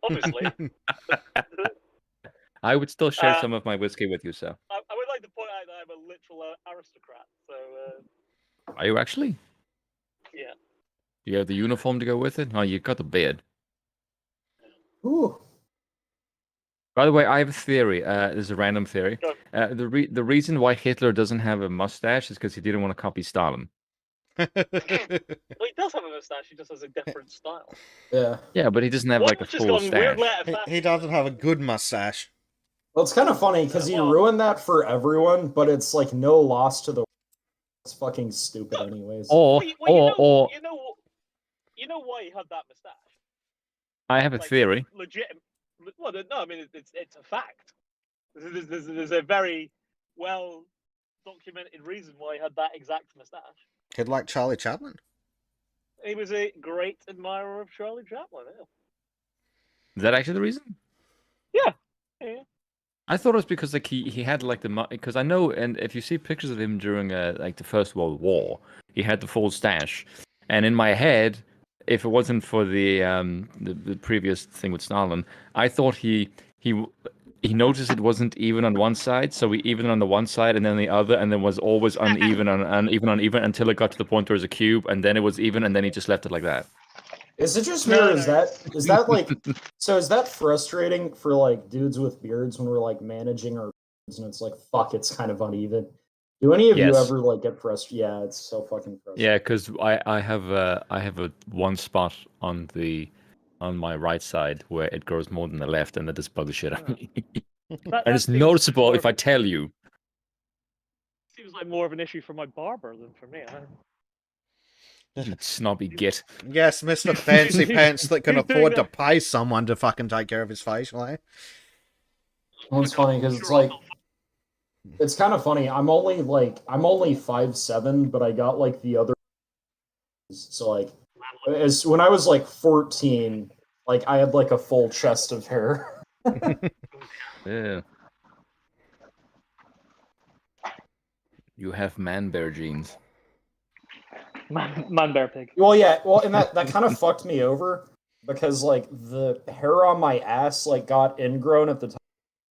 [SPEAKER 5] Obviously.
[SPEAKER 7] I would still share some of my whiskey with you, sir.
[SPEAKER 5] I would like to point out that I'm a literal aristocrat. So.
[SPEAKER 7] Are you actually?
[SPEAKER 5] Yeah.
[SPEAKER 7] You have the uniform to go with it? Oh, you got the beard.
[SPEAKER 3] Ooh.
[SPEAKER 7] By the way, I have a theory. There's a random theory. The reason why Hitler doesn't have a mustache is because he didn't want to copy Stalin.
[SPEAKER 5] Well, he does have a mustache. He just has a different style.
[SPEAKER 3] Yeah.
[SPEAKER 7] Yeah, but he doesn't have like a
[SPEAKER 5] Just
[SPEAKER 7] full
[SPEAKER 5] gone
[SPEAKER 7] stash.
[SPEAKER 5] weirdly out of fashion.
[SPEAKER 1] He doesn't have a good mustache.
[SPEAKER 3] Well, it's kind of funny because he
[SPEAKER 5] well-
[SPEAKER 3] ruined that for everyone, but it's like no loss to the. It's fucking stupid, anyways.
[SPEAKER 7] Or
[SPEAKER 5] You know why he had that mustache?
[SPEAKER 7] I have a
[SPEAKER 5] Like,
[SPEAKER 7] theory.
[SPEAKER 5] Legit. Well, no, I mean it's a fact. There's a very well documented reason why he had that exact mustache.
[SPEAKER 1] Kid like Charlie Chaplin.
[SPEAKER 5] He was a great admirer of Charlie Chaplin. Yeah.
[SPEAKER 7] Is that actually the reason?
[SPEAKER 5] Yeah.
[SPEAKER 7] I thought it was because like he had like because I know, and if you see pictures of him during like the First World War, he had the full stash, and in my head, if it wasn't for the previous thing with Stalin, I thought he noticed it wasn't even on one side, so he evened on the one side and then the other, and then was always uneven on uneven until it got to the point where it was a cube, and then it was even, and then he just left it like that.
[SPEAKER 3] Is it just me, or is that like? So is that frustrating for like dudes with beards when we're like managing our beards and it's like fuck, it's kind of uneven. Do any of you
[SPEAKER 7] Yes.
[SPEAKER 3] ever like get frustrated? Yeah, it's so fucking frustrating.
[SPEAKER 7] Yeah, because I have a one spot on my right side where it grows more than the left, and that just bugs the shit out of me. And it's noticeable if I tell you.
[SPEAKER 5] Seems like more of an issue for my barber than for me.
[SPEAKER 7] Snobby git.
[SPEAKER 1] Yes, Mr. Fancy Pants that can
[SPEAKER 5] He's doing
[SPEAKER 1] afford to
[SPEAKER 5] that.
[SPEAKER 1] pay someone to fucking take care of his facial hair.
[SPEAKER 3] Well, it's funny because it's like it's kind of funny. I'm only 5'7", but I got like the other. So like, as when I was like 14, like I had like a full chest of hair.
[SPEAKER 7] Yeah. You have man bear genes.
[SPEAKER 5] Man bear pig.
[SPEAKER 3] Well, yeah. Well, and that kind of fucked me over because like the hair on my ass like got ingrown at the top of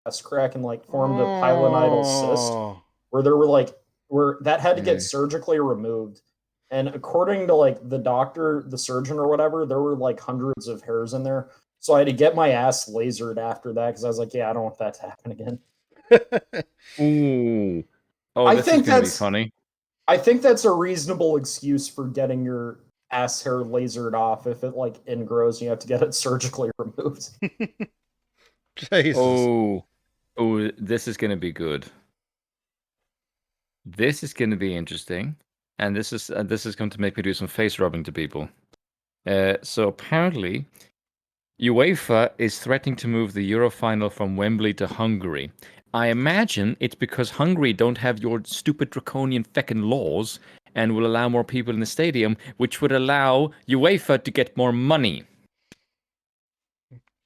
[SPEAKER 3] the ass crack and like formed a pilonidal cyst where there were like that had to get surgically removed. And according to like the doctor, the surgeon or whatever, there were like hundreds of hairs in there. So I had to get my ass lasered after that because I was like, yeah, I don't want that to happen again.
[SPEAKER 7] Ooh. Oh,
[SPEAKER 3] I
[SPEAKER 7] this
[SPEAKER 3] think
[SPEAKER 7] is gonna be
[SPEAKER 3] that's-
[SPEAKER 7] funny.
[SPEAKER 3] I think that's a reasonable excuse for getting your ass hair lasered off if it like ingrows and you have to get it surgically removed.
[SPEAKER 1] Jesus.
[SPEAKER 7] Oh, this is gonna be good. This is gonna be interesting, and this is going to make me do some face rubbing to people. So apparently, UEFA is threatening to move the Euro final from Wembley to Hungary. I imagine it's because Hungary don't have your stupid draconian feckin' laws and will allow more people in the stadium, which would allow UEFA to get more money.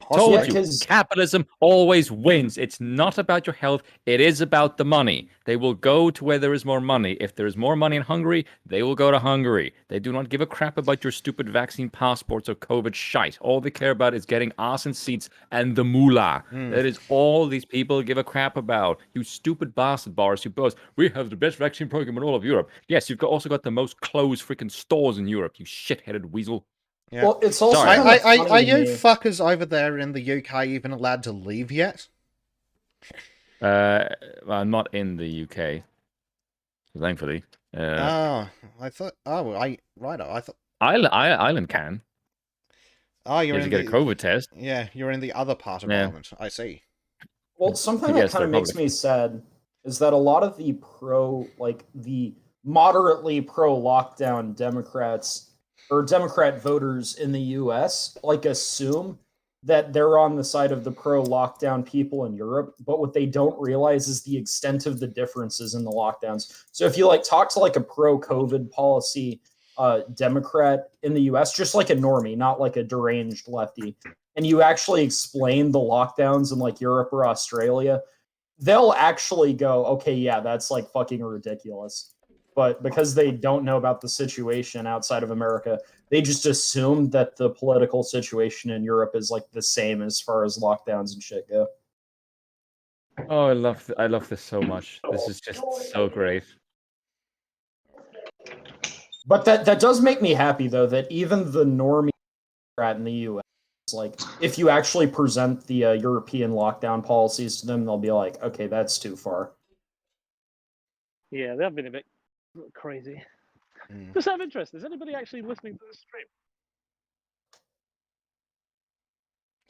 [SPEAKER 1] Possibly.
[SPEAKER 7] Told you,
[SPEAKER 3] 'cause-
[SPEAKER 7] capitalism always wins. It's not about your health. It is about the money. They will go to where there is more money. If there is more money in Hungary, they will go to Hungary. They do not give a crap about your stupid vaccine passports or COVID shite. All they care about is getting ass and seats and the moolah. That is all these people give a crap about. You stupid bastard bars who boast, we have the best vaccine program in all of Europe. Yes, you've also got the most closed freaking stores in Europe, you shit-headed weasel.
[SPEAKER 1] Yeah.
[SPEAKER 3] Well, it's also
[SPEAKER 7] Sorry.
[SPEAKER 3] kind of funny
[SPEAKER 1] Are
[SPEAKER 3] to
[SPEAKER 1] you
[SPEAKER 3] me.
[SPEAKER 1] fuckers over there in the UK even allowed to leave yet?
[SPEAKER 7] I'm not in the UK, thankfully.
[SPEAKER 1] Oh, I thought. Oh, I thought.
[SPEAKER 7] Ireland can.
[SPEAKER 1] Oh,
[SPEAKER 7] You
[SPEAKER 1] you're
[SPEAKER 7] have to
[SPEAKER 1] in
[SPEAKER 7] get a
[SPEAKER 1] the.
[SPEAKER 7] COVID test.
[SPEAKER 1] Yeah, you're in the other part of
[SPEAKER 7] Yeah.
[SPEAKER 1] Ireland. I see.
[SPEAKER 3] Well, something
[SPEAKER 7] Yes,
[SPEAKER 3] that kind of
[SPEAKER 7] they're
[SPEAKER 3] makes
[SPEAKER 7] public.
[SPEAKER 3] me sad is that a lot of the the moderately pro lockdown Democrats or Democrat voters in the US like assume that they're on the side of the pro lockdown people in Europe, but what they don't realize is the extent of the differences in the lockdowns. So if you like talk to like a pro COVID policy Democrat in the US, just like a normie, not like a deranged lefty, and you actually explain the lockdowns in like Europe or Australia, they'll actually go, okay, yeah, that's like fucking ridiculous. But because they don't know about the situation outside of America, they just assume that the political situation in Europe is like the same as far as lockdowns and shit go.
[SPEAKER 7] Oh, I love this so much. This is just so great.
[SPEAKER 3] But that does make me happy though that even the normie Democrat in the U.S. like if you actually present the European lockdown policies to them, they'll be like, okay, that's too far.
[SPEAKER 5] Yeah, they have been a bit crazy.
[SPEAKER 1] Mm.
[SPEAKER 5] Just out of interest, is anybody actually listening to this stream?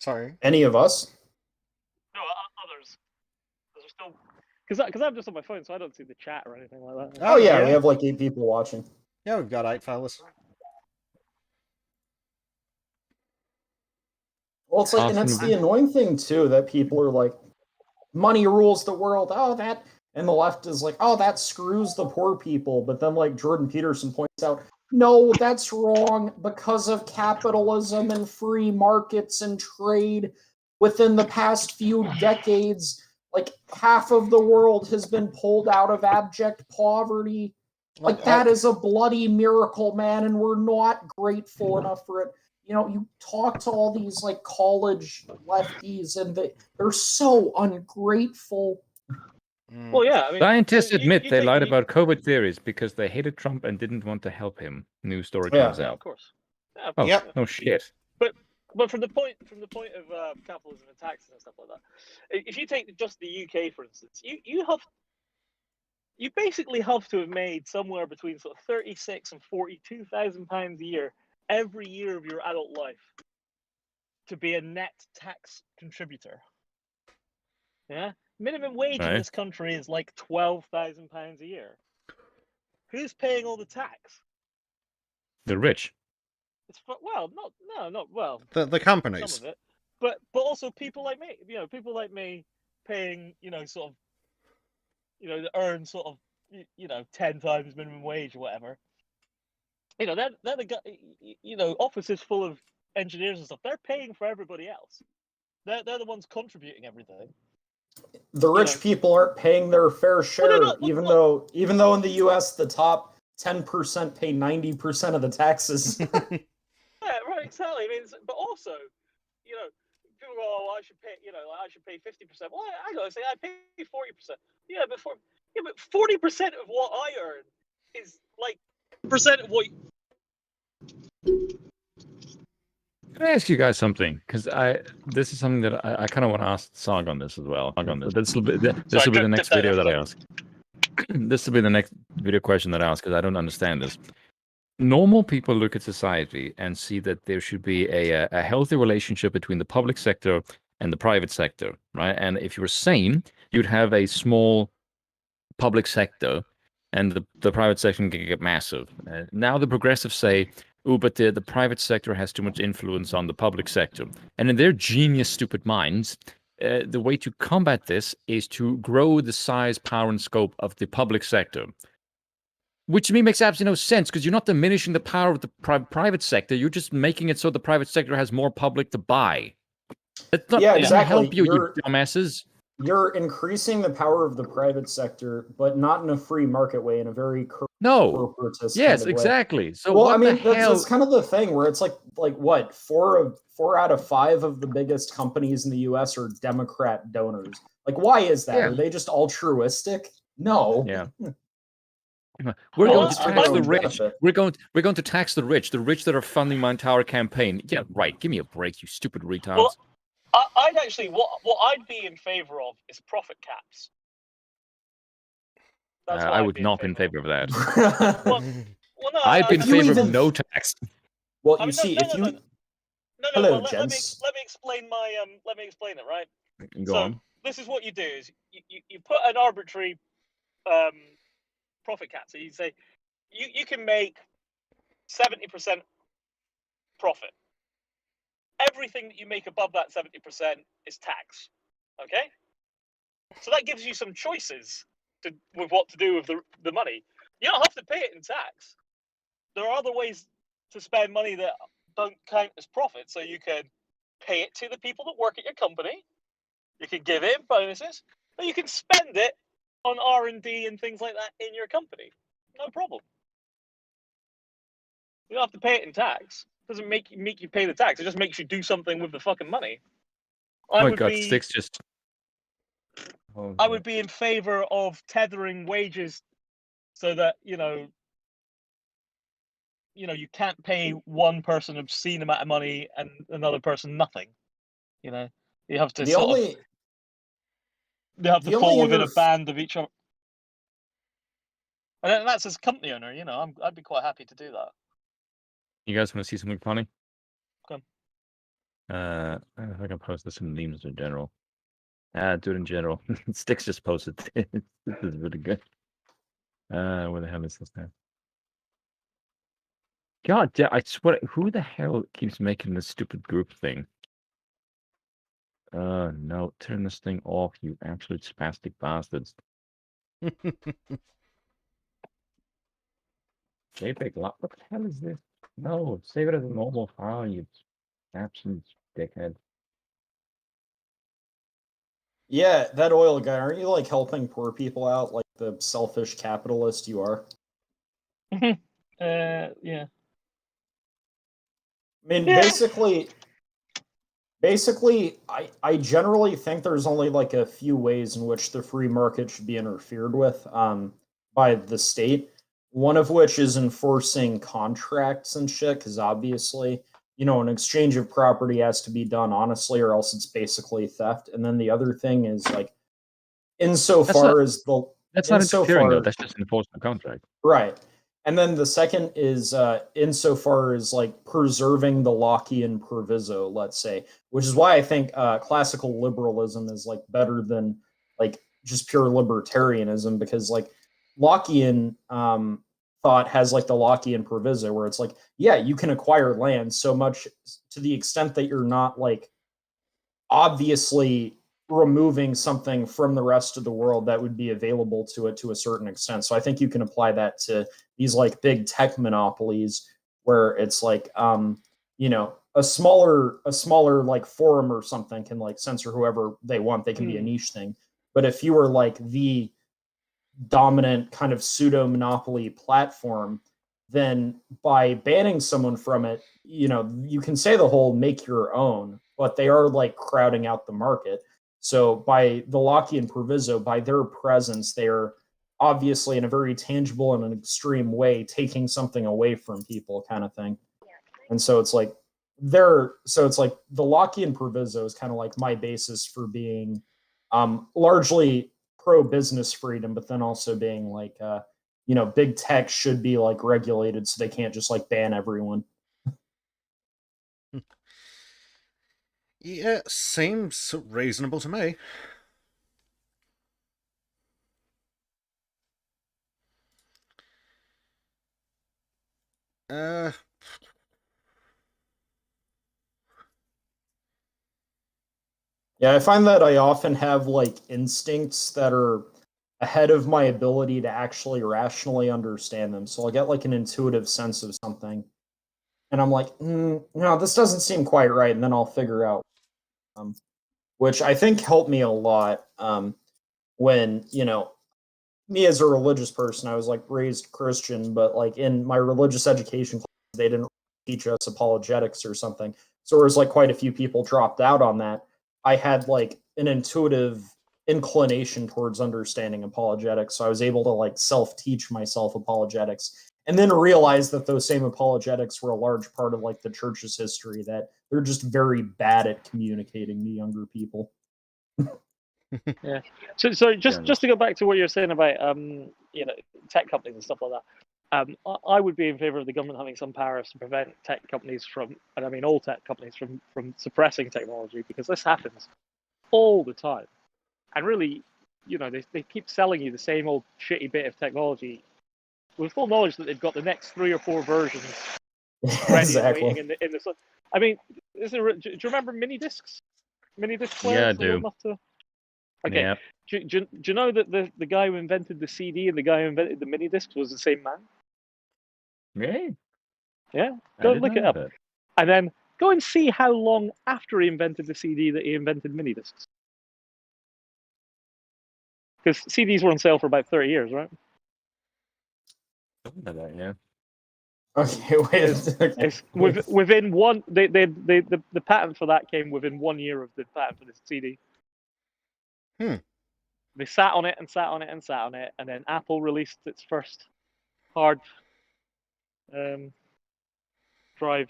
[SPEAKER 1] Sorry.
[SPEAKER 3] Any of us?
[SPEAKER 5] No, others. Because I'm just on my phone, so I don't see the chat or anything like that.
[SPEAKER 3] Oh yeah, we have like 8 people watching.
[SPEAKER 1] Yeah, we've got 8 fellas.
[SPEAKER 3] Well, it's like, and that's the annoying thing too that people are like, money rules the world. Oh, that, and the left is like, oh, that screws the poor people. But then, like Jordan Peterson points out, no, that's wrong because of capitalism and free markets and trade. Within the past few decades, like half of the world has been pulled out of abject poverty. Like that is a bloody miracle, man, and we're not grateful enough for it. You know, you talk to all these like college lefties, and they're so ungrateful.
[SPEAKER 5] Well, yeah, I mean,
[SPEAKER 7] Scientists
[SPEAKER 5] you
[SPEAKER 7] admit they
[SPEAKER 5] take
[SPEAKER 7] lied
[SPEAKER 5] the-
[SPEAKER 7] about COVID theories because they hated Trump and didn't want to help him. New story
[SPEAKER 3] Yeah.
[SPEAKER 7] comes
[SPEAKER 5] Yeah,
[SPEAKER 7] out.
[SPEAKER 5] of course. Yeah, of
[SPEAKER 7] Oh,
[SPEAKER 5] course,
[SPEAKER 1] Yep.
[SPEAKER 5] yeah.
[SPEAKER 7] no shit.
[SPEAKER 5] But from the point of capitalism and taxes and stuff like that, if you take just the UK for instance, you basically have to have made somewhere between sort of 36 and 42,000 pounds a year every year of your adult life to be a net tax contributor. Yeah, minimum wage in
[SPEAKER 7] Right.
[SPEAKER 5] this country is like 12,000 pounds a year. Who's paying all the tax?
[SPEAKER 7] The rich.
[SPEAKER 5] It's not well.
[SPEAKER 1] The
[SPEAKER 5] Some
[SPEAKER 1] companies.
[SPEAKER 5] of it, but also people like me, people like me paying, sort of, that earn sort of, 10 times minimum wage or whatever. They're the guy, offices full of engineers and stuff. They're paying for everybody else. They're the ones contributing everything.
[SPEAKER 3] The rich people aren't paying their fair share, even though in the U.S. the top 10% pay 90% of the taxes.
[SPEAKER 5] Yeah, right, exactly. I mean, but also, people go, "Oh, I should pay," I should pay 50%. Well, I gotta say, I pay 40%. Yeah, but 40% of what I earn is like percent of what.
[SPEAKER 7] Can I ask you guys something? Because this is something that I kind of want to ask Sog on this as well. This will be the next video that I ask. This will be the next video question that I ask because I don't understand this. Normal people look at society and see that there should be a healthy relationship between the public sector and the private sector, right? And if you were sane, you'd have a small public sector and the private sector can get massive. Now the progressives say oh, but the private sector has too much influence on the public sector. And in their genius, stupid minds, the way to combat this is to grow the size, power, and scope of the public sector. Which to me makes absolutely no sense, because you're not diminishing the power of the private sector. You're just making it so the private sector has more public to buy. That's not,
[SPEAKER 3] Yeah,
[SPEAKER 7] doesn't
[SPEAKER 3] exactly.
[SPEAKER 7] help you, you dumbasses.
[SPEAKER 3] You're increasing the power of the private sector, but not in a free market way, in a very
[SPEAKER 7] No.
[SPEAKER 3] corporatist
[SPEAKER 7] Yes,
[SPEAKER 3] kind of way.
[SPEAKER 7] exactly. So
[SPEAKER 3] Well,
[SPEAKER 7] what
[SPEAKER 3] I mean,
[SPEAKER 7] the hell?
[SPEAKER 3] that's kind of the thing where it's like what, four out of five of the biggest companies in the U.S. are Democrat donors. Like, why is that?
[SPEAKER 7] Yeah.
[SPEAKER 3] Are they just altruistic? No.
[SPEAKER 7] Yeah. We're
[SPEAKER 5] Well,
[SPEAKER 7] going to
[SPEAKER 3] it's for
[SPEAKER 7] tax
[SPEAKER 3] their
[SPEAKER 7] the
[SPEAKER 3] own
[SPEAKER 7] rich.
[SPEAKER 3] benefit.
[SPEAKER 7] We're going to tax the rich that are funding my entire campaign. Yeah, right. Give me a break, you stupid retards.
[SPEAKER 5] Well, I'd actually what I'd be in favor of is profit caps. That's what
[SPEAKER 7] I
[SPEAKER 5] I'd
[SPEAKER 7] would
[SPEAKER 5] be
[SPEAKER 7] not be in favor of that.
[SPEAKER 5] Well, no,
[SPEAKER 7] I'd be in
[SPEAKER 3] If you
[SPEAKER 7] favor of
[SPEAKER 3] even-
[SPEAKER 7] no tax.
[SPEAKER 3] Well,
[SPEAKER 5] I
[SPEAKER 3] you
[SPEAKER 5] mean,
[SPEAKER 3] see, if you
[SPEAKER 5] no.
[SPEAKER 3] Hello,
[SPEAKER 5] Well, let me
[SPEAKER 3] gents.
[SPEAKER 5] explain my let me explain it, right?
[SPEAKER 7] Go on.
[SPEAKER 5] This is what you do: is you put an arbitrary profit cap. So you say you can make 70% profit. Everything that you make above that 70% is tax. Okay, so that gives you some choices with what to do with the money. You don't have to pay it in tax. There are other ways to spend money that don't count as profit. So you can pay it to the people that work at your company. You can give it in bonuses, or you can spend it on R&D and things like that in your company. No problem. You don't have to pay it in tax. It doesn't make you pay the tax. It just makes you do something with the fucking money.
[SPEAKER 7] Oh my God, Sticks just.
[SPEAKER 5] I would be in favor of tethering wages so that you can't pay one person obscene amount of money and another person nothing. You have to
[SPEAKER 3] the only
[SPEAKER 5] they have to
[SPEAKER 3] the
[SPEAKER 5] fall
[SPEAKER 3] only
[SPEAKER 5] within a band of each other. And that's as company owner, I'd be quite happy to do that.
[SPEAKER 7] You guys want to see something funny?
[SPEAKER 5] Come.
[SPEAKER 7] I think I can post this in memes in general. Do it in general. Sticks just posted this. This is really good. Where the hell is this now? God, I swear, who the hell keeps making this stupid group thing? No, turn this thing off, you absolute spastic bastards. JPEG, what the hell is this? No, save it as a normal file, you absolute dickhead.
[SPEAKER 3] Yeah, that oil guy, aren't you like helping poor people out like the selfish capitalist you are?
[SPEAKER 5] Yeah.
[SPEAKER 3] I mean,
[SPEAKER 5] Yeah.
[SPEAKER 3] basically, I generally think there's only like a few ways in which the free market should be interfered with by the state. One of which is enforcing contracts and shit, because obviously, an exchange of property has to be done honestly, or else it's basically theft. And then the other thing is like, insofar as the
[SPEAKER 7] That's not interfering though.
[SPEAKER 3] insofar
[SPEAKER 7] That's just enforcing the contract.
[SPEAKER 3] right. And then the second is insofar as like preserving the Lockean proviso, let's say, which is why I think classical liberalism is like better than like just pure libertarianism, because like Lockean thought has like the Lockean proviso where it's like, yeah, you can acquire land so much to the extent that you're not like obviously removing something from the rest of the world that would be available to it to a certain extent. So I think you can apply that to these like big tech monopolies where it's like a smaller like forum or something can like censor whoever they want. They can be a niche thing. But if you were like the dominant kind of pseudo monopoly platform, then by banning someone from it, you can say the whole make your own, but they are like crowding out the market. So by the Lockean proviso, by their presence, they are obviously in a very tangible and an extreme way taking something away from people, kind of thing. And so it's like the Lockean proviso is kind of like my basis for being largely pro business freedom, but then also being like big tech should be like regulated so they can't just like ban everyone.
[SPEAKER 1] Yeah, seems reasonable to me.
[SPEAKER 3] Yeah, I find that I often have like instincts that are ahead of my ability to actually rationally understand them. So I'll get like an intuitive sense of something, and I'm like, no, this doesn't seem quite right, and then I'll figure out, um, which I think helped me a lot. When me as a religious person, I was like raised Christian, but like in my religious education class, they didn't teach us apologetics or something. So there was like quite a few people dropped out on that. I had like an intuitive inclination towards understanding apologetics. So I was able to like self-teach myself apologetics and then realize that those same apologetics were a large part of like the church's history, that they're just very bad at communicating to younger people.
[SPEAKER 5] Yeah. So just to go back to what you're saying about tech companies and stuff like that. I would be in favor of the government having some powers to prevent tech companies from, and I mean all tech companies from suppressing technology, because this happens all the time. And really, they keep selling you the same old shitty bit of technology with full knowledge that they've got the next 3 or 4 versions ready and waiting in the sun. I mean, do you remember mini discs? Mini disc players?
[SPEAKER 7] Yeah, I do.
[SPEAKER 5] Enough to... Okay.
[SPEAKER 7] Yeah.
[SPEAKER 5] Do you know that the guy who invented the CD and the guy who invented the mini discs was the same man?
[SPEAKER 7] Really?
[SPEAKER 5] Yeah.
[SPEAKER 7] I
[SPEAKER 5] Go
[SPEAKER 7] didn't
[SPEAKER 5] look it
[SPEAKER 7] know
[SPEAKER 5] up.
[SPEAKER 7] that.
[SPEAKER 5] And then go and see how long after he invented the CD that he invented mini discs. Because CDs were on sale for about 30 years, right?
[SPEAKER 7] I didn't know that, yeah.
[SPEAKER 3] Okay, wait.
[SPEAKER 5] It's within one. The patent for that came within 1 year of the patent for the CD. They sat on it and sat on it and sat on it, and then Apple released its first hard drive,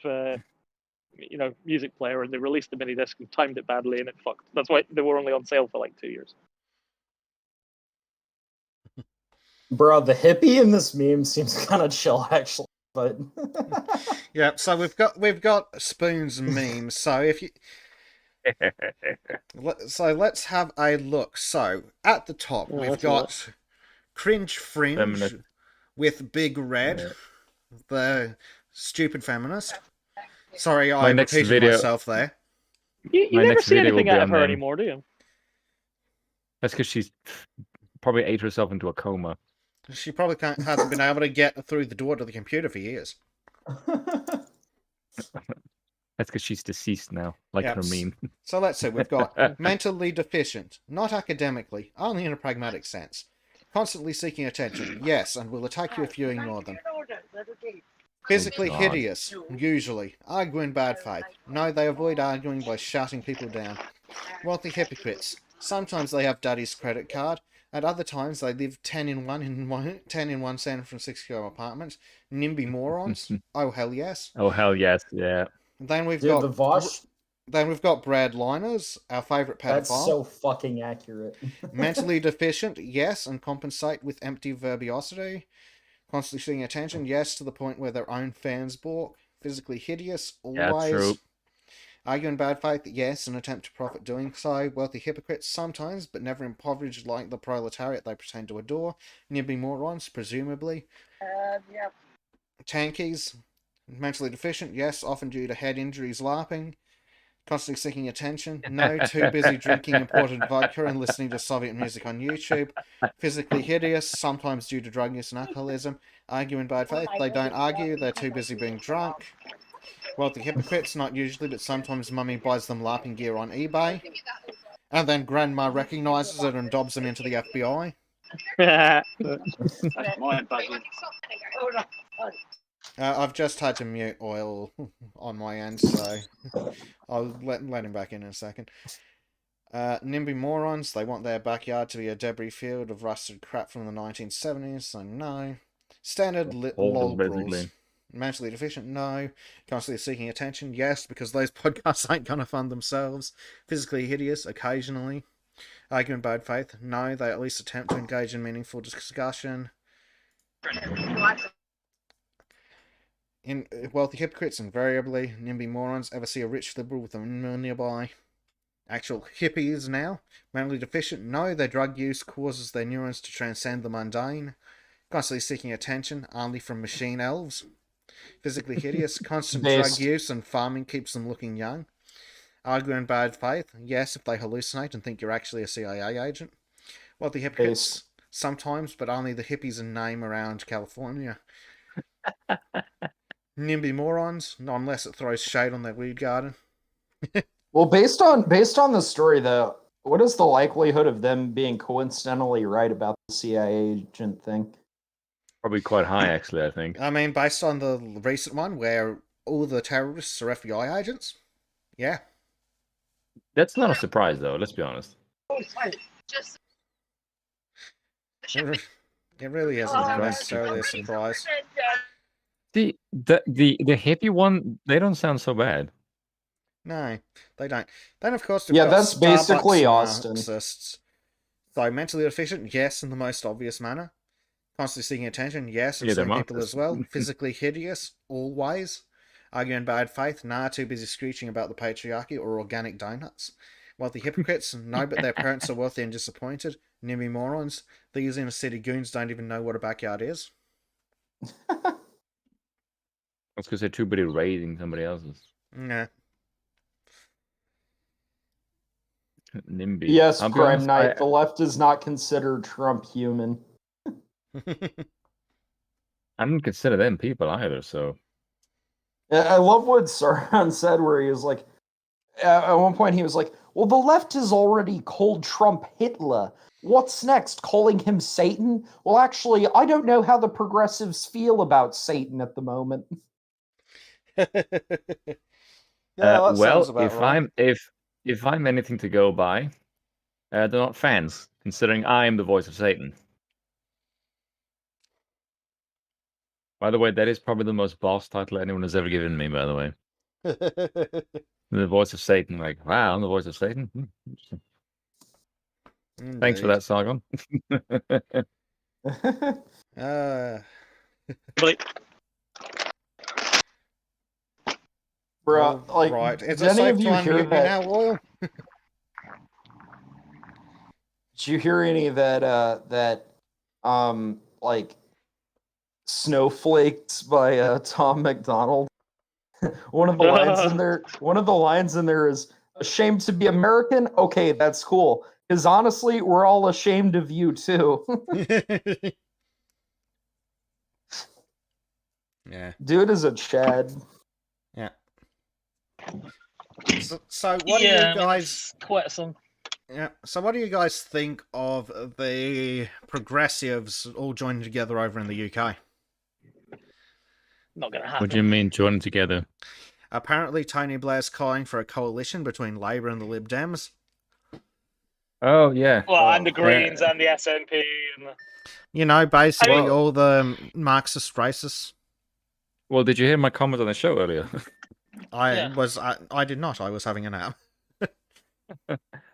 [SPEAKER 5] music player, and they released the mini disc and timed it badly, and it fucked. That's why they were only on sale for like 2 years.
[SPEAKER 3] Bro, the hippie in this meme seems kind of chill, actually. But
[SPEAKER 1] Yeah, so we've got Spoon's memes. So if you let's have a look. So at the top
[SPEAKER 5] Yeah,
[SPEAKER 1] we've
[SPEAKER 5] that's all
[SPEAKER 1] got Cringe Fringe
[SPEAKER 7] Feminist.
[SPEAKER 1] with Big Red,
[SPEAKER 7] Yeah.
[SPEAKER 1] the stupid feminist. Sorry, I
[SPEAKER 7] My next
[SPEAKER 1] repeated
[SPEAKER 7] video-
[SPEAKER 1] myself there.
[SPEAKER 5] You
[SPEAKER 7] My
[SPEAKER 5] never
[SPEAKER 7] next
[SPEAKER 5] see
[SPEAKER 7] video will
[SPEAKER 5] anything
[SPEAKER 7] be
[SPEAKER 5] out of
[SPEAKER 7] on
[SPEAKER 5] her
[SPEAKER 7] them.
[SPEAKER 5] anymore, do you?
[SPEAKER 7] That's because she's probably ate herself into a coma.
[SPEAKER 1] She probably hasn't been able to get through the door to the computer for years.
[SPEAKER 7] That's because she's deceased now, like
[SPEAKER 1] Yep.
[SPEAKER 7] her meme.
[SPEAKER 1] So let's see, we've got mentally deficient, not academically, only in a pragmatic sense. Constantly seeking attention, yes, and will attack you if you ignore them. Physically
[SPEAKER 7] God.
[SPEAKER 1] hideous, usually. Argue in bad faith. No, they avoid arguing by shutting people down. Wealthy hypocrites. Sometimes they have daddy's credit card, at other times they live 10 in one San Francisco apartment. NIMBY morons. Oh hell yes.
[SPEAKER 7] Oh hell yes, yeah.
[SPEAKER 1] Then we've
[SPEAKER 3] dude,
[SPEAKER 1] got
[SPEAKER 3] the Vosh,
[SPEAKER 1] Then we've got Brad Liners, our favourite pedophile.
[SPEAKER 3] that's so fucking accurate.
[SPEAKER 1] Mentally deficient, yes, and compensate with empty verbosity. Constantly seeking attention, yes, to the point where their own fans balk. Physically hideous, always.
[SPEAKER 7] Yeah, true.
[SPEAKER 1] Argue in bad faith, yes, and attempt to profit doing so. Wealthy hypocrites, sometimes, but never impoverished like the proletariat they pretend to adore. NIMBY morons, presumably. Tankies, mentally deficient, yes, often due to head injuries, LARPing. Constantly seeking attention, no, too busy drinking imported vodka and listening to Soviet music on YouTube. Physically hideous, sometimes due to drug use and alcoholism. Argue in bad faith, they don't argue, they're too busy being drunk. Wealthy hypocrites, not usually, but sometimes mummy buys them LARPing gear on eBay. And then grandma recognises it and dobs them into the FBI.
[SPEAKER 5] That's
[SPEAKER 8] mine, Basil.
[SPEAKER 1] I've just had to mute Oil on my end, so I'll let him back in a second. NIMBY morons, they want their backyard to be a debris field of rusted crap from the 1970s, so no. Standard lol brawls.
[SPEAKER 7] Basically.
[SPEAKER 1] Mentally deficient, no. Constantly seeking attention, yes, because those podcasts ain't gonna fund themselves. Physically hideous, occasionally. Argue in bad faith, no. They at least attempt to engage in meaningful discussion. In wealthy hypocrites, invariably. NIMBY morons, ever see a rich liberal with a mill nearby? Actual hippies now. Mentally deficient, no. Their drug use causes their neurons to transcend the mundane. Constantly seeking attention, only from machine elves. Physically hideous, constant drug use and farming keeps them looking young. Argue in bad faith? Yes, if they hallucinate and think you're actually a CIA agent. Well, the hypocrites sometimes, but only the hippies in name around California. NIMBY morons, not unless it throws shade on their weed garden.
[SPEAKER 3] Well, based on the story, though, what is the likelihood of them being coincidentally right about the CIA agent thing?
[SPEAKER 7] Probably quite high, actually, I think.
[SPEAKER 1] I mean, based on the recent one where all the terrorists are FBI agents, yeah.
[SPEAKER 7] That's not a surprise, though. Let's be honest.
[SPEAKER 1] It really isn't necessarily a surprise.
[SPEAKER 7] The hippie one, they don't sound so bad.
[SPEAKER 1] No, they don't. Then, of course,
[SPEAKER 3] Yeah, that's basically Austin.
[SPEAKER 1] Narcissists. So, mentally deficient, yes, in the most obvious manner. Constantly seeking attention, yes, and
[SPEAKER 7] Yeah, they're
[SPEAKER 1] some people
[SPEAKER 7] Marxists.
[SPEAKER 1] as well. Physically hideous, always. Arguing in bad faith, nah, too busy screeching about the patriarchy or organic donuts. Wealthy hypocrites, no, but their parents are wealthy and disappointed. NIMBY morons, these inner city goons don't even know what a backyard is.
[SPEAKER 7] I was going to say too busy raiding somebody else's.
[SPEAKER 1] Nah.
[SPEAKER 7] NIMBY.
[SPEAKER 3] Yes,
[SPEAKER 7] I'll be
[SPEAKER 3] Prime
[SPEAKER 7] honest,
[SPEAKER 3] Knight, the left does not consider Trump human.
[SPEAKER 7] I didn't consider them people either, so...
[SPEAKER 3] I love what Sauron said, where he was like, at one point he was like, well, the left has already called Trump Hitler. What's next? Calling him Satan? Well, actually, I don't know how the progressives feel about Satan at the moment.
[SPEAKER 7] Well, if I'm anything to go by, they're not fans, considering I'm the voice of Satan. By the way, that is probably the most boss title anyone has ever given me, by the way. The voice of Satan, like, wow, I'm the voice of Satan? Thanks for that, Sargon.
[SPEAKER 3] Bro, like,
[SPEAKER 1] right. Is
[SPEAKER 3] did
[SPEAKER 1] it
[SPEAKER 3] any
[SPEAKER 1] safe
[SPEAKER 3] of
[SPEAKER 1] to
[SPEAKER 3] you hear
[SPEAKER 1] unmute me
[SPEAKER 3] that?
[SPEAKER 1] now, Royal?
[SPEAKER 3] Did you hear any of that, like, Snowflakes by Tom McDonald? One of the lines in there is, ashamed to be American? Okay, that's cool. Because honestly, we're all ashamed of you, too.
[SPEAKER 1] Yeah.
[SPEAKER 3] Dude is a Chad.
[SPEAKER 1] Yeah. So what do you guys...
[SPEAKER 5] quite some.
[SPEAKER 1] Yeah. So what do you guys think of the progressives all joining together over in the UK?
[SPEAKER 5] Not going to happen.
[SPEAKER 7] What do you mean, joining together?
[SPEAKER 1] Apparently, Tony Blair's calling for a coalition between Labour and the Lib Dems.
[SPEAKER 7] Oh, yeah.
[SPEAKER 5] Well, and the Greens and the SNP. And the...
[SPEAKER 1] You know, basically all the Marxist racists.
[SPEAKER 7] Well, did you hear my comment on the show earlier?
[SPEAKER 1] I did not. I was having a nap.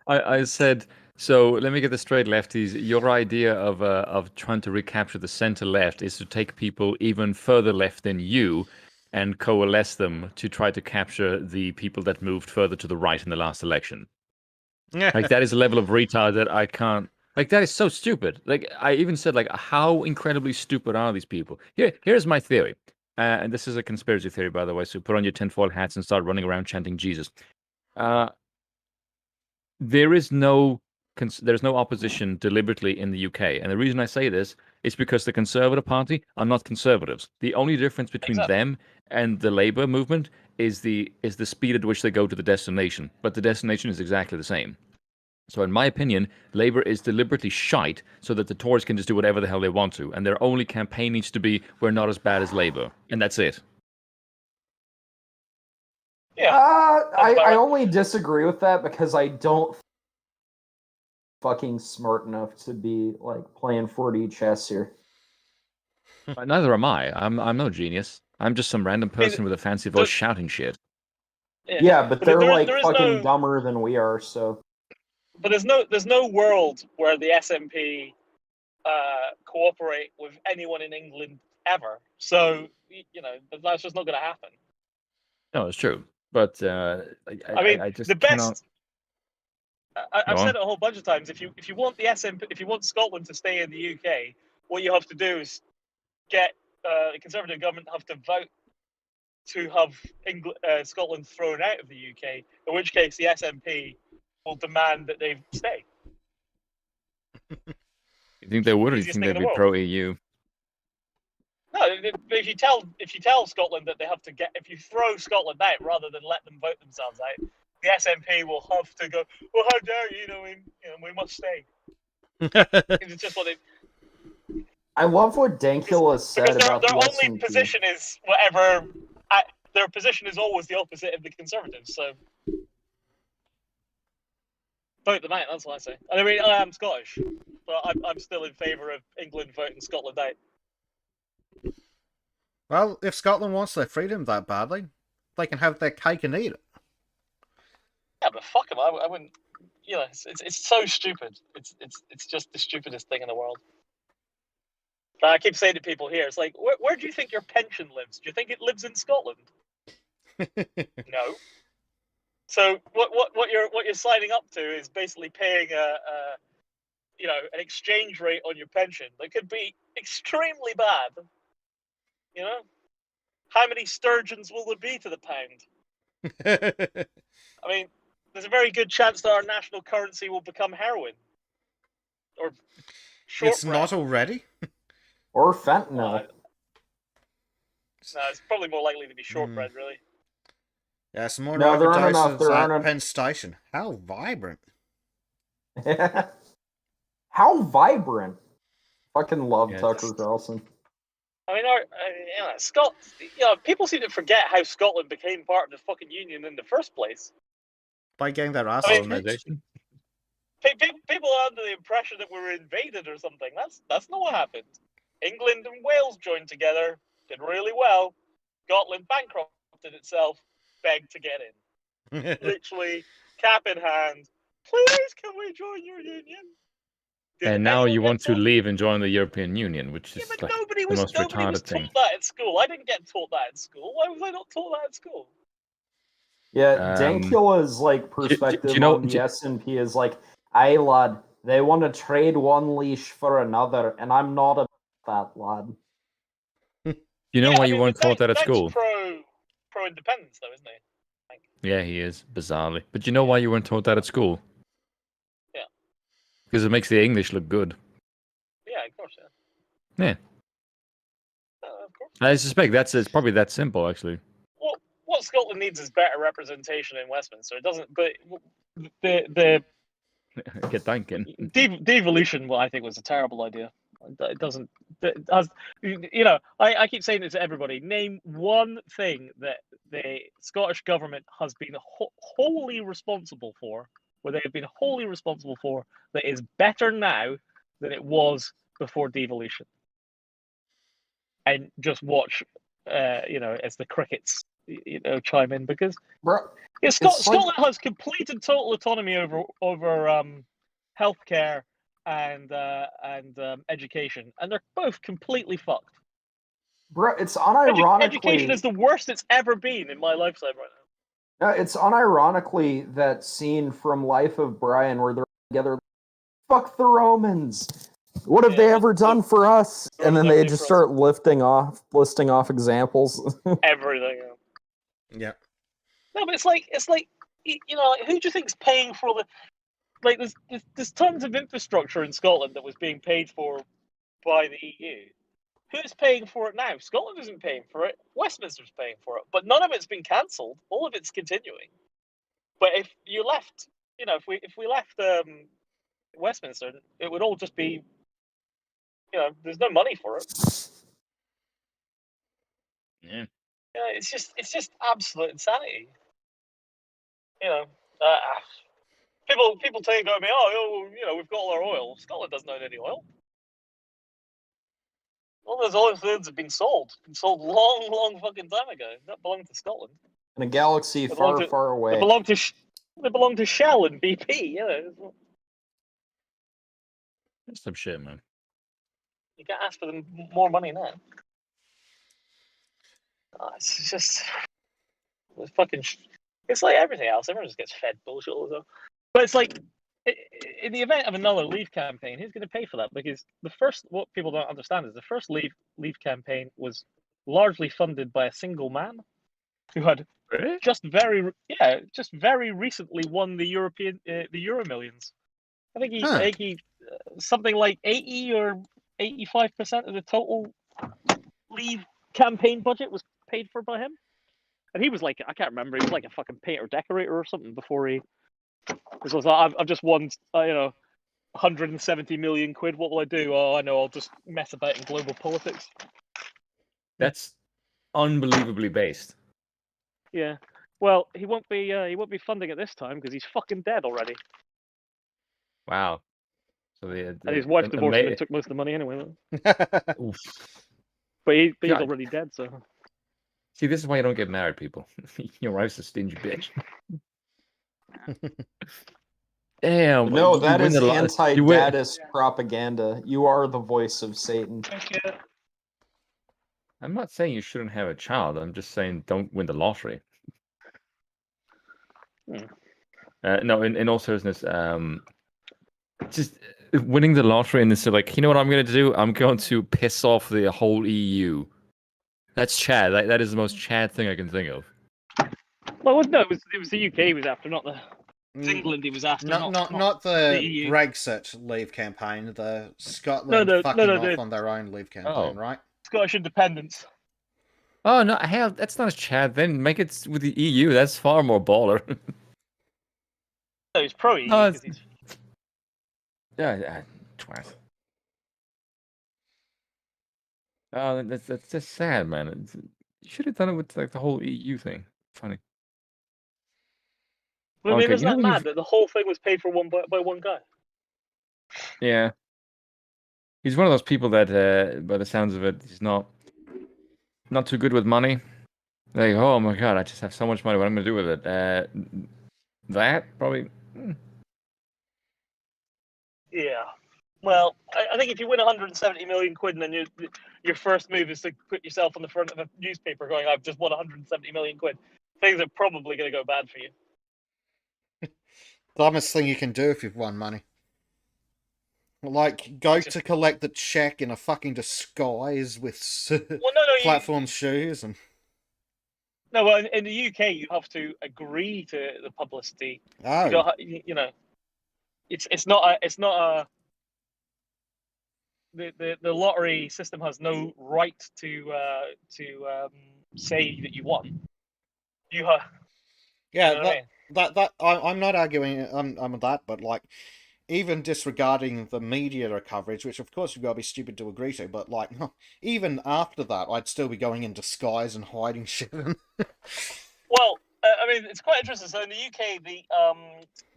[SPEAKER 7] I said, so let me get this straight, lefties. Your idea of trying to recapture the center left is to take people even further left than you and coalesce them to try to capture the people that moved further to the right in the last election. Like, that is a level of retard that I can't... Like, that is so stupid. Like, I even said, like, how incredibly stupid are these people? Here's my theory. And this is a conspiracy theory, by the way, so put on your tinfoil hats and start running around chanting Jesus. There's no opposition deliberately in the UK. And the reason I say this is because the Conservative Party are not conservatives. The only difference between them and the Labour movement is the speed at which they go to the destination. But the destination is exactly the same. So in my opinion, Labour is deliberately shite so that the Tories can just do whatever the hell they want to. And their only campaign needs to be, we're not as bad as Labour. And that's it.
[SPEAKER 5] Yeah.
[SPEAKER 3] I only disagree with that because I don't fucking smart enough to be like playing 4D chess here.
[SPEAKER 7] Neither am I. I'm no genius. I'm just some random person with a fancy voice shouting shit.
[SPEAKER 3] Yeah, but they're
[SPEAKER 5] there
[SPEAKER 3] like
[SPEAKER 5] is
[SPEAKER 3] fucking dumber than we are, so.
[SPEAKER 5] But there's no world where the SNP cooperate with anyone in England ever. So, you know, that's just not going to happen.
[SPEAKER 7] No, it's true. But I just
[SPEAKER 5] the best.
[SPEAKER 7] I've
[SPEAKER 5] said it a whole bunch of times. If you want the SNP, if you want Scotland to stay in the UK, what you have to do is get the Conservative government have to vote to have Scotland thrown out of the UK, in which case the SNP will demand that they stay.
[SPEAKER 7] You think they would, or you
[SPEAKER 5] Easiest
[SPEAKER 7] think
[SPEAKER 5] thing in
[SPEAKER 7] they'd
[SPEAKER 5] the
[SPEAKER 7] be
[SPEAKER 5] world.
[SPEAKER 7] pro EU?
[SPEAKER 5] No, if you tell Scotland that they have to get, if you throw Scotland out rather than let them vote themselves out, the SNP will have to go. Well, how dare you? We must stay. It's just what they.
[SPEAKER 3] I love what Dankula said
[SPEAKER 5] Because
[SPEAKER 3] about
[SPEAKER 5] their
[SPEAKER 3] the
[SPEAKER 5] only
[SPEAKER 3] SNP.
[SPEAKER 5] position is whatever. Their position is always the opposite of the Conservatives. So vote them out. That's what I say. I mean, I am Scottish, but I'm still in favour of England voting Scotland out.
[SPEAKER 1] Well, if Scotland wants their freedom that badly, they can have their cake and eat it.
[SPEAKER 5] Yeah, but fuck them. I wouldn't. It's so stupid. It's just the stupidest thing in the world. I keep saying to people here, it's like, where do you think your pension lives? Do you think it lives in Scotland? No. So what you're signing up to is basically paying an exchange rate on your pension that could be extremely bad. How many sturgeons will there be to the pound? I mean, there's a very good chance that our national currency will become heroin or shortbread.
[SPEAKER 1] It's not already.
[SPEAKER 3] Or fentanyl.
[SPEAKER 5] No, it's probably more likely to be shortbread, really.
[SPEAKER 1] Yeah, some more
[SPEAKER 3] No, there aren't enough.
[SPEAKER 1] overdoses
[SPEAKER 3] There
[SPEAKER 1] at
[SPEAKER 3] aren't
[SPEAKER 1] Penn Station. How vibrant.
[SPEAKER 3] How vibrant. Fucking love
[SPEAKER 7] Yeah,
[SPEAKER 3] Tucker
[SPEAKER 7] just-
[SPEAKER 3] Carlson.
[SPEAKER 5] I mean, people seem to forget how Scotland became part of the fucking union in the first place.
[SPEAKER 1] By getting their ass
[SPEAKER 5] I mean,
[SPEAKER 1] kicked.
[SPEAKER 7] Colonization?
[SPEAKER 5] People are under the impression that we were invaded or something. That's not what happened. England and Wales joined together, did really well. Scotland bankrupted itself, begged to get in. Literally, cap in hand. Please, can we join your union? Did
[SPEAKER 7] And now
[SPEAKER 5] anyone
[SPEAKER 7] you
[SPEAKER 5] get
[SPEAKER 7] want to
[SPEAKER 5] told?
[SPEAKER 7] leave and join the European Union, which
[SPEAKER 5] Yeah,
[SPEAKER 7] is
[SPEAKER 5] but
[SPEAKER 7] like
[SPEAKER 5] nobody
[SPEAKER 7] the
[SPEAKER 5] was
[SPEAKER 7] most retarded thing.
[SPEAKER 5] taught that at school. I didn't get taught that at school. Why was I not taught that at school?
[SPEAKER 3] Yeah, Dankula's like perspective on the SNP is like, aye lad, they want to trade one leash for another, and I'm not about that, lad.
[SPEAKER 7] You know why you weren't
[SPEAKER 5] but
[SPEAKER 7] taught that at
[SPEAKER 5] Dank's
[SPEAKER 7] school?
[SPEAKER 5] pro independence though, isn't he?
[SPEAKER 7] Yeah, he is, bizarrely. But you know why you weren't taught that at school?
[SPEAKER 5] Yeah.
[SPEAKER 7] Because it makes the English look good.
[SPEAKER 5] Yeah, of course, yeah.
[SPEAKER 7] Yeah.
[SPEAKER 5] Of course.
[SPEAKER 7] I suspect it's probably that simple, actually.
[SPEAKER 5] What Scotland needs is better representation in Westminster. It doesn't, but the
[SPEAKER 7] Get thinking.
[SPEAKER 5] devolution, well, I think was a terrible idea. It doesn't. I keep saying it to everybody. Name one thing that the Scottish government has been wholly responsible for, where they have been wholly responsible for, that is better now than it was before devolution. And just watch, as the crickets, chime in, because Scotland has complete and total autonomy over healthcare and education, and they're both completely fucked.
[SPEAKER 3] Bro, it's unironically...
[SPEAKER 5] Education is the worst it's ever been in my lifetime right now.
[SPEAKER 3] It's unironically that scene from Life of Brian where they're together, fuck the Romans. What have they ever done for us? And then they just start listing off examples.
[SPEAKER 5] Everything.
[SPEAKER 1] Yeah.
[SPEAKER 5] No, but it's like who do you think's paying for all the? Like, there's tons of infrastructure in Scotland that was being paid for by the EU. Who's paying for it now? Scotland isn't paying for it. Westminster's paying for it, but none of it's been cancelled. All of it's continuing. But if you left, if we left Westminster, it would all just be, there's no money for it.
[SPEAKER 7] Yeah.
[SPEAKER 5] It's just absolute insanity. People go to me, we've got all our oil. Scotland doesn't own any oil. All those oil fields have been sold. Long, long fucking time ago. That belonged to Scotland.
[SPEAKER 3] In a galaxy far, far away.
[SPEAKER 5] They belong to Shell and BP.
[SPEAKER 7] That's some shit, man.
[SPEAKER 5] You can't ask for them more money now. It's just it's like everything else. Everyone just gets fed bullshit all the time. But it's like, in the event of another Leave campaign, who's going to pay for that? Because what people don't understand is the first Leave campaign was largely funded by a single man. who had
[SPEAKER 7] Really?
[SPEAKER 5] just very recently won the Euro Millions. I think he something like 80 or 85% of the total leave campaign budget was paid for by him. And he was like, I can't remember, he was like a fucking painter decorator or something before he. Because I was like, I've just won, 170 million quid. What will I do? Oh, I know, I'll just mess about in global politics.
[SPEAKER 7] That's unbelievably based.
[SPEAKER 5] Yeah. Well, he won't be funding it this time because he's fucking dead already.
[SPEAKER 7] Wow. So
[SPEAKER 5] And his wife divorced him and took most of the money anyway.
[SPEAKER 7] Oof.
[SPEAKER 5] But he's
[SPEAKER 7] Yeah.
[SPEAKER 5] already dead, so.
[SPEAKER 7] See, this is why you don't get married, people. Your wife's a stingy bitch. Damn.
[SPEAKER 3] No,
[SPEAKER 7] you
[SPEAKER 3] that
[SPEAKER 7] win
[SPEAKER 3] is
[SPEAKER 7] the lo- you win-
[SPEAKER 3] anti-dadist propaganda. You are the voice of Satan.
[SPEAKER 5] Thank you.
[SPEAKER 7] I'm not saying you shouldn't have a child. I'm just saying don't win the lottery. No, in all seriousness, just winning the lottery and then say like, you know what I'm going to do? I'm going to piss off the whole EU. That's Chad. That is the most Chad thing I can think of.
[SPEAKER 5] Well, no, it was the UK he was after, not the. It was England he was after,
[SPEAKER 1] not the
[SPEAKER 5] EU.
[SPEAKER 1] Brexit leave campaign, the Scotland fucking off on their own leave campaign, right?
[SPEAKER 5] Scottish independence.
[SPEAKER 7] Oh no, hell, that's not as Chad. Then make it with the EU. That's far more baller.
[SPEAKER 5] No, he's pro EU
[SPEAKER 7] No,
[SPEAKER 5] because he's.
[SPEAKER 7] Yeah, twat. Oh, that's just sad, man. You should have done it with like the whole EU thing. Funny.
[SPEAKER 5] Well, I mean,
[SPEAKER 7] Okay,
[SPEAKER 5] isn't
[SPEAKER 7] you know
[SPEAKER 5] that
[SPEAKER 7] when
[SPEAKER 5] mad that the whole thing was paid for by one guy?
[SPEAKER 7] Yeah. He's one of those people that, by the sounds of it, he's not too good with money. Like, oh my god, I just have so much money. What am I gonna do with it? That probably.
[SPEAKER 5] Yeah. Well, I think if you win 170 million quid and then your first move is to put yourself on the front of a newspaper going, I've just won 170 million quid, things are probably going to go bad for you.
[SPEAKER 1] Dumbest thing you can do if you've won money. Like, go to collect the check in a fucking disguise with platform shoes and...
[SPEAKER 5] No, well, in the UK, you have to agree to the publicity.
[SPEAKER 1] Oh.
[SPEAKER 5] You don't, it's not a. The lottery system has no right to say that you won. You have.
[SPEAKER 1] Yeah,
[SPEAKER 5] You know what I mean?
[SPEAKER 1] I'm not arguing on that, but like, even disregarding the media coverage, which of course you've got to be stupid to agree to, but like, even after that, I'd still be going in disguise and hiding shit.
[SPEAKER 5] Well, I mean, it's quite interesting. So in the UK,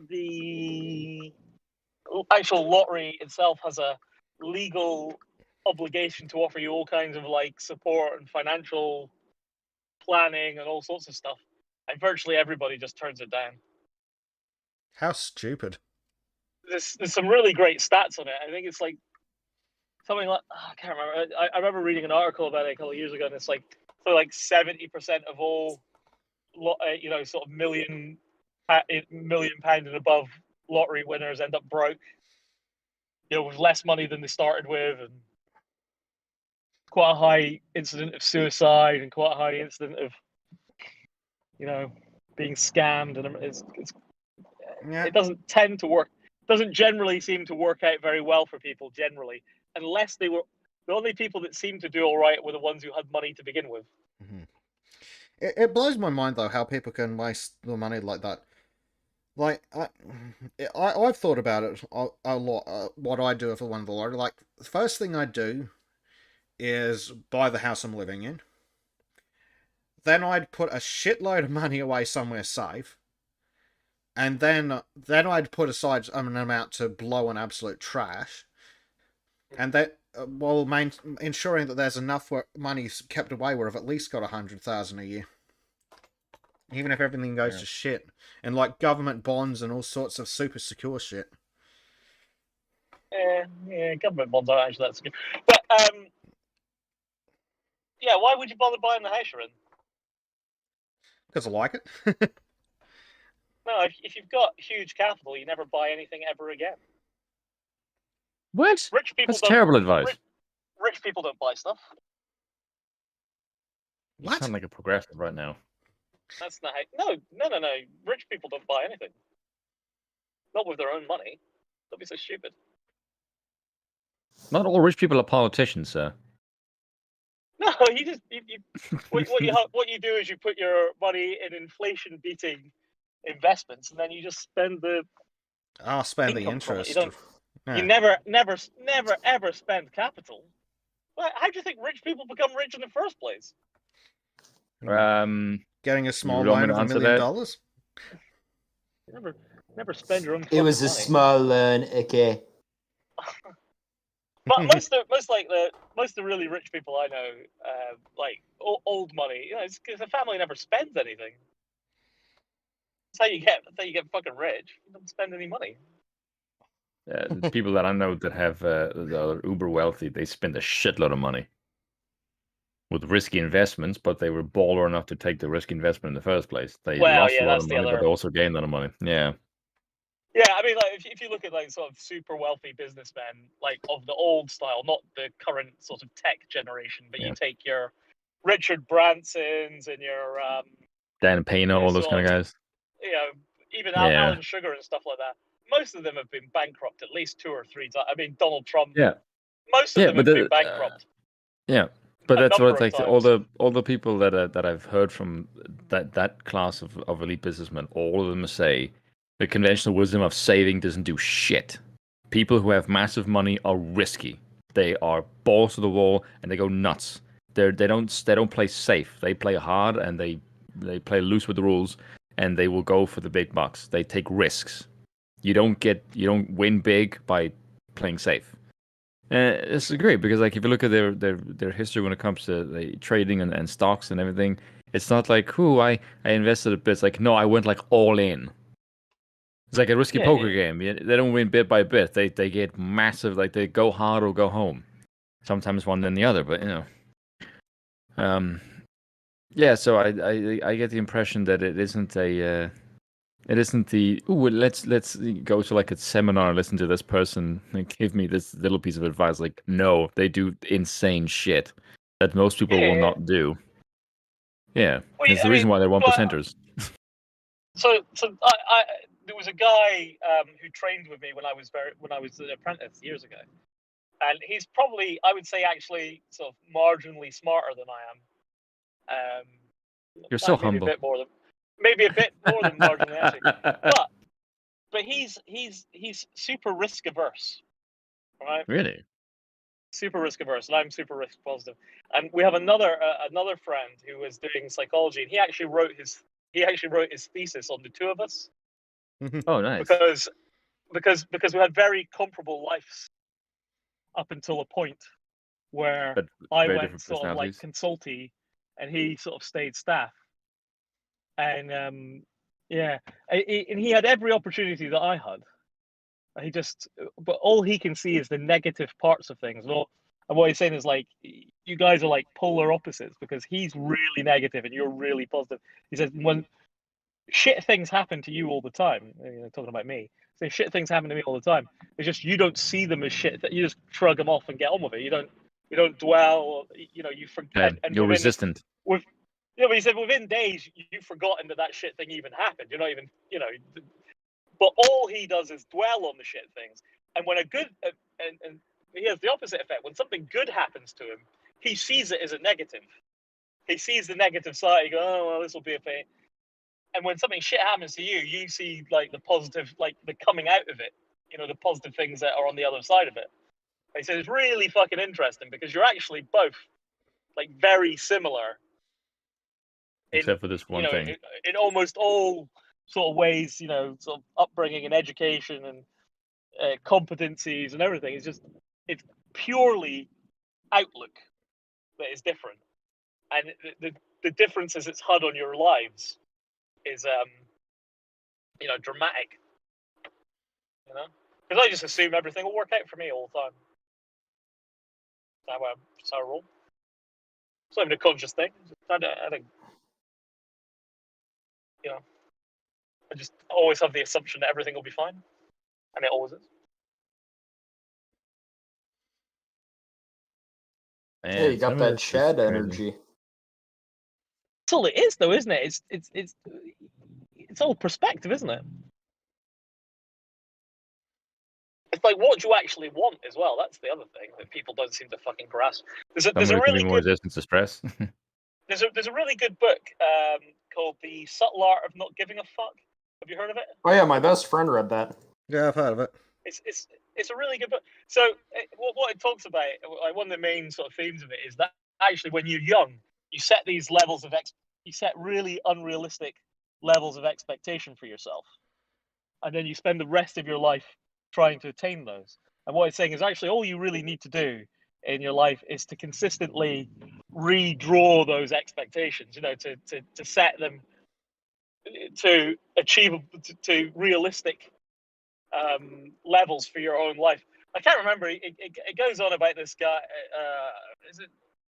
[SPEAKER 5] the actual lottery itself has a legal obligation to offer you all kinds of like support and financial planning and all sorts of stuff, and virtually everybody just turns it down.
[SPEAKER 1] How stupid.
[SPEAKER 5] There's some really great stats on it. I think it's like something like, I can't remember. I remember reading an article about it a couple of years ago, and it's like 70% of all sort of £1 million and above lottery winners end up broke, with less money than they started with, and quite a high incident of suicide and quite a high incident of being scammed, and it doesn't tend to work. Doesn't generally seem to work out very well for people generally, unless they were the only people that seem to do all right were the ones who had money to begin with.
[SPEAKER 1] Mm-hmm. It blows my mind though how people can waste the money like that. Like I've thought about it a lot. What I do if I won the lottery, like the first thing I do is buy the house I'm living in. Then I'd put a shitload of money away somewhere safe. And then I'd put aside an amount to blow on absolute trash. And that, while ensuring that there's enough money kept away where I've at least got 100,000 a year. Even if everything goes to shit. And like government bonds and all sorts of super secure shit.
[SPEAKER 5] Yeah, government bonds aren't actually that secure. But, yeah, why would you bother buying the house you're in?
[SPEAKER 1] Because I like it.
[SPEAKER 5] No, if you've got huge capital, you never buy anything ever again.
[SPEAKER 7] What?
[SPEAKER 5] Rich people
[SPEAKER 7] That's terrible advice.
[SPEAKER 5] Rich people don't buy stuff.
[SPEAKER 7] You sound like a progressive right now.
[SPEAKER 5] That's not how. No. Rich people don't buy anything. Not with their own money. Don't be so stupid.
[SPEAKER 7] Not all rich people are politicians, sir.
[SPEAKER 5] No, what you do is you put your money in inflation beating investments, and then you just spend the
[SPEAKER 1] I'll spend the
[SPEAKER 5] income from it. You
[SPEAKER 1] interest.
[SPEAKER 5] don't. You never ever spend capital. Well, how do you think rich people become rich in the first place?
[SPEAKER 1] Getting a small
[SPEAKER 7] you want me
[SPEAKER 1] loan
[SPEAKER 7] to
[SPEAKER 1] of $1
[SPEAKER 7] answer
[SPEAKER 1] million.
[SPEAKER 7] that?
[SPEAKER 5] You never spend your own.
[SPEAKER 3] It was a
[SPEAKER 5] money.
[SPEAKER 3] small loan, okay.
[SPEAKER 5] But most of the really rich people I know, like old money, it's because the family never spends anything. That's how you get fucking rich. You don't spend any money.
[SPEAKER 7] The people that I know that that are uber wealthy, they spend a shitload of money with risky investments, but they were baller enough to take the risky investment in the first place. They lost a lot of money, but they also gained a lot of money. Yeah.
[SPEAKER 5] Yeah, I mean, like if you look at like sort of super wealthy businessmen, like of the old style, not the current sort of tech generation, but you take your Richard Bransons and your
[SPEAKER 7] Dan Pena, all those kind of guys.
[SPEAKER 5] Even Alan Sugar and stuff like that. Most of them have been bankrupt at least 2 or 3 times. I mean, Donald Trump.
[SPEAKER 7] Yeah.
[SPEAKER 5] Most of them have been bankrupt.
[SPEAKER 7] Yeah, but that's what like
[SPEAKER 5] times.
[SPEAKER 7] all the people that I've heard from that class of elite businessmen, all of them say the conventional wisdom of saving doesn't do shit. People who have massive money are risky. They are balls to the wall and they go nuts. They don't play safe. They play hard and they play loose with the rules and they will go for the big bucks. They take risks. You don't win big by playing safe. It's great because like if you look at their history when it comes to the trading and stocks and everything, it's not like I invested a bit. It's like no, I went like all in. It's like a risky poker game. They don't win bit by bit. They get massive. Like they go hard or go home. Sometimes one then the other, but yeah. So I get the impression that it isn't a. It isn't the let's go to like a seminar and listen to this person and give me this little piece of advice. Like, no, they do insane shit that most people will not do. Yeah, it's the reason why they're 1%ers.
[SPEAKER 5] So there was a guy who trained with me when I was an apprentice years ago, and he's probably, I would say, actually sort of marginally smarter than I am.
[SPEAKER 7] You're so humble.
[SPEAKER 5] Maybe a bit more than marginally actually, but he's super risk averse, right?
[SPEAKER 7] Really?
[SPEAKER 5] Super risk averse, and I'm super risk positive. And we have another friend who was doing psychology, and he actually wrote his thesis on the two of us.
[SPEAKER 7] Oh, nice.
[SPEAKER 5] Because we had very comparable lives up until a point where I went sort of like consulty, and he sort of stayed staff. And and he had every opportunity that I had. But all he can see is the negative parts of things. And what he's saying is like, you guys are like polar opposites because he's really negative and you're really positive. He says when shit things happen to you all the time, talking about me. So shit things happen to me all the time. It's just you don't see them as shit. That you just shrug them off and get on with it. You don't dwell. You forget. And
[SPEAKER 7] you're resistant.
[SPEAKER 5] But he said within days you've forgotten that shit thing even happened. You're not even, But all he does is dwell on the shit things. And when a good and he has the opposite effect. When something good happens to him, he sees it as a negative. He sees the negative side. He goes, oh well, this will be a pain. And when something shit happens to you, you see like the positive, like the coming out of it. The positive things that are on the other side of it. He said it's really fucking interesting because you're actually both like very similar.
[SPEAKER 7] Except for this one thing.
[SPEAKER 5] In almost all sort of ways, sort of upbringing and education and competencies and everything. It's purely outlook that is different. And the differences it's had on your lives is, dramatic. Because I just assume everything will work out for me all the time. That's how I roll. It's not even a conscious thing. I just always have the assumption that everything will be fine, and it always is.
[SPEAKER 3] Hey, you got that Chad energy.
[SPEAKER 5] That's all it is, though, isn't it? It's all perspective, isn't it? It's like, what do you actually want as well? That's the other thing that people don't seem to fucking grasp. There's a
[SPEAKER 7] Somebody to be
[SPEAKER 5] really
[SPEAKER 7] more
[SPEAKER 5] good
[SPEAKER 7] resistant to stress.
[SPEAKER 5] there's a really good book called The Subtle Art of Not Giving a Fuck. Have you heard of it?
[SPEAKER 3] Oh yeah, my best friend read that.
[SPEAKER 1] Yeah, I've heard of it.
[SPEAKER 5] It's a really good book. So what it talks about, like one of the main sort of themes of it, is that actually when you're young, you set these levels of you set really unrealistic levels of expectation for yourself, and then you spend the rest of your life trying to attain those. And what it's saying is actually all you really need to do in your life is to consistently redraw those expectations. You know, to set them to achievable, to realistic levels for your own life. I can't remember. It goes on about this guy. Is it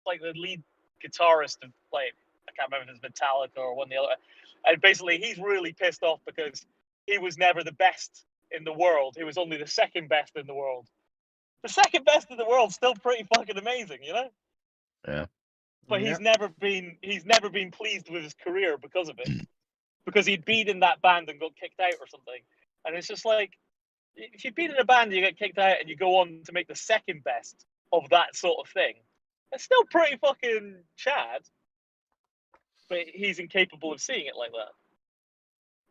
[SPEAKER 5] like the lead guitarist of like, I can't remember if it's Metallica or one of the other. And basically, he's really pissed off because he was never the best in the world. He was only the second best in the world. The second best in the world's still pretty fucking amazing, you know.
[SPEAKER 7] Yeah.
[SPEAKER 5] But he's never been pleased with his career because of it, because he'd been in that band and got kicked out or something. And it's just like, if you've been in a band and you get kicked out and you go on to make the second best of that sort of thing, it's still pretty fucking Chad. But he's incapable of seeing it like that.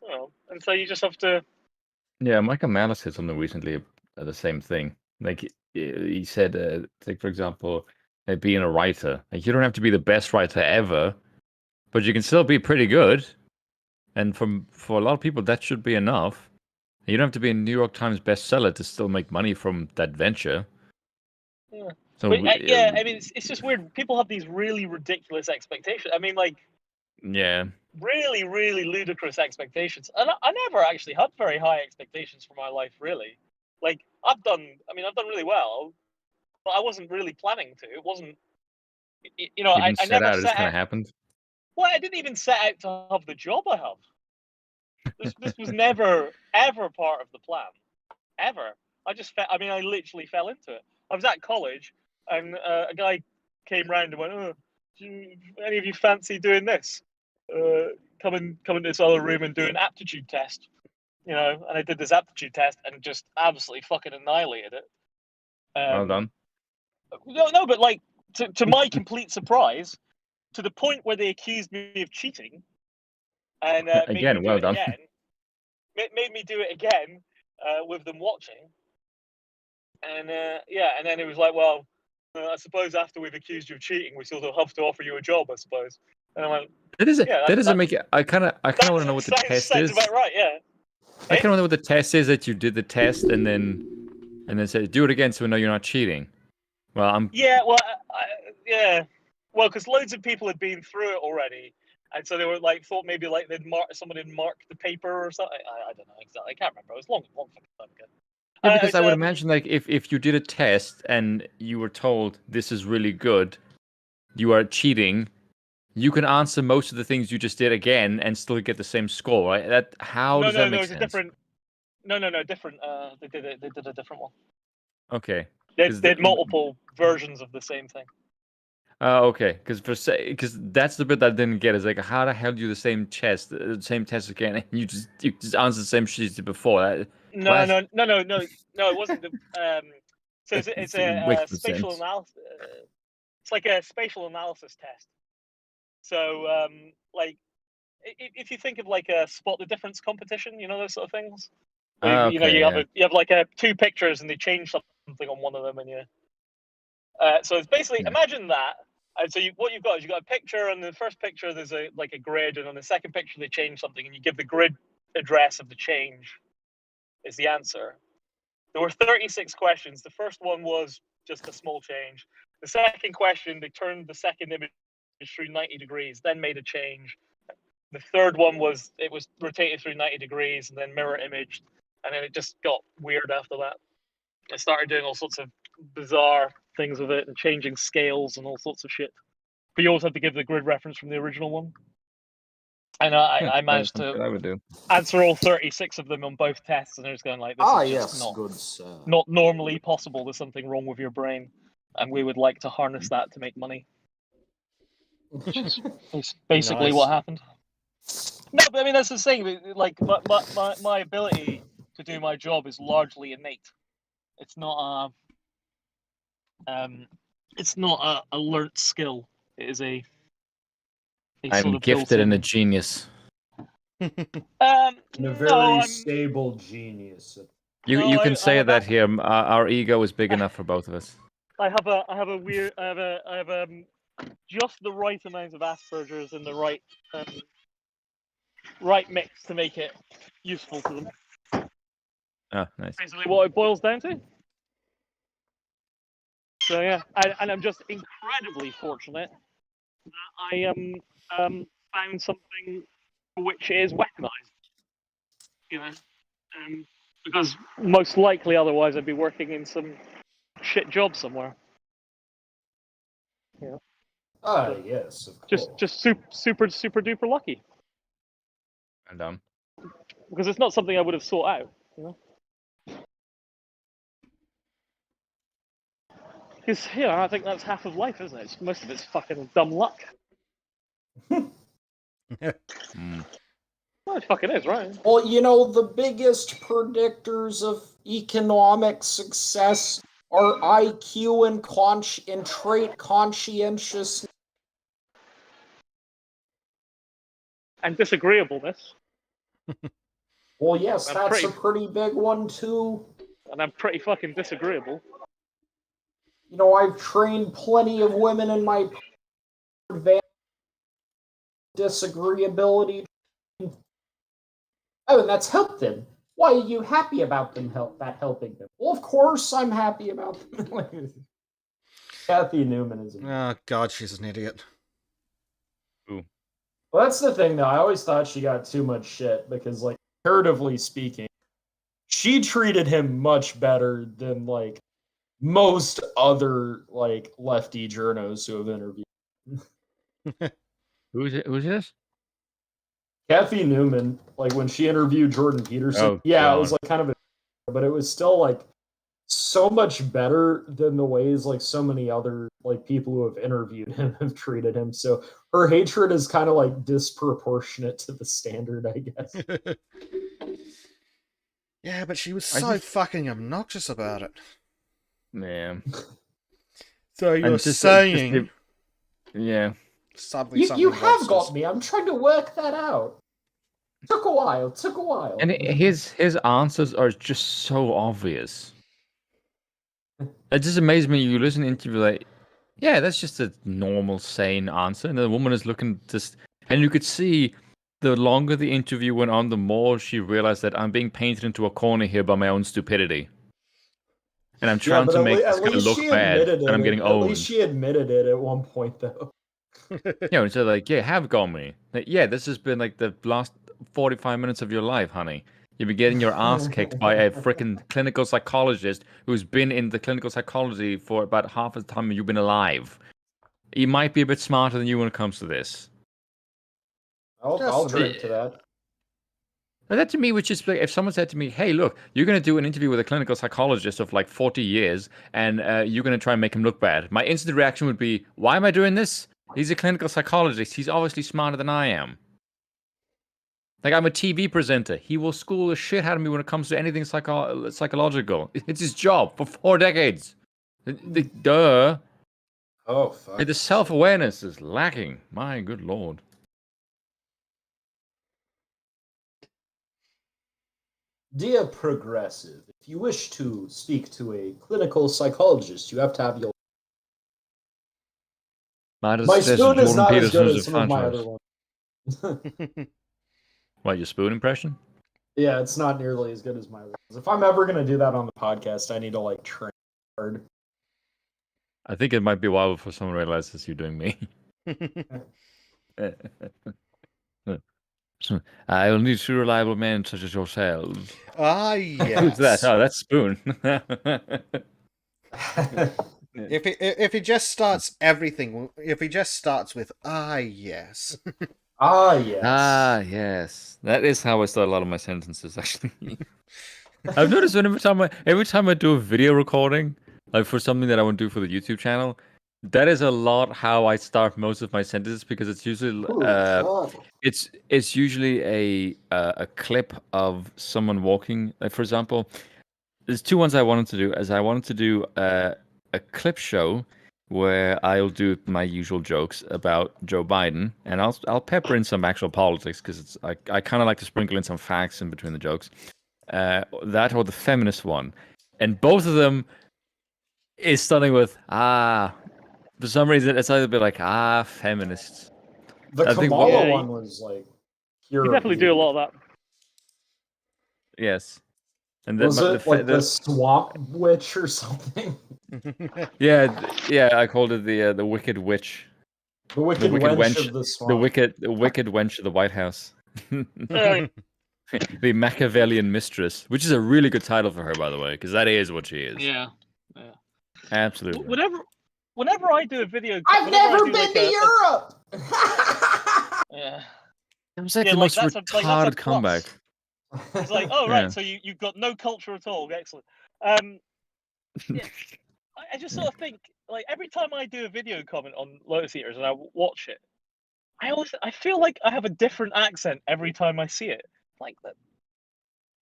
[SPEAKER 5] You know, and so you just have to.
[SPEAKER 7] Yeah, Michael Malice said something recently the same thing. Like he said, like for example, being a writer, like you don't have to be the best writer ever, but you can still be pretty good. And for a lot of people, that should be enough. You don't have to be a New York Times bestseller to still make money from that venture.
[SPEAKER 5] Yeah.
[SPEAKER 7] So
[SPEAKER 5] But yeah, I mean, it's just weird. People have these really ridiculous expectations. I mean, like,
[SPEAKER 7] yeah,
[SPEAKER 5] really, really ludicrous expectations. And I never actually had very high expectations for my life, really. Like, I've done really well, but I wasn't really planning to. It wasn't, you know,
[SPEAKER 7] you didn't
[SPEAKER 5] I
[SPEAKER 7] set
[SPEAKER 5] never
[SPEAKER 7] out. It just
[SPEAKER 5] set
[SPEAKER 7] kind
[SPEAKER 5] out.
[SPEAKER 7] of happened.
[SPEAKER 5] Well, I didn't even set out to have the job I have. This was never, ever part of the plan. Ever. I literally fell into it. I was at college, and a guy came round and went, "Oh, any of you fancy doing this? Come into this other room and do an aptitude test." You know, and I did this aptitude test and just absolutely fucking annihilated it.
[SPEAKER 7] Well done.
[SPEAKER 5] No, but like to my complete surprise, to the point where they accused me of cheating, and
[SPEAKER 7] Again, well done.
[SPEAKER 5] Made me do it again with them watching. And and then it was like, well, I suppose after we've accused you of cheating, we sort of have to offer you a job, I suppose. And I went,
[SPEAKER 7] that doesn't make it. I kind of want to know what the test
[SPEAKER 5] sounds
[SPEAKER 7] is.
[SPEAKER 5] about right, yeah.
[SPEAKER 7] I kind of know what the test is, that you did the test and then said do it again so we know you're not cheating. Well, I'm.
[SPEAKER 5] Yeah, well, well, because loads of people had been through it already, and so they were like thought maybe like someone had marked the paper or something. I don't know exactly. I can't remember. It was long fucking time ago.
[SPEAKER 7] Yeah, because I would imagine like if you did a test and you were told this is really good, you are cheating. You can answer most of the things you just did again and still get the same score, right? Does that make sense?
[SPEAKER 5] It's a different. No, different. They did a different one.
[SPEAKER 7] Okay.
[SPEAKER 5] They did multiple versions of the same thing.
[SPEAKER 7] Okay. Because that's the bit that I didn't get. Is like, how the hell do you do the same test again, and you just answer the same shit as before?
[SPEAKER 5] No, it wasn't. So it's a spatial analysis. It's like a spatial analysis test. So, like, if you think of like a spot the difference competition, you know, those sort of things. Where, you have like two pictures and they change something on one of them, and so it's basically imagine that. And so what you've got is you've got a picture, and the first picture there's a grid, and on the second picture they change something, and you give the grid address of the change is the answer. There were 36 questions. The first one was just a small change. The second question, they turned the second image through 90 degrees, then made a change. The third one was rotated through 90 degrees and then mirror imaged, and then it just got weird after that. It started doing all sorts of bizarre things with it and changing scales and all sorts of shit. But you always have to give the grid reference from the original one. And I managed to answer all 36 of them on both tests, and I was going like, this is just not normally possible. There's something wrong with your brain, and we would like to harness that to make money. Which is basically
[SPEAKER 3] Nice.
[SPEAKER 5] what happened. No, but I mean that's the thing. Like my ability to do my job is largely innate. It's not a learnt skill. It is a
[SPEAKER 7] I'm
[SPEAKER 5] sort of
[SPEAKER 7] gifted and a
[SPEAKER 5] built-in.
[SPEAKER 7] genius.
[SPEAKER 3] And a
[SPEAKER 5] No,
[SPEAKER 3] very
[SPEAKER 5] I'm
[SPEAKER 3] stable genius.
[SPEAKER 7] You
[SPEAKER 5] No,
[SPEAKER 7] you
[SPEAKER 5] I
[SPEAKER 7] can say
[SPEAKER 5] have
[SPEAKER 7] that here. Our ego is big enough for both of us.
[SPEAKER 5] I have a weird I have just the right amount of Asperger's and the right mix to make it useful to them.
[SPEAKER 7] Oh, nice.
[SPEAKER 5] Basically, what it boils down to. So yeah, and I'm just incredibly fortunate that I found something which is weaponized. You know, because most likely otherwise I'd be working in some shit job somewhere. Yeah.
[SPEAKER 3] Ah, yes, of course.
[SPEAKER 5] Just super duper lucky.
[SPEAKER 7] And done.
[SPEAKER 5] Because it's not something I would have sought out, you know. Because I think that's half of life, isn't it? Most of it's fucking dumb luck.
[SPEAKER 7] Mm.
[SPEAKER 5] Well, it fucking is, right?
[SPEAKER 3] Well, you know, the biggest predictors of economic success are IQ and trait conscientiousness.
[SPEAKER 5] And disagreeableness.
[SPEAKER 3] Well, yes,
[SPEAKER 5] I'm
[SPEAKER 3] that's
[SPEAKER 5] pretty-
[SPEAKER 3] a pretty big one, too.
[SPEAKER 5] And I'm pretty fucking disagreeable.
[SPEAKER 3] You know, I've trained plenty of women in my advanced disagreeability. Oh, and that's helped them. Why are you happy about them helping them? Well, of course I'm happy about them. Kathy Newman is.
[SPEAKER 1] Oh God, she's an idiot.
[SPEAKER 3] Well, that's the thing, though. I always thought she got too much shit because, like, comparatively speaking, she treated him much better than like most other like lefty journos who have interviewed.
[SPEAKER 7] Who's this?
[SPEAKER 3] Kathy Newman, like when she interviewed Jordan Peterson,
[SPEAKER 7] Oh,
[SPEAKER 3] yeah,
[SPEAKER 7] God.
[SPEAKER 3] it was like kind of but it was still like so much better than the ways like so many other like people who have interviewed him have treated him. So her hatred is kind of like disproportionate to the standard, I guess.
[SPEAKER 1] Yeah, but she was
[SPEAKER 7] I
[SPEAKER 1] so
[SPEAKER 7] just-
[SPEAKER 1] fucking obnoxious about it.
[SPEAKER 7] Yeah.
[SPEAKER 1] So you're
[SPEAKER 7] And just
[SPEAKER 1] saying
[SPEAKER 7] yeah.
[SPEAKER 1] something
[SPEAKER 3] You have
[SPEAKER 1] racist.
[SPEAKER 3] got me. I'm trying to work that out. Took a while.
[SPEAKER 7] And his answers are just so obvious. It just amazes me. You listen to interview like, yeah, that's just a normal, sane answer, and the woman is looking just, and you could see the longer the interview went on, the more she realized that I'm being painted into a corner here by my own stupidity, and I'm trying to make this guy look bad, and I'm getting
[SPEAKER 3] At
[SPEAKER 7] owned.
[SPEAKER 3] least she admitted it at one point, though.
[SPEAKER 7] Yeah, and so like, yeah, have got me. Like, yeah, this has been like the last 45 minutes of your life, honey. You've been getting your ass kicked by a freaking clinical psychologist who's been in the clinical psychology for about half the time you've been alive. He might be a bit smarter than you when it comes to this.
[SPEAKER 3] I'll drink to that.
[SPEAKER 7] Now, that to me was just like if someone said to me, hey, look, you're going to do an interview with a clinical psychologist of like 40 years and you're going to try and make him look bad. My instant reaction would be, why am I doing this? He's a clinical psychologist. He's obviously smarter than I am. Like, I'm a TV presenter. He will school the shit out of me when it comes to anything psychological. It's his job for 4 decades. Duh.
[SPEAKER 3] Oh, fuck.
[SPEAKER 7] The self-awareness is lacking. My good lord.
[SPEAKER 3] Dear Progressive, if you wish to speak to a clinical psychologist, you have to have your... My spoon is not as good as some of my other ones.
[SPEAKER 7] What, your spoon impression?
[SPEAKER 3] Yeah, it's not nearly as good as my ones. If I'm ever going to do that on the podcast, I need to, like, train hard.
[SPEAKER 7] I think it might be a while before someone realizes you're doing me. I will need 2 reliable men such as yourselves.
[SPEAKER 1] Ah, yes.
[SPEAKER 7] Who's that? Oh, that's Spoon.
[SPEAKER 1] If he just starts everything, if he just starts with yes.
[SPEAKER 3] Ah, yes.
[SPEAKER 7] Ah, yes. That is how I start a lot of my sentences, actually. I've noticed when every time I do a video recording, like for something that I want to do for the YouTube channel, That is a lot how I start most of my sentences because it's usually
[SPEAKER 3] Oh, God.
[SPEAKER 7] it's usually a clip of someone walking. Like for example, there's two ones I wanted to do. As I wanted to do a clip show where I'll do my usual jokes about Joe Biden, and I'll pepper in some actual politics because it's I kind of like to sprinkle in some facts in between the jokes. That or the feminist one, and both of them is starting with For some reason, it's either bit like feminists.
[SPEAKER 3] The
[SPEAKER 7] I think
[SPEAKER 3] Kamala
[SPEAKER 5] Yeah,
[SPEAKER 3] one was like pure
[SPEAKER 5] You definitely do a
[SPEAKER 3] abuse.
[SPEAKER 5] lot of that.
[SPEAKER 7] Yes, and
[SPEAKER 3] Was it like the swamp witch or something?
[SPEAKER 7] yeah, I called it the Wicked Witch,
[SPEAKER 3] The wicked,
[SPEAKER 7] Wicked
[SPEAKER 3] wench
[SPEAKER 7] Wench,
[SPEAKER 3] of the swamp.
[SPEAKER 7] the Wicked Wench of the White House,
[SPEAKER 5] Uh,
[SPEAKER 7] the Machiavellian Mistress, which is a really good title for her, by the way, because that is what she is.
[SPEAKER 5] yeah.
[SPEAKER 7] Absolutely.
[SPEAKER 5] Whenever I do a video,
[SPEAKER 3] I've
[SPEAKER 5] whenever I
[SPEAKER 3] never
[SPEAKER 5] do,
[SPEAKER 3] been
[SPEAKER 5] like,
[SPEAKER 3] to Europe.
[SPEAKER 5] Yeah.
[SPEAKER 7] That was like
[SPEAKER 5] Yeah,
[SPEAKER 7] the
[SPEAKER 5] like,
[SPEAKER 7] most
[SPEAKER 5] that's a
[SPEAKER 7] retarded
[SPEAKER 5] plus.
[SPEAKER 7] comeback.
[SPEAKER 5] It's like, oh right,
[SPEAKER 7] Yeah.
[SPEAKER 5] so you've got no culture at all. Excellent. Yeah, I just sort of think like every time I do a video comment on Lotus Eaters and I watch it, I feel like I have a different accent every time I see it. Like that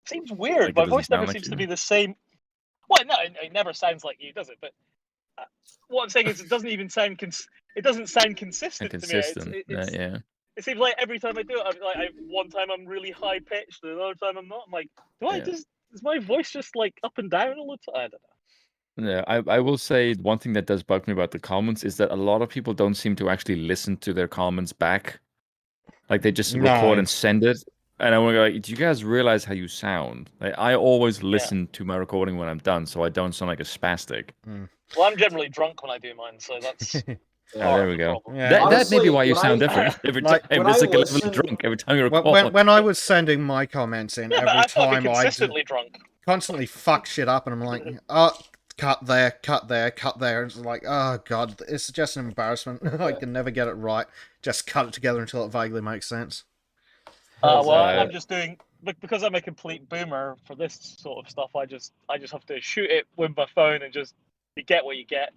[SPEAKER 5] seems weird.
[SPEAKER 7] Like it
[SPEAKER 5] My
[SPEAKER 7] doesn't
[SPEAKER 5] voice never
[SPEAKER 7] sound like
[SPEAKER 5] seems
[SPEAKER 7] you.
[SPEAKER 5] to be the same. Well, no, it never sounds like you, does it? But what I'm saying is, it doesn't even sound it doesn't sound consistent to me.
[SPEAKER 7] Inconsistent.
[SPEAKER 5] It's
[SPEAKER 7] Yeah.
[SPEAKER 5] It seems like every time I do it, I'm like, one time I'm really high pitched, and another time I'm not. I'm like,
[SPEAKER 7] Yeah.
[SPEAKER 5] is my voice just like up and down all the time? I don't know.
[SPEAKER 7] Yeah, I will say one thing that does bug me about the comments is that a lot of people don't seem to actually listen to their comments back. Like they just record
[SPEAKER 1] No.
[SPEAKER 7] and send it. And I want to go, like, do you guys realize how you sound? Like, I always listen to my recording when I'm done, so I don't sound like a spastic.
[SPEAKER 5] Well, I'm generally drunk when I do mine, so that's
[SPEAKER 7] There we go.
[SPEAKER 5] problem.
[SPEAKER 1] Yeah.
[SPEAKER 7] That may
[SPEAKER 3] Honestly,
[SPEAKER 7] be why you
[SPEAKER 3] when
[SPEAKER 7] sound
[SPEAKER 3] I-
[SPEAKER 7] different every
[SPEAKER 1] Like,
[SPEAKER 7] time.
[SPEAKER 3] when
[SPEAKER 7] It's
[SPEAKER 3] I
[SPEAKER 7] like a level
[SPEAKER 3] listen-
[SPEAKER 7] of drunk every time you record.
[SPEAKER 1] when I was sending my comments in,
[SPEAKER 5] Yeah, but
[SPEAKER 1] every
[SPEAKER 5] I've got to be
[SPEAKER 1] time I
[SPEAKER 5] consistently drunk.
[SPEAKER 1] constantly fuck shit up, and I'm like, oh, cut there, cut there, cut there. It's like, oh god, it's just an embarrassment. I can never get it right. Just cut it together until it vaguely makes sense.
[SPEAKER 5] Well,
[SPEAKER 7] Uh,
[SPEAKER 5] I'm just doing because I'm a complete boomer for this sort of stuff. I just have to shoot it with my phone and just you get what you get.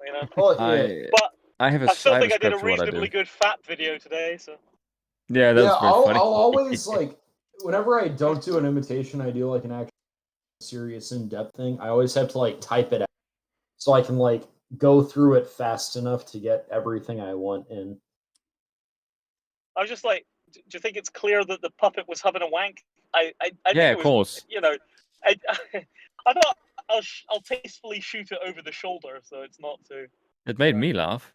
[SPEAKER 5] You know.
[SPEAKER 3] Well, yeah.
[SPEAKER 5] But
[SPEAKER 7] I have a
[SPEAKER 5] I still think I did
[SPEAKER 7] script
[SPEAKER 5] a
[SPEAKER 7] for what I do.
[SPEAKER 5] reasonably good fat video today. So
[SPEAKER 7] Yeah, that's
[SPEAKER 3] Yeah,
[SPEAKER 7] very
[SPEAKER 3] I'll
[SPEAKER 7] funny.
[SPEAKER 3] always like whenever I don't do an imitation, I do like an actual serious in-depth thing. I always have to like type it out so I can like go through it fast enough to get everything I want in.
[SPEAKER 5] I was just like, do you think it's clear that the puppet was having a wank? I
[SPEAKER 7] Yeah,
[SPEAKER 5] think it
[SPEAKER 7] of
[SPEAKER 5] was,
[SPEAKER 7] course.
[SPEAKER 5] You know, I thought I'll tastefully shoot it over the shoulder, so it's not too.
[SPEAKER 7] It made me laugh.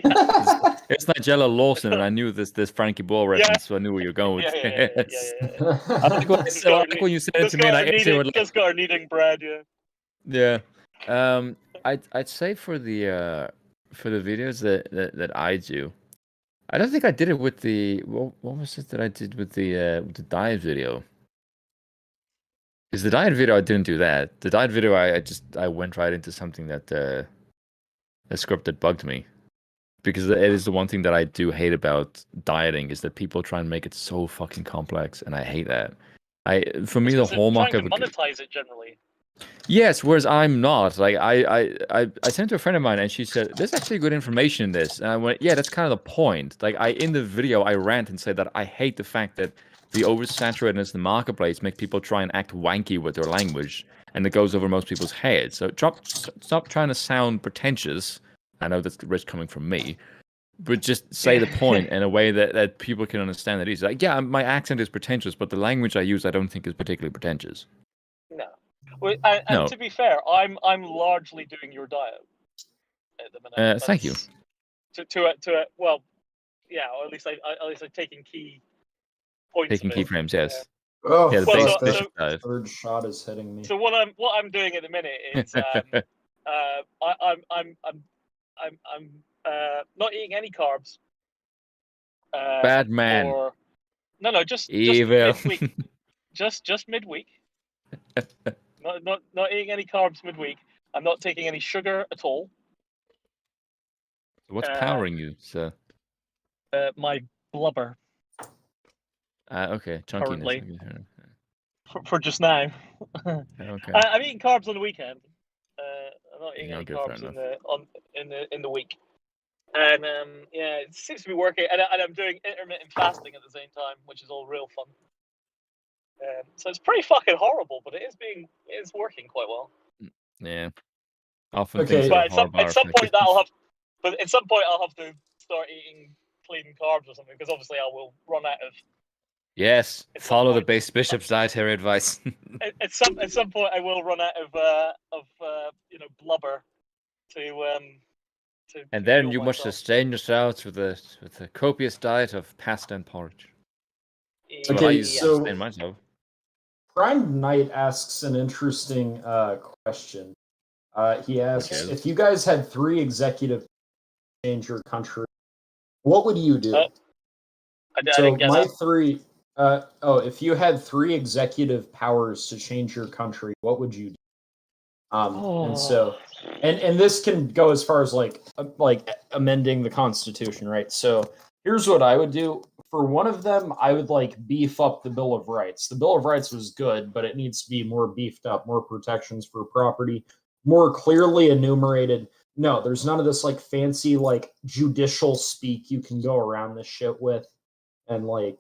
[SPEAKER 5] Yeah.
[SPEAKER 7] It's Nigella Lawson, and I knew this Frankie Ball reference, so I knew where you're going with
[SPEAKER 5] Yeah.
[SPEAKER 7] this. I like what
[SPEAKER 5] Just
[SPEAKER 7] I
[SPEAKER 5] got
[SPEAKER 7] like
[SPEAKER 5] our
[SPEAKER 7] when you said it to me, and I actually would like,
[SPEAKER 5] just got our kneading bread, yeah.
[SPEAKER 7] yeah. I'd say for the videos that I do, I don't think I did it with the what was it that I did with the diet video? Because the diet video I didn't do that. The diet video I went right into something that a script that bugged me. Because it is the one thing that I do hate about dieting is that people try and make it so fucking complex, and I hate that. For me, the hallmark
[SPEAKER 5] trying
[SPEAKER 7] of
[SPEAKER 5] to monetize it generally.
[SPEAKER 7] Yes, whereas I'm not. Like I sent to a friend of mine, and she said, "There's actually good information in this." And I went, "Yeah, that's kind of the point." Like in the video, I rant and say that I hate the fact that the oversaturatedness in the marketplace make people try and act wanky with their language, and it goes over most people's heads. So stop trying to sound pretentious. I know that's rich coming from me, but just say the point in a way that people can understand that easily. Like, yeah, my accent is pretentious, but the language I use I don't think is particularly pretentious.
[SPEAKER 5] No. Well, and
[SPEAKER 7] No.
[SPEAKER 5] to be fair, I'm largely doing your diet at the minute.
[SPEAKER 7] Thank you.
[SPEAKER 5] Well, yeah, or at least I'm taking key points.
[SPEAKER 7] Taking
[SPEAKER 5] of it.
[SPEAKER 7] keyframes, yes.
[SPEAKER 3] Oh,
[SPEAKER 7] Yeah, the
[SPEAKER 5] Well,
[SPEAKER 7] base
[SPEAKER 5] so-
[SPEAKER 7] basic diet.
[SPEAKER 3] third shot is hitting me.
[SPEAKER 5] So what I'm doing at the minute is I'm not eating any carbs.
[SPEAKER 7] Bad man.
[SPEAKER 5] No, just
[SPEAKER 7] Evil.
[SPEAKER 5] midweek. just midweek. Not eating any carbs midweek. I'm not taking any sugar at all.
[SPEAKER 7] What's powering you, sir?
[SPEAKER 5] My blubber
[SPEAKER 7] Okay, chunkiness.
[SPEAKER 5] Currently.
[SPEAKER 7] Okay.
[SPEAKER 5] for just now.
[SPEAKER 7] Okay.
[SPEAKER 5] I'm eating carbs on the weekend. not eating
[SPEAKER 7] Yeah,
[SPEAKER 5] any
[SPEAKER 7] okay, fair
[SPEAKER 5] carbs
[SPEAKER 7] enough.
[SPEAKER 5] in the week. And yeah, it seems to be working. And I'm doing intermittent fasting at the same time, which is all real fun. So it's pretty fucking horrible, but it is working quite well.
[SPEAKER 7] Yeah. Often
[SPEAKER 3] Okay.
[SPEAKER 7] things that
[SPEAKER 5] But
[SPEAKER 7] are horrible are
[SPEAKER 5] at some point
[SPEAKER 7] effective.
[SPEAKER 5] I'll have to start eating clean carbs or something, because obviously I will run out of.
[SPEAKER 7] Yes,
[SPEAKER 5] At some
[SPEAKER 7] follow the
[SPEAKER 5] point.
[SPEAKER 7] base bishop's dietary advice.
[SPEAKER 5] At some point I will run out of blubber to
[SPEAKER 7] And then
[SPEAKER 5] fuel
[SPEAKER 7] you must
[SPEAKER 5] myself.
[SPEAKER 7] sustain yourselves with a copious diet of pasta and porridge. That's what I
[SPEAKER 3] Okay,
[SPEAKER 7] use to
[SPEAKER 3] so
[SPEAKER 7] sustain myself.
[SPEAKER 3] Prime Knight asks an interesting question. He asks,
[SPEAKER 7] Okay.
[SPEAKER 3] if you guys had 3 executive change your country, what would you do?
[SPEAKER 5] I
[SPEAKER 3] So
[SPEAKER 5] didn't get
[SPEAKER 3] my
[SPEAKER 5] that.
[SPEAKER 3] 3, if you had 3 executive powers to change your country, what would you do? And so, and this can go as far as like amending the Constitution, right? So here's what I would do. For one of them, I would like beef up the Bill of Rights. The Bill of Rights was good, but it needs to be more beefed up, more protections for property, more clearly enumerated. No, there's none of this like fancy like judicial speak you can go around this shit with and like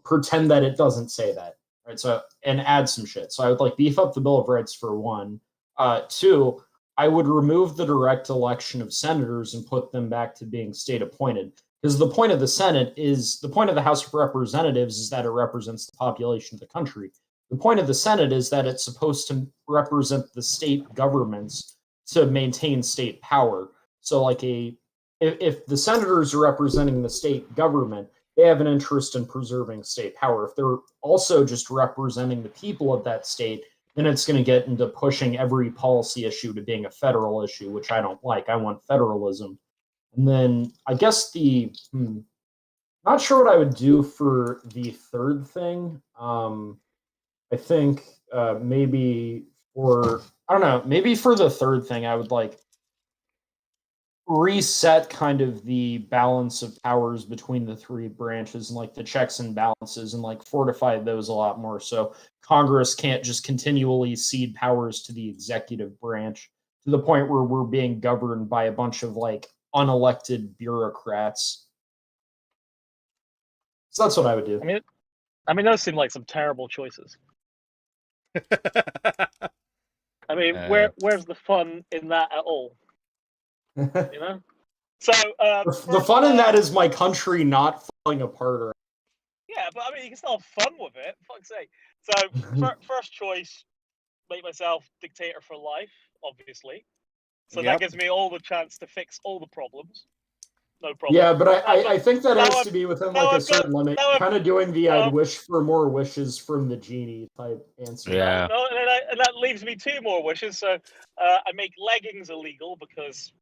[SPEAKER 3] pretend that it doesn't say that. Right. So and add some shit. So I would like beef up the Bill of Rights for one. 2, I would remove the direct election of senators and put them back to being state appointed. Because the point of the House of Representatives is that it represents the population of the country. The point of the Senate is that it's supposed to represent the state governments to maintain state power. So, like if the senators are representing the state government, they have an interest in preserving state power. If they're also just representing the people of that state, then it's going to get into pushing every policy issue to being a federal issue, which I don't like. I want federalism. And then I guess not sure what I would do for the third thing. I think maybe maybe for the third thing, I would like reset kind of the balance of powers between the 3 branches and like the checks and balances and like fortify those a lot more. So Congress can't just continually cede powers to the executive branch to the point where we're being governed by a bunch of like unelected bureaucrats. So that's what I would do.
[SPEAKER 5] I mean, those seem like some terrible choices. I mean, where's the fun in that at all? You know. So
[SPEAKER 3] the fun in that is my country not falling apart.
[SPEAKER 5] Yeah, but I mean, you can still have fun with it. Fuck's sake. So first choice, make myself dictator for life, obviously. So that gives me all the chance to fix all the problems. No problem.
[SPEAKER 3] Yeah, but I think that has to be within like a certain limit. Kind of doing the I'd wish for more wishes from the genie type answer.
[SPEAKER 7] Yeah.
[SPEAKER 5] No, and that leaves me 2 more wishes. So I make leggings illegal because.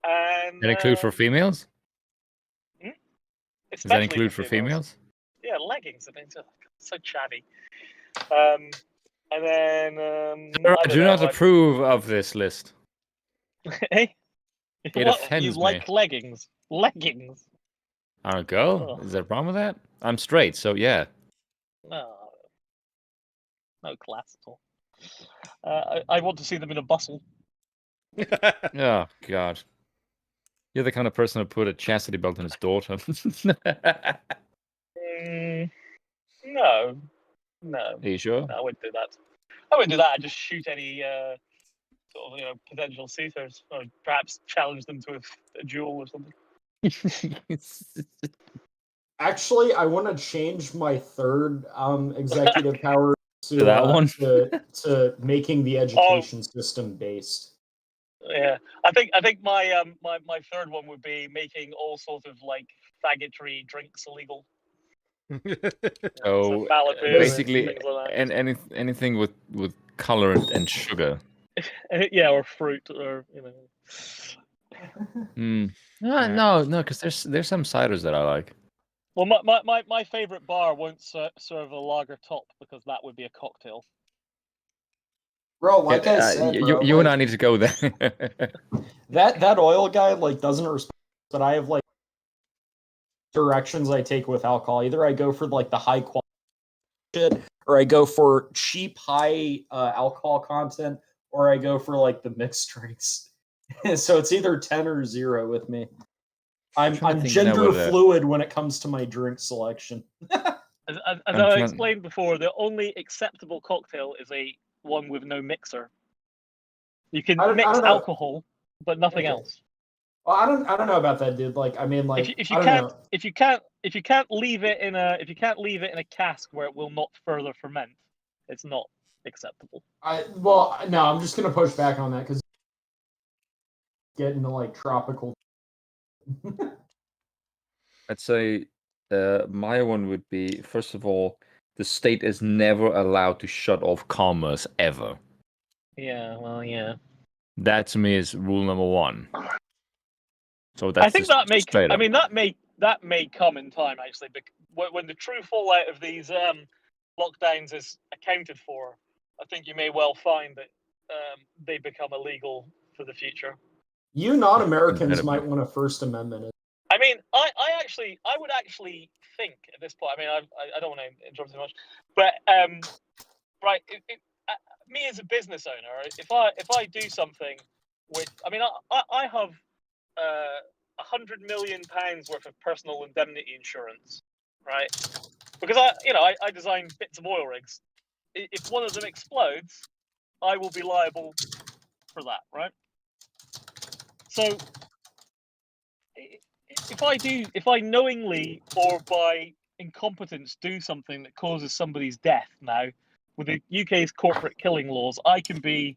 [SPEAKER 5] And
[SPEAKER 7] That include for females? Does that
[SPEAKER 5] Especially
[SPEAKER 7] include for females?
[SPEAKER 5] Yeah, leggings. I mean, so chatty. And then
[SPEAKER 7] I do not approve of this list.
[SPEAKER 5] Hey,
[SPEAKER 7] It offends
[SPEAKER 5] you
[SPEAKER 7] me.
[SPEAKER 5] like leggings? Leggings.
[SPEAKER 7] I'm a girl. Is there a problem with that? I'm straight, so yeah.
[SPEAKER 5] No class at all. I want to see them in a bustle.
[SPEAKER 7] Oh God. You're the kind of person who put a chastity belt on his daughter.
[SPEAKER 5] No.
[SPEAKER 7] Are you sure?
[SPEAKER 5] No, I wouldn't do that. I'd just shoot any sort of potential suitors, or perhaps challenge them to a duel or something.
[SPEAKER 3] Actually, I want to change my third executive power to
[SPEAKER 7] that one
[SPEAKER 3] to making the education system based.
[SPEAKER 5] Yeah, I think my my third one would be making all sorts of like faggotry drinks illegal.
[SPEAKER 7] So basically, and anything with color and sugar.
[SPEAKER 5] Yeah, or fruit, or
[SPEAKER 7] No, because there's some ciders that I like.
[SPEAKER 5] Well, my favorite bar won't serve a lager top because that would be a cocktail.
[SPEAKER 3] Bro, like I said,
[SPEAKER 7] you and I need to go there.
[SPEAKER 3] that oil guy like doesn't respect, but I have like directions I take with alcohol. Either I go for like the high quality shit, or I go for cheap high alcohol content, or I go for like the mixed drinks. So it's either 10 or 0 with me. I'm gender fluid when it comes to my drink selection.
[SPEAKER 5] As I explained before, the only acceptable cocktail is one with no mixer. You can mix alcohol, but nothing else.
[SPEAKER 3] Well, I don't know about that, dude. Like, I mean, like,
[SPEAKER 5] if you can't leave it in a cask where it will not further ferment, it's not acceptable.
[SPEAKER 3] No, I'm just gonna push back on that because get into like tropical.
[SPEAKER 7] I'd say my one would be, first of all, the state is never allowed to shut off commerce ever.
[SPEAKER 5] Yeah, well, yeah.
[SPEAKER 7] That to me is rule number 1. So that's
[SPEAKER 5] I think that may come in time actually, when the true fallout of these lockdowns is accounted for. I think you may well find that they become illegal for the future.
[SPEAKER 3] You non-Americans might want a First Amendment.
[SPEAKER 5] I mean, I would actually think at this point. I mean, I don't want to interrupt too much, but right, me as a business owner, if I do something with, I mean, I have £100 million worth of personal indemnity insurance, right? Because I design bits of oil rigs. If one of them explodes, I will be liable for that, right? So if I knowingly or by incompetence do something that causes somebody's death now, with the UK's corporate killing laws, I can be,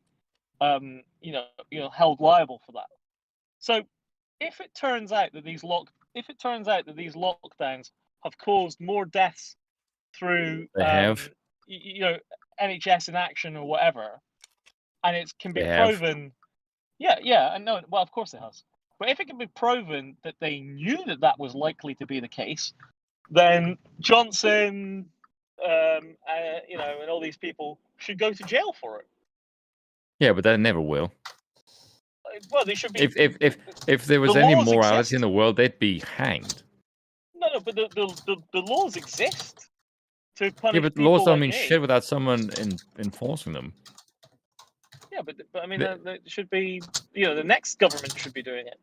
[SPEAKER 5] held liable for that. So, if it turns out that these lockdowns have caused more deaths through, NHS inaction or whatever, and it can be proven, I know. Well, of course it has. But if it can be proven that they knew that was likely to be the case, then Johnson, and all these people should go to jail for it.
[SPEAKER 7] Yeah, but that never will.
[SPEAKER 5] Well, they should be.
[SPEAKER 7] If there was any morality in the world, they'd be hanged.
[SPEAKER 5] No, but the laws exist to punish.
[SPEAKER 7] Yeah, but laws don't mean shit without someone enforcing them.
[SPEAKER 5] Yeah, but I mean, there should be. The next government should be doing it.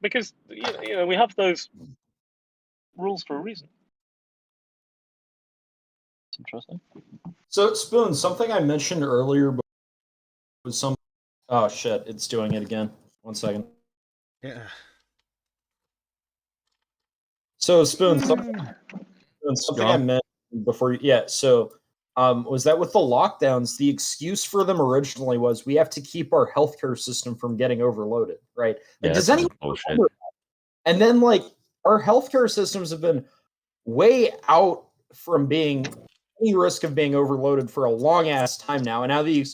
[SPEAKER 5] Because we have those rules for a reason. It's interesting.
[SPEAKER 3] So, Spoon, something I mentioned earlier was some. Oh shit! It's doing it again. 1 second.
[SPEAKER 1] Yeah.
[SPEAKER 3] So, Spoon, something I mentioned before. Yeah. So, was that with the lockdowns? The excuse for them originally was we have to keep our healthcare system from getting overloaded, right? Like, does anyone remember that? And then, like, our healthcare systems have been way out from being any risk of being overloaded for a long ass time now, and now the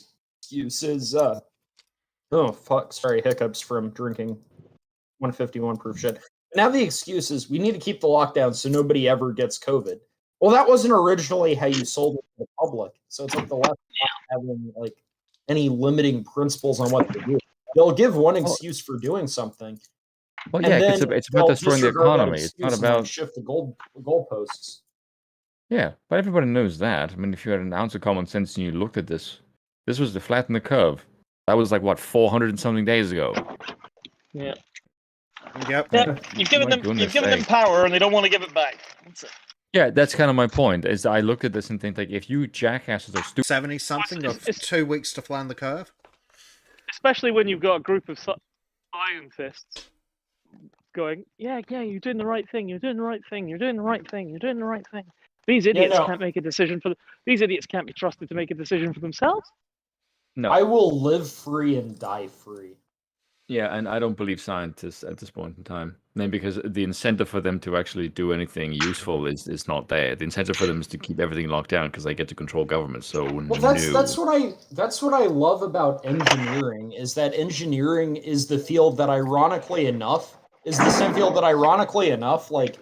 [SPEAKER 3] excuse is, oh fuck, sorry, hiccups from drinking 151 proof shit. Now the excuse is we need to keep the lockdown so nobody ever gets COVID. Well, that wasn't originally how you sold it to the public. So it's like the left not having like any limiting principles on what to do. They'll give one excuse for doing something.
[SPEAKER 7] Well, yeah, it's about destroying the economy. It's not about
[SPEAKER 3] shift the goalposts.
[SPEAKER 7] Yeah, but everybody knows that. I mean, if you had an ounce of common sense and you looked at this was to flatten the curve. That was like what 400 and something days ago.
[SPEAKER 5] Yeah.
[SPEAKER 1] Yep.
[SPEAKER 5] Yeah, you've given them power and they don't want to give it back. That's it.
[SPEAKER 7] Yeah, that's kind of my point. Is I look at this and think like, if you jackasses are stupid,
[SPEAKER 1] 70 something of 2 weeks to flatten the curve.
[SPEAKER 5] Especially when you've got a group of scientists going, yeah, you're doing the right thing. You're doing the right thing. You're doing the right thing. You're doing the right thing. These idiots can't make a decision these idiots can't be trusted to make a decision for themselves.
[SPEAKER 7] No,
[SPEAKER 3] I will live free and die free.
[SPEAKER 7] Yeah, and I don't believe scientists at this point in time. Maybe because the incentive for them to actually do anything useful is not there. The incentive for them is to keep everything locked down because they get to control government. So
[SPEAKER 3] that's what I love about engineering is that engineering is the field that ironically enough like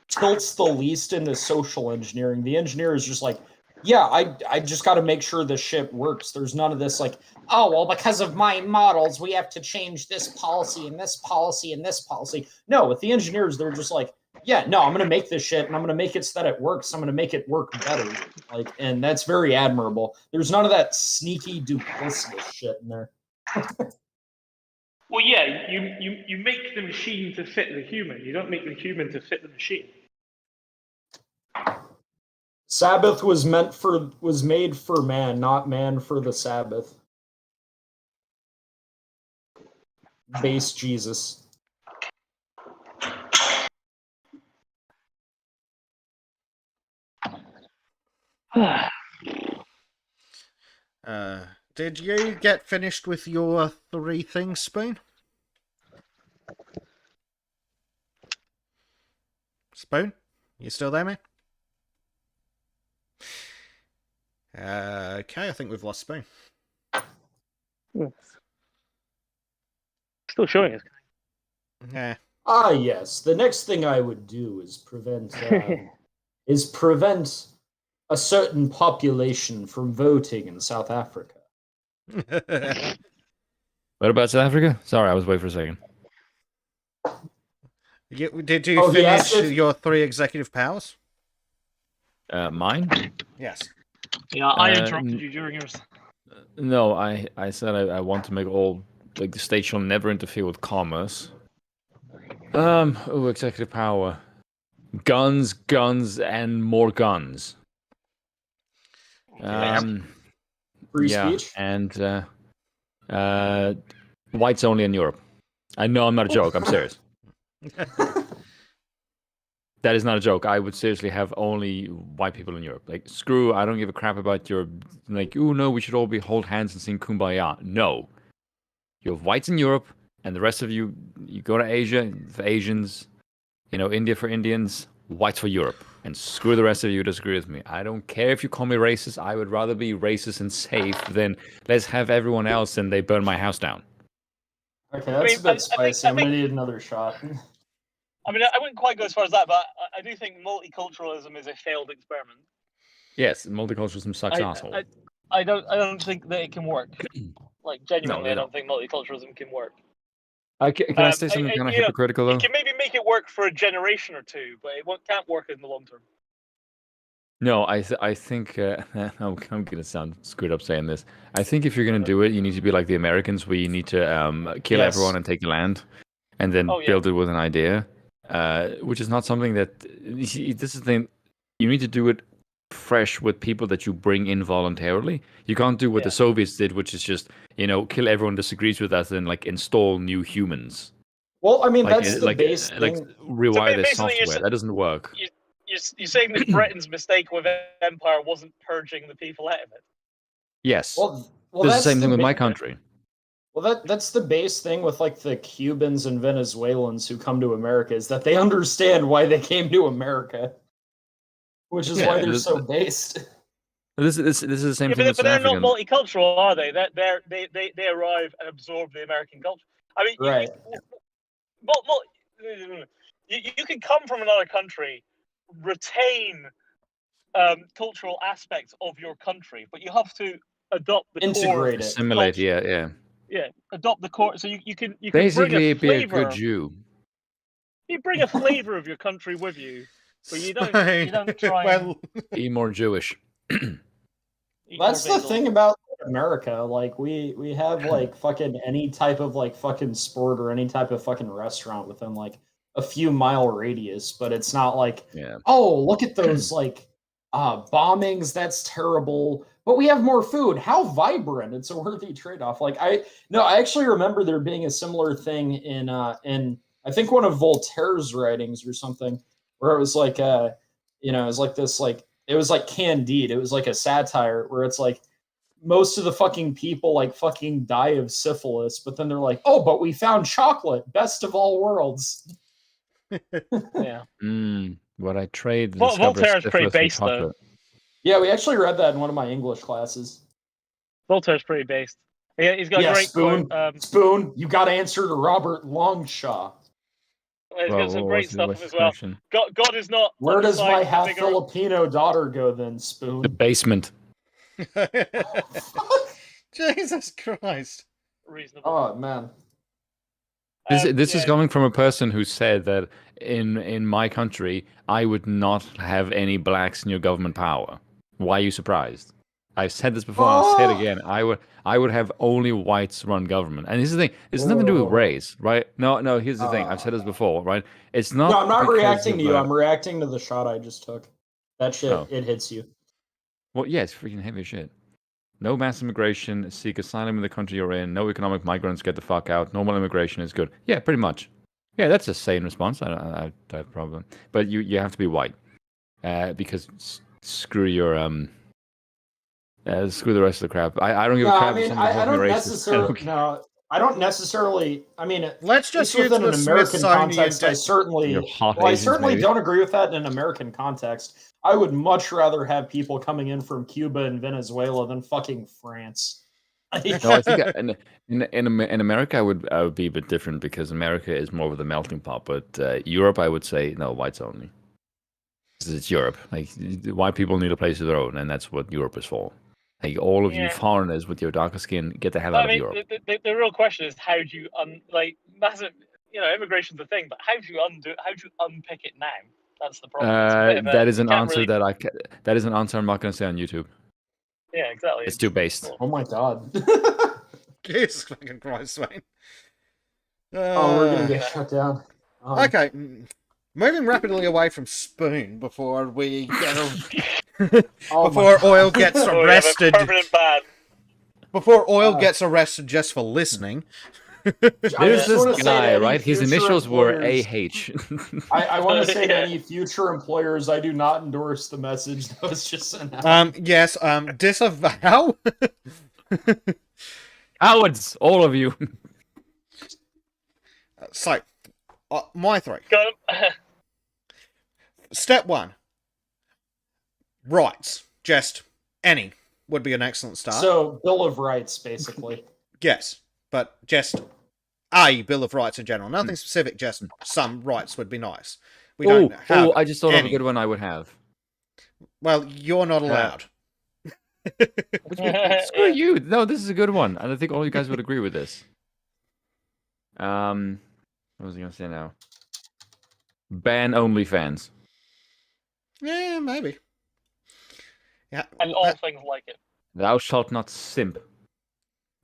[SPEAKER 3] tilts the least into social engineering. The engineer is just like, yeah, I just got to make sure the shit works. There's none of this like, oh, well, because of my models, we have to change this policy and this policy and this policy. No, with the engineers, they're just like, yeah, no, I'm gonna make this shit, and I'm gonna make it so that it works. I'm gonna make it work better. Like, and that's very admirable. There's none of that sneaky duplicitous shit in there.
[SPEAKER 5] Well, yeah, you make the machine to fit the human. You don't make the human to fit the machine.
[SPEAKER 3] Sabbath was made for man, not man for the Sabbath. Base Jesus.
[SPEAKER 1] Did you get finished with your 3 things, Spoon? Spoon? You still there, man? Okay, I think we've lost Spoon.
[SPEAKER 5] Still showing us.
[SPEAKER 1] Yeah.
[SPEAKER 3] Ah, yes. The next thing I would do is prevent a certain population from voting in South Africa.
[SPEAKER 7] What about South Africa? Sorry, I was waiting for a second.
[SPEAKER 1] Did you
[SPEAKER 3] Oh, he
[SPEAKER 1] finish
[SPEAKER 3] asked if-
[SPEAKER 1] your 3 executive powers?
[SPEAKER 7] Mine?
[SPEAKER 1] Yes.
[SPEAKER 5] Yeah, I interrupted you during yours.
[SPEAKER 7] No, I said I want to make all like the state shall never interfere with commerce. Executive power. Guns, and more guns.
[SPEAKER 3] Free
[SPEAKER 7] yeah,
[SPEAKER 3] speech?
[SPEAKER 7] and whites only in Europe. I know I'm not a joke. I'm serious. That is not a joke. I would seriously have only white people in Europe. Like, screw, I don't give a crap about your, like, oh no, we should all hold hands and sing Kumbaya. No. You have whites in Europe, and the rest of you go to Asia for Asians, India for Indians, whites for Europe. And screw the rest of you who disagree with me. I don't care if you call me racist. I would rather be racist and safe than let's have everyone else and they burn my house down.
[SPEAKER 3] Okay, that's a bit spicy. I'm gonna need another shot.
[SPEAKER 5] I mean, I wouldn't quite go as far as that, but I do think multiculturalism is a failed experiment.
[SPEAKER 7] Yes, multiculturalism sucks, asshole.
[SPEAKER 5] I don't think that it can work. Like, genuinely,
[SPEAKER 7] No,
[SPEAKER 5] I don't think multiculturalism can work.
[SPEAKER 7] Can I say something kind of hypocritical, though?
[SPEAKER 5] It can maybe make it work for a generation or two, but it can't work in the long term.
[SPEAKER 7] No, I think I'm going to sound screwed up saying this. I think if you're going to do it, you need to be like the Americans, where you need to kill everyone and take the land, and then build it with an idea, which is not something that. This is the thing. You need to do it fresh with people that you bring in voluntarily. You can't do what the Soviets did, which is just kill everyone who disagrees with us and like install new humans.
[SPEAKER 3] Well, I mean, that's the base thing.
[SPEAKER 7] Like rewire their software. That doesn't work.
[SPEAKER 5] You're saying that Britain's mistake with empire wasn't purging the people out of it?
[SPEAKER 7] Yes.
[SPEAKER 3] Well,
[SPEAKER 7] it's the same thing with my country.
[SPEAKER 3] Well, that's the base thing with like the Cubans and Venezuelans who come to America, is that they understand why they came to America, which is why they're so based.
[SPEAKER 7] This is the same thing with
[SPEAKER 5] but they're
[SPEAKER 7] African.
[SPEAKER 5] not multicultural, are they? They arrive and absorb the American culture. I mean,
[SPEAKER 3] right.
[SPEAKER 5] You can come from another country, retain cultural aspects of your country, but you have to adopt the
[SPEAKER 3] integrate
[SPEAKER 5] core,
[SPEAKER 7] assimilate.
[SPEAKER 5] culture. Yeah. Adopt the core. So you can
[SPEAKER 7] basically
[SPEAKER 5] bring a flavor,
[SPEAKER 7] be a good Jew.
[SPEAKER 5] You bring a flavor of your country with you, but you don't try.
[SPEAKER 1] Well,
[SPEAKER 7] be more Jewish.
[SPEAKER 3] That's the thing about America. Like we have like fucking any type of like fucking sport or any type of fucking restaurant within like a few mile radius, but it's not like, oh, look at those like bombings, that's terrible, but we have more food. How vibrant. It's a worthy trade-off. Like I actually remember there being a similar thing in I think one of Voltaire's writings or something, where it was like it was like this, like it was like Candide. It was like a satire where it's like most of the fucking people like fucking die of syphilis, but then they're like, oh, but we found chocolate, best of all worlds.
[SPEAKER 5] Yeah.
[SPEAKER 7] What I trade.
[SPEAKER 5] Voltaire's pretty based though.
[SPEAKER 3] Yeah, we actually read that in one of my English classes.
[SPEAKER 5] Voltaire's pretty based. Yeah, he's got a great
[SPEAKER 3] Spoon.
[SPEAKER 5] quote.
[SPEAKER 3] Spoon, you got to answer to Robert Longshaw.
[SPEAKER 5] He's got some great stuff as well. God is not.
[SPEAKER 3] Where does my half Filipino daughter go then, Spoon?
[SPEAKER 7] The basement.
[SPEAKER 1] Jesus Christ.
[SPEAKER 5] Reasonable.
[SPEAKER 3] Oh man.
[SPEAKER 7] This is
[SPEAKER 5] Yeah.
[SPEAKER 7] coming from a person who said that in my country I would not have any blacks in your government power. Why are you surprised? I've said this before. I'll say it again. I would have only whites run government. And this is the thing. It's nothing to do with race, right? No. Here's the thing. I've said this before, right? It's not.
[SPEAKER 3] No, I'm not
[SPEAKER 7] because
[SPEAKER 3] reacting
[SPEAKER 7] of,
[SPEAKER 3] to you. I'm reacting to the shot I just took. That shit,
[SPEAKER 7] Oh.
[SPEAKER 3] it hits you.
[SPEAKER 7] Well, yeah, it's freaking heavy as shit. No mass immigration, seek asylum in the country you're in, no economic migrants, get the fuck out, normal immigration is good. Yeah, pretty much. Yeah, that's a sane response. I don't have a problem. But you have to be white. Because screw your screw the rest of the crap. I don't give a
[SPEAKER 3] No,
[SPEAKER 7] crap
[SPEAKER 3] I mean,
[SPEAKER 7] if someone calls me
[SPEAKER 3] don't
[SPEAKER 7] racist.
[SPEAKER 3] necessarily. No, I don't necessarily. I mean,
[SPEAKER 1] Let's
[SPEAKER 3] at
[SPEAKER 1] just
[SPEAKER 3] least
[SPEAKER 1] use
[SPEAKER 3] within
[SPEAKER 1] the
[SPEAKER 3] an American
[SPEAKER 1] Smithsonian
[SPEAKER 3] context, I
[SPEAKER 1] de-
[SPEAKER 3] certainly.
[SPEAKER 7] Your hot
[SPEAKER 3] Well, I
[SPEAKER 7] Asians,
[SPEAKER 3] certainly
[SPEAKER 7] maybe.
[SPEAKER 3] don't agree with that in an American context. I would much rather have people coming in from Cuba and Venezuela than fucking France.
[SPEAKER 7] No, I think in America I would be a bit different because America is more of the melting pot. But Europe, I would say no, whites only. Because it's Europe. Like white people need a place of their own, and that's what Europe is for. Like all of you
[SPEAKER 5] Yeah.
[SPEAKER 7] foreigners with your darker skin, get the hell out
[SPEAKER 5] I mean,
[SPEAKER 7] of Europe.
[SPEAKER 5] the real question is how do you massive, immigration's a thing, but how do you unpick it now? That's the problem. It's a bit of a-
[SPEAKER 7] That is
[SPEAKER 5] you
[SPEAKER 7] an
[SPEAKER 5] can't
[SPEAKER 7] answer
[SPEAKER 5] really-
[SPEAKER 7] that is an answer I'm not going to say on YouTube.
[SPEAKER 5] Yeah, exactly.
[SPEAKER 7] It's too based.
[SPEAKER 3] Oh my god.
[SPEAKER 1] Jesus fucking Christ, Wayne.
[SPEAKER 3] Oh, we're gonna get shut down.
[SPEAKER 1] Okay, moving rapidly away from Spoon before we get
[SPEAKER 3] Oh my
[SPEAKER 1] before
[SPEAKER 3] God.
[SPEAKER 1] Oil gets
[SPEAKER 5] Oh, we have a
[SPEAKER 1] arrested.
[SPEAKER 5] permanent ban.
[SPEAKER 1] Before Oil gets arrested just for listening.
[SPEAKER 3] I
[SPEAKER 7] There's
[SPEAKER 3] just wanna
[SPEAKER 7] this
[SPEAKER 3] say to
[SPEAKER 7] guy,
[SPEAKER 3] any
[SPEAKER 7] right? His
[SPEAKER 3] future
[SPEAKER 7] initials were
[SPEAKER 3] employers-
[SPEAKER 7] AH.
[SPEAKER 3] I want to say to
[SPEAKER 5] Yeah.
[SPEAKER 3] any future employers, I do not endorse the message that was just sent out.
[SPEAKER 1] Yes, disavow.
[SPEAKER 7] Cowards, all of you.
[SPEAKER 1] So, my three.
[SPEAKER 5] Go.
[SPEAKER 1] Step one. Rights. Just any would be an excellent start.
[SPEAKER 3] So, Bill of Rights, basically.
[SPEAKER 1] Yes, but just a Bill of Rights in general. Nothing specific, just some rights would be nice. We don't have
[SPEAKER 7] I just thought of a
[SPEAKER 1] any.
[SPEAKER 7] good one I would have.
[SPEAKER 1] Well, you're not allowed.
[SPEAKER 7] Screw you. No, this is a good one. And I think all you guys would agree with this. What was I going to say now? Ban OnlyFans.
[SPEAKER 1] Yeah, maybe. Yeah.
[SPEAKER 5] And all things like it.
[SPEAKER 7] Thou shalt not simp.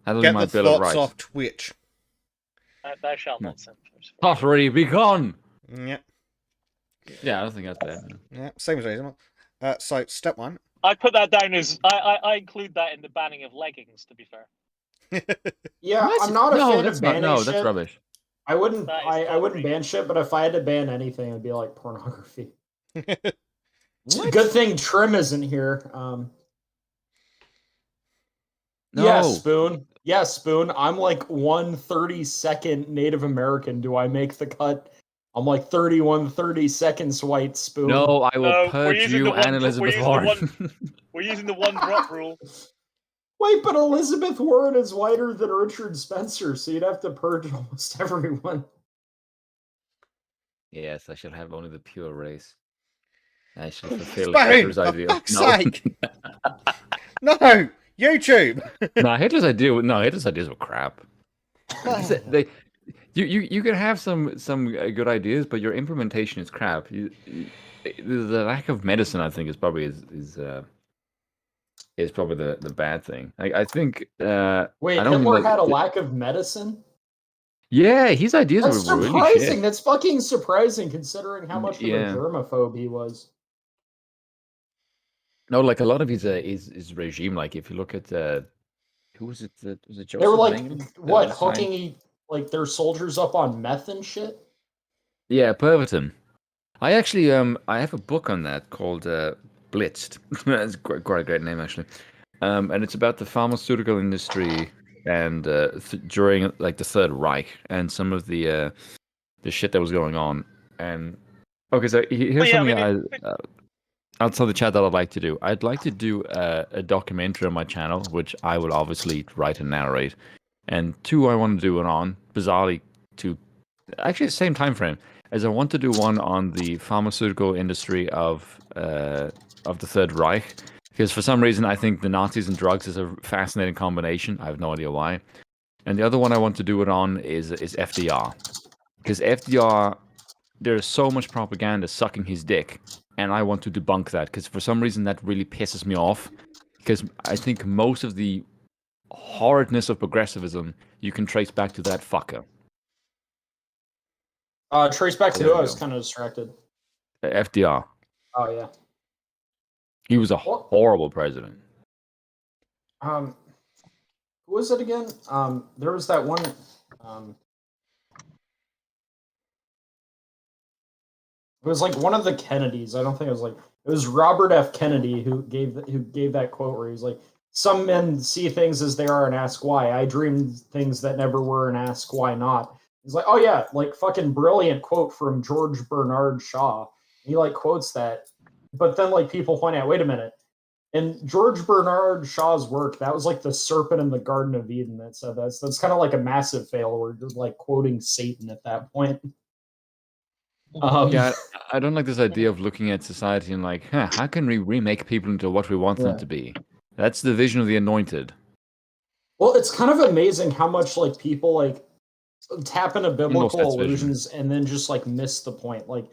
[SPEAKER 7] That'll be
[SPEAKER 1] Get
[SPEAKER 7] my
[SPEAKER 1] the
[SPEAKER 7] Bill of
[SPEAKER 1] thoughts
[SPEAKER 7] Rights.
[SPEAKER 1] off Twitch.
[SPEAKER 5] Thou shalt not sin.
[SPEAKER 7] Pottery, be gone!
[SPEAKER 1] Yeah.
[SPEAKER 7] Yeah, I don't think that's bad.
[SPEAKER 1] Yeah. Seems reasonable. So, step one.
[SPEAKER 5] I put that down as I include that in the banning of leggings. To be fair.
[SPEAKER 3] Yeah,
[SPEAKER 7] What?
[SPEAKER 3] I'm not a
[SPEAKER 7] no,
[SPEAKER 3] fan
[SPEAKER 7] that's
[SPEAKER 3] of
[SPEAKER 7] not,
[SPEAKER 3] banning
[SPEAKER 7] no,
[SPEAKER 3] shit.
[SPEAKER 7] that's rubbish.
[SPEAKER 3] I wouldn't.
[SPEAKER 5] That is
[SPEAKER 3] I
[SPEAKER 5] not
[SPEAKER 3] wouldn't
[SPEAKER 5] real.
[SPEAKER 3] ban shit, but if I had to ban anything, it'd be like pornography.
[SPEAKER 7] What?
[SPEAKER 3] Good thing Trim isn't here.
[SPEAKER 7] No.
[SPEAKER 3] Yeah, Spoon. Yeah, Spoon. I'm like 1/32nd Native American. Do I make the cut? I'm like 31/32 white, Spoon.
[SPEAKER 7] No, I will
[SPEAKER 5] No, we're
[SPEAKER 7] purge
[SPEAKER 5] using
[SPEAKER 7] you
[SPEAKER 5] the one-
[SPEAKER 7] and Elizabeth
[SPEAKER 5] we're using the
[SPEAKER 7] Warren.
[SPEAKER 5] We're using the one drop rule.
[SPEAKER 3] Wait, but Elizabeth Warren is whiter than Richard Spencer, so you'd have to purge almost everyone.
[SPEAKER 7] Yes, I shall have only the pure race. I shall fulfill
[SPEAKER 1] Spoon,
[SPEAKER 7] Hitler's
[SPEAKER 1] for
[SPEAKER 7] ideal.
[SPEAKER 1] fuck's
[SPEAKER 7] No.
[SPEAKER 1] sake! No! YouTube!
[SPEAKER 7] No, Hitler's ideas were crap. You can have some good ideas, but your implementation is crap. The lack of medicine, I think, is probably probably the bad thing. I think.
[SPEAKER 3] Wait,
[SPEAKER 7] I don't
[SPEAKER 3] Hitler
[SPEAKER 7] think that-
[SPEAKER 3] had a lack of medicine?
[SPEAKER 7] Yeah, his ideas
[SPEAKER 3] That's
[SPEAKER 7] were really
[SPEAKER 3] surprising.
[SPEAKER 7] shit.
[SPEAKER 3] That's fucking surprising considering how much of
[SPEAKER 7] Yeah.
[SPEAKER 3] a germaphobe he was.
[SPEAKER 7] No, like a lot of his regime. Like if you look at who was it? Was it Joseph?
[SPEAKER 3] They were like,
[SPEAKER 7] Mengele? That
[SPEAKER 3] what,
[SPEAKER 7] was fine.
[SPEAKER 3] hooking like their soldiers up on meth and shit?
[SPEAKER 7] Yeah, Perverton. I actually I have a book on that called Blitzed. That's quite a great name actually. And it's about the pharmaceutical industry and during like the Third Reich and some of the shit that was going on. And okay, so here's something I'll tell the chat that I'd like to do. I'd like to do a documentary on my channel, which I will obviously write and narrate. And two, I want to do it on bizarrely to actually the same time frame as I want to do one on the pharmaceutical industry of the Third Reich, because for some reason I think the Nazis and drugs is a fascinating combination. I have no idea why. And the other one I want to do it on is FDR. Because FDR, there's so much propaganda sucking his dick, and I want to debunk that because for some reason that really pisses me off. Because I think most of the horridness of progressivism you can trace back to that fucker.
[SPEAKER 3] Trace back to
[SPEAKER 7] There
[SPEAKER 3] who?
[SPEAKER 7] we
[SPEAKER 3] I was
[SPEAKER 7] go.
[SPEAKER 3] kind of distracted.
[SPEAKER 7] FDR.
[SPEAKER 3] Oh yeah.
[SPEAKER 7] He was a
[SPEAKER 3] What?
[SPEAKER 7] horrible president.
[SPEAKER 3] Who was it again? There was that one. It was like one of the Kennedys. I don't think it was like it was Robert F. Kennedy who gave that quote where he was like, "Some men see things as they are and ask why. I dream things that never were and ask why not." He's like, "Oh yeah, like fucking brilliant quote from George Bernard Shaw." He like quotes that, but then like people point out, wait a minute. In George Bernard Shaw's work, that was like the serpent in the Garden of Eden that said that. So that's kind of like a massive fail where you're like quoting Satan at that point.
[SPEAKER 7] Yeah, I don't like this idea of looking at society and like, how can we remake people into what we want them
[SPEAKER 3] Yeah.
[SPEAKER 7] to be? That's the vision of the anointed.
[SPEAKER 3] Well, it's kind of amazing how much like people like tap into biblical
[SPEAKER 7] That's vision.
[SPEAKER 3] allusions and then just like miss the point. Like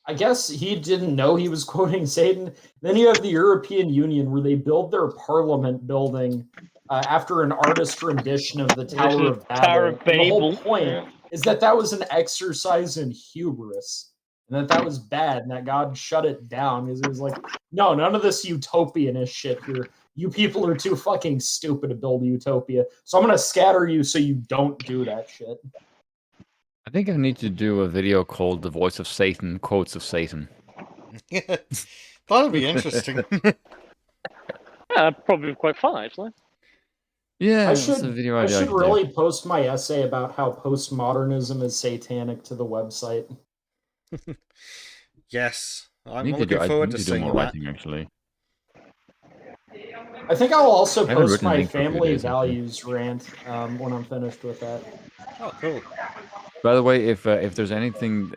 [SPEAKER 3] I guess he didn't know he was quoting Satan. Then you have the European Union where they build their parliament building after an artist rendition of the Tower of Babel.
[SPEAKER 5] Tower of
[SPEAKER 3] And the whole
[SPEAKER 5] Babel.
[SPEAKER 3] point
[SPEAKER 5] Yeah.
[SPEAKER 3] is that was an exercise in hubris and that was bad and that God shut it down because it was like, no, none of this utopianist shit here. You people are too fucking stupid to build a utopia. So I'm going to scatter you so you don't do that shit.
[SPEAKER 7] I think I need to do a video called "The Voice of Satan: Quotes of Satan."
[SPEAKER 1] That'll be interesting.
[SPEAKER 5] Yeah, that'd probably be quite fun, actually.
[SPEAKER 7] Yeah,
[SPEAKER 3] I
[SPEAKER 7] it's a
[SPEAKER 3] should
[SPEAKER 7] video
[SPEAKER 3] I
[SPEAKER 7] idea I
[SPEAKER 3] should
[SPEAKER 7] could do.
[SPEAKER 3] really post my essay about how postmodernism is satanic to the website.
[SPEAKER 1] Yes,
[SPEAKER 7] I
[SPEAKER 1] I'm
[SPEAKER 7] need to do,
[SPEAKER 1] looking
[SPEAKER 7] I
[SPEAKER 1] forward
[SPEAKER 7] need
[SPEAKER 1] to
[SPEAKER 7] to do more
[SPEAKER 1] seeing that.
[SPEAKER 7] writing actually.
[SPEAKER 3] I think I'll also
[SPEAKER 7] I haven't
[SPEAKER 3] post
[SPEAKER 7] written
[SPEAKER 3] my
[SPEAKER 7] anything for a few
[SPEAKER 3] family
[SPEAKER 7] days, actually.
[SPEAKER 3] values rant when I'm finished with that.
[SPEAKER 1] Oh, cool.
[SPEAKER 7] By the way, if there's anything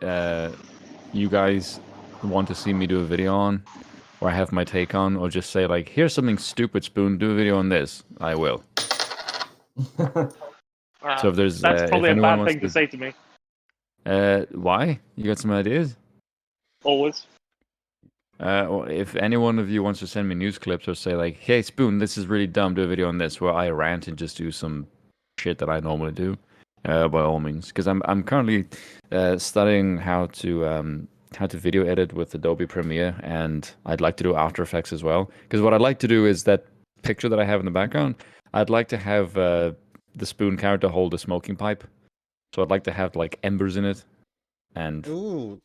[SPEAKER 7] you guys want to see me do a video on, or I have my take on, or just say like, here's something stupid, Spoon, do a video on this, I will. So if there's
[SPEAKER 5] That's
[SPEAKER 7] if
[SPEAKER 5] probably a
[SPEAKER 7] anyone
[SPEAKER 5] bad
[SPEAKER 7] wants
[SPEAKER 5] thing to say to me.
[SPEAKER 7] why? You got some ideas?
[SPEAKER 5] Always.
[SPEAKER 7] Or if any one of you wants to send me news clips or say like, hey Spoon, this is really dumb, do a video on this, where I rant and just do some shit that I normally do, by all means, because I'm currently studying how to video edit with Adobe Premiere, and I'd like to do After Effects as well. Because what I'd like to do is that picture that I have in the background, I'd like to have the Spoon character hold a smoking pipe, so I'd like to have like embers in it, and
[SPEAKER 1] Ooh,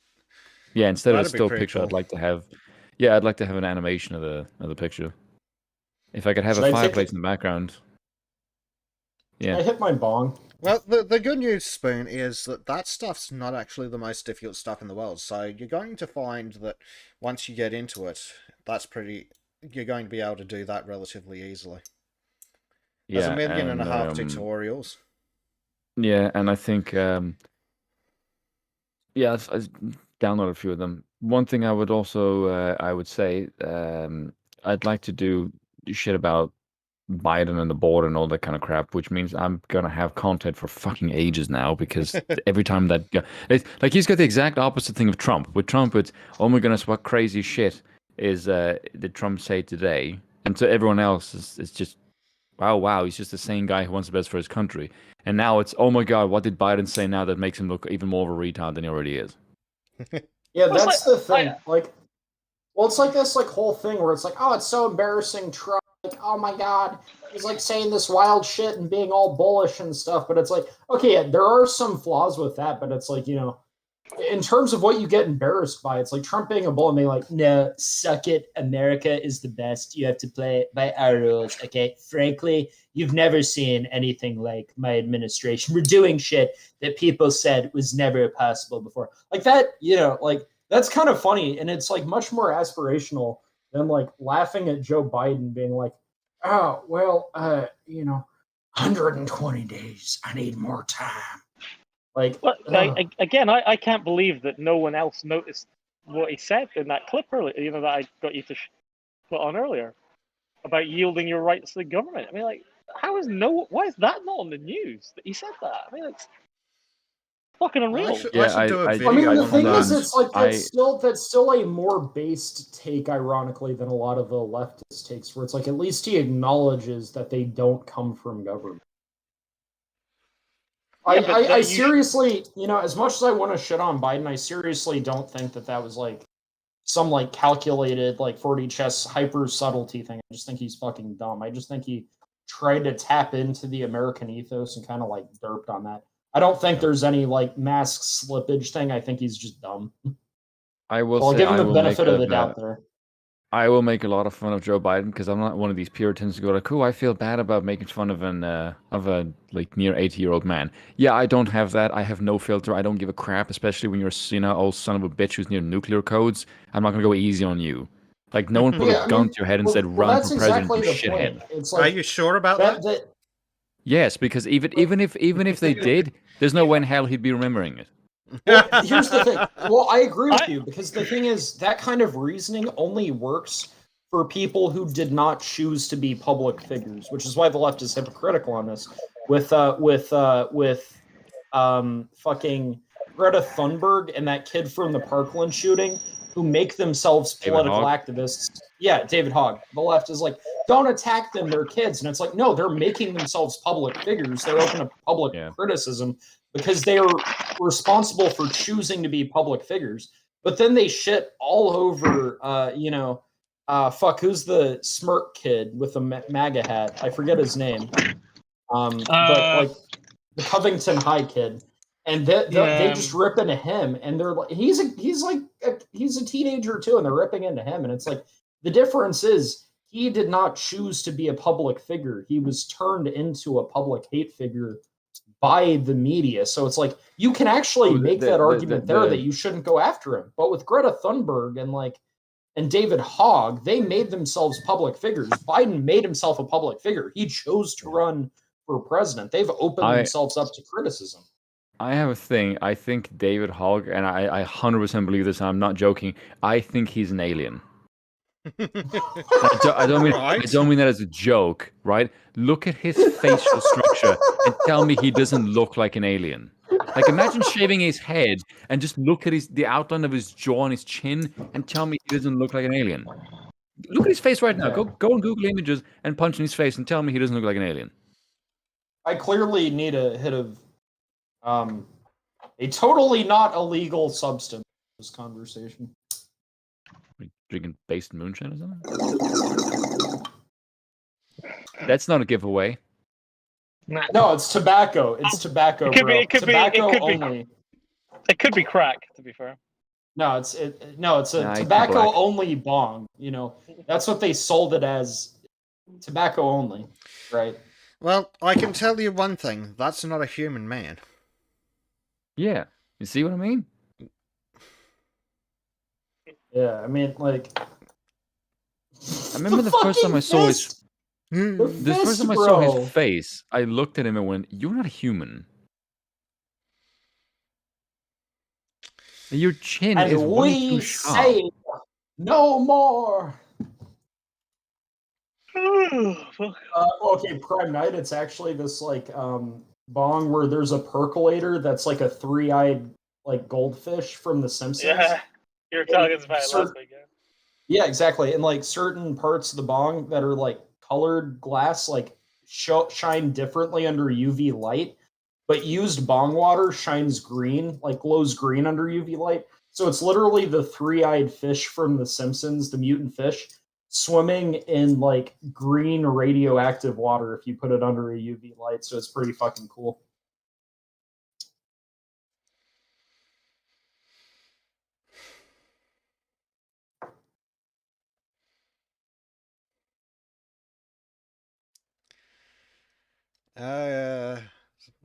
[SPEAKER 7] yeah, instead of a
[SPEAKER 1] that'd be
[SPEAKER 7] still
[SPEAKER 1] pretty
[SPEAKER 7] picture,
[SPEAKER 1] cool.
[SPEAKER 7] I'd like to have, yeah, I'd like to have an animation of the picture. If I could have
[SPEAKER 3] Should
[SPEAKER 7] a
[SPEAKER 3] I take
[SPEAKER 7] fireplace
[SPEAKER 3] it-
[SPEAKER 7] in the background.
[SPEAKER 3] I
[SPEAKER 7] Yeah.
[SPEAKER 3] hit my bong.
[SPEAKER 1] Well, the good news, Spoon, is that stuff's not actually the most difficult stuff in the world. So you're going to find that once you get into it, you're going to be able to do that relatively easily. There's
[SPEAKER 7] Yeah,
[SPEAKER 1] 1.5 million
[SPEAKER 7] and
[SPEAKER 1] tutorials.
[SPEAKER 7] yeah, and I think yeah, I've downloaded a few of them. One thing I would also I would say I'd like to do shit about Biden and the border and all that kind of crap, which means I'm gonna have content for fucking ages now because every time that it's like he's got the exact opposite thing of Trump. With Trump, it's oh my goodness, what crazy shit did Trump say today? And to everyone else, it's just wow, he's just the same guy who wants the best for his country. And now it's oh my god, what did Biden say now that makes him look even more of a retard than he already is?
[SPEAKER 3] Yeah,
[SPEAKER 5] Well, it's
[SPEAKER 3] that's
[SPEAKER 5] like-
[SPEAKER 3] the thing. Well, it's like this like whole thing where it's like, oh, it's so embarrassing. Trump, like, oh my god, he's like saying this wild shit and being all bullish and stuff. But it's like, okay, yeah, there are some flaws with that, but it's like, in terms of what you get embarrassed by, it's like Trump being a bull and being like, no, suck it. America is the best. You have to play by our rules. Okay. Frankly, you've never seen anything like my administration. We're doing shit that people said was never possible before. Like that, like that's kind of funny. And it's like much more aspirational than like laughing at Joe Biden being like, oh, well, 120 days. I need more time. Like,
[SPEAKER 5] But again, I can't believe that no one else noticed what he said in that clip earlier. That I got you to put on earlier about yielding your rights to the government. I mean, like, why is that not on the news that he said that? I mean, Fucking unreal.
[SPEAKER 1] I should do a
[SPEAKER 7] I-
[SPEAKER 1] video.
[SPEAKER 3] I mean, the
[SPEAKER 1] on
[SPEAKER 3] thing
[SPEAKER 1] that.
[SPEAKER 3] is, it's like that's still a more based take, ironically, than a lot of the leftist takes, where it's like at least he acknowledges that they don't come from government.
[SPEAKER 5] Yeah, but
[SPEAKER 3] I
[SPEAKER 5] that you
[SPEAKER 3] seriously, as much as I want to shit on Biden, I seriously don't think that was like some like calculated, like 4D chess hyper subtlety thing. I just think he's fucking dumb. I just think he tried to tap into the American ethos and kind of like derped on that. I don't think there's any like mask slippage thing. I think he's just dumb.
[SPEAKER 7] I will
[SPEAKER 3] I'll
[SPEAKER 7] say
[SPEAKER 3] give him
[SPEAKER 7] I
[SPEAKER 3] the
[SPEAKER 7] will
[SPEAKER 3] benefit
[SPEAKER 7] make
[SPEAKER 3] of the doubt there.
[SPEAKER 7] I will make a lot of fun of Joe Biden because I'm not one of these Puritans who go like, "Oh, I feel bad about making fun of a like near 80-year-old man." Yeah, I don't have that. I have no filter. I don't give a crap, especially when you're old son of a bitch who's near nuclear codes. I'm not gonna go easy on you. Like no one put
[SPEAKER 3] Yeah,
[SPEAKER 7] a
[SPEAKER 3] I
[SPEAKER 7] gun
[SPEAKER 3] mean,
[SPEAKER 7] to your head and
[SPEAKER 3] well,
[SPEAKER 7] said,
[SPEAKER 3] well,
[SPEAKER 7] "Run
[SPEAKER 3] that's
[SPEAKER 7] for president,
[SPEAKER 3] exactly
[SPEAKER 7] you
[SPEAKER 3] the
[SPEAKER 7] shithead."
[SPEAKER 3] point. It's
[SPEAKER 1] Are
[SPEAKER 3] like
[SPEAKER 1] you sure about that?
[SPEAKER 3] that
[SPEAKER 7] Yes, because even if they did, there's no way in hell he'd be remembering it.
[SPEAKER 3] Well, here's the thing. Well, I agree with you because the thing is that kind of reasoning only works for people who did not choose to be public figures, which is why the left is hypocritical on this. With fucking Greta Thunberg and that kid from the Parkland shooting who make themselves
[SPEAKER 7] David
[SPEAKER 3] political
[SPEAKER 7] Hogg?
[SPEAKER 3] activists. Yeah, David Hogg. The left is like, don't attack them, they're kids. And it's like, no, they're making themselves public figures. They're open to public criticism because they are responsible for choosing to be public figures. But then they shit all over, who's the smirk kid with the MAGA hat? I forget his name. But like the Covington High kid. And they just rip into him, and they're like, he's a teenager too, and they're ripping into him, and it's like the difference is he did not choose to be a public figure; he was turned into a public hate figure by the media. So it's like you can actually make that argument that you shouldn't go after him. But with Greta Thunberg and David Hogg, they made themselves public figures. Biden made himself a public figure. He chose to run for president. They've opened themselves up to criticism.
[SPEAKER 7] I have a thing. I think David Hogg, and I 100% believe this, and I'm not joking. I think he's an alien. I don't mean that as a joke, right? Look at his facial structure and tell me he doesn't look like an alien. Like imagine shaving his head and just look at the outline of his jaw and his chin and tell me he doesn't look like an alien. Look at his face right now. Go on Google Images and punch in his face and tell me he doesn't look like an alien.
[SPEAKER 3] I clearly need a hit of a totally not illegal substance in this conversation.
[SPEAKER 7] Drinking based moonshine or something? That's not a giveaway.
[SPEAKER 3] No, it's tobacco. It's tobacco,
[SPEAKER 5] It could
[SPEAKER 3] only.
[SPEAKER 5] It could be crack, to be fair.
[SPEAKER 3] No, it's a tobacco only bong. That's what they sold it as, tobacco only, right?
[SPEAKER 1] Well, I can tell you one thing. That's not a human man.
[SPEAKER 7] Yeah. You see what I mean?
[SPEAKER 3] Yeah, I mean, like...
[SPEAKER 7] I remember the first time I saw his... The first time I saw his face, I looked at him and went, "You're not human. Your chin is way too sharp."
[SPEAKER 3] Say no more! Okay, Prime Night, it's actually this, like, bong where there's a percolator that's like a three-eyed, like, goldfish from The Simpsons.
[SPEAKER 5] Yeah, you were talking about it last week,
[SPEAKER 3] yeah, exactly. And, like, certain parts of the bong that are, like, colored glass, like, shine differently under UV light, but used bong water shines green, like, glows green under UV light. So it's literally the three-eyed fish from The Simpsons, the mutant fish, swimming in like green radioactive water if you put it under a UV light, so it's pretty fucking cool.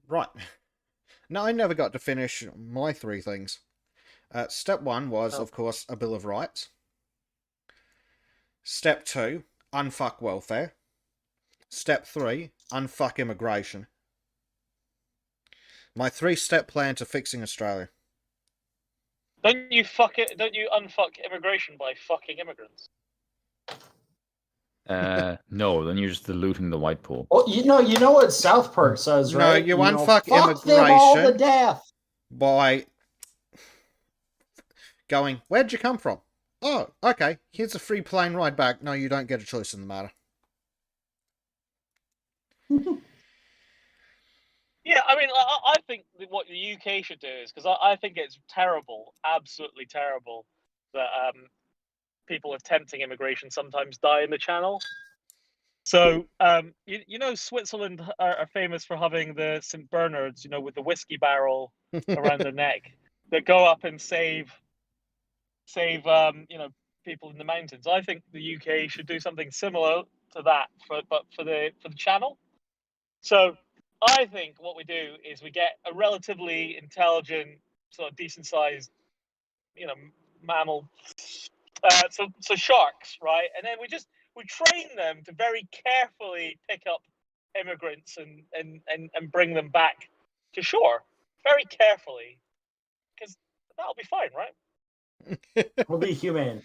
[SPEAKER 1] Right. Now, I never got to finish my three things. Step 1 was, of course, a Bill of Rights. Step 2, unfuck welfare. Step 3, unfuck immigration. My 3-step plan to fixing Australia.
[SPEAKER 5] Don't you unfuck immigration by fucking immigrants?
[SPEAKER 7] No, then you're just diluting the white pool.
[SPEAKER 3] Well, you know what South Park says, right?
[SPEAKER 1] No, you unfuck
[SPEAKER 3] fuck
[SPEAKER 1] immigration.
[SPEAKER 3] them all to death.
[SPEAKER 1] by going, "Where'd you come from? Oh, okay, here's a free plane ride back. No, you don't get a choice in the matter."
[SPEAKER 5] Yeah, I mean, I think that what the UK should do is, because I think it's terrible, absolutely terrible, that people attempting immigration sometimes die in the Channel. So, you know, Switzerland are famous for having the St. Bernards, you know, with the whiskey barrel around their neck, that go up and save you know, people in the mountains. I think the UK should do something similar to that, but for the Channel. So I think what we do is we get a relatively intelligent, sort of decent sized, you know, mammal. So sharks, right? And then we train them to very carefully pick up immigrants and bring them back to shore, very carefully, because that'll be fine, right?
[SPEAKER 3] We'll be humane.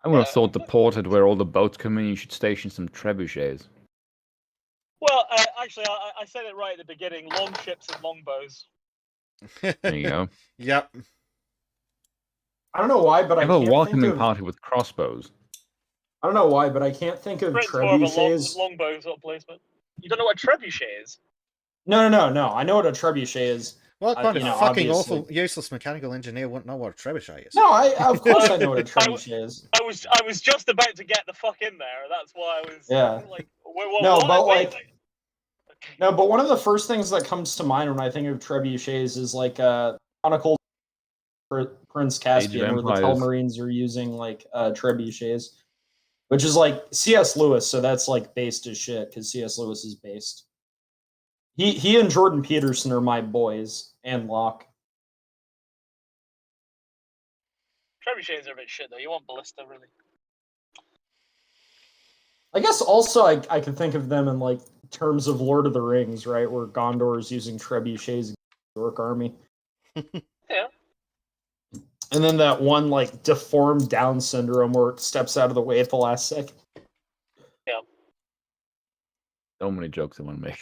[SPEAKER 7] I would have
[SPEAKER 5] Yeah,
[SPEAKER 7] thought the port had where all the boats come in, you should station some trebuchets.
[SPEAKER 5] Well, actually, I said it right at the beginning: long ships and longbows.
[SPEAKER 7] There you go.
[SPEAKER 1] Yep.
[SPEAKER 3] I don't know why, but I
[SPEAKER 7] Have a
[SPEAKER 3] can't think
[SPEAKER 7] welcoming
[SPEAKER 3] of.
[SPEAKER 7] party with crossbows.
[SPEAKER 3] I don't know why, but I can't think of
[SPEAKER 5] Britain's more of a
[SPEAKER 3] trebuchets.
[SPEAKER 5] longbow sort of placement. You don't know what trebuchet is?
[SPEAKER 3] No. I know what a trebuchet is.
[SPEAKER 1] What kind of
[SPEAKER 3] you know,
[SPEAKER 1] fucking
[SPEAKER 3] obviously.
[SPEAKER 1] awful, useless mechanical engineer wouldn't know what a trebuchet is?
[SPEAKER 3] No, of course I know what a trebuchet is.
[SPEAKER 5] I was just about to get the fuck in there. That's why I was like,
[SPEAKER 3] No,
[SPEAKER 5] what?
[SPEAKER 3] but
[SPEAKER 5] Wait,
[SPEAKER 3] like, no, but one of the first things that comes to mind when I think of trebuchets is like Chronicles of Prince Caspian, where the
[SPEAKER 7] Empires.
[SPEAKER 3] Telmarines are using like trebuchets, which is like C.S. Lewis, so that's like based as shit because C.S. Lewis is based. He and Jordan Peterson are my boys, and Locke.
[SPEAKER 5] trebuchets are a bit shit though. You want ballista really?
[SPEAKER 3] I guess also I can think of them in like terms of Lord of the Rings, right, where Gondor is using trebuchets against the Orc army.
[SPEAKER 5] Yeah.
[SPEAKER 3] And then that one like deformed Down syndrome where it steps out of the way at the last second.
[SPEAKER 5] Yeah.
[SPEAKER 7] So many jokes I want to make.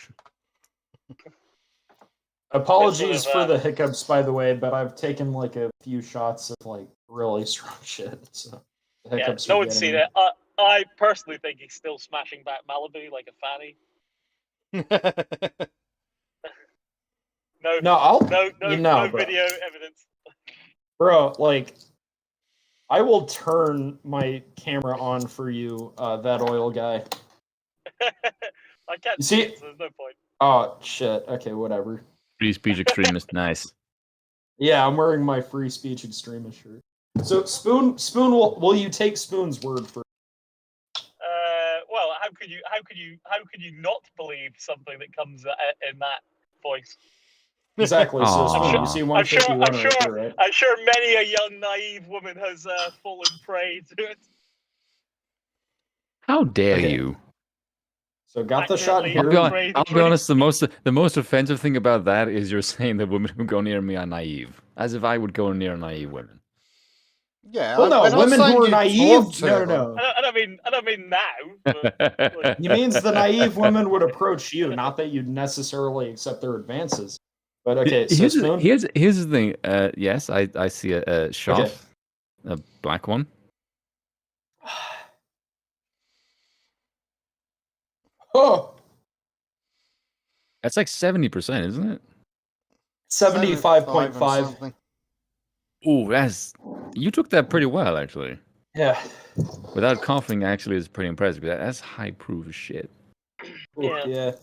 [SPEAKER 3] Apologies
[SPEAKER 5] Sort
[SPEAKER 3] for
[SPEAKER 5] of,
[SPEAKER 3] the hiccups, by the way, but I've taken like a few shots of like really strong shit. So the
[SPEAKER 5] Yeah,
[SPEAKER 3] hiccups
[SPEAKER 5] no
[SPEAKER 3] are
[SPEAKER 5] one's
[SPEAKER 3] getting
[SPEAKER 5] seen
[SPEAKER 3] me.
[SPEAKER 5] it. I personally think he's still smashing back Malibu like a fanny.
[SPEAKER 3] No,
[SPEAKER 5] No
[SPEAKER 3] bro.
[SPEAKER 5] video evidence.
[SPEAKER 3] Bro, like I will turn my camera on for you, that oil guy.
[SPEAKER 5] I can't
[SPEAKER 3] You
[SPEAKER 5] see
[SPEAKER 3] see-
[SPEAKER 5] it, so there's no point.
[SPEAKER 3] Oh shit. Okay, whatever.
[SPEAKER 7] Free speech extremist, nice.
[SPEAKER 3] Yeah, I'm wearing my free speech extremist shirt. So Spoon, will you take Spoon's word for?
[SPEAKER 5] Well, how could you not believe something that comes in that voice?
[SPEAKER 3] Exactly. So
[SPEAKER 7] Aw.
[SPEAKER 3] Spoon, you see 151 right there, right?
[SPEAKER 5] I'm sure many a young naive woman has fallen prey to it.
[SPEAKER 7] How dare
[SPEAKER 3] Okay.
[SPEAKER 7] you?
[SPEAKER 3] So got the shot
[SPEAKER 5] Accurately
[SPEAKER 3] here.
[SPEAKER 7] I'll be honest, the most offensive thing about that is you're saying that women who go near me are naive. As if I would go near naive women.
[SPEAKER 1] Yeah.
[SPEAKER 3] Well, no,
[SPEAKER 1] we're not
[SPEAKER 3] women
[SPEAKER 1] saying
[SPEAKER 3] who are
[SPEAKER 1] you
[SPEAKER 3] naive.
[SPEAKER 1] talk to
[SPEAKER 3] No,
[SPEAKER 1] them.
[SPEAKER 3] no.
[SPEAKER 5] I don't mean now. But, like,
[SPEAKER 3] He means the naive women would approach you, not that you'd necessarily accept their advances. But okay, so
[SPEAKER 7] here's,
[SPEAKER 3] Spoon.
[SPEAKER 7] here's the thing. Yes, I see a shot,
[SPEAKER 3] Okay.
[SPEAKER 7] a black one.
[SPEAKER 3] Oh,
[SPEAKER 7] That's like 70%, isn't it?
[SPEAKER 3] 75.5.
[SPEAKER 1] something.
[SPEAKER 7] Ooh, you took that pretty well, actually.
[SPEAKER 3] Yeah.
[SPEAKER 7] Without coughing, actually, is pretty impressive. That's high proof as shit.
[SPEAKER 5] Yeah.
[SPEAKER 3] Yeah. It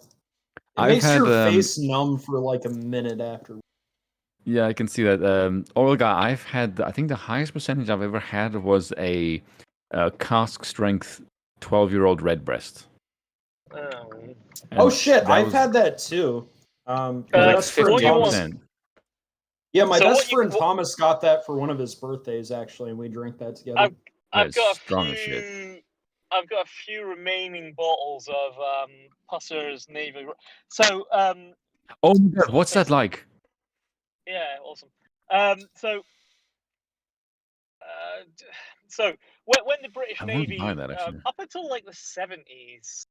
[SPEAKER 7] I've
[SPEAKER 3] makes
[SPEAKER 7] had,
[SPEAKER 3] your face numb for like a minute after.
[SPEAKER 7] Yeah, I can see that. Oral guy, I think the highest percentage I've ever had was a cask strength 12-year-old redbreast.
[SPEAKER 3] Oh shit,
[SPEAKER 7] that
[SPEAKER 3] I've
[SPEAKER 7] was-
[SPEAKER 3] had that too. My
[SPEAKER 7] it was like
[SPEAKER 3] best friend
[SPEAKER 5] what you want-
[SPEAKER 3] Thomas.
[SPEAKER 7] 50%.
[SPEAKER 3] Yeah, my
[SPEAKER 5] So
[SPEAKER 3] best
[SPEAKER 5] what you-
[SPEAKER 3] friend
[SPEAKER 5] what-
[SPEAKER 3] Thomas got that for one of his birthdays actually, and we drank that together.
[SPEAKER 5] I've
[SPEAKER 7] That's
[SPEAKER 5] got a
[SPEAKER 7] strong as
[SPEAKER 5] few. I've got a few remaining bottles of Pusser's Navy. So
[SPEAKER 7] Oh my god, what's that like?
[SPEAKER 5] yeah, awesome. So when the British
[SPEAKER 7] I want to
[SPEAKER 5] Navy
[SPEAKER 7] buy that, actually.
[SPEAKER 5] up until like the 70s,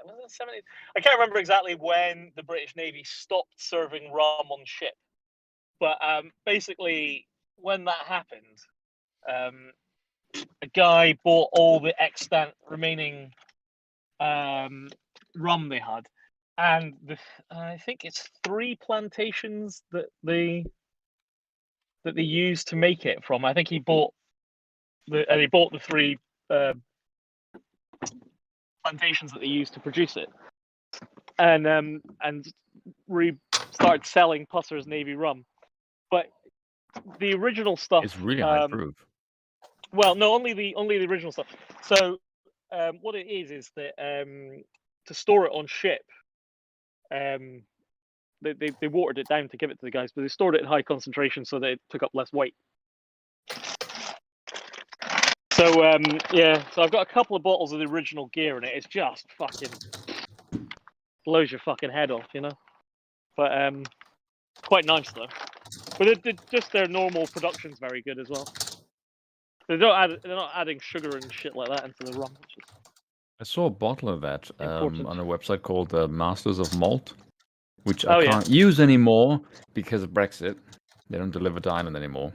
[SPEAKER 5] was it the 70s? I can't remember exactly when the British Navy stopped serving rum on ship. But basically, when that happened, a guy bought all the extant remaining rum they had, and I think it's 3 plantations that they used to make it from. I think he bought the 3 plantations that they used to produce it, and started selling Pusser's Navy rum. But the original stuff,
[SPEAKER 7] It's really high proof.
[SPEAKER 5] well, no, only the original stuff. So what it is that to store it on ship, they watered it down to give it to the guys, but they stored it at high concentration so that it took up less weight. So yeah, so I've got a couple of bottles of the original gear in it. It's just fucking blows your fucking head off, you know. But quite nice though. But just their normal production's very good as well. They're not adding sugar and shit like that into the rum. Which is
[SPEAKER 7] I saw a bottle of that
[SPEAKER 5] important.
[SPEAKER 7] on a website called Masters of Malt, which
[SPEAKER 5] Oh,
[SPEAKER 7] I
[SPEAKER 5] yeah.
[SPEAKER 7] can't use anymore because of Brexit. They don't deliver to Ireland anymore.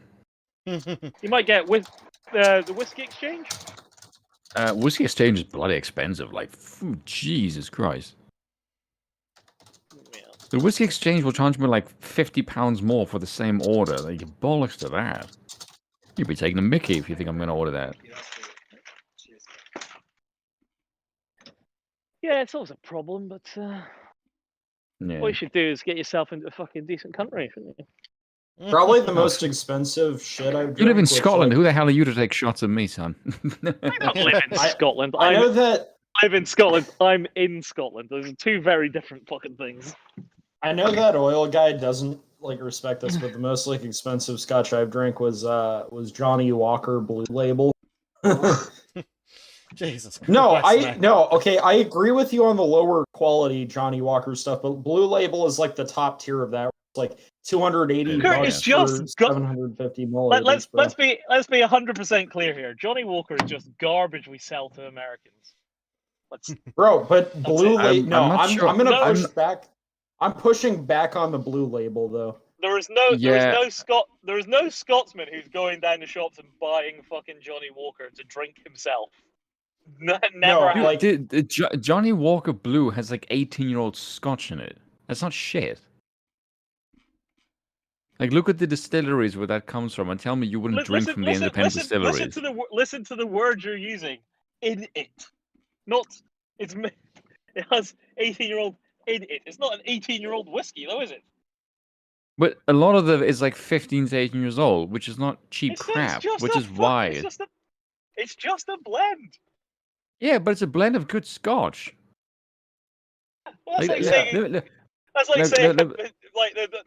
[SPEAKER 5] You might get with the Whiskey Exchange.
[SPEAKER 7] Whiskey Exchange is bloody expensive. Like, Jesus Christ.
[SPEAKER 5] Yeah.
[SPEAKER 7] The Whiskey Exchange will charge me like £50 more for the same order. Like, bollocks to that. You'd be taking a mickey if you think I'm going to order that.
[SPEAKER 5] Yeah, it's always a problem, but
[SPEAKER 7] Yeah.
[SPEAKER 5] what you should do is get yourself into a fucking decent country, shouldn't you?
[SPEAKER 3] Probably the most expensive shit I've
[SPEAKER 7] You live in
[SPEAKER 3] drank, which,
[SPEAKER 7] Scotland.
[SPEAKER 3] like-
[SPEAKER 7] Who the hell are you to take shots at me, son?
[SPEAKER 5] I don't live in Scotland.
[SPEAKER 3] I know that
[SPEAKER 5] I live in Scotland. I'm in Scotland. Those are 2 very different fucking things.
[SPEAKER 3] I know that oil guy doesn't like respect this, but the most like expensive scotch I've drank was Johnny Walker Blue Label.
[SPEAKER 1] Jesus.
[SPEAKER 3] No,
[SPEAKER 1] Christ, man.
[SPEAKER 3] no. Okay, I agree with you on the lower quality Johnny Walker stuff, but Blue Label is like the top tier of that. It's like 280
[SPEAKER 5] Kurt,
[SPEAKER 3] bucks
[SPEAKER 5] it's just
[SPEAKER 3] for
[SPEAKER 5] go-
[SPEAKER 3] 750 milliliters.
[SPEAKER 5] Let's be 100% clear here. Johnny Walker is just garbage we sell to Americans.
[SPEAKER 3] Bro, but Blue
[SPEAKER 5] it.
[SPEAKER 3] Label. No,
[SPEAKER 7] I'm not
[SPEAKER 3] I'm
[SPEAKER 7] sure.
[SPEAKER 3] gonna
[SPEAKER 5] No,
[SPEAKER 3] push back. I'm pushing back on the Blue Label though.
[SPEAKER 5] There is no
[SPEAKER 7] Yeah.
[SPEAKER 5] Scotsman who's going down the shops and buying fucking Johnny Walker to drink himself. Never
[SPEAKER 3] No,
[SPEAKER 5] happened.
[SPEAKER 3] like-
[SPEAKER 7] Johnny Walker Blue has like 18-year-old scotch in it. That's not shit. Like, look at the distilleries where that comes from, and tell me you wouldn't drink from the independent distilleries.
[SPEAKER 5] Listen to the word you're using. In it, not it's. It has 18-year-old in it. It's not an 18-year-old whiskey, though, is it?
[SPEAKER 7] But a lot of them is like 15 to 18 years old, which is not cheap crap, which is why.
[SPEAKER 5] It's just a blend.
[SPEAKER 7] Yeah, but it's a blend of good scotch.
[SPEAKER 5] Well, that's
[SPEAKER 7] Like,
[SPEAKER 5] saying
[SPEAKER 7] look,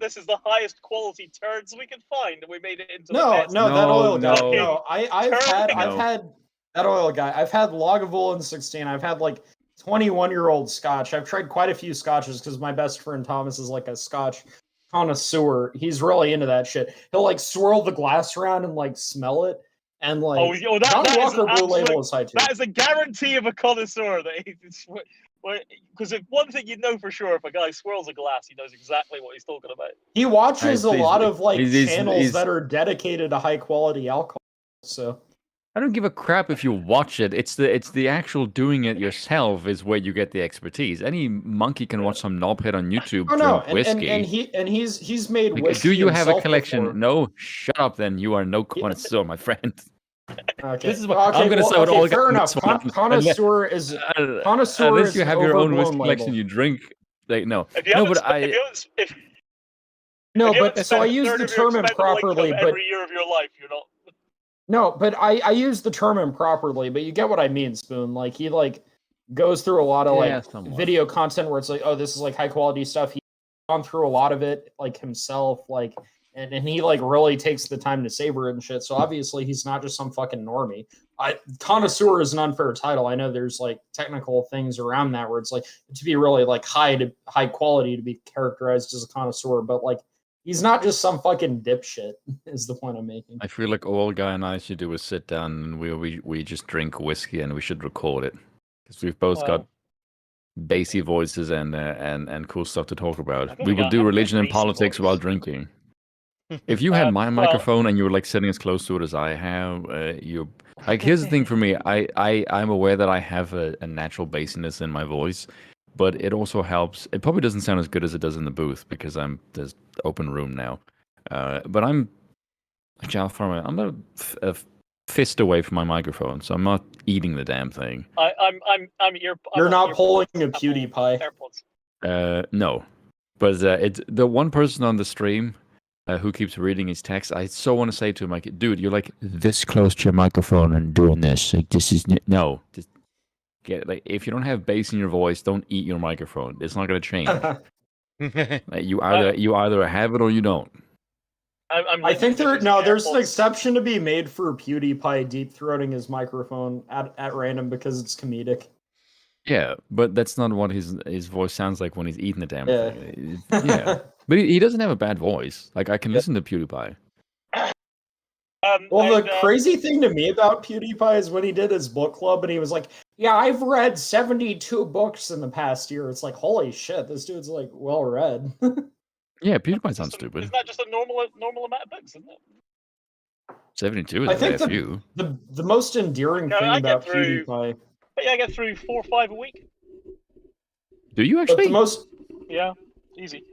[SPEAKER 5] this is the highest quality turds we can find, and we made it into
[SPEAKER 3] No,
[SPEAKER 5] the best.
[SPEAKER 3] no, that oil guy.
[SPEAKER 7] no.
[SPEAKER 3] No, I've
[SPEAKER 7] No.
[SPEAKER 3] had that oil guy. I've had Lagavulin 16. I've had like 21-year-old scotch. I've tried quite a few scotches because my best friend Thomas is like a scotch connoisseur. He's really into that shit. He'll like swirl the glass around and like smell it. And like Johnny Walker Blue Label is high too.
[SPEAKER 5] That is a guarantee of a connoisseur. Because one thing you know for sure, if a guy swirls a glass, he knows exactly what he's talking about.
[SPEAKER 3] He watches a lot of like
[SPEAKER 7] he's-
[SPEAKER 3] channels that are dedicated to high quality alcohol. So
[SPEAKER 7] I don't give a crap if you watch it. It's the actual doing it yourself is where you get the expertise. Any monkey can watch some knobhead on YouTube
[SPEAKER 3] oh no,
[SPEAKER 7] drink whiskey.
[SPEAKER 3] and he's made
[SPEAKER 7] Like,
[SPEAKER 3] whiskey.
[SPEAKER 7] do you have a
[SPEAKER 3] himself
[SPEAKER 7] collection?
[SPEAKER 3] before.
[SPEAKER 7] No, shut up. Then you are no connoisseur, my friend.
[SPEAKER 3] Okay.
[SPEAKER 7] This is what I'm gonna say. With all
[SPEAKER 3] fair
[SPEAKER 7] guys,
[SPEAKER 3] enough. Connoisseur is connoisseur
[SPEAKER 7] unless
[SPEAKER 3] is
[SPEAKER 7] you have your own whiskey
[SPEAKER 3] overblown
[SPEAKER 7] collection,
[SPEAKER 3] label.
[SPEAKER 7] you drink. Like no,
[SPEAKER 5] If you
[SPEAKER 7] no,
[SPEAKER 5] haven't
[SPEAKER 7] but
[SPEAKER 5] spent- if you haven't- if-
[SPEAKER 3] No,
[SPEAKER 5] if you
[SPEAKER 3] but
[SPEAKER 5] haven't
[SPEAKER 3] so I
[SPEAKER 5] spent a
[SPEAKER 3] use
[SPEAKER 5] third
[SPEAKER 3] the
[SPEAKER 5] of your
[SPEAKER 3] term
[SPEAKER 5] expendable
[SPEAKER 3] improperly,
[SPEAKER 5] income
[SPEAKER 3] but
[SPEAKER 5] every year of your life, you're not.
[SPEAKER 3] no, but I use the term improperly, but you get what I mean, Spoon. Like he like goes through a lot of
[SPEAKER 7] Yeah,
[SPEAKER 3] like
[SPEAKER 7] somewhat.
[SPEAKER 3] video content where it's like, oh, this is like high quality stuff. He's gone through a lot of it like himself, like and he like really takes the time to savor it and shit. So obviously he's not just some fucking normie. Connoisseur is an unfair title. I know there's like technical things around that where it's like to be really like high quality to be characterized as a connoisseur, but like he's not just some fucking dipshit, is the point I'm making.
[SPEAKER 7] I feel like all Guy and I should do is sit down and we just drink whiskey and we should record it because we've both got bassy voices and cool stuff to talk about.
[SPEAKER 5] I've got-
[SPEAKER 7] We will
[SPEAKER 5] I've
[SPEAKER 7] do
[SPEAKER 5] got
[SPEAKER 7] religion and
[SPEAKER 5] bassy
[SPEAKER 7] politics
[SPEAKER 5] voice.
[SPEAKER 7] while drinking. If you had my
[SPEAKER 5] well-
[SPEAKER 7] microphone and you were like sitting as close to it as I have, you like. Here's the thing for me. I'm aware that I have a natural bassiness in my voice, but it also helps. It probably doesn't sound as good as it does in the booth because there's open room now. But I'm a fist away from my microphone, so I'm not eating the damn thing.
[SPEAKER 3] You're not pulling a PewDiePie.
[SPEAKER 5] AirPods.
[SPEAKER 7] No, but it's the one person on the stream who keeps reading his text. I so want to say to him, like, dude, you're like this close to your microphone and doing this. Like, this is no. Just get like if you don't have bass in your voice, don't eat your microphone. It's not gonna change. Like, you either have it or you don't.
[SPEAKER 3] I think there's an
[SPEAKER 5] AirPods.
[SPEAKER 3] exception to be made for PewDiePie deep throating his microphone at random because it's comedic.
[SPEAKER 7] Yeah, but that's not what his voice sounds like when he's eating the damn
[SPEAKER 3] Yeah.
[SPEAKER 7] thing. Yeah, but he doesn't have a bad voice. Like I can listen to PewDiePie.
[SPEAKER 3] Well, the crazy thing to me about PewDiePie is when he did his book club and he was like, "Yeah, I've read 72 books in the past year." It's like, holy shit, this dude's like well read.
[SPEAKER 7] Yeah, PewDiePie's not stupid.
[SPEAKER 5] Isn't that just a normal amount of books, isn't it?
[SPEAKER 7] 72 is
[SPEAKER 3] I
[SPEAKER 7] a fair
[SPEAKER 3] think
[SPEAKER 7] few.
[SPEAKER 3] the most endearing
[SPEAKER 5] No,
[SPEAKER 3] thing
[SPEAKER 5] I get
[SPEAKER 3] about
[SPEAKER 5] through-
[SPEAKER 3] PewDiePie,
[SPEAKER 5] I get through 4 or 5 a week.
[SPEAKER 7] Do you
[SPEAKER 3] but
[SPEAKER 7] actually?
[SPEAKER 3] the most
[SPEAKER 5] Yeah, easy.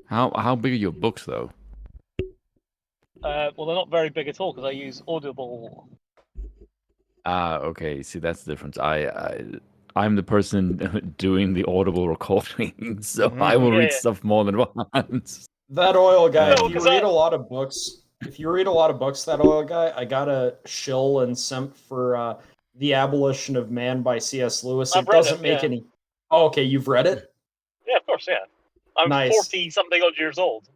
[SPEAKER 7] How big are your books though?
[SPEAKER 5] Well, they're not very big at all because I use Audible.
[SPEAKER 7] Ah, okay. See, that's the difference. I'm the person doing the audible recording, so I will read
[SPEAKER 5] Yeah.
[SPEAKER 7] stuff more than once.
[SPEAKER 3] that oil guy,
[SPEAKER 5] No,
[SPEAKER 3] if you
[SPEAKER 5] 'cause
[SPEAKER 3] read a lot of books, that oil guy, I got a shill and simp for The Abolition of Man by C.S. Lewis.
[SPEAKER 5] I've
[SPEAKER 3] It
[SPEAKER 5] read
[SPEAKER 3] doesn't
[SPEAKER 5] it,
[SPEAKER 3] make
[SPEAKER 5] yeah.
[SPEAKER 3] any. Oh, okay, you've read it?
[SPEAKER 5] Yeah, of course, yeah. I'm
[SPEAKER 3] Nice.
[SPEAKER 5] 40 something odd years old.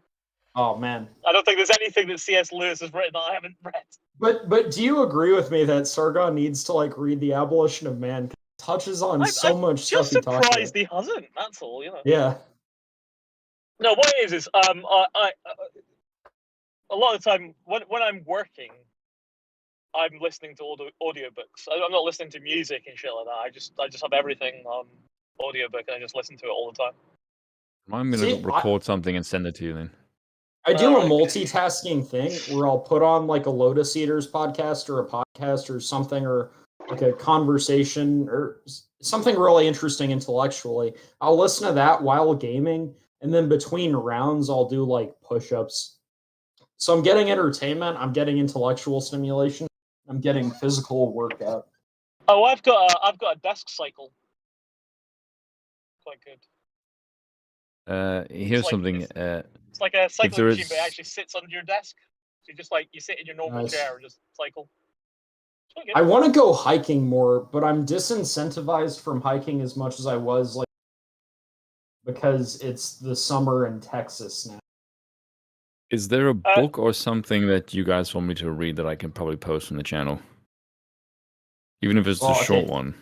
[SPEAKER 3] Oh man.
[SPEAKER 5] I don't think there's anything that C.S. Lewis has written that I haven't read.
[SPEAKER 3] But do you agree with me that Sargon needs to like read The Abolition of Man? It touches on so much stuff
[SPEAKER 5] Just
[SPEAKER 3] he talks
[SPEAKER 5] surprised
[SPEAKER 3] about.
[SPEAKER 5] he hasn't. That's all, you know.
[SPEAKER 3] Yeah.
[SPEAKER 5] No, what it is I a lot of the time when I'm working, I'm listening to audiobooks. I'm not listening to music and shit like that. I just have everything on audiobook and I just listen to it all the time.
[SPEAKER 7] I'm gonna
[SPEAKER 3] See,
[SPEAKER 7] record something and send it to you then.
[SPEAKER 3] I do a
[SPEAKER 5] Okay.
[SPEAKER 3] multitasking thing where I'll put on like a Lotus Eaters podcast or a podcast or something or like a conversation or something really interesting intellectually. I'll listen to that while gaming, and then between rounds I'll do like push-ups. So I'm getting entertainment, I'm getting intellectual stimulation, I'm getting physical workout.
[SPEAKER 5] Oh, I've got a desk cycle. Quite good.
[SPEAKER 7] Here's
[SPEAKER 5] like-
[SPEAKER 7] something.
[SPEAKER 5] It's like a cycling
[SPEAKER 7] there
[SPEAKER 5] machine, but it
[SPEAKER 7] is-
[SPEAKER 5] actually sits under your desk. So you just like you sit in your normal
[SPEAKER 3] Nice.
[SPEAKER 5] chair and just cycle. It's quite good.
[SPEAKER 3] I want to go hiking more, but I'm disincentivized from hiking as much as I was like because it's the summer in Texas now.
[SPEAKER 7] Is there a book or something that you guys want me to read that I can probably post on the channel? Even if it's
[SPEAKER 3] Well,
[SPEAKER 7] a short
[SPEAKER 3] okay.
[SPEAKER 7] one.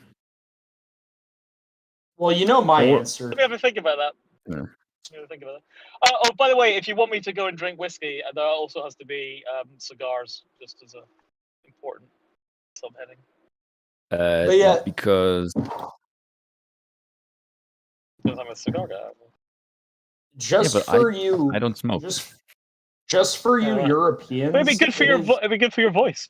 [SPEAKER 3] Well, you know my
[SPEAKER 7] Or-
[SPEAKER 3] answer.
[SPEAKER 5] Let me have a think about that.
[SPEAKER 7] Yeah.
[SPEAKER 5] Let me have a think about that. Oh, by the way, if you want me to go and drink whiskey, there also has to be cigars, just as a important subheading.
[SPEAKER 3] But yeah.
[SPEAKER 7] Because
[SPEAKER 5] Because I'm a cigar guy.
[SPEAKER 3] Just
[SPEAKER 7] but
[SPEAKER 3] for you,
[SPEAKER 7] I don't smoke.
[SPEAKER 3] just for you
[SPEAKER 5] Alright.
[SPEAKER 3] Europeans.
[SPEAKER 5] It'd be good for
[SPEAKER 3] it
[SPEAKER 5] your
[SPEAKER 3] is-
[SPEAKER 5] it'd be good for your voice.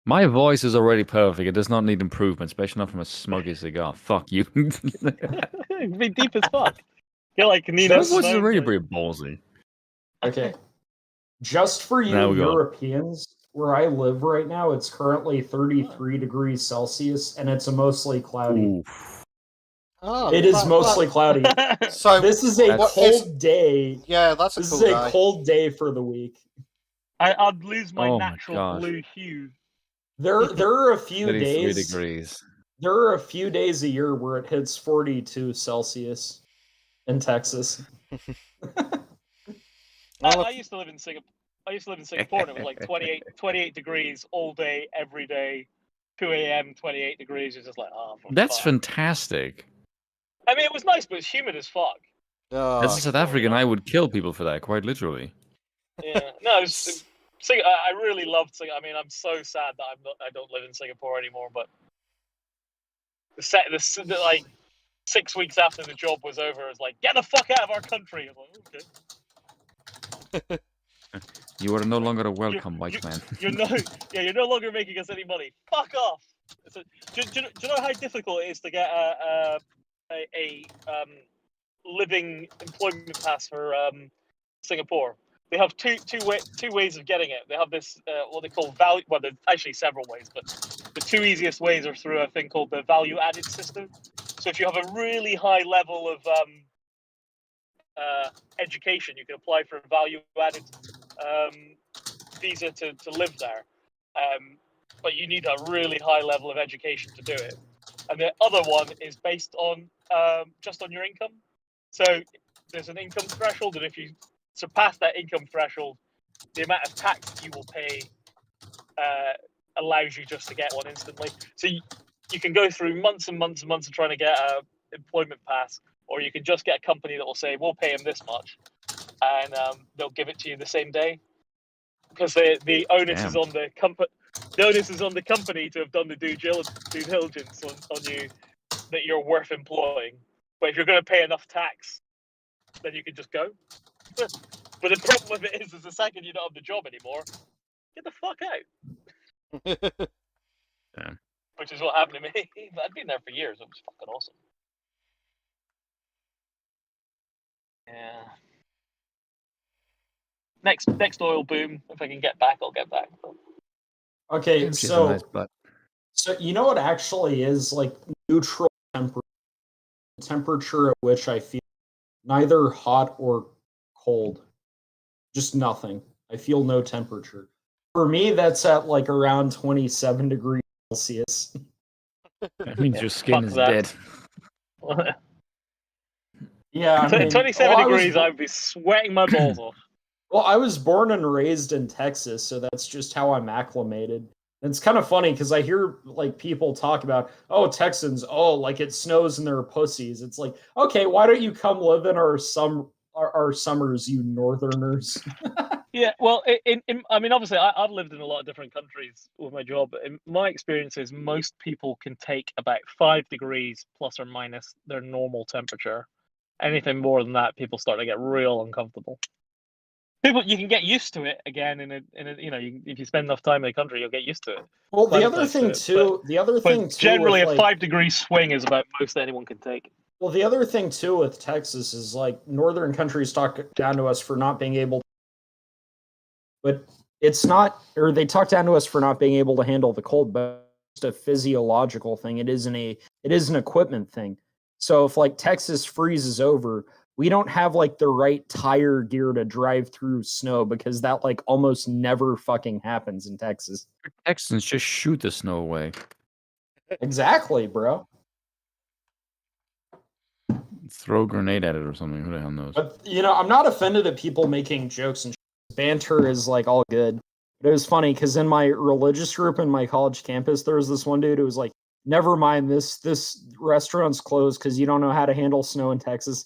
[SPEAKER 7] My voice is already perfect. It does not need improvement, especially not from a smoky cigar. Fuck you.
[SPEAKER 5] It'd be deep as fuck. You're like
[SPEAKER 7] My
[SPEAKER 5] Nina
[SPEAKER 7] voice is
[SPEAKER 5] Simone,
[SPEAKER 7] already
[SPEAKER 5] like-
[SPEAKER 7] pretty ballsy.
[SPEAKER 3] Okay. Just for you
[SPEAKER 7] Now we go on.
[SPEAKER 3] Europeans, where I live right now, it's currently 33 degrees Celsius, and it's a mostly cloudy.
[SPEAKER 7] Ooh.
[SPEAKER 1] Oh,
[SPEAKER 3] It is mostly cloudy.
[SPEAKER 1] So
[SPEAKER 3] This is a
[SPEAKER 7] That's-
[SPEAKER 3] cold day.
[SPEAKER 1] yeah, that's a
[SPEAKER 3] This
[SPEAKER 1] cool
[SPEAKER 3] is a
[SPEAKER 1] guy.
[SPEAKER 3] cold day for the week.
[SPEAKER 5] I'd lose my
[SPEAKER 7] Oh my
[SPEAKER 5] natural
[SPEAKER 7] gosh.
[SPEAKER 5] blue hue.
[SPEAKER 3] There are a few
[SPEAKER 7] 33
[SPEAKER 3] days.
[SPEAKER 7] degrees.
[SPEAKER 3] There are a few days a year where it hits 42 Celsius in Texas.
[SPEAKER 5] I used to live in Singapore. I used to live in Singapore, and it was like 28 degrees all day, every day. 2 a.m., 28 degrees. It's just like, oh,
[SPEAKER 7] That's
[SPEAKER 5] fuck.
[SPEAKER 7] fantastic.
[SPEAKER 5] I mean, it was nice, but it's humid as fuck.
[SPEAKER 7] As a South African, I would kill people for that, quite literally.
[SPEAKER 5] Yeah, no, I really loved Singapore. I mean, I'm so sad that I don't live in Singapore anymore. But like 6 weeks after the job was over, it was like, get the fuck out of our country. I was like, okay.
[SPEAKER 7] You are no longer a welcome white man.
[SPEAKER 5] You're no longer making us any money. Fuck off. Do you know how difficult it is to get a living employment pass for Singapore? They have two ways of getting it. They have this what they call value. Well, there's actually several ways, but the two easiest ways are through a thing called the value added system. So if you have a really high level of education, you can apply for a value added visa to live there. But you need a really high level of education to do it. And the other one is based on just on your income. So there's an income threshold, and if you surpass that income threshold, the amount of tax you will pay allows you just to get one instantly. So you can go through months and months and months of trying to get an employment pass, or you can just get a company that will say, we'll pay him this much, and they'll give it to you the same day. Because the onus is on the company. The onus is on the company to have done the due diligence on you that you're worth employing. But if you're going to pay enough tax, then you can just go. But the problem with it is the second you don't have the job anymore, get the fuck out.
[SPEAKER 7] Yeah.
[SPEAKER 5] Which is what happened to me. I'd been there for years. It was fucking awesome. Yeah. Next oil boom. If I can get back, I'll get back.
[SPEAKER 3] Okay,
[SPEAKER 7] She's a nice
[SPEAKER 3] so
[SPEAKER 7] butt.
[SPEAKER 3] you know what actually is like neutral temperature at which I feel neither hot or cold, just nothing. I feel no temperature. For me, that's at like around 27 degrees Celsius.
[SPEAKER 7] That means your skin
[SPEAKER 5] Fuck
[SPEAKER 7] is
[SPEAKER 5] that.
[SPEAKER 7] dead.
[SPEAKER 3] Yeah, I mean,
[SPEAKER 5] 27 degrees, I would be sweating my balls off.
[SPEAKER 3] Well, I was born and raised in Texas, so that's just how I'm acclimated. And it's kind of funny because I hear like people talk about, oh, Texans, oh, like it snows and they're pussies. It's like, okay, why don't you come live in our summers, you northerners?
[SPEAKER 5] Yeah, well, I mean, obviously, I've lived in a lot of different countries with my job. In my experience is most people can take about 5 degrees plus or minus their normal temperature. Anything more than that, people start to get real uncomfortable. You can get used to it again if you spend enough time in the country, you'll get used to it.
[SPEAKER 3] Well, the other thing too,
[SPEAKER 5] generally
[SPEAKER 3] with,
[SPEAKER 5] a 5 degree swing is about most anyone can take.
[SPEAKER 3] Well, the other thing too with Texas is like northern countries talk down to us for not being able, but it's not, or they talk down to us for not being able to handle the cold, but it's a physiological thing. It is an equipment thing. So if like Texas freezes over, we don't have like the right tire gear to drive through snow because that like almost never fucking happens in Texas.
[SPEAKER 7] Texans just shoot the snow away.
[SPEAKER 3] Exactly, bro.
[SPEAKER 7] Throw a grenade at it or something. Who the hell knows?
[SPEAKER 3] But I'm not offended at people making jokes and banter is like all good. But it was funny because in my religious group in my college campus, there was this one dude who was like, "Never mind, this restaurant's closed because you don't know how to handle snow in Texas."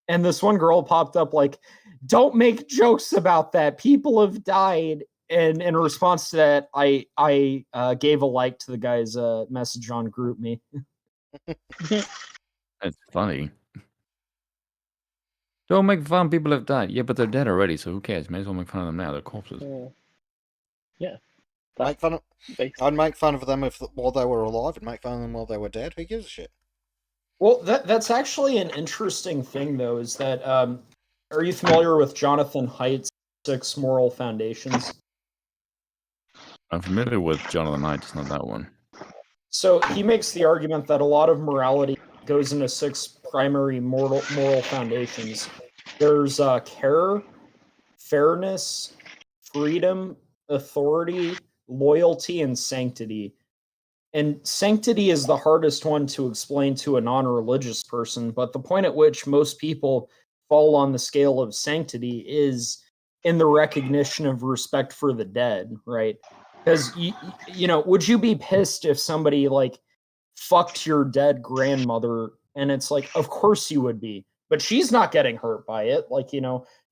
[SPEAKER 3] And this one girl popped up like, "Don't make jokes about that. People have died." And in response to that, I gave a like to the guy's message on GroupMe.
[SPEAKER 7] That's funny. Don't make fun. People have died. Yeah, but they're dead already, so who cares? May as well make fun of them now. They're corpses.
[SPEAKER 5] Yeah.
[SPEAKER 1] I'd make fun of them while they were alive, and make fun of them while they were dead. Who gives a shit?
[SPEAKER 3] Well, that's actually an interesting thing, though, is that, are you familiar with Jonathan Haidt's 6 Moral Foundations?
[SPEAKER 7] I'm familiar with Jonathan Haidt, it's not that one.
[SPEAKER 3] So he makes the argument that a lot of morality goes into 6 primary moral foundations. There's care, fairness, freedom, authority, loyalty, and sanctity. And sanctity is the hardest one to explain to a non-religious person, but the point at which most people fall on the scale of sanctity is in the recognition of respect for the dead, right? Because, would you be pissed if somebody, like, fucked your dead grandmother? And it's like, of course you would be. But she's not getting hurt by it. Like,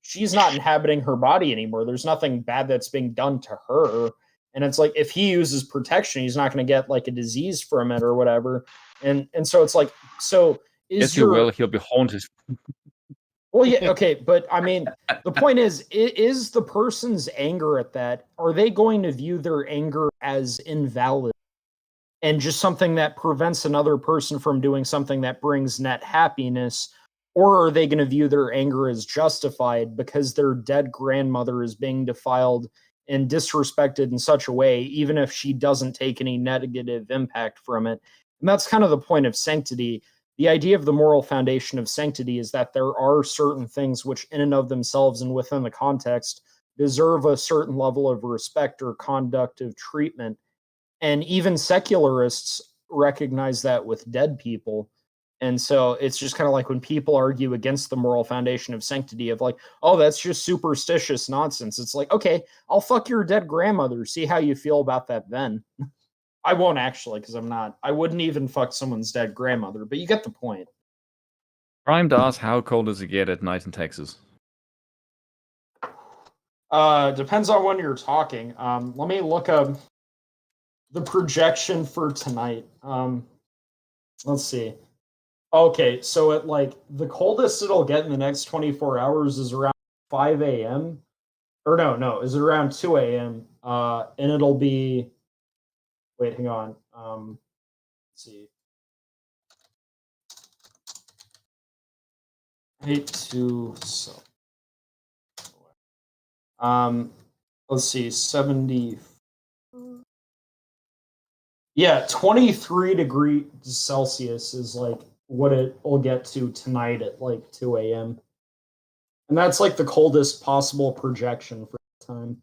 [SPEAKER 3] she's not inhabiting her body anymore. There's nothing bad that's being done to her. And it's like, if he uses protection, he's not going to get like a disease from it or whatever. And so it's like, so is
[SPEAKER 7] yes, he will. He'll be haunted.
[SPEAKER 3] Well, yeah, okay, but I mean, the point is the person's anger at that, are they going to view their anger as invalid and just something that prevents another person from doing something that brings net happiness? Or are they going to view their anger as justified because their dead grandmother is being defiled and disrespected in such a way, even if she doesn't take any negative impact from it? And that's kind of the point of sanctity. The idea of the moral foundation of sanctity is that there are certain things which, in and of themselves and within the context, deserve a certain level of respect or conductive treatment. And even secularists recognize that with dead people. And so it's just kind of like when people argue against the moral foundation of sanctity of like, oh, that's just superstitious nonsense. It's like, okay, I'll fuck your dead grandmother. See how you feel about that then. I won't actually, because I wouldn't even fuck someone's dead grandmother, but you get the point.
[SPEAKER 7] Prime asks, how cold does it get at night in Texas?
[SPEAKER 3] Depends on when you're talking. Let me look up the projection for tonight. Let's see. Okay, so at like the coldest it'll get in the next 24 hours is around 5 a.m. Or no, is it around 2 a.m. And it'll be. Wait, hang on. Let's see. 8 so. Let's see, 70. Yeah, 23 degrees Celsius is like what it will get to tonight at like 2 a.m. And that's like the coldest possible projection for the time.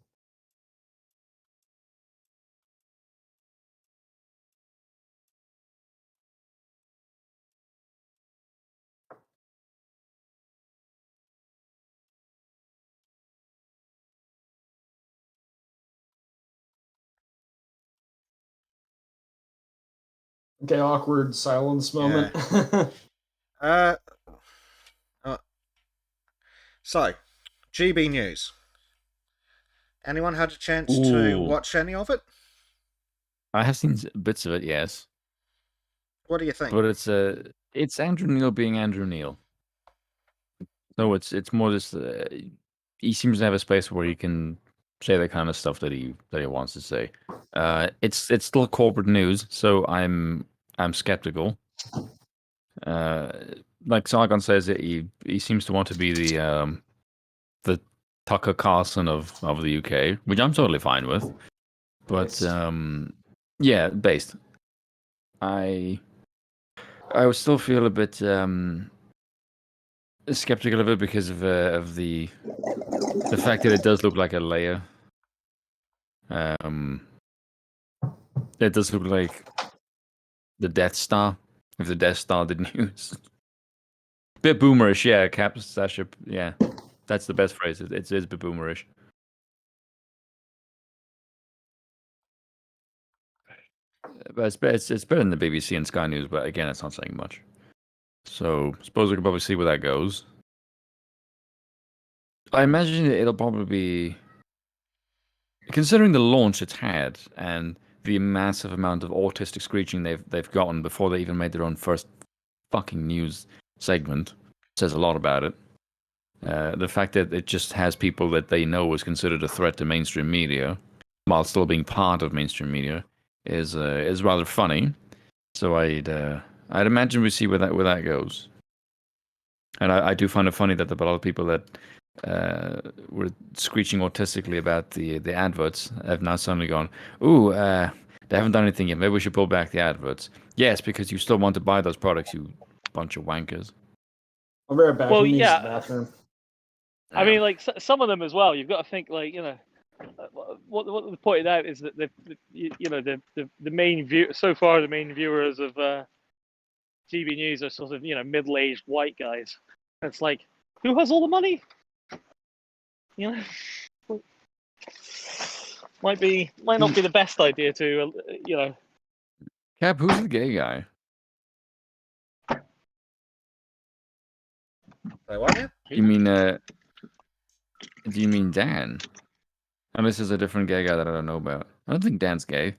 [SPEAKER 3] Okay, awkward silence moment.
[SPEAKER 1] So, GB News. Anyone had a chance to watch any of it?
[SPEAKER 7] I have seen bits of it, yes.
[SPEAKER 1] What do you think?
[SPEAKER 7] But it's Andrew Neil being Andrew Neil. So it's more just he seems to have a space where he can say the kind of stuff that he wants to say. It's still corporate news, so I'm skeptical. Like Sargon says, that he seems to want to be the Tucker Carlson of the UK, which I'm totally fine with. But yeah, based. I would still feel a bit skeptical of it because of the fact that it does look like a layer. It does look like the Death Star, if the Death Star did news. Bit boomerish, yeah. Cap Starship, yeah. That's the best phrase. It is a bit boomerish. But it's better than the BBC and Sky News, but again, it's not saying much. So, I suppose we can probably see where that goes. I imagine it'll probably be, considering the launch it's had and the massive amount of autistic screeching they've gotten before they even made their own first fucking news segment, says a lot about it. The fact that it just has people that they know is considered a threat to mainstream media, while still being part of mainstream media, is rather funny. So I'd imagine we see where that goes. And I do find it funny that a lot of people that were screeching autistically about the adverts have now suddenly gone, ooh, they haven't done anything yet. Maybe we should pull back the adverts. Yes, because you still want to buy those products, you bunch of wankers.
[SPEAKER 3] I'll be right back.
[SPEAKER 5] Well,
[SPEAKER 3] Let me use
[SPEAKER 5] yeah.
[SPEAKER 3] the bathroom.
[SPEAKER 5] I mean, like some of them as well. You've got to think, like, you know, what they pointed out is that the main view so far, the main viewers of GB News are sort of, you know, middle-aged white guys. It's like, who has all the money? You know, might not be the best idea to, you know.
[SPEAKER 7] Cap, who's the gay guy?
[SPEAKER 1] Say what now?
[SPEAKER 7] You mean do you mean Dan? And this is a different gay guy that I don't know about. I don't think Dan's gay.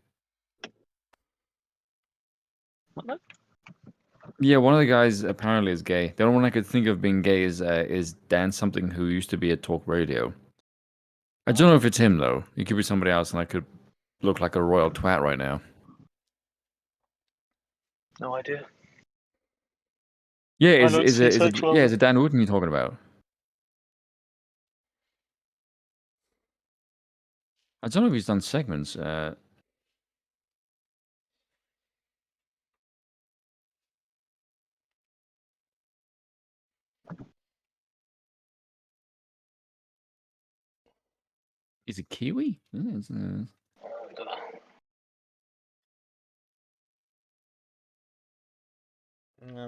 [SPEAKER 5] What?
[SPEAKER 7] Yeah, one of the guys apparently is gay. The only one I could think of being gay is Dan something who used to be at Talk Radio. I don't know if it's him though. It could be somebody else, and I could look like a royal twat right now.
[SPEAKER 5] No idea.
[SPEAKER 7] Yeah,
[SPEAKER 5] I
[SPEAKER 7] is
[SPEAKER 5] don't
[SPEAKER 7] is
[SPEAKER 5] see
[SPEAKER 7] it is
[SPEAKER 5] such
[SPEAKER 7] it
[SPEAKER 5] well.
[SPEAKER 7] yeah, is it Dan Wooten you're talking about? I don't know if he's done segments. Is it Kiwi? Yeah,
[SPEAKER 5] I don't know.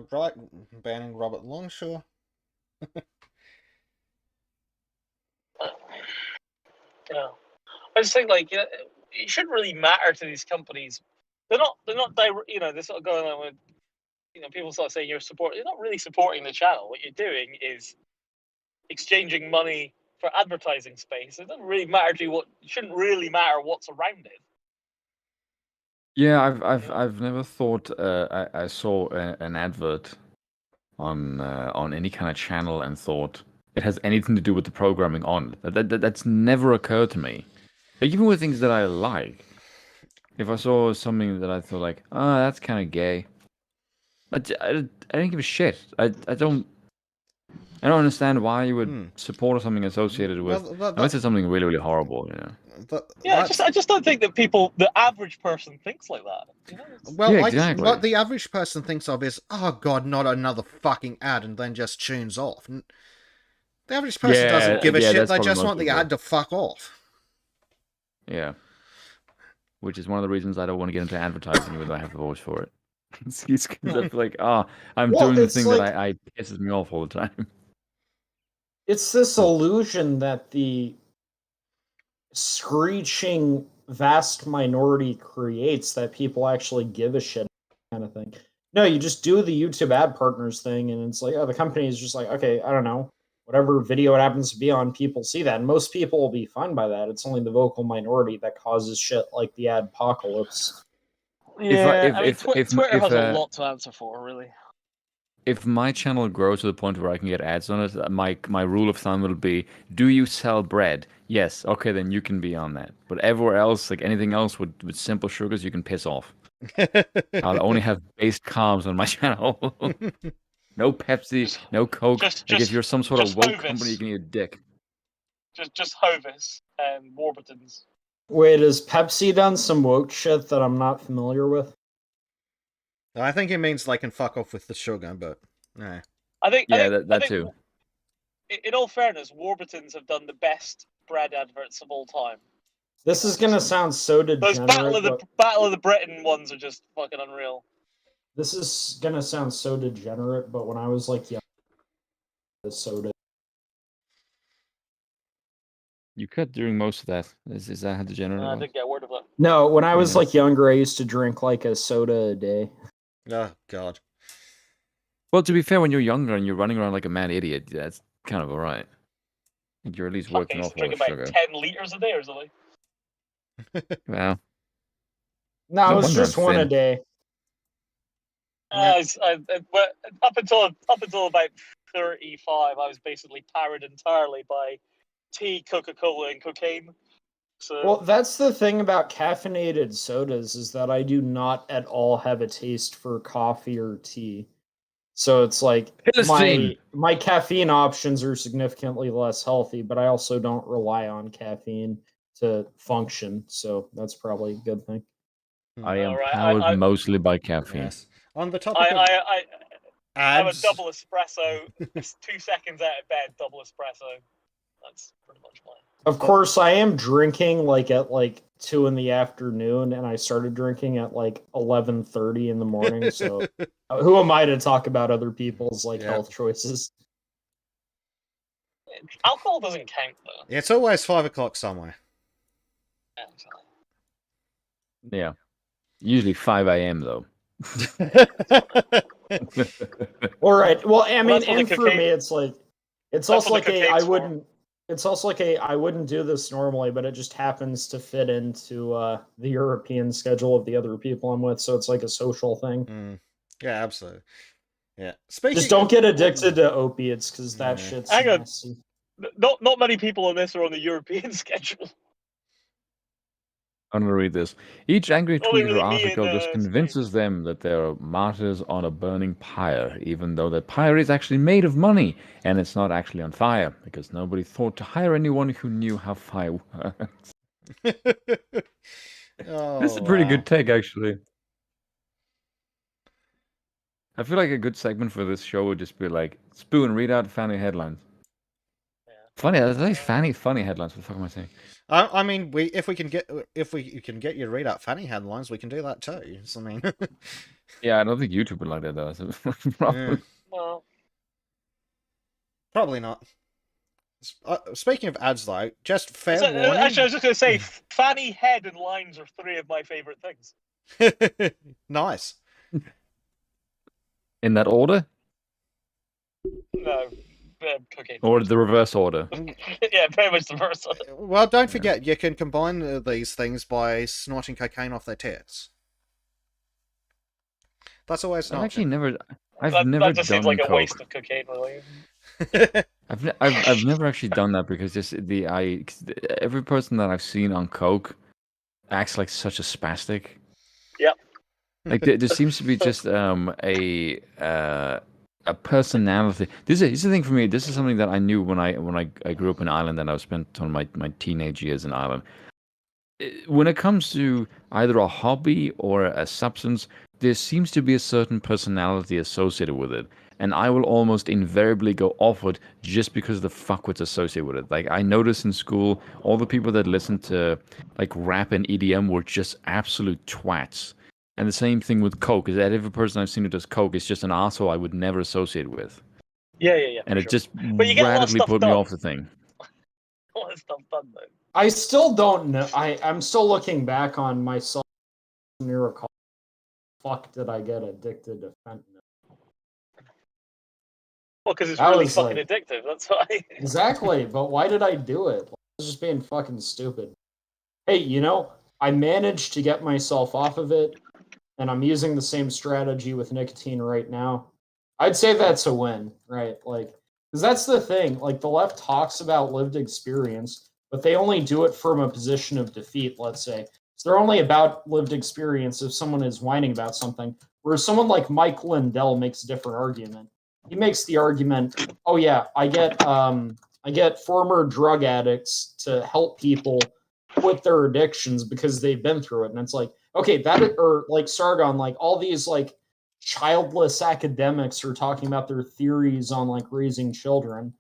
[SPEAKER 1] Right, banning Robert Longshore.
[SPEAKER 5] Yeah. I just think like it shouldn't really matter to these companies. They're not they're sort of going on with people start saying you're supporting. You're not really supporting the channel. What you're doing is exchanging money for advertising space. It doesn't really matter to you what. It shouldn't really matter what's around it.
[SPEAKER 7] Yeah, I've never thought I saw an advert on any kind of channel and thought it has anything to do with the programming on it. That's never occurred to me. Like, even with things that I like, if I saw something that I thought like, oh, that's kind of gay, I don't give a shit. I don't understand why you would support something associated with unless it's something really really horrible.
[SPEAKER 5] Yeah, I just don't think that the average person thinks like that.
[SPEAKER 1] Well,
[SPEAKER 7] Yeah, exactly.
[SPEAKER 1] what the average person thinks of is, oh god, not another fucking ad, and then just tunes off. The average person doesn't give a shit, they just want the ad to fuck off.
[SPEAKER 7] Yeah. Which is one of the reasons I don't want to get into advertising, even though I have the voice for it. It's because I feel like, I'm doing the thing that I pisses me off all the time.
[SPEAKER 3] It's this illusion that the screeching vast minority creates that people actually give a shit kind of thing. No, you just do the YouTube ad partners thing, and it's like, oh, the company is just like, okay, I don't know, whatever video it happens to be on, people see that, and most people will be fine by that. It's only the vocal minority that causes shit like the adpocalypse.
[SPEAKER 5] Yeah, Twitter has a lot to answer for, really.
[SPEAKER 7] If my channel grows to the point where I can get ads on it, my rule of thumb will be: do you sell bread? Yes. Okay, then you can be on that. But everywhere else, like anything else with simple sugars, you can piss off. I'll only have based carbs on my channel. No Pepsi, no Coke. If you're some sort of woke
[SPEAKER 5] Hovis.
[SPEAKER 7] company, you can eat a dick.
[SPEAKER 5] Just Hovis and Warburtons.
[SPEAKER 3] Wait, has Pepsi done some woke shit that I'm not familiar with?
[SPEAKER 1] I think it means they can fuck off with the sugar, but no.
[SPEAKER 5] I think
[SPEAKER 7] that too.
[SPEAKER 5] In all fairness, Warburtons have done the best bread adverts of all time.
[SPEAKER 3] This is gonna sound so degenerate.
[SPEAKER 5] Those Battle of the Britain ones are just fucking unreal.
[SPEAKER 3] This is gonna sound so degenerate, but when I was like young, the soda.
[SPEAKER 7] You cut during most of that. Is that how degenerate?
[SPEAKER 5] I didn't get a word of it.
[SPEAKER 3] No, when I was like younger, I used to drink like a soda a day.
[SPEAKER 1] Oh god.
[SPEAKER 7] Well, to be fair, when you're younger and you're running around like a mad idiot, that's kind of alright. You're at least working off all the sugar.
[SPEAKER 5] About 10 liters a day or something.
[SPEAKER 7] Wow.
[SPEAKER 3] No, it was just one a day.
[SPEAKER 5] Up until about 35, I was basically powered entirely by tea, Coca-Cola, and cocaine. So,
[SPEAKER 3] well, that's the thing about caffeinated sodas is that I do not at all have a taste for coffee or tea. So it's like my caffeine options are significantly less healthy, but I also don't rely on caffeine to function. So that's probably a good thing.
[SPEAKER 7] I am powered mostly by caffeine.
[SPEAKER 1] Yes. On the topic of
[SPEAKER 5] I'm a double espresso, 2 seconds out of bed, double espresso. That's pretty much mine.
[SPEAKER 3] Of course, I am drinking like at like 2 p.m, and I started drinking at like 11:30 in the morning. So, who am I to talk about other people's health choices?
[SPEAKER 5] Alcohol doesn't count though.
[SPEAKER 1] Yeah, it's always 5 o'clock somewhere.
[SPEAKER 7] Yeah, usually 5 a.m. though.
[SPEAKER 3] All right. Well, I mean, and for me, it's like it's also like I wouldn't. It's also like I wouldn't do this normally, but it just happens to fit into the European schedule of the other people I'm with, so it's like a social thing.
[SPEAKER 1] Yeah, absolutely. Yeah. Speaking
[SPEAKER 3] Just don't get addicted to opiates because that
[SPEAKER 1] Yeah.
[SPEAKER 3] shit's
[SPEAKER 5] Hang on.
[SPEAKER 3] nasty.
[SPEAKER 5] Not many people on this are on the European schedule.
[SPEAKER 7] I'm gonna read this. Each angry
[SPEAKER 5] Only
[SPEAKER 7] tweet or
[SPEAKER 5] really me
[SPEAKER 7] article
[SPEAKER 5] and,
[SPEAKER 7] just
[SPEAKER 5] Spain.
[SPEAKER 7] convinces them that they're martyrs on a burning pyre, even though that pyre is actually made of money and it's not actually on fire, because nobody thought to hire anyone who knew how fire works.
[SPEAKER 1] Oh,
[SPEAKER 7] This is a pretty
[SPEAKER 1] wow.
[SPEAKER 7] good take, actually. I feel like a good segment for this show would just be like, Spoon, read out funny headlines.
[SPEAKER 5] Yeah.
[SPEAKER 7] Funny, I say funny headlines. What the fuck am I saying?
[SPEAKER 1] I mean, if we can get you to read out funny headlines, we can do that too. So, I mean,
[SPEAKER 7] Yeah, I don't think YouTube would like that though. So
[SPEAKER 1] yeah,
[SPEAKER 5] Well,
[SPEAKER 1] probably not. Speaking of ads, though, just fair
[SPEAKER 5] so,
[SPEAKER 1] warning.
[SPEAKER 5] actually, I was just going to say, fanny, head, and lines are three of my favorite things.
[SPEAKER 1] Nice.
[SPEAKER 7] in that order,
[SPEAKER 5] No, cocaine.
[SPEAKER 7] or the reverse order?
[SPEAKER 5] Yeah, pretty much the first one.
[SPEAKER 1] Well, don't forget, you can combine these things by snorting cocaine off their tits. That's always an
[SPEAKER 7] I've actually
[SPEAKER 1] option.
[SPEAKER 7] never. I've
[SPEAKER 5] That
[SPEAKER 7] never
[SPEAKER 5] just
[SPEAKER 7] done
[SPEAKER 5] seems like a
[SPEAKER 7] coke.
[SPEAKER 5] waste of cocaine, really.
[SPEAKER 7] I've never actually done that because just every person that I've seen on coke acts like such a spastic.
[SPEAKER 5] Yep.
[SPEAKER 7] Like there seems to be just a personality. This is the thing for me. This is something that I knew when I grew up in Ireland and I spent on my teenage years in Ireland. When it comes to either a hobby or a substance, there seems to be a certain personality associated with it. And I will almost invariably go off it just because of the fuckwits associated with it. Like, I noticed in school, all the people that listened to, like, rap and EDM were just absolute twats. And the same thing with coke, is that every person I've seen who does coke is just an asshole I would never associate with.
[SPEAKER 5] Yeah.
[SPEAKER 7] And it
[SPEAKER 5] sure.
[SPEAKER 7] just
[SPEAKER 5] But you get a lot of
[SPEAKER 7] radically
[SPEAKER 5] stuff
[SPEAKER 7] put me
[SPEAKER 5] done.
[SPEAKER 7] off the thing.
[SPEAKER 5] A lot of stuff done, though.
[SPEAKER 3] I still don't know. I'm still looking back on myself. Miracle. Fuck, did I get addicted to fentanyl?
[SPEAKER 5] Well, because it's
[SPEAKER 3] That
[SPEAKER 5] really
[SPEAKER 3] was,
[SPEAKER 5] fucking
[SPEAKER 3] like-
[SPEAKER 5] addictive. That's why.
[SPEAKER 3] Exactly, but why did I do it? I was just being fucking stupid. Hey, I managed to get myself off of it, and I'm using the same strategy with nicotine right now. I'd say that's a win, right? Like, because that's the thing. Like, the left talks about lived experience, but they only do it from a position of defeat, let's say. So they're only about lived experience if someone is whining about something. Whereas someone like Mike Lindell makes a different argument. He makes the argument, oh yeah, I get former drug addicts to help people quit their addictions because they've been through it. And it's like, okay, or like Sargon, like all these like childless academics are talking about their theories on like raising children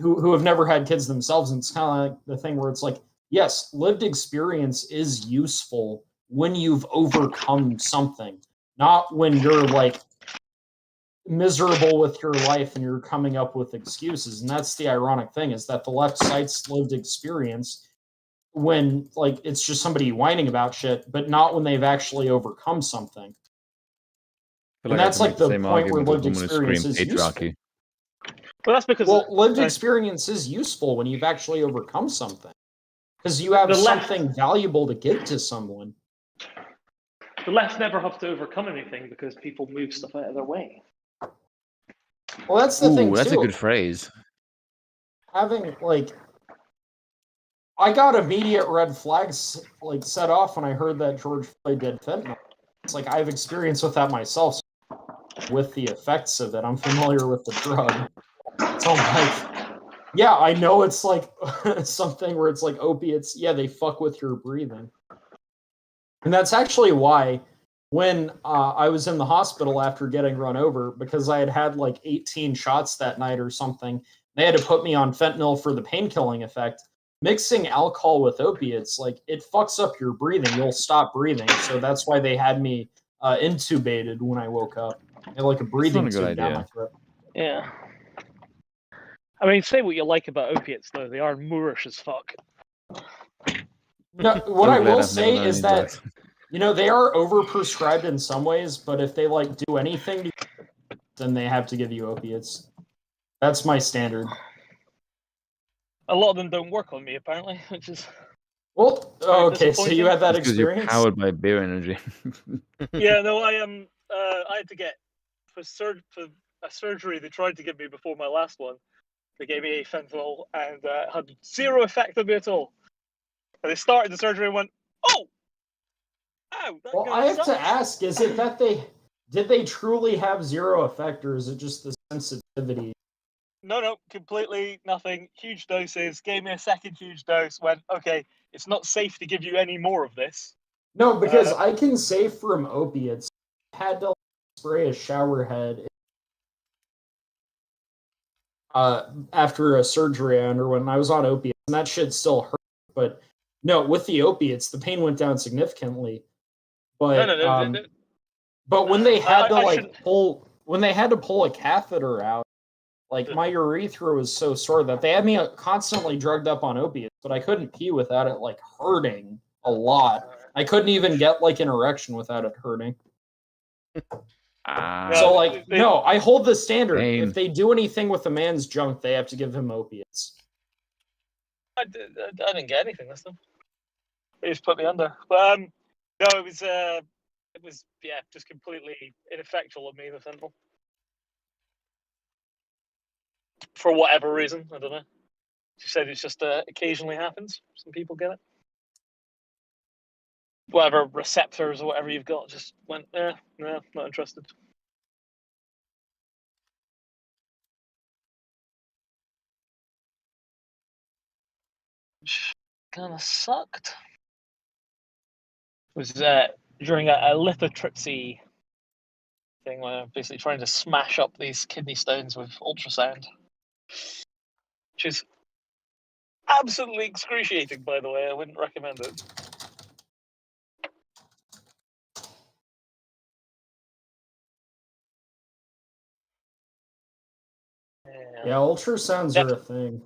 [SPEAKER 3] who have never had kids themselves. And it's kind of like the thing where it's like, yes, lived experience is useful when you've overcome something, not when you're like miserable with your life and you're coming up with excuses. And that's the ironic thing, is that the left cites lived experience when like it's just somebody whining about shit, but not when they've actually overcome something. And that's like the point where lived experience is useful.
[SPEAKER 5] Well, that's because
[SPEAKER 3] lived experience is useful when you've actually overcome something, because you have something valuable to give to someone.
[SPEAKER 5] The left never have to overcome anything because people move stuff out of their way.
[SPEAKER 3] Well, that's the thing,
[SPEAKER 7] That's
[SPEAKER 3] too.
[SPEAKER 7] a good phrase.
[SPEAKER 3] Having, like... I got immediate red flags, like, set off when I heard that George Floyd did fentanyl. It's like, I have experience with that myself, so with the effects of it. I'm familiar with the drug. So I'm like, yeah, I know it's like something where it's like opiates. Yeah, they fuck with your breathing. And that's actually why when I was in the hospital after getting run over, because I had like 18 shots that night or something, they had to put me on fentanyl for the pain-killing effect. Mixing alcohol with opiates, like, it fucks up your breathing. You'll stop breathing. So that's why they had me intubated when I woke up. I had like a breathing tube down my throat.
[SPEAKER 5] Yeah. I mean, say what you like about opiates, though. They are moorish as fuck.
[SPEAKER 3] No, what I will say is that, they are overprescribed in some ways, but if they like do anything, then they have to give you opiates. That's my standard.
[SPEAKER 5] A lot of them don't work on me, apparently, which is...
[SPEAKER 3] Well, okay, so you had that experience?
[SPEAKER 7] You're powered by beer energy.
[SPEAKER 5] Yeah, no, I had to get for a surgery they tried to give me before my last one. They gave me a fentanyl and had zero effect on me at all. And they started the surgery and went, "Oh, ow, that
[SPEAKER 3] Well,
[SPEAKER 5] guy
[SPEAKER 3] I have
[SPEAKER 5] sucks."
[SPEAKER 3] to ask: is it that did they truly have zero effect, or is it just the sensitivity?
[SPEAKER 5] No, completely nothing. Huge doses. Gave me a second huge dose. Went, okay, it's not safe to give you any more of this.
[SPEAKER 3] No, because I can say from opiates, I had to spray a shower head after a surgery I underwent when I was on opiates, and that shit still hurt. But no, with the opiates, the pain went down significantly. But
[SPEAKER 5] No.
[SPEAKER 3] but when they had to
[SPEAKER 5] I shouldn't-
[SPEAKER 3] pull a catheter out, like my urethra was so sore that they had me constantly drugged up on opiates, but I couldn't pee without it like hurting a lot. I couldn't even get like an erection without it hurting. So like, no, I hold the standard.
[SPEAKER 7] Pain.
[SPEAKER 3] If they do anything with a man's junk, they have to give him opiates.
[SPEAKER 5] I didn't get anything this time. They just put me under. But no, it was just completely ineffectual of me, the fentanyl. For whatever reason, I don't know. She said it's just occasionally happens. Some people get it. Whatever receptors or whatever you've got just went, no, not interested. Which kind of sucked. It was during a lithotripsy thing where I'm basically trying to smash up these kidney stones with ultrasound. Which is absolutely excruciating, by the way. I wouldn't recommend it.
[SPEAKER 3] Yeah, ultrasounds are a thing.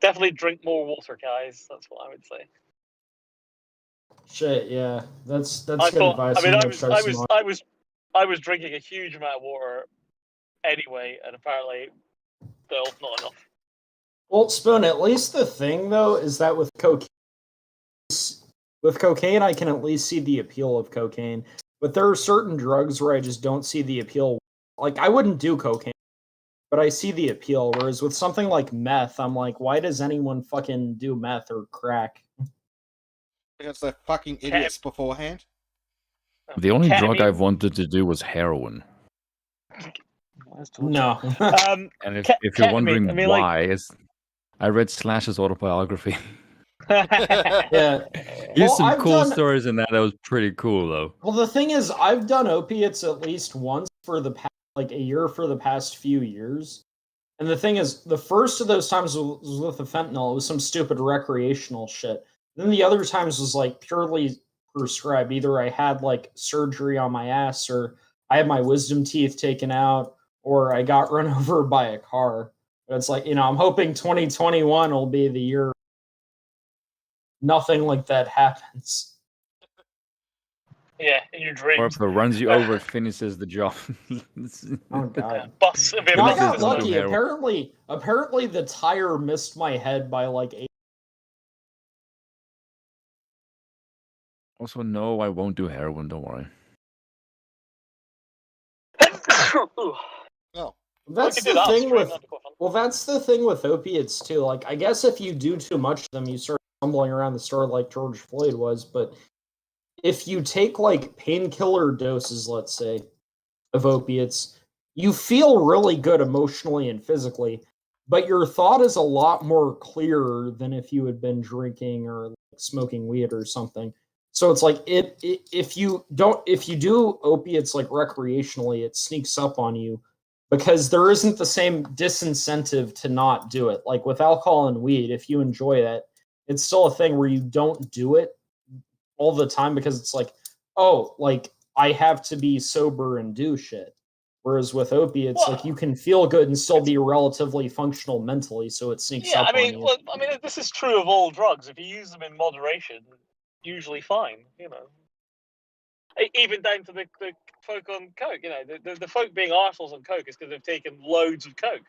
[SPEAKER 5] Definitely drink more water, guys. That's what I would say.
[SPEAKER 3] Shit, yeah, that's good
[SPEAKER 5] I
[SPEAKER 3] advice.
[SPEAKER 5] mean,
[SPEAKER 3] I
[SPEAKER 5] I was drinking a huge amount of water anyway, and apparently, still not enough.
[SPEAKER 3] Well, Spoon, at least the thing though is that with cocaine, I can at least see the appeal of cocaine. But there are certain drugs where I just don't see the appeal. Like I wouldn't do cocaine, but I see the appeal. Whereas with something like meth, I'm like, why does anyone fucking do meth or crack?
[SPEAKER 1] Because they're fucking idiots beforehand.
[SPEAKER 7] The only drug
[SPEAKER 5] Ketamine.
[SPEAKER 7] I wanted to do was heroin.
[SPEAKER 3] No.
[SPEAKER 7] And if you're
[SPEAKER 5] ketamine,
[SPEAKER 7] wondering
[SPEAKER 5] I mean,
[SPEAKER 7] why, I read Slash's autobiography.
[SPEAKER 3] Yeah.
[SPEAKER 7] Here's
[SPEAKER 3] Well,
[SPEAKER 7] some
[SPEAKER 3] I've
[SPEAKER 7] cool
[SPEAKER 3] done-
[SPEAKER 7] stories in that. That was pretty cool, though.
[SPEAKER 3] Well, the thing is, I've done opiates at least once for the past, like a year for the past few years. And the thing is, the first of those times was with the fentanyl. It was some stupid recreational shit. Then the other times was like purely prescribed. Either I had like surgery on my ass, or I had my wisdom teeth taken out, or I got run over by a car. But it's like, I'm hoping 2021 will be the year nothing like that happens.
[SPEAKER 5] Yeah, in your
[SPEAKER 7] Or
[SPEAKER 5] dreams.
[SPEAKER 7] if it runs you over, it finishes the job.
[SPEAKER 3] Oh god.
[SPEAKER 5] Bus. It'll be a
[SPEAKER 3] No, I
[SPEAKER 5] bus
[SPEAKER 3] got
[SPEAKER 5] system.
[SPEAKER 3] lucky.
[SPEAKER 7] Heroin.
[SPEAKER 3] Apparently the tire missed my head by like 8.
[SPEAKER 7] Also, no, I won't do heroin. Don't worry.
[SPEAKER 1] Oh,
[SPEAKER 3] That's
[SPEAKER 5] We could do
[SPEAKER 3] the
[SPEAKER 5] that
[SPEAKER 3] thing
[SPEAKER 5] straight,
[SPEAKER 3] with
[SPEAKER 5] that'd be quite fun.
[SPEAKER 3] well, that's the thing with opiates too. Like, I guess if you do too much of them, you start stumbling around the store like George Floyd was. But if you take like painkiller doses, let's say, of opiates, you feel really good emotionally and physically, but your thought is a lot more clearer than if you had been drinking or like, smoking weed or something. So it's like if you do opiates like recreationally, it sneaks up on you because there isn't the same disincentive to not do it. Like with alcohol and weed, if you enjoy that, it's still a thing where you don't do it all the time because it's like, oh, like I have to be sober and do shit. Whereas with opiates, like you can feel good and still be relatively functional mentally, so it sneaks up on you.
[SPEAKER 5] Well, I mean, this is true of all drugs. If you use them in moderation, usually fine. Even down to the folk on coke. The folk being arseholes on coke is because they've taken loads of coke.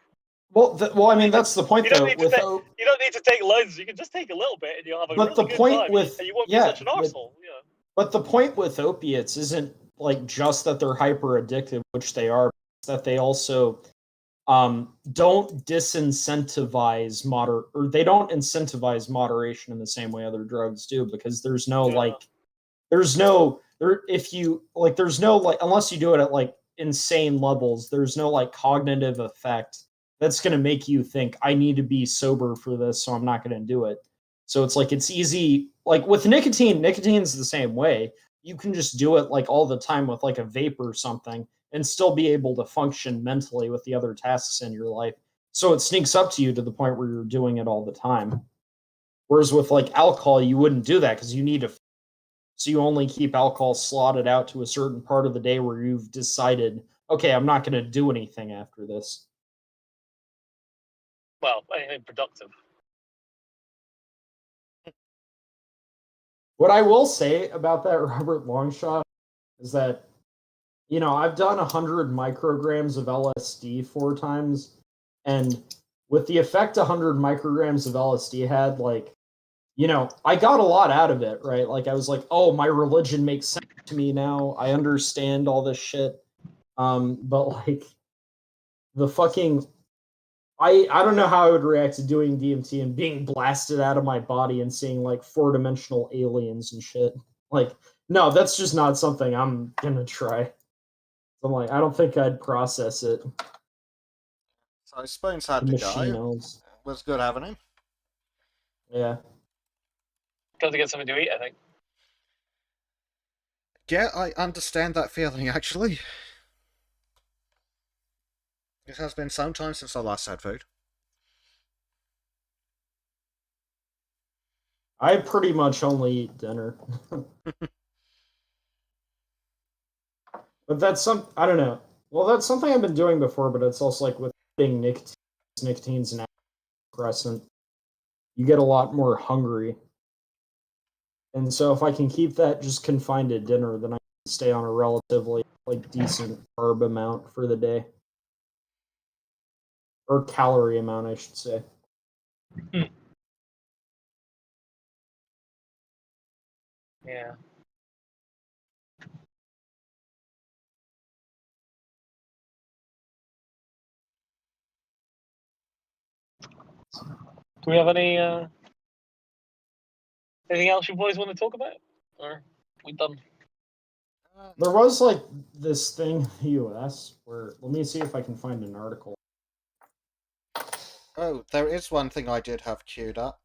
[SPEAKER 3] Well, I mean, that's the point
[SPEAKER 5] You don't
[SPEAKER 3] though.
[SPEAKER 5] need to you don't need to take loads. You can just take a little bit, and you'll have a
[SPEAKER 3] But
[SPEAKER 5] really
[SPEAKER 3] the
[SPEAKER 5] good
[SPEAKER 3] point
[SPEAKER 5] time,
[SPEAKER 3] with-
[SPEAKER 5] and you won't
[SPEAKER 3] yeah,
[SPEAKER 5] be such an arsehole.
[SPEAKER 3] But the point with opiates isn't like just that they're hyper addictive, which they are. that they also don't disincentivize they don't incentivize moderation in the same way other drugs do, because there's no unless you do it at like insane levels, there's no like cognitive effect that's going to make you think I need to be sober for this, so I'm not going to do it. So it's like it's easy. Like with nicotine's the same way. You can just do it like all the time with like a vape or something and still be able to function mentally with the other tasks in your life. So it sneaks up to you to the point where you're doing it all the time. Whereas with like alcohol, you wouldn't do that because you need to. So you only keep alcohol slotted out to a certain part of the day where you've decided, okay, I'm not going to do anything after this.
[SPEAKER 5] Well, anything productive.
[SPEAKER 3] What I will say about that Robert Longshot is that, I've done 100 micrograms of LSD 4 times, and with the effect 100 micrograms of LSD had, like, I got a lot out of it, right? Like, I was like, oh, my religion makes sense to me now. I understand all this shit. But, like, the fucking... I don't know how I would react to doing DMT and being blasted out of my body and seeing, like, 4-dimensional aliens and shit. Like, no, that's just not something I'm gonna try. So I'm like, I don't think I'd process it.
[SPEAKER 1] So Spoons had
[SPEAKER 3] The
[SPEAKER 1] to
[SPEAKER 3] machine
[SPEAKER 1] go.
[SPEAKER 3] knows.
[SPEAKER 1] It was good having him.
[SPEAKER 3] Yeah.
[SPEAKER 5] Got to get something to eat, I think.
[SPEAKER 1] Yeah, I understand that feeling, actually. It has been some time since I last had food.
[SPEAKER 3] I pretty much only eat dinner. But that's I don't know. Well, that's something I've been doing before, but it's also like with eating nicotine's an antidepressant. You get a lot more hungry. And so if I can keep that just confined to dinner, then I can stay on a relatively like decent carb amount for the day. Or calorie amount, I should say.
[SPEAKER 5] Yeah. Do we have anything else you boys want to talk about? Or are we done?
[SPEAKER 3] There was like this thing in the US where, let me see if I can find an article.
[SPEAKER 1] Oh, there is one thing I did have queued up.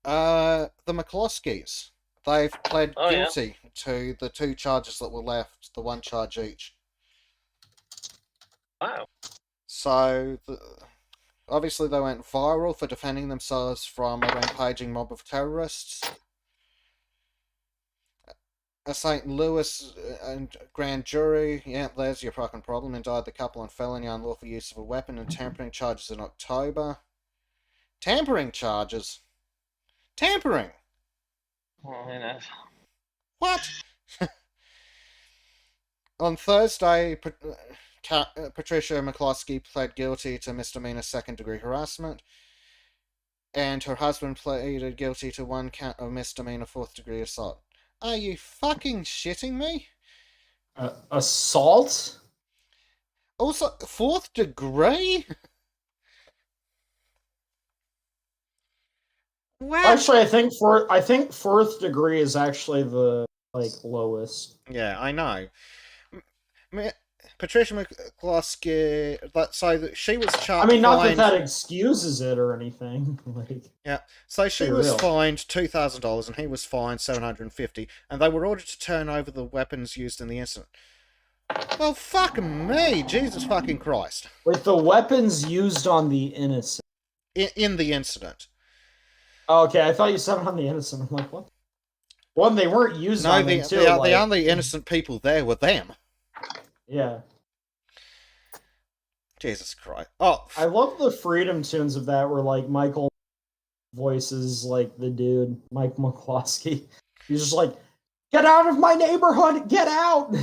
[SPEAKER 1] The McCloskeys. They've pled guilty to the 2 charges that were left, the 1 charge each.
[SPEAKER 5] Wow.
[SPEAKER 1] So, obviously they went viral for defending themselves from a rampaging mob of terrorists. A St. Louis and grand jury, yeah, there's your fucking problem, indicted the couple on felony unlawful use of a weapon and tampering charges in October. Tampering charges? Tampering?
[SPEAKER 5] Oh, who knows?
[SPEAKER 1] What? On Thursday, Patricia McCloskey pled guilty to misdemeanor second-degree harassment, and her husband pleaded guilty to 1 count of misdemeanor 4th-degree assault. Are you fucking shitting me?
[SPEAKER 3] Assault?
[SPEAKER 1] Also, 4th degree? What?
[SPEAKER 3] Actually, I think 4th degree is actually the like lowest.
[SPEAKER 1] Yeah, I know. Patricia McCloskey, so she was charged.
[SPEAKER 3] I mean, not that excuses it or anything. Like,
[SPEAKER 1] yeah, so she was fined $2,000 and he was fined $750, and they were ordered to turn over the weapons used in the incident. Well, fuck me, Jesus fucking Christ!
[SPEAKER 3] Wait, the weapons used on the innocent
[SPEAKER 1] in the incident.
[SPEAKER 3] Oh, okay, I thought you said on the innocent. I'm like, what? One, they weren't used on them too.
[SPEAKER 1] The only innocent people there were them.
[SPEAKER 3] Yeah.
[SPEAKER 1] Jesus Christ. Oh.
[SPEAKER 3] I love the freedom tunes of that where, like, Michael voices, like, the dude, Mike McCloskey. He's just like, get out of my neighborhood! Get out!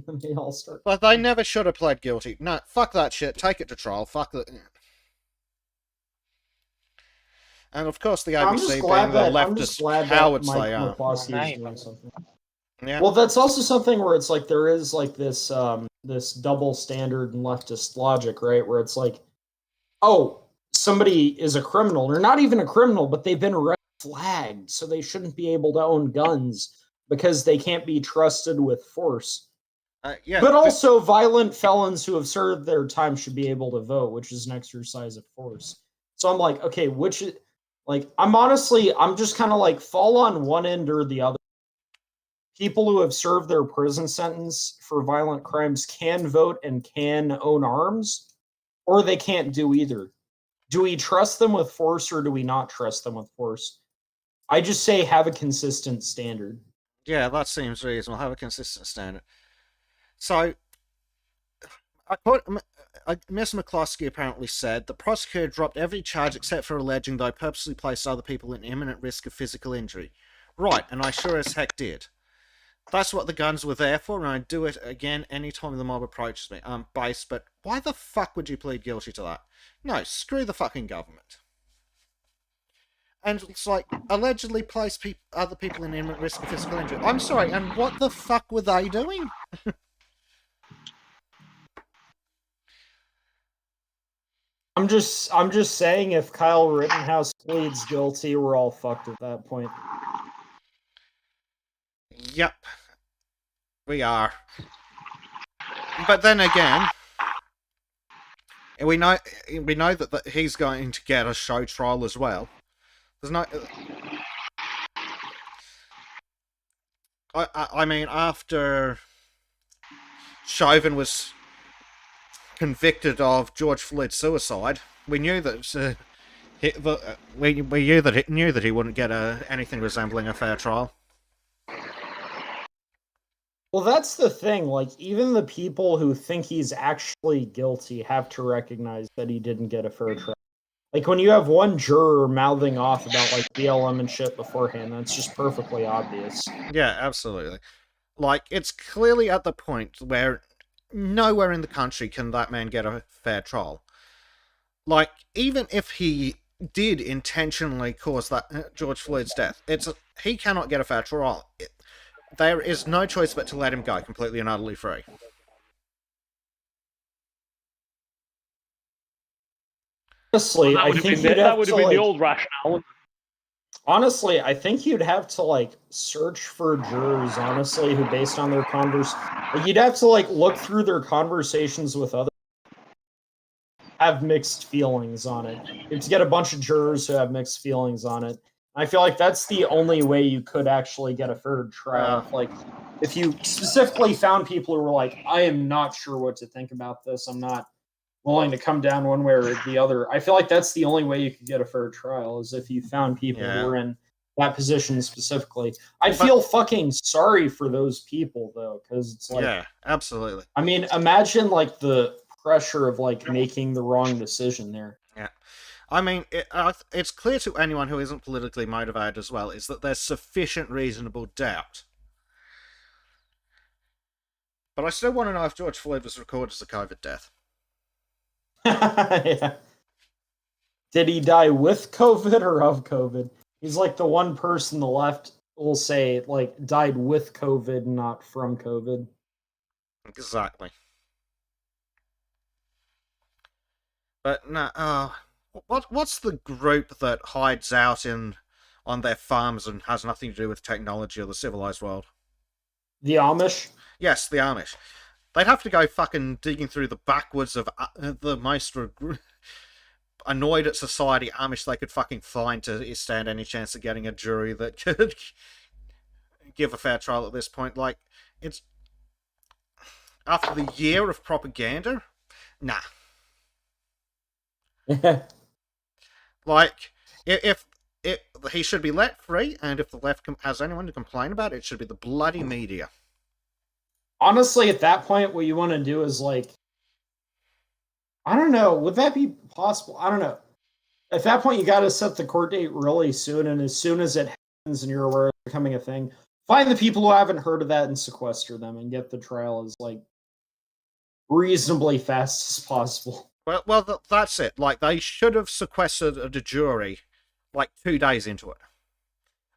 [SPEAKER 3] And they all start...
[SPEAKER 1] But they never should have pled guilty. No, fuck that shit. Take it to trial. Fuck that. And, of course, the ABC being the leftist cowards they are.
[SPEAKER 3] McCloskey is doing something.
[SPEAKER 1] Yeah.
[SPEAKER 3] Well, that's also something where it's like there is like this double standard and leftist logic, right? Where it's like, oh, somebody is a criminal. They're not even a criminal, but they've been red flagged, so they shouldn't be able to own guns because they can't be trusted with force.
[SPEAKER 1] Yeah.
[SPEAKER 3] But also, violent felons who have served their time should be able to vote, which is an exercise of force. So I'm like, okay, I'm just kind of like fall on one end or the other. People who have served their prison sentence for violent crimes can vote and can own arms, or they can't do either. Do we trust them with force or do we not trust them with force? I just say have a consistent standard.
[SPEAKER 1] Yeah, that seems reasonable. Have a consistent standard. So, Miss McCloskey apparently said the prosecutor dropped every charge except for alleging they purposely placed other people in imminent risk of physical injury. Right, and I sure as heck did. That's what the guns were there for, and I'd do it again anytime the mob approaches me. I'm base, but why the fuck would you plead guilty to that? No, screw the fucking government. And it's like, allegedly place other people in imminent risk of physical injury. I'm sorry, and what the fuck were they doing?
[SPEAKER 3] I'm just saying if Kyle Rittenhouse pleads guilty, we're all fucked at that point.
[SPEAKER 1] Yep. We are. But then again, we know that he's going to get a show trial as well. There's no... I mean, after Chauvin was convicted of George Floyd's suicide, we knew that we knew that he wouldn't get anything resembling a fair trial.
[SPEAKER 3] Well, that's the thing. Like, even the people who think he's actually guilty have to recognize that he didn't get a fair trial. Like, when you have one juror mouthing off about, like, BLM and shit beforehand, that's just perfectly obvious.
[SPEAKER 1] Yeah, absolutely. Like, it's clearly at the point where nowhere in the country can that man get a fair trial. Like, even if he did intentionally cause that George Floyd's death, he cannot get a fair trial. There is no choice but to let him go completely and utterly free.
[SPEAKER 3] Honestly, I think
[SPEAKER 5] that would have been the old rationale.
[SPEAKER 3] Honestly, I think you'd have to like search for jurors, honestly, who based on their you'd have to like look through their conversations with others, have mixed feelings on it. You have to get a bunch of jurors who have mixed feelings on it. I feel like that's the only way you could actually get a fair trial. If you specifically found people who were like, I am not sure what to think about this, I'm not willing to come down one way or the other. I feel like that's the only way you could get a fair trial, is if you found people who were in that position specifically. I'd feel fucking sorry for those people, though, because it's like...
[SPEAKER 1] Yeah, absolutely.
[SPEAKER 3] I mean, imagine, like, the pressure of, like, making the wrong decision there.
[SPEAKER 1] Yeah. I mean, it's clear to anyone who isn't politically motivated as well, is that there's sufficient reasonable doubt. But I still want to know if George Floyd was recorded as a COVID death.
[SPEAKER 3] Yeah. Did he die with COVID or of COVID? He's like the one person the left will say, like, died with COVID, not from COVID.
[SPEAKER 1] Exactly. But no, what's the group that hides out on their farms and has nothing to do with technology or the civilized world?
[SPEAKER 3] The Amish?
[SPEAKER 1] Yes, the Amish. They'd have to go fucking digging through the backwoods of the most annoyed at society Amish they could fucking find to stand any chance of getting a jury that could give a fair trial at this point. Like, it's... After the year of propaganda? Nah. Like, if he should be let free, and if the left has anyone to complain about it should be the bloody media.
[SPEAKER 3] Honestly, at that point, what you want to do is, like... I don't know. Would that be possible? I don't know. At that point, you got to set the court date really soon, and as soon as it happens and you're aware it's becoming a thing, find the people who haven't heard of that and sequester them and get the trial as, like, reasonably fast as possible.
[SPEAKER 1] Well, that's it. Like, they should have sequestered the jury, like, 2 days into it.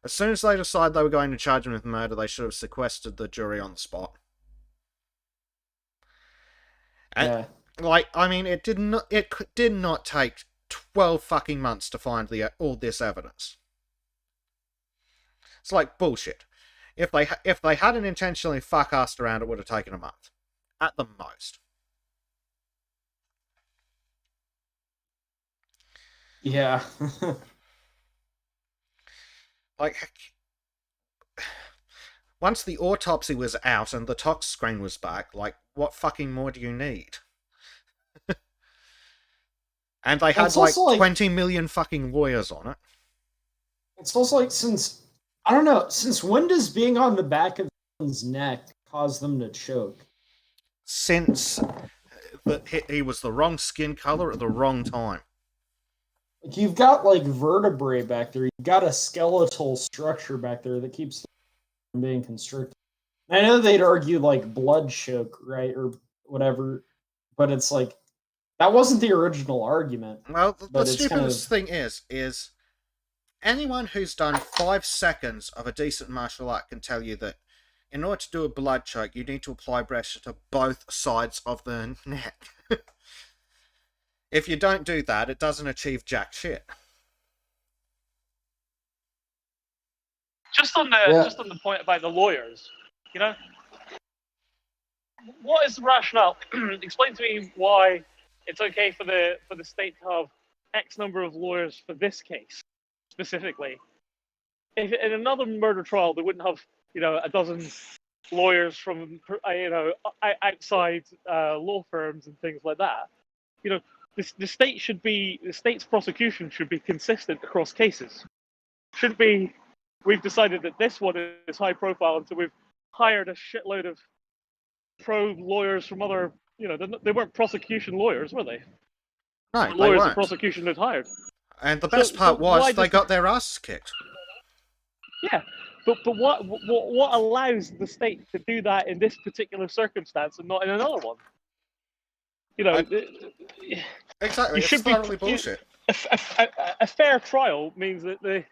[SPEAKER 1] As soon as they decided they were going to charge him with murder, they should have sequestered the jury on the spot. And,
[SPEAKER 3] Yeah.
[SPEAKER 1] I mean, it did not take 12 fucking months to find all this evidence. It's like bullshit. If they hadn't intentionally fuck-assed around, it would have taken a month. At the most.
[SPEAKER 3] Yeah.
[SPEAKER 1] Like, once the autopsy was out and the tox screen was back, like, what fucking more do you need? And they had, like, 20 million fucking lawyers on it.
[SPEAKER 3] It's also like, since when does being on the back of someone's neck cause them to choke?
[SPEAKER 1] Since he was the wrong skin color at the wrong time.
[SPEAKER 3] Like, you've got, like, vertebrae back there. You've got a skeletal structure back there that keeps them from being constricted. I know they'd argue, like, blood choke, right, or whatever, but it's like, that wasn't the original argument.
[SPEAKER 1] Well, the stupidest
[SPEAKER 3] kind of...
[SPEAKER 1] thing is anyone who's done 5 seconds of a decent martial art can tell you that in order to do a blood choke, you need to apply pressure to both sides of the neck. If you don't do that, it doesn't achieve jack shit.
[SPEAKER 5] Just on the point about the lawyers, you know, what is the rationale? Explain to me why it's okay for the state to have X number of lawyers for this case specifically. If in another murder trial they wouldn't have, you know, a dozen lawyers from, you know, outside law firms and things like that. You know, the state's prosecution should be consistent across cases. Shouldn't be, we've decided that this one is high profile, and so we've hired a shitload of pro lawyers from other, you know, they weren't prosecution lawyers, were they?
[SPEAKER 1] No,
[SPEAKER 5] The
[SPEAKER 1] they
[SPEAKER 5] lawyers the
[SPEAKER 1] weren't.
[SPEAKER 5] prosecution had hired.
[SPEAKER 1] And the best part was they got their asses kicked.
[SPEAKER 5] Yeah, but what allows the state to do that in this particular circumstance and not in another one? You know,
[SPEAKER 1] exactly. It's totally bullshit.
[SPEAKER 5] A fair trial means that the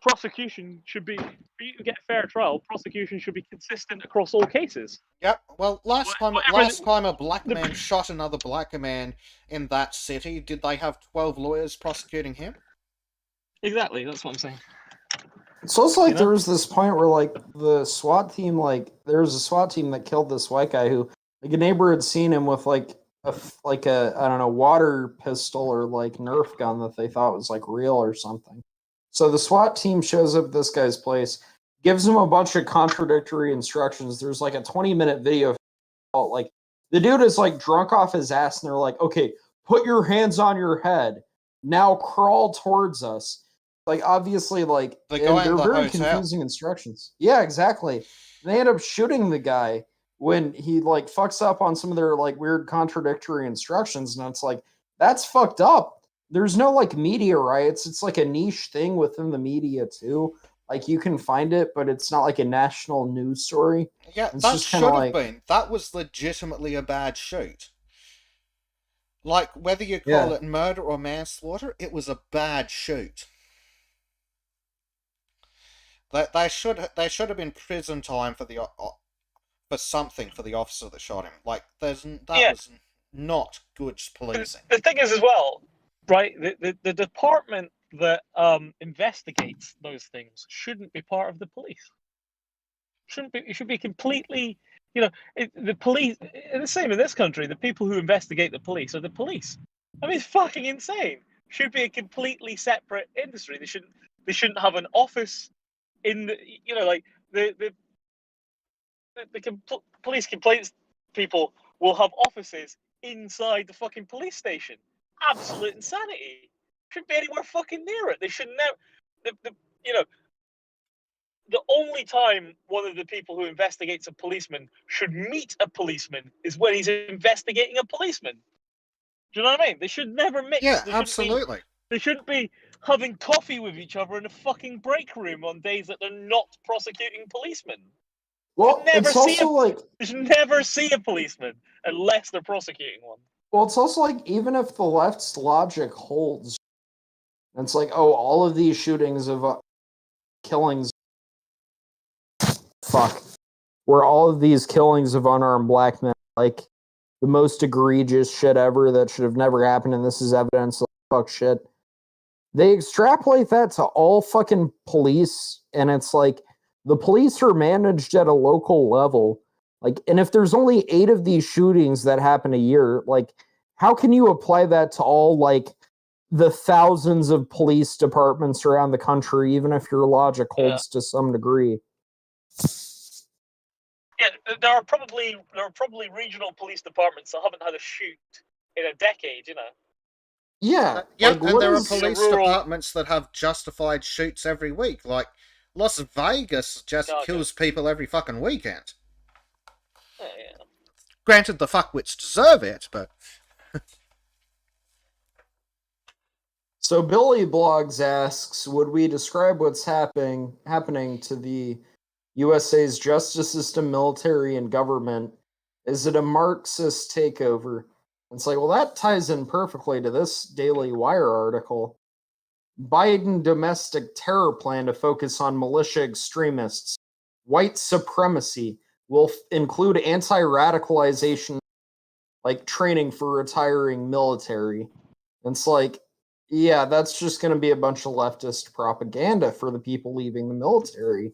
[SPEAKER 5] prosecution should be, for you to get a fair trial, prosecution should be consistent across all cases.
[SPEAKER 1] Yep. Well, last time a black man shot another black man in that city, did they have 12 lawyers prosecuting him?
[SPEAKER 5] Exactly. That's what I'm saying.
[SPEAKER 3] It's also like, there was this point where, like, the SWAT team, like, there was a SWAT team that killed this white guy who, like, a neighbor had seen him with, like a I don't know, water pistol or, like, Nerf gun that they thought was, like, real or something. So the SWAT team shows up at this guy's place, gives him a bunch of contradictory instructions. There's, like, a 20-minute video of, like, the dude is, like, drunk off his ass, and they're like, okay, put your hands on your head. Now crawl towards us. Like, obviously, like, they're very confusing instructions. Yeah, exactly. They end up shooting the guy when he, like, fucks up on some of their, like, weird contradictory instructions, and it's like, that's fucked up. There's no, like, media riots. It's like a niche thing within the media too. Like, you can find it, but it's not like a national news story.
[SPEAKER 1] Yeah,
[SPEAKER 3] it's
[SPEAKER 1] that should have been. That was legitimately a bad shoot. Like, whether you call it murder or manslaughter, it was a bad shoot. They should have been prison time for something for the officer that shot him. Like, was not good policing.
[SPEAKER 5] The thing is, as well, right? The department that investigates those things shouldn't be part of the police. It should be completely, you know, the police. The same in this country. The people who investigate the police are the police. I mean, it's fucking insane. Should be a completely separate industry. They shouldn't have an office in the, you know, like the police complaints people will have offices inside the fucking police station. Absolute insanity. Shouldn't be anywhere fucking near it. They should never. You know, the only time one of the people who investigates a policeman should meet a policeman is when he's investigating a policeman. Do you know what I mean? They should never mix.
[SPEAKER 1] Yeah, absolutely.
[SPEAKER 5] They shouldn't be having coffee with each other in a fucking break room on days that they're not prosecuting policemen.
[SPEAKER 3] Well, it's also like,
[SPEAKER 5] you should never see a policeman unless they're prosecuting one.
[SPEAKER 3] Well, it's also like, even if the left's logic holds, it's like, oh, all of these shootings of killings. Fuck. Where all of these killings of unarmed black men, like the most egregious shit ever that should have never happened, and this is evidence of fuck shit. They extrapolate that to all fucking police, and it's like the police are managed at a local level. Like, and if there's only 8 of these shootings that happen a year, like, how can you apply that to all, like, the thousands of police departments around the country, even if your logic holds to some degree?
[SPEAKER 5] Yeah, there are probably regional police departments that haven't had a shoot in a decade.
[SPEAKER 3] Yeah.
[SPEAKER 1] Yeah,
[SPEAKER 3] like,
[SPEAKER 1] and
[SPEAKER 3] what
[SPEAKER 1] there are
[SPEAKER 3] is-
[SPEAKER 1] police
[SPEAKER 5] rural-
[SPEAKER 1] departments that have justified shoots every week. Like, Las Vegas just
[SPEAKER 5] Okay.
[SPEAKER 1] kills people every fucking weekend.
[SPEAKER 5] Yeah.
[SPEAKER 1] Granted, the fuckwits deserve it, but...
[SPEAKER 3] So Billy Blogs asks, would we describe what's happening to the USA's justice system, military, and government? Is it a Marxist takeover? It's like, well, that ties in perfectly to this Daily Wire article. Biden domestic terror plan to focus on militia extremists. White supremacy will include anti-radicalization, like training for retiring military. And it's like, yeah, that's just going to be a bunch of leftist propaganda for the people leaving the military.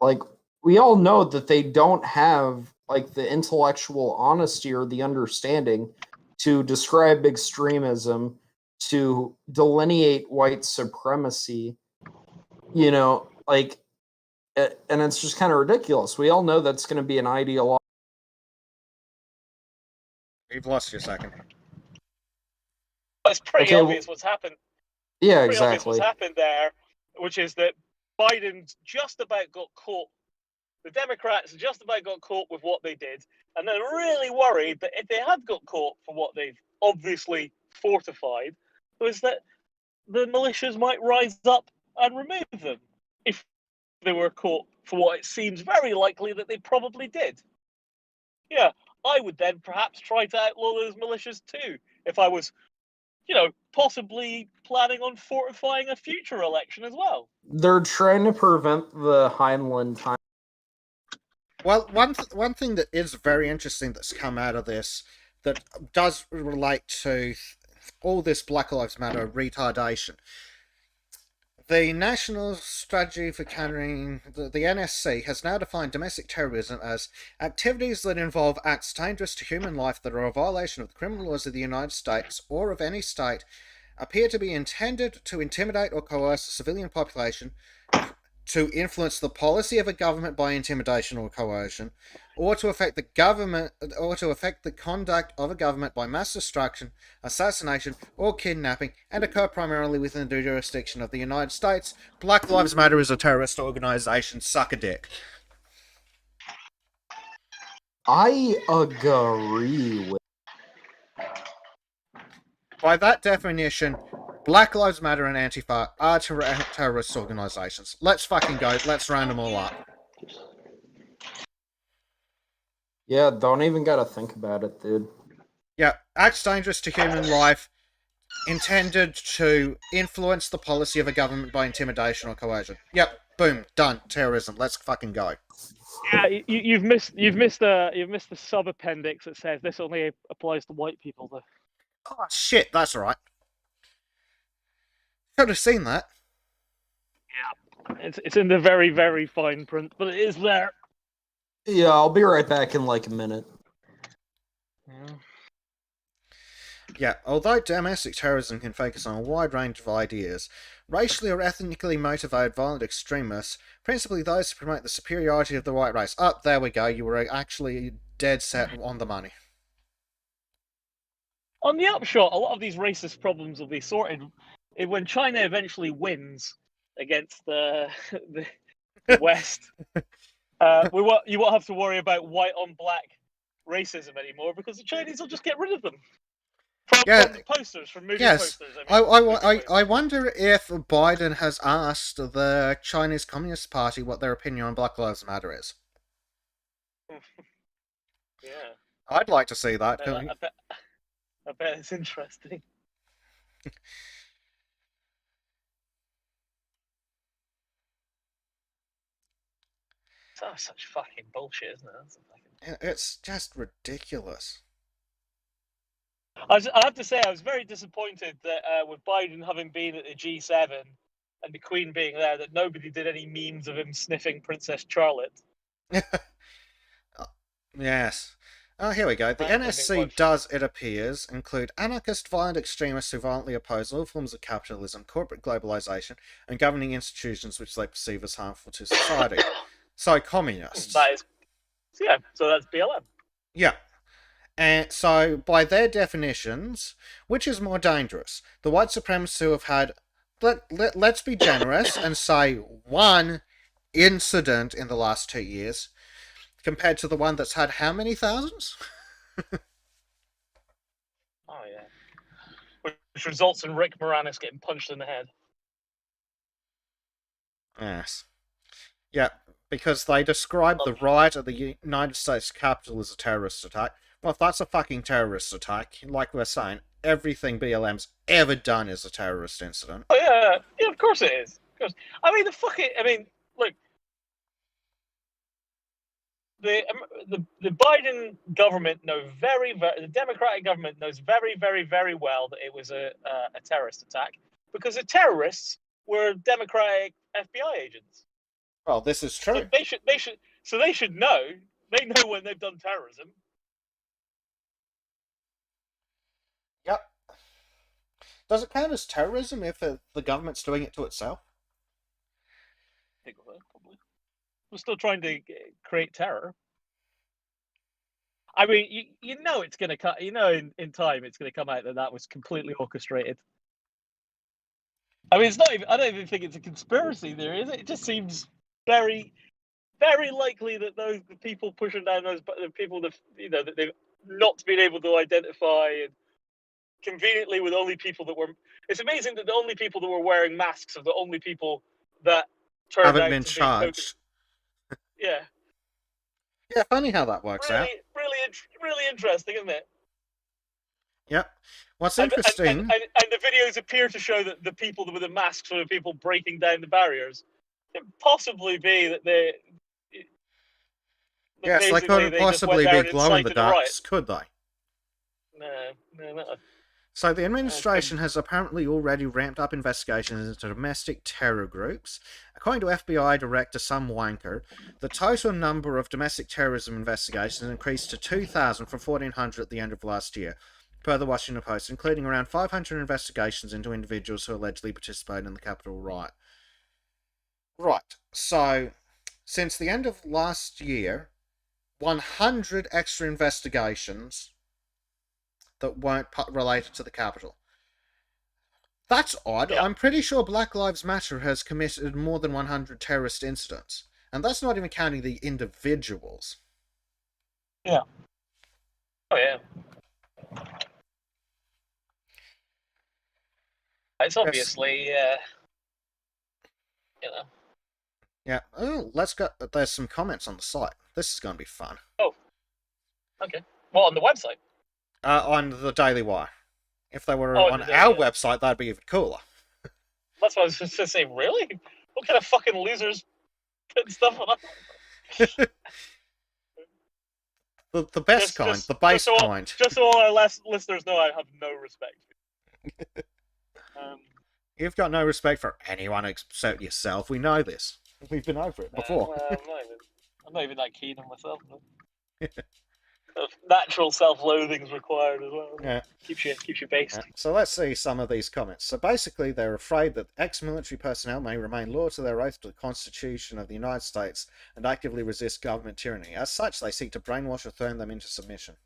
[SPEAKER 3] Like, we all know that they don't have, like, the intellectual honesty or the understanding to describe extremism, to delineate white supremacy, like, and it's just kind of ridiculous. We all know that's going to be an ideology.
[SPEAKER 1] You've lost your second.
[SPEAKER 5] But it's pretty
[SPEAKER 3] Okay,
[SPEAKER 5] obvious what's happened.
[SPEAKER 3] Yeah,
[SPEAKER 5] Pretty obvious
[SPEAKER 3] exactly.
[SPEAKER 5] what's happened there, which is that Biden's just about got caught. The Democrats just about got caught with what they did, and they're really worried that if they had got caught for what they've obviously fortified, was that the militias might rise up and remove them if they were caught for what it seems very likely that they probably did. Yeah, I would then perhaps try to outlaw those militias too, if I was, possibly planning on fortifying a future election as well.
[SPEAKER 3] They're trying to prevent the Heinlein time.
[SPEAKER 1] Well, one thing that is very interesting that's come out of this that does relate to all this Black Lives Matter retardation. The National Strategy for Countering the NSC has now defined domestic terrorism as activities that involve acts dangerous to human life that are a violation of the criminal laws of the United States or of any state, appear to be intended to intimidate or coerce the civilian population, to influence the policy of a government by intimidation or coercion, or to affect the government, or to affect the conduct of a government by mass destruction, assassination, or kidnapping, and occur primarily within the jurisdiction of the United States. Black Lives Matter is a terrorist organization. Suck a dick.
[SPEAKER 3] I agree with.
[SPEAKER 1] By that definition, Black Lives Matter and Antifa are terrorist organizations. Let's fucking go. Let's round them all up.
[SPEAKER 3] Yeah, don't even gotta think about it, dude.
[SPEAKER 1] Yeah, acts dangerous to human life, intended to influence the policy of a government by intimidation or coercion. Yep, boom, done. Terrorism. Let's fucking go.
[SPEAKER 5] Yeah, you've missed the sub appendix that says this only applies to white people though.
[SPEAKER 1] Oh shit, that's alright. Could have seen that.
[SPEAKER 5] Yeah, it's in the very very fine print, but it is there.
[SPEAKER 3] Yeah, I'll be right back in like a minute.
[SPEAKER 1] Yeah, although domestic terrorism can focus on a wide range of ideas, racially or ethnically motivated violent extremists, principally those who promote the superiority of the white race. Oh, there we go, you were actually dead set on the money.
[SPEAKER 5] On the upshot, a lot of these racist problems will be sorted when China eventually wins against the West. You won't have to worry about white on black racism anymore because the Chinese will just get rid of them from the posters, from movie posters.
[SPEAKER 1] I wonder if Biden has asked the Chinese Communist Party what their opinion on Black Lives Matter is.
[SPEAKER 5] Yeah,
[SPEAKER 1] I'd like to see that.
[SPEAKER 5] I bet it's interesting. That's such fucking bullshit, isn't it? That's fucking...
[SPEAKER 1] It's just ridiculous.
[SPEAKER 5] I have to say, I was very disappointed that with Biden having been at the G7 and the Queen being there, that nobody did any memes of him sniffing Princess Charlotte.
[SPEAKER 1] Yes. Oh, here we go. The NSC does, it appears, include anarchist, violent extremists who violently oppose all forms of capitalism, corporate globalization, and governing institutions which they perceive as harmful to society. So, communists.
[SPEAKER 5] That is, so that's BLM.
[SPEAKER 1] Yeah. And so, by their definitions, which is more dangerous? The white supremacists who have had, let's be generous and say, one incident in the last 2 years, compared to the one that's had how many thousands?
[SPEAKER 5] Oh, yeah. Which results in Rick Moranis getting punched in the head.
[SPEAKER 1] Yes. Yeah, because they describe the riot at the United States Capitol as a terrorist attack. Well, if that's a fucking terrorist attack, like we're saying, everything BLM's ever done is a terrorist incident.
[SPEAKER 5] Oh, yeah. Yeah, of course it is. Of course. I mean, look, the Biden government the Democratic government knows very, very, very well that it was a terrorist attack because the terrorists were Democratic FBI agents.
[SPEAKER 1] Well, this is true.
[SPEAKER 5] So they should know. They know when they've done terrorism.
[SPEAKER 1] Yep. Does it count as terrorism if the government's doing it to itself?
[SPEAKER 5] I think probably. We're still trying to create terror. I mean, you know it's going to cut. You know, in time it's going to come out that was completely orchestrated. I mean, it's not even. I don't even think it's a conspiracy theory, is it? It just seems very, very likely that the people pushing down the people that that they've not been able to identify, and conveniently with only people that were. It's amazing that the only people that were wearing masks are the only people that turned
[SPEAKER 1] haven't
[SPEAKER 5] out
[SPEAKER 1] been
[SPEAKER 5] to
[SPEAKER 1] charged.
[SPEAKER 5] Yeah.
[SPEAKER 1] Yeah, funny how that works out.
[SPEAKER 5] Really interesting, isn't it?
[SPEAKER 1] Yep. What's interesting...
[SPEAKER 5] And the videos appear to show that the people with the masks are the people breaking down the barriers. It could possibly be that they...
[SPEAKER 1] Yes, they couldn't possibly be glow-in-the-darks, could they?
[SPEAKER 5] No.
[SPEAKER 1] So the administration has apparently already ramped up investigations into domestic terror groups. According to FBI Director Some Wanker, the total number of domestic terrorism investigations increased to 2,000 from 1,400 at the end of last year, per the Washington Post, including around 500 investigations into individuals who allegedly participated in the Capitol riot. Right, so since the end of last year, 100 extra investigations that weren't related to the Capitol. That's odd. Yeah. I'm pretty sure Black Lives Matter has committed more than 100 terrorist incidents. And that's not even counting the individuals.
[SPEAKER 5] Yeah. Oh, yeah. It's obviously, you know.
[SPEAKER 1] Yeah. Oh, let's go. There's some comments on the site. This is going to be fun.
[SPEAKER 5] Oh. Okay. Well, on the website?
[SPEAKER 1] On the Daily Wire. If they were on our website, that'd be even cooler.
[SPEAKER 5] That's what I was just going to say. Really? What kind of fucking losers put stuff on that?
[SPEAKER 1] the best kind. The base kind.
[SPEAKER 5] Just so all our listeners know, I have no respect.
[SPEAKER 1] You've got no respect for anyone except yourself. We know this. We've been over it before.
[SPEAKER 5] I'm not even that keen on myself. No. Natural self-loathing is required as well.
[SPEAKER 1] Yeah.
[SPEAKER 5] Keeps you based.
[SPEAKER 1] Yeah. So let's see some of these comments. So basically, they're afraid that ex-military personnel may remain loyal to their oath to the Constitution of the United States and actively resist government tyranny. As such, they seek to brainwash or turn them into submission.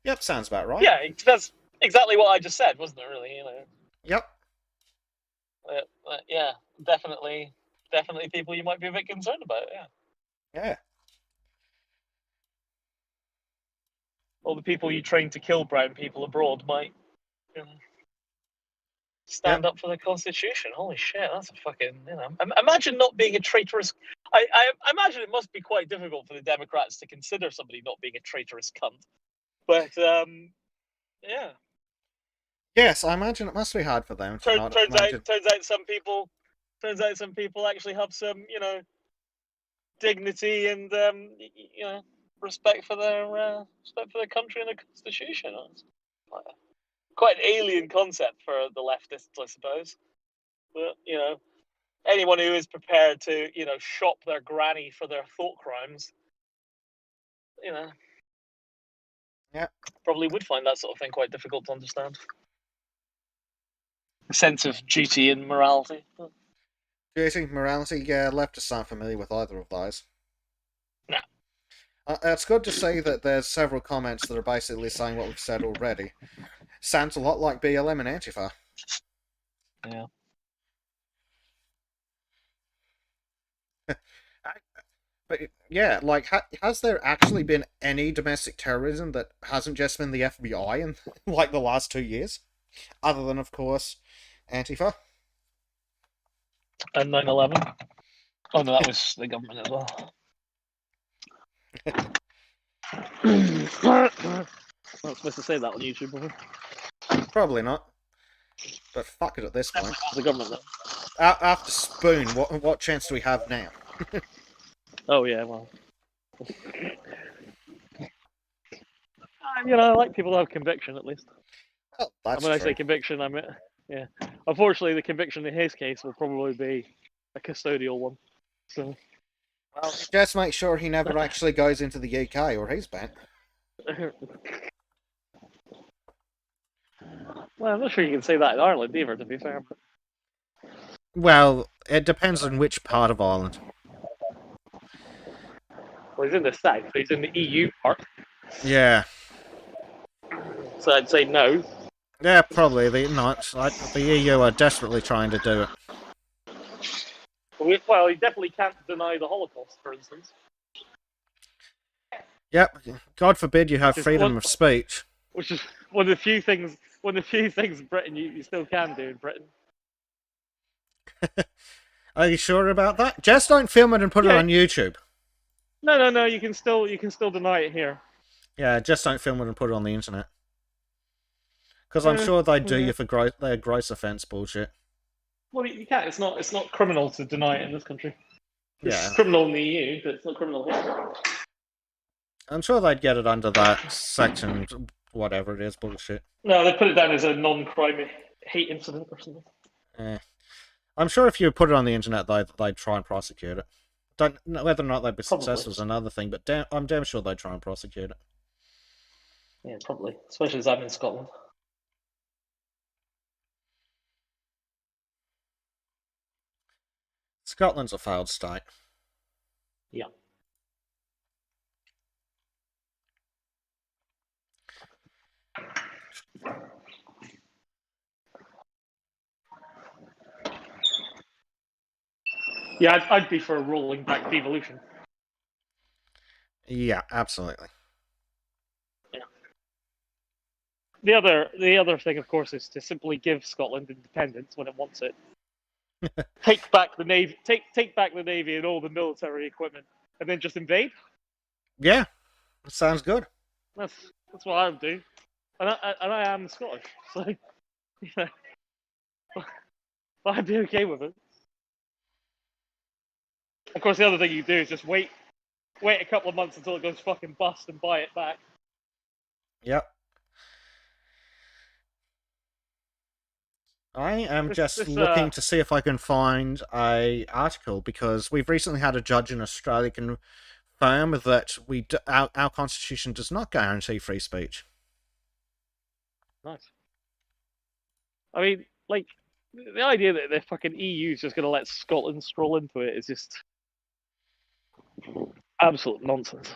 [SPEAKER 1] Yep, sounds about right.
[SPEAKER 5] Yeah, that's exactly what I just said, wasn't it? Really, you know.
[SPEAKER 1] Yep.
[SPEAKER 5] Yeah, definitely people you might be a bit concerned about. Yeah.
[SPEAKER 1] Yeah.
[SPEAKER 5] All the people you train to kill brown people abroad might stand up for the Constitution. Holy shit, that's a fucking, imagine not being a traitorous... I imagine it must be quite difficult for the Democrats to consider somebody not being a traitorous cunt. But, yeah.
[SPEAKER 1] Yes, I imagine it must be hard for them.
[SPEAKER 5] Turns out some people actually have some, dignity and respect for their country and their constitution. It's quite an alien concept for the leftists, I suppose. But anyone who is prepared to shop their granny for their thought crimes,
[SPEAKER 1] Yeah.
[SPEAKER 5] probably would find that sort of thing quite difficult to understand. A sense of duty and morality.
[SPEAKER 1] Duty, morality, yeah, leftists aren't familiar with either of those.
[SPEAKER 5] No.
[SPEAKER 1] It's good to see that there's several comments that are basically saying what we've said already. Sounds a lot like BLM and Antifa.
[SPEAKER 5] Yeah.
[SPEAKER 1] But yeah, like, has there actually been any domestic terrorism that hasn't just been the FBI in like the last 2 years? Other than, of course, Antifa?
[SPEAKER 5] And 9/11. Oh no, that was the government as well. Not supposed to say that on YouTube, was it?
[SPEAKER 1] Probably not. But fuck it at this point.
[SPEAKER 5] The government, though.
[SPEAKER 1] After Spoon, what chance do we have now?
[SPEAKER 5] Oh yeah, well. I like people to have conviction, at least.
[SPEAKER 1] Oh, that's
[SPEAKER 5] and when
[SPEAKER 1] true.
[SPEAKER 5] I say conviction, I mean, yeah. Unfortunately, the conviction in his case will probably be a custodial one. So.
[SPEAKER 1] Well, just make sure he never actually goes into the UK, or he's banned.
[SPEAKER 5] Well, I'm not sure you can say that in Ireland either, to be fair. But...
[SPEAKER 1] Well, it depends on which part of Ireland.
[SPEAKER 5] Well, he's in the south, so he's in the EU part.
[SPEAKER 1] Yeah.
[SPEAKER 5] So I'd say no.
[SPEAKER 1] Yeah, probably. The EU are desperately trying to do it.
[SPEAKER 5] Well, he definitely can't deny the Holocaust, for instance.
[SPEAKER 1] Yep. God forbid you have freedom of speech.
[SPEAKER 5] Which is one of the few things Britain you still can do in Britain.
[SPEAKER 1] Are you sure about that? Just don't film it and put it on YouTube.
[SPEAKER 5] No. You can still deny it here.
[SPEAKER 1] Yeah, just don't film it and put it on the internet. Because I'm sure they'd do you for their gross offence bullshit.
[SPEAKER 5] Well, you can't. It's not criminal to deny it in this country. It's
[SPEAKER 1] Yeah.
[SPEAKER 5] criminal in the EU, but it's not criminal here.
[SPEAKER 1] I'm sure they'd get it under that section, whatever it is, bullshit.
[SPEAKER 5] No, they put it down as a non-crime hate incident or something.
[SPEAKER 1] I'm sure if you put it on the internet, they'd try and prosecute it. Don't know whether or not they'd be successful is another thing, but I'm damn sure they'd try and prosecute it.
[SPEAKER 5] Yeah, probably. Especially as I'm in Scotland.
[SPEAKER 1] Scotland's a failed state.
[SPEAKER 5] Yeah. Yeah, I'd be for a rolling back devolution.
[SPEAKER 1] Yeah, absolutely.
[SPEAKER 5] Yeah. The other thing, of course, is to simply give Scotland independence when it wants it. Take back the navy. Take back the navy and all the military equipment, and then just invade.
[SPEAKER 1] Yeah, that sounds good.
[SPEAKER 5] That's what I would do, and I am Scottish, so I'd be okay with it. Of course, the other thing you do is just wait a couple of months until it goes fucking bust and buy it back.
[SPEAKER 1] Yep. I am looking to see if I can find a article, because we've recently had a judge in Australia confirm that our constitution does not guarantee free speech.
[SPEAKER 5] Nice. I mean, like, the idea that the fucking EU is just going to let Scotland stroll into it is just absolute nonsense.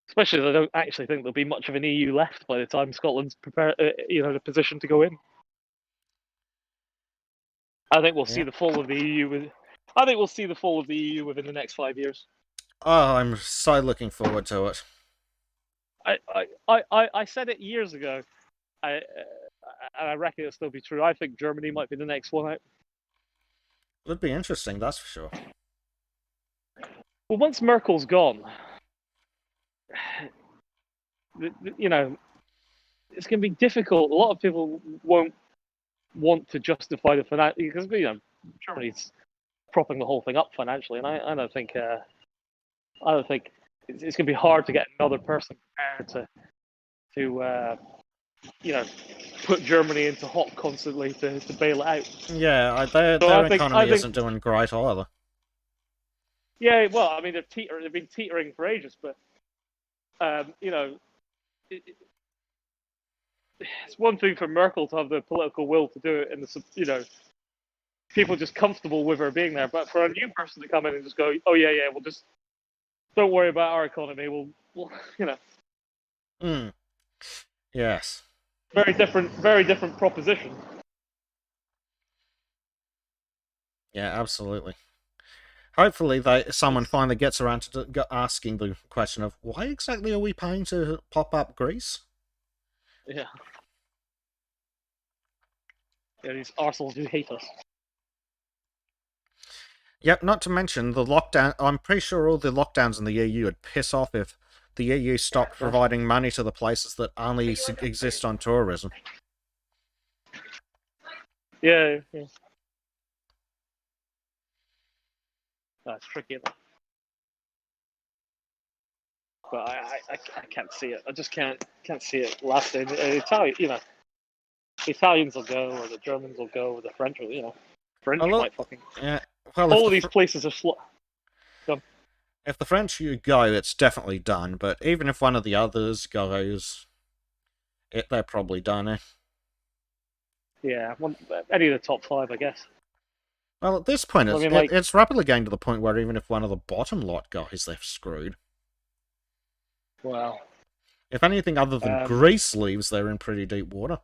[SPEAKER 5] Especially as I don't actually think there'll be much of an EU left by the time Scotland's in a position to go in. I think we'll see the fall of the EU. I think we'll see the fall of the EU within the next 5 years.
[SPEAKER 1] Oh, I'm so looking forward to it.
[SPEAKER 5] I said it years ago. And I reckon it'll still be true. I think Germany might be the next one out.
[SPEAKER 1] It would be interesting, that's for sure.
[SPEAKER 5] Well, once Merkel's gone, you know, it's going to be difficult. A lot of people won't want to justify the financial, because Germany's propping the whole thing up financially, and I don't think it's going to be hard to get another person prepared to put Germany into hot constantly to bail it out.
[SPEAKER 1] Yeah, their economy isn't doing great either.
[SPEAKER 5] Yeah, well, I mean they've been teetering for ages, but it's one thing for Merkel to have the political will to do it, and people just comfortable with her being there. But for a new person to come in and just go, oh yeah, we'll just don't worry about our economy. We'll
[SPEAKER 1] Yes.
[SPEAKER 5] very different proposition.
[SPEAKER 1] Yeah, absolutely. Hopefully, someone finally gets around to asking the question of why exactly are we paying to pop up Greece?
[SPEAKER 5] Yeah. Yeah, these arseholes do hate us.
[SPEAKER 1] Yep, not to mention the lockdown. I'm pretty sure all the lockdowns in the EU would piss off if the EU stopped providing money to the places that only exist on tourism.
[SPEAKER 5] Yeah. That's tricky. But I can't see it. I just can't see it lasting. Italians will go, or the Germans will go, or the French will, French might fucking.
[SPEAKER 1] Yeah. Well,
[SPEAKER 5] all of these places are
[SPEAKER 1] if the French go, it's definitely done. But even if one of the others goes, they're probably done. Eh?
[SPEAKER 5] Yeah, any of the top 5, I guess.
[SPEAKER 1] Well, at this point, it's rapidly getting to the point where even if one of the bottom lot guys, they're screwed.
[SPEAKER 5] Wow.
[SPEAKER 1] If anything other than Greece leaves, they're in pretty deep water.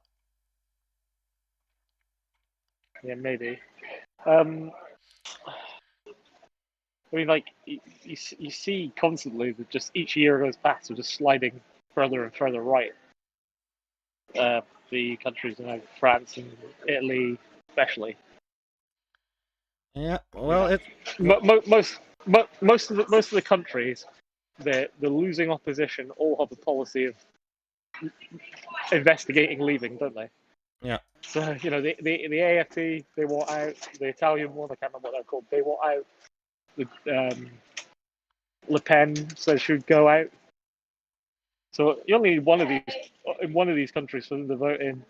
[SPEAKER 5] Yeah, maybe. I mean, you see constantly that just each year goes past, we're just sliding further and further right. The countries like France and Italy, especially.
[SPEAKER 1] Yeah, well,
[SPEAKER 5] most of the countries, the losing opposition all have a policy of investigating leaving, don't they?
[SPEAKER 1] Yeah.
[SPEAKER 5] So the AFT, they want out. The Italian one, I can't remember what they're called. They want out. The Le Pen says should go out. So you only need one of these countries for them to vote in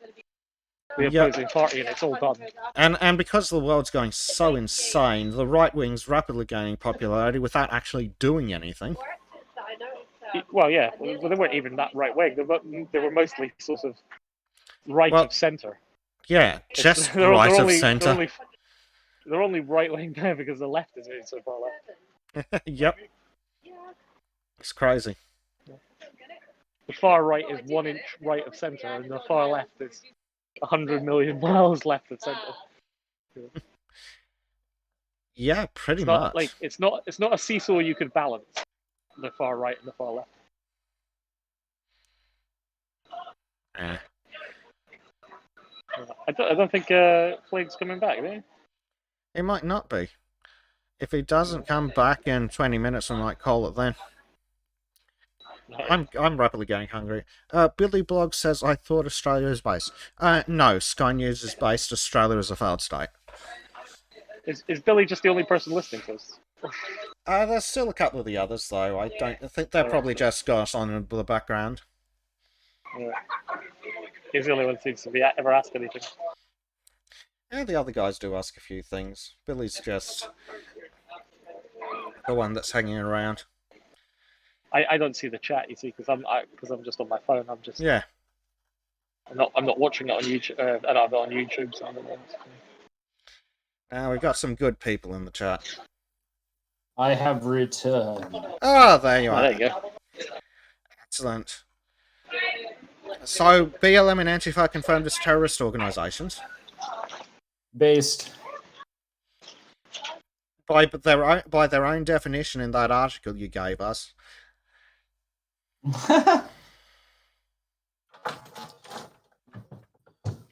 [SPEAKER 5] the opposing party, and it's all done.
[SPEAKER 1] And because the world's going so insane, the right wing's rapidly gaining popularity without actually doing anything.
[SPEAKER 5] Well, yeah, well, they weren't even that right wing. They were mostly sort of right of centre.
[SPEAKER 1] Yeah, just right of centre.
[SPEAKER 5] They're only right wing now because the left is moving so far left.
[SPEAKER 1] Yep. It's crazy.
[SPEAKER 5] The far right is 1 inch right of centre, and the far left is 100 million miles left of centre.
[SPEAKER 1] Yeah, pretty much.
[SPEAKER 5] It's not a seesaw you could balance. The far right and the far left. I don't think Flake's coming back, do you?
[SPEAKER 1] He might not be. If he doesn't come back in 20 minutes, I might call it then. I'm rapidly getting hungry. Billy Blog says, I thought Australia is based. No, Sky News is based. Australia is a failed state.
[SPEAKER 5] Is Billy just the only person listening to us?
[SPEAKER 1] There's still a couple of the others, though. I think they're probably just got us on in the background.
[SPEAKER 5] Yeah. He's the only one who seems to be ever asked anything.
[SPEAKER 1] Yeah, the other guys do ask a few things. Billy's just the one that's hanging around.
[SPEAKER 5] I don't see the chat, you see, because I'm just on my phone. I'm not watching it on YouTube. I'm not on YouTube. So
[SPEAKER 1] Now we've got some good people in the chat.
[SPEAKER 3] I have returned.
[SPEAKER 1] Ah, there you are.
[SPEAKER 5] There you go.
[SPEAKER 1] Excellent. So BLM and Antifa confirmed as terrorist organisations.
[SPEAKER 3] Based.
[SPEAKER 1] By their own definition in that article you gave us.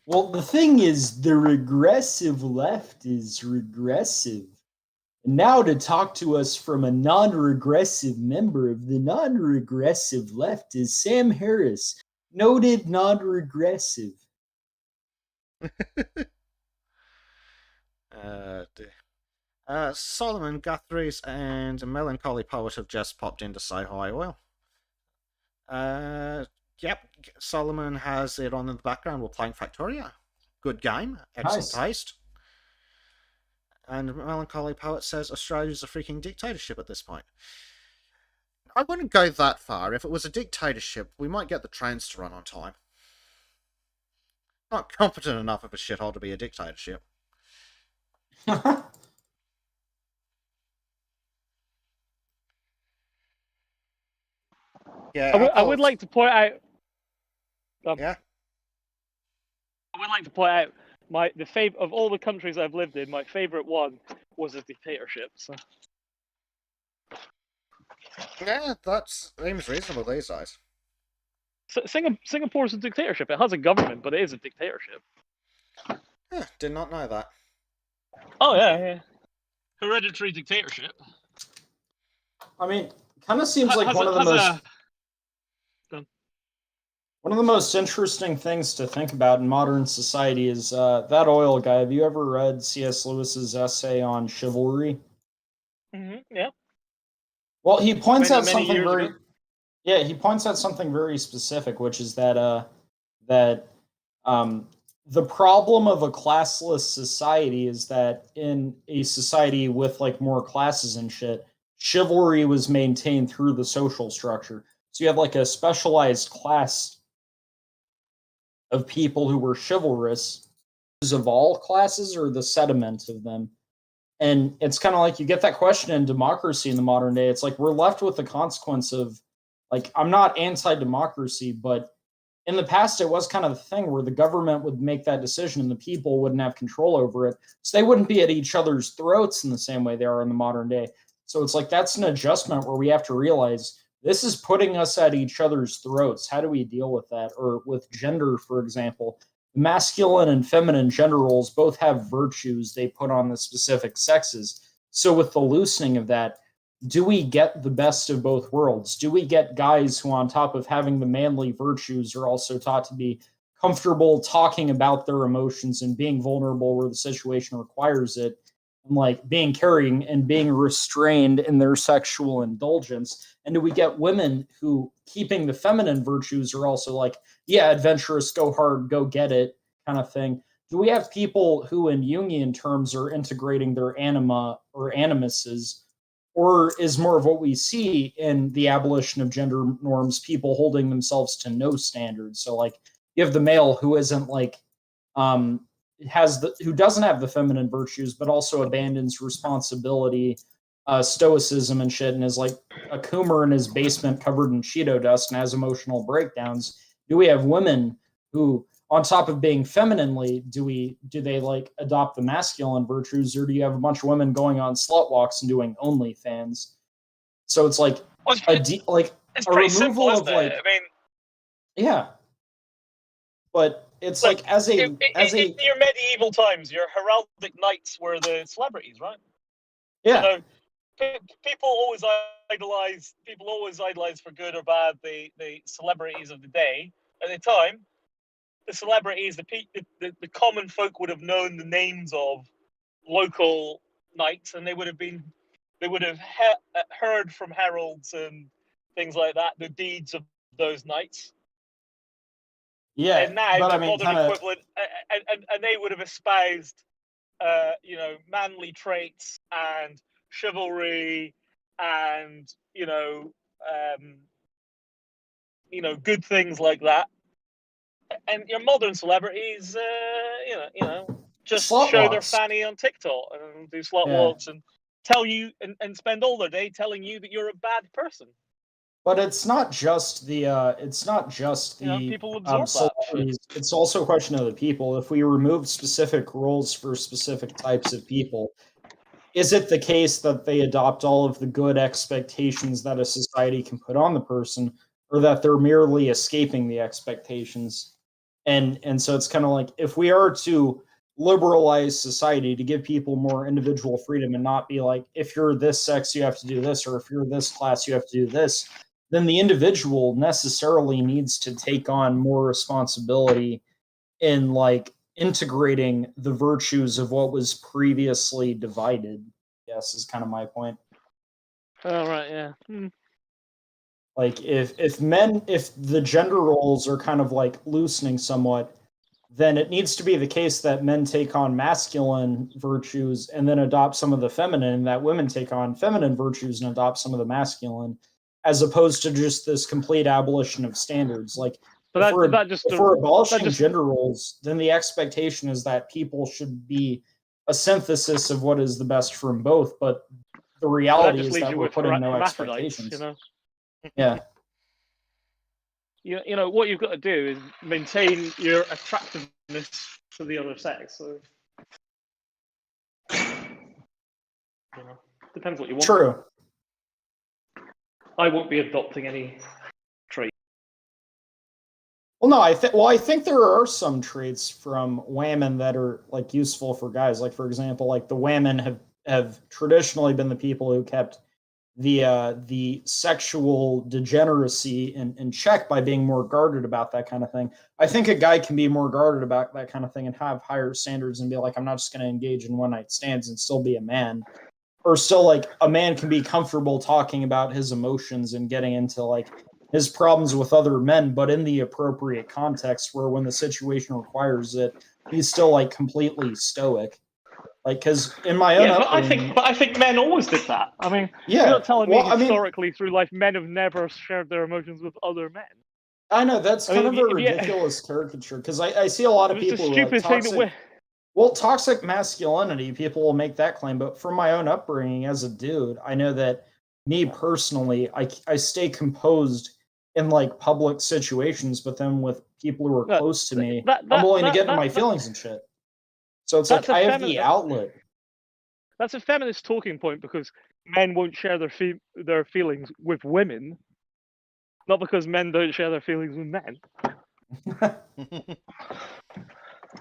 [SPEAKER 3] Well, the thing is, the regressive left is regressive. And now to talk to us from a non-regressive member of the non-regressive left is Sam Harris, noted non-regressive.
[SPEAKER 1] Solomon, Guthrie's, and Melancholy Poet have just popped in to say hi, Oil. Yep, Solomon has it on in the background. We're playing Factoria. Good game. Excellent
[SPEAKER 3] Nice.
[SPEAKER 1] taste. And Melancholy Poet says Australia's a freaking dictatorship at this point. I wouldn't go that far. If it was a dictatorship, we might get the trains to run on time. Not competent enough of a shithole to be a dictatorship. Yeah,
[SPEAKER 5] I would like to point out.
[SPEAKER 1] Yeah.
[SPEAKER 5] I would like to point out of all the countries I've lived in, my favorite one was a dictatorship. So.
[SPEAKER 1] Yeah, that seems reasonable these days.
[SPEAKER 5] Singapore's a dictatorship. It has a government, but it is a dictatorship.
[SPEAKER 1] Did not know that.
[SPEAKER 5] Oh yeah. Hereditary dictatorship.
[SPEAKER 3] I mean, kind of seems like one of the most interesting things to think about in modern society is that oil guy. Have you ever read C.S. Lewis's essay on chivalry?
[SPEAKER 5] Yeah.
[SPEAKER 3] Well, he points out
[SPEAKER 5] Many
[SPEAKER 3] something
[SPEAKER 5] years
[SPEAKER 3] very.
[SPEAKER 5] ago.
[SPEAKER 3] Yeah, he points out something very specific, which is that the problem of a classless society is that in a society with like more classes and shit, chivalry was maintained through the social structure. So you have like a specialized class of people who were chivalrous of all classes or the sediment of them. And it's kind of like you get that question in democracy in the modern day. It's like we're left with the consequence of, like, I'm not anti-democracy, but in the past it was kind of the thing where the government would make that decision and the people wouldn't have control over it. So they wouldn't be at each other's throats in the same way they are in the modern day. So it's like that's an adjustment where we have to realize this is putting us at each other's throats. How do we deal with that? Or with gender, for example, masculine and feminine gender roles both have virtues they put on the specific sexes. So with the loosening of that, do we get the best of both worlds? Do we get guys who, on top of having the manly virtues, are also taught to be comfortable talking about their emotions and being vulnerable where the situation requires it, and like being caring and being restrained in their sexual indulgence? And do we get women who, keeping the feminine virtues, are also like, yeah, adventurous, go hard, go get it kind of thing? Do we have people who in Jungian terms are integrating their anima or animuses? Or is more of what we see in the abolition of gender norms, people holding themselves to no standards? So like you have the male who isn't like who doesn't have the feminine virtues, but also abandons responsibility, stoicism and shit, and is like a coomer in his basement covered in Cheeto dust and has emotional breakdowns. Do we have women who, on top of being femininely, do they like adopt the masculine virtues, or do you have a bunch of women going on slut walks and doing OnlyFans? So it's like
[SPEAKER 5] It's
[SPEAKER 3] a
[SPEAKER 5] pretty simple,
[SPEAKER 3] removal of
[SPEAKER 5] isn't
[SPEAKER 3] like,
[SPEAKER 5] it? I mean,
[SPEAKER 3] yeah, but it's like as a
[SPEAKER 5] in your medieval times, your heraldic knights were the celebrities, right?
[SPEAKER 3] yeah.
[SPEAKER 5] So, people always idolize for good or bad the celebrities of the day. At the time, the celebrities, the common folk would have known the names of local knights, and they would have heard from heralds and things like that the deeds of those knights.
[SPEAKER 3] Yeah,
[SPEAKER 5] And now
[SPEAKER 3] but
[SPEAKER 5] the
[SPEAKER 3] I mean,
[SPEAKER 5] modern equivalent, and they would have espoused, manly traits and chivalry and good things like that. And your modern celebrities, just
[SPEAKER 3] slut
[SPEAKER 5] show their
[SPEAKER 3] walks.
[SPEAKER 5] fanny on TikTok and do slut
[SPEAKER 3] Yeah.
[SPEAKER 5] walks and tell you and spend all their day telling you that you're a bad person.
[SPEAKER 3] But it's not just the
[SPEAKER 5] People absorb that
[SPEAKER 3] celebrities. It's also a question of the people. If we remove specific roles for specific types of people, is it the case that they adopt all of the good expectations that a society can put on the person, or that they're merely escaping the expectations? And so it's kind of like, if we are to liberalize society to give people more individual freedom and not be like, if you're this sex you have to do this, or if you're this class you have to do this, then the individual necessarily needs to take on more responsibility in like integrating the virtues of what was previously divided. guess, is kind of my point.
[SPEAKER 5] Oh, right, yeah.
[SPEAKER 3] Like if the gender roles are kind of like loosening somewhat, then it needs to be the case that men take on masculine virtues and then adopt some of the feminine, and that women take on feminine virtues and adopt some of the masculine, as opposed to just this complete abolition of standards. Like
[SPEAKER 5] But
[SPEAKER 3] if we're abolishing
[SPEAKER 5] just-
[SPEAKER 3] gender roles, then the expectation is that people should be a synthesis of what is the best from both. But the reality is that we're putting no expectations.
[SPEAKER 5] You know?
[SPEAKER 3] Yeah.
[SPEAKER 5] You know what you've got to do is maintain your attractiveness to the other sex. So, depends what you want.
[SPEAKER 3] True.
[SPEAKER 5] I won't be adopting any trait.
[SPEAKER 3] Well, no, I think there are some traits from women that are like useful for guys. Like for example, like the women have traditionally been the people who kept the sexual degeneracy in check by being more guarded about that kind of thing. I think a guy can be more guarded about that kind of thing and have higher standards and be like, I'm not just going to engage in one night stands and still be a man. Or still like a man can be comfortable talking about his emotions and getting into like his problems with other men, but in the appropriate context where when the situation requires it, he's still like completely stoic. Like, because in my own upbringing,
[SPEAKER 5] I think men always did that. I mean,
[SPEAKER 3] yeah,
[SPEAKER 5] you're not telling me historically through life men have never shared their emotions with other men.
[SPEAKER 3] I know that's kind of a ridiculous caricature because I see a lot of people who are like toxic. Well, toxic masculinity, people will make that claim, but from my own upbringing as a dude, I know that me personally, I stay composed in like public situations, but then with people who are close to me, I'm willing to get into my feelings and shit. So it's like I have the outlet.
[SPEAKER 5] That's a feminist talking point because men won't share their feelings with women, not because men don't share their feelings with men.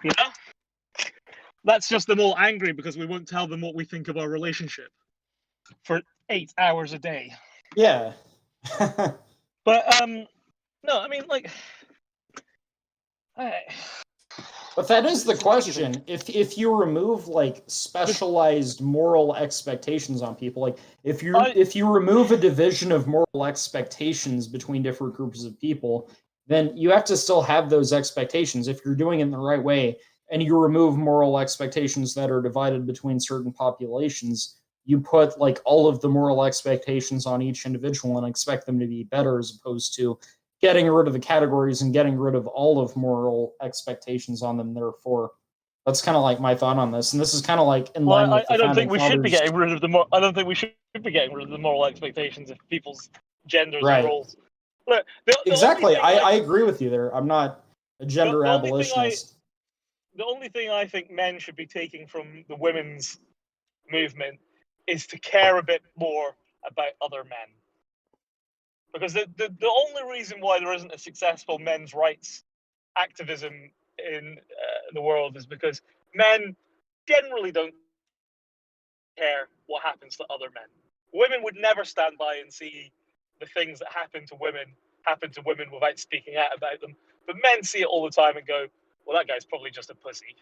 [SPEAKER 5] You know? That's just them all angry because we won't tell them what we think of our relationship for 8 hours a day.
[SPEAKER 3] Yeah.
[SPEAKER 5] But no, I mean like
[SPEAKER 3] But that is the question. If you remove like specialized moral expectations on people, like if you remove a division of moral expectations between different groups of people, then you have to still have those expectations if you're doing it in the right way. And you remove moral expectations that are divided between certain populations, you put like all of the moral expectations on each individual and expect them to be better, as opposed to getting rid of the categories and getting rid of all of moral expectations on them. Therefore, that's kind of like my thought on this, and this is kind of like in line with the
[SPEAKER 5] I don't think we
[SPEAKER 3] founding
[SPEAKER 5] should be
[SPEAKER 3] fathers.
[SPEAKER 5] getting rid of the I don't think we should be getting rid of the moral expectations of people's genders
[SPEAKER 3] Right.
[SPEAKER 5] and roles. Look,
[SPEAKER 3] Exactly, I agree with you there. I'm not a gender abolitionist.
[SPEAKER 5] The only thing I think men should be taking from the women's movement is to care a bit more about other men. Because the only reason why there isn't a successful men's rights activism in the world is because men generally don't care what happens to other men. Women would never stand by and see the things that happen to women without speaking out about them. But men see it all the time and go, well, that guy's probably just a pussy.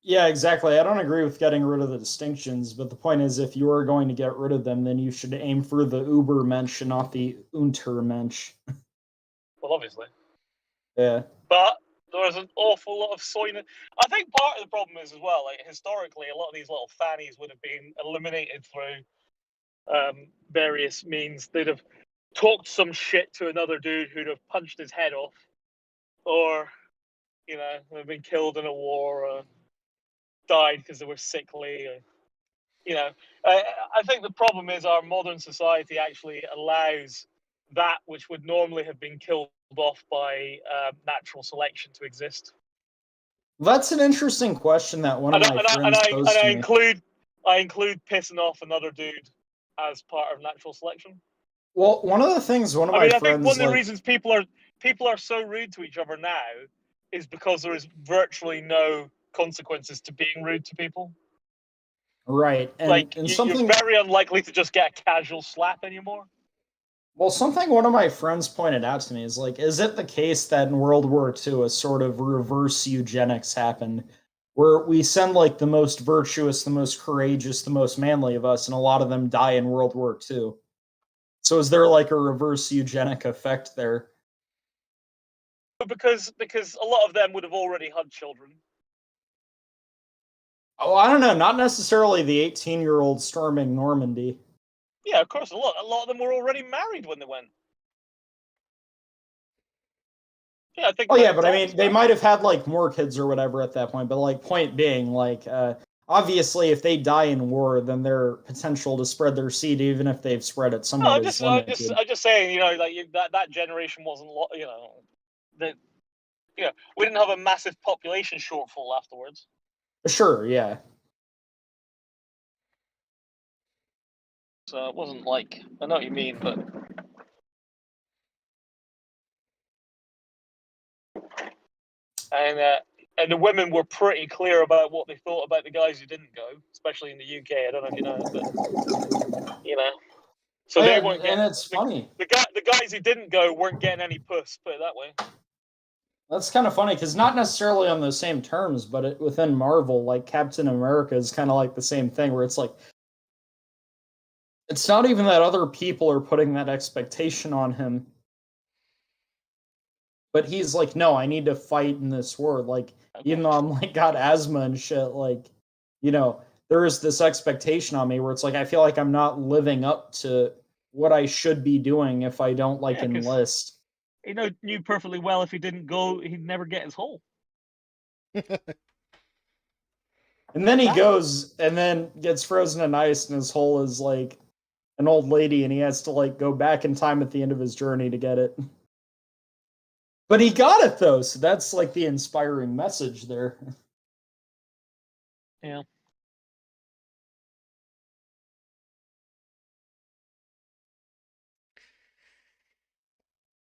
[SPEAKER 3] Yeah, exactly. I don't agree with getting rid of the distinctions, but the point is, if you are going to get rid of them, then you should aim for the Übermensch and not the Untermensch.
[SPEAKER 5] Well, obviously.
[SPEAKER 3] Yeah.
[SPEAKER 5] But there's an awful lot of soyness. I think part of the problem is as well, like historically, a lot of these little fannies would have been eliminated through various means. They'd have talked some shit to another dude who'd have punched his head off, or they've been killed in a war, or died because they were sickly. Or, I think the problem is our modern society actually allows that which would normally have been killed off by natural selection to exist.
[SPEAKER 3] That's an interesting question that one of my friends posed to me.
[SPEAKER 5] I include pissing off another dude as part of natural selection.
[SPEAKER 3] Well, one of the things one of my friends,
[SPEAKER 5] I think one of the reasons people are so rude to each other now is because there is virtually no consequences to being rude to people.
[SPEAKER 3] Right, and
[SPEAKER 5] you're very unlikely to just get a casual slap anymore.
[SPEAKER 3] Well, something one of my friends pointed out to me is like, is it the case that in World War II a sort of reverse eugenics happened, where we send like the most virtuous, the most courageous, the most manly of us, and a lot of them die in World War II. So is there like a reverse eugenic effect there?
[SPEAKER 5] But because a lot of them would have already had children.
[SPEAKER 3] Oh, I don't know. Not necessarily the 18-year-old storming Normandy.
[SPEAKER 5] Yeah, of course. A lot of them were already married when they went. Yeah, I think.
[SPEAKER 3] Oh yeah, but I mean, they might have had like more kids or whatever at that point. But like, point being, like, obviously, if they die in war, then their potential to spread their seed, even if they've spread it
[SPEAKER 5] No,
[SPEAKER 3] somewhat, is limited.
[SPEAKER 5] I'm just saying, you know, like that generation wasn't, you know, that, you know, we didn't have a massive population shortfall afterwards.
[SPEAKER 3] Sure, yeah.
[SPEAKER 5] So it wasn't like, I know what you mean, but. And the women were pretty clear about what they thought about the guys who didn't go, especially in the UK. I don't know if you know, but you know, so they weren't getting.
[SPEAKER 3] And it's funny.
[SPEAKER 5] The guys who didn't go weren't getting any puss. Put it that way.
[SPEAKER 3] That's kind of funny because not necessarily on those same terms, but within Marvel, like Captain America is kind of like the same thing, where it's like it's not even that other people are putting that expectation on him. But he's like, no, I need to fight in this war. Like, even though I'm like got asthma and shit, like, you know, there is this expectation on me where it's like I feel like I'm not living up to what I should be doing if I don't like enlist.
[SPEAKER 5] He knew perfectly well if he didn't go, he'd never get his hole.
[SPEAKER 3] And then he goes and then gets frozen in ice, and his hole is like an old lady, and he has to like go back in time at the end of his journey to get it. But he got it though, so that's like the inspiring message there.
[SPEAKER 5] Yeah.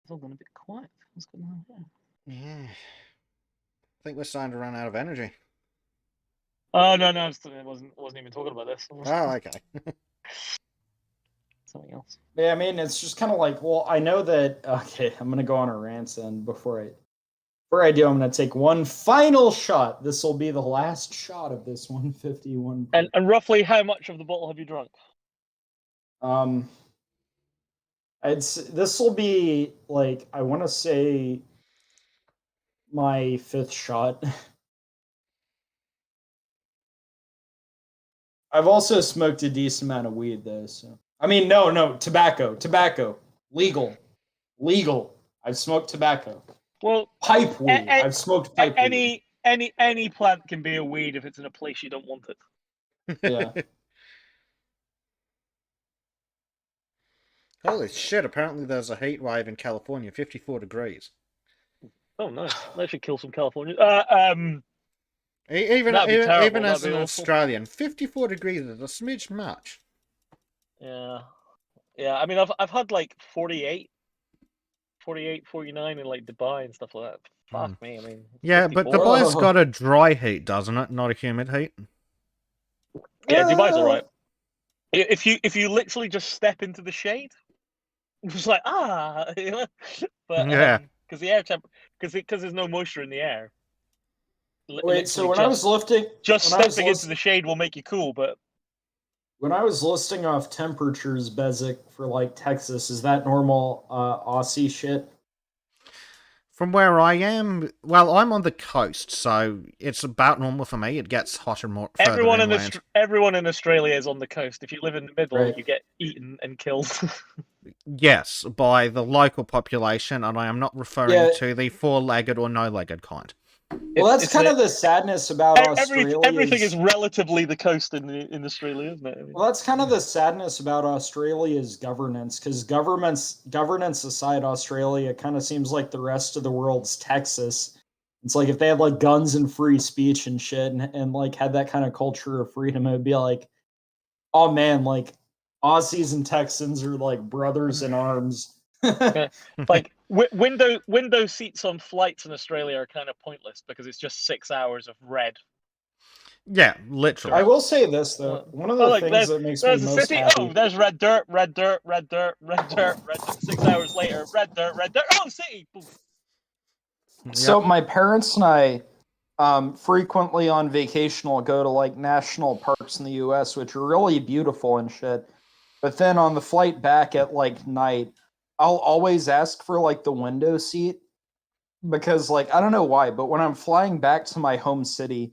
[SPEAKER 5] It's all gone a bit quiet. What's going on here?
[SPEAKER 1] Yeah. I think we're starting to run out of energy.
[SPEAKER 5] Oh no, I wasn't even talking about this.
[SPEAKER 1] Oh, okay.
[SPEAKER 5] Something else.
[SPEAKER 3] Yeah, I mean, it's just kind of like, well, I know that. Okay, I'm gonna go on a rant, and before I do, I'm gonna take one final shot. This will be the last shot of this 151.
[SPEAKER 5] And roughly, how much of the bottle have you drunk?
[SPEAKER 3] This will be like, I want to say my fifth shot. I've also smoked a decent amount of weed though, so I mean, no, tobacco, legal. I've smoked tobacco.
[SPEAKER 5] Well,
[SPEAKER 3] pipe weed. I've smoked pipe weed.
[SPEAKER 5] Any plant can be a weed if it's in a place you don't want it.
[SPEAKER 3] Yeah.
[SPEAKER 1] Holy shit, apparently there's a heat wave in California, 54 degrees.
[SPEAKER 5] Oh, nice. That should kill some Californians.
[SPEAKER 1] Even
[SPEAKER 5] terrible,
[SPEAKER 1] as an
[SPEAKER 5] awful.
[SPEAKER 1] Australian, 54 degrees is a smidge much.
[SPEAKER 5] Yeah. I mean, I've had like 48, 49 in like Dubai and stuff like that. Fuck me, I mean.
[SPEAKER 1] Yeah,
[SPEAKER 5] 54.
[SPEAKER 1] but Dubai's got a dry heat, doesn't it? Not a humid heat.
[SPEAKER 5] Yeah, Dubai's alright. If you literally just step into the shade, it's like you know? But
[SPEAKER 1] yeah,
[SPEAKER 5] because the air because there's no moisture in the air.
[SPEAKER 3] Wait, so when I was lifting,
[SPEAKER 5] stepping into the shade will make you cool, but
[SPEAKER 3] when I was listing off temperatures, Bezic, for like Texas, is that normal Aussie shit?
[SPEAKER 1] From where I am, well, I'm on the coast, so it's about normal for me. It gets hotter more.
[SPEAKER 5] Everyone in Australia is on the coast. If you live in the middle,
[SPEAKER 3] right,
[SPEAKER 5] you get eaten and killed.
[SPEAKER 1] Yes, by the local population, and I am not referring to the four-legged or no-legged kind.
[SPEAKER 3] Well, that's kind of the sadness about Australia.
[SPEAKER 5] Everything is relatively the coast in Australia, isn't it? I mean,
[SPEAKER 3] well, that's kind of the sadness about Australia's governance, because governance aside, Australia kind of seems like the rest of the world's Texas. It's like if they had like guns and free speech and shit, and like had that kind of culture of freedom, it would be like, oh man, like Aussies and Texans are like brothers in arms.
[SPEAKER 5] like window seats on flights in Australia are kind of pointless because it's just 6 hours of red.
[SPEAKER 3] Yeah, literally. I will say this though, one of the things that makes me most happy.
[SPEAKER 5] Oh, there's red dirt. 6 hours later, red dirt. Oh, city.
[SPEAKER 3] So my parents and I frequently on vacation, I'll go to like national parks in the U.S., which are really beautiful and shit. But then on the flight back at like night, I'll always ask for like the window seat because like I don't know why, but when I'm flying back to my home city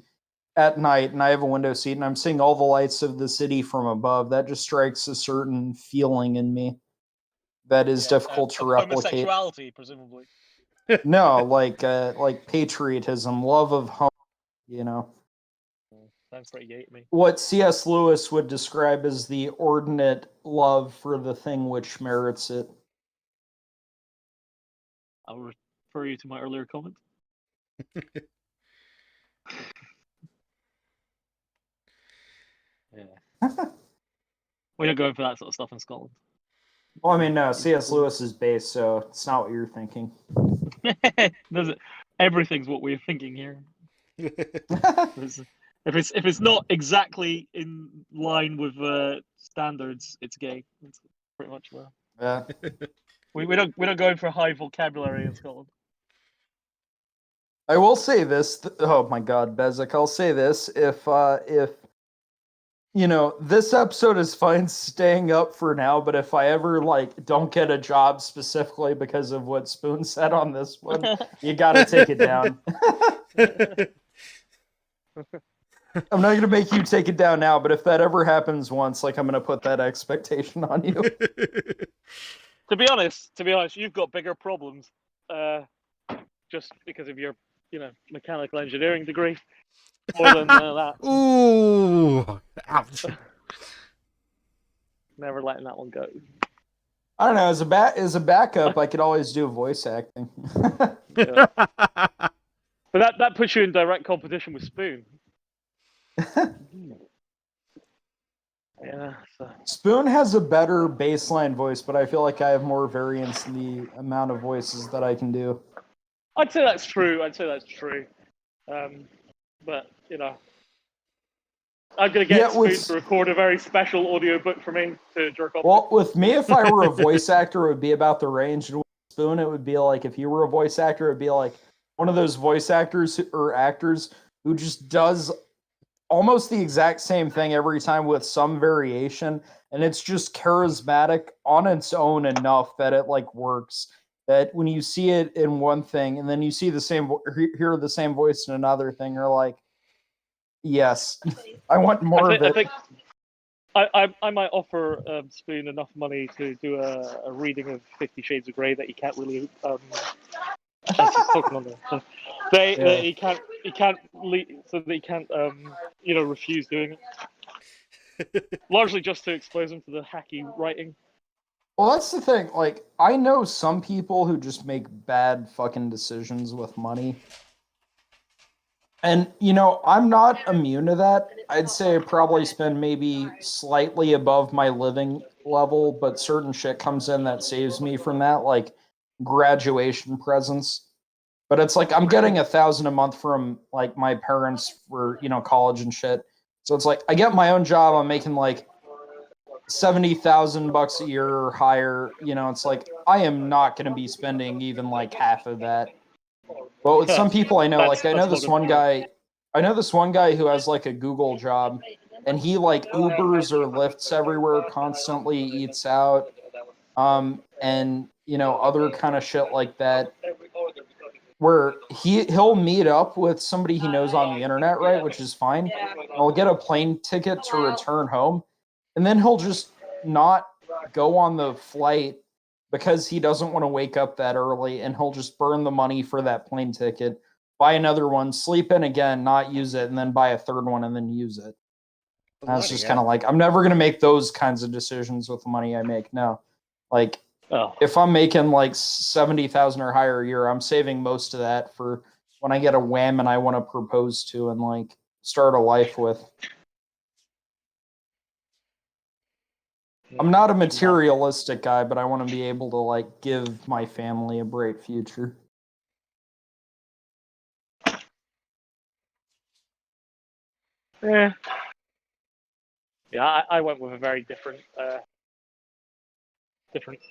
[SPEAKER 3] at night and I have a window seat and I'm seeing all the lights of the city from above, that just strikes a certain feeling in me that is difficult to replicate.
[SPEAKER 5] Homosexuality, presumably.
[SPEAKER 3] No, like patriotism, love of home, you know.
[SPEAKER 5] Sounds pretty gay to me.
[SPEAKER 3] What C.S. Lewis would describe as the ordinate love for the thing which merits it.
[SPEAKER 5] I'll refer you to my earlier comment. Yeah. We don't go for that sort of stuff in Scotland.
[SPEAKER 3] Well, I mean, no, C.S. Lewis is based, so it's not what you're thinking.
[SPEAKER 5] Everything's what we're thinking here. If it's not exactly in line with standards, it's gay. That's pretty much well.
[SPEAKER 3] Yeah.
[SPEAKER 5] We don't go in for high vocabulary in Scotland.
[SPEAKER 3] I will say this. Oh my God, Bezic, I'll say this. If you know, this episode is fine staying up for now, but if I ever like don't get a job specifically because of what Spoon said on this one, you gotta take it down. I'm not gonna make you take it down now, but if that ever happens once, like I'm gonna put that expectation on you.
[SPEAKER 5] To be honest, you've got bigger problems, just because of your, mechanical engineering degree, more than that.
[SPEAKER 1] Ooh, ouch.
[SPEAKER 5] Never letting that one go.
[SPEAKER 3] I don't know. As a backup, I could always do voice acting.
[SPEAKER 5] Yeah. But that puts you in direct competition with Spoon. Yeah. So.
[SPEAKER 3] Spoon has a better baseline voice, but I feel like I have more variance in the amount of voices that I can do.
[SPEAKER 5] I'd say that's true. But I'm gonna get Spoon to record a very special audiobook for me to jerk off.
[SPEAKER 3] Well, with me, if I were a voice actor, it would be about the range. And with Spoon, it would be like if you were a voice actor, it'd be like one of those voice actors or actors who just does almost the exact same thing every time with some variation, and it's just charismatic on its own enough that it like works. That when you see it in one thing and then you see the same hear the same voice in another thing, you're like, yes, I want more of it.
[SPEAKER 5] I think I might offer Spoon enough money to do a reading of 50 Shades of Grey that he can't really talking on there. So that he can't so that he can't refuse doing it. Largely just to expose him to the hacky writing.
[SPEAKER 3] Well, that's the thing. Like, I know some people who just make bad fucking decisions with money. And, I'm not immune to that. I'd say I probably spend maybe slightly above my living level, but certain shit comes in that saves me from that, like graduation presents. But it's like I'm getting $1,000 a month from like my parents for, college and shit. So it's like I get my own job, I'm making like $70,000 a year or higher. It's like I am not going to be spending even like half of that. But with some people I know, like I know this one guy who has like a Google job, and he like Ubers or Lyfts everywhere constantly, eats out, and other kind of shit like that, where he'll meet up with somebody he knows on the internet, right, which is fine. I'll get a plane ticket to return home, and then he'll just not go on the flight because he doesn't want to wake up that early, and he'll just burn the money for that plane ticket, buy another one, sleep in again, not use it, and then buy a third one and then use it. That's just kind of like, I'm never going to make those kinds of decisions with the money I make. No. Like, if I'm making like 70,000 or higher a year, I'm saving most of that for when I get a wham and I want to propose to and like start a life with. I'm not a materialistic guy, but I want to be able to like give my family a bright future.
[SPEAKER 5] Yeah. Yeah, I went with a very different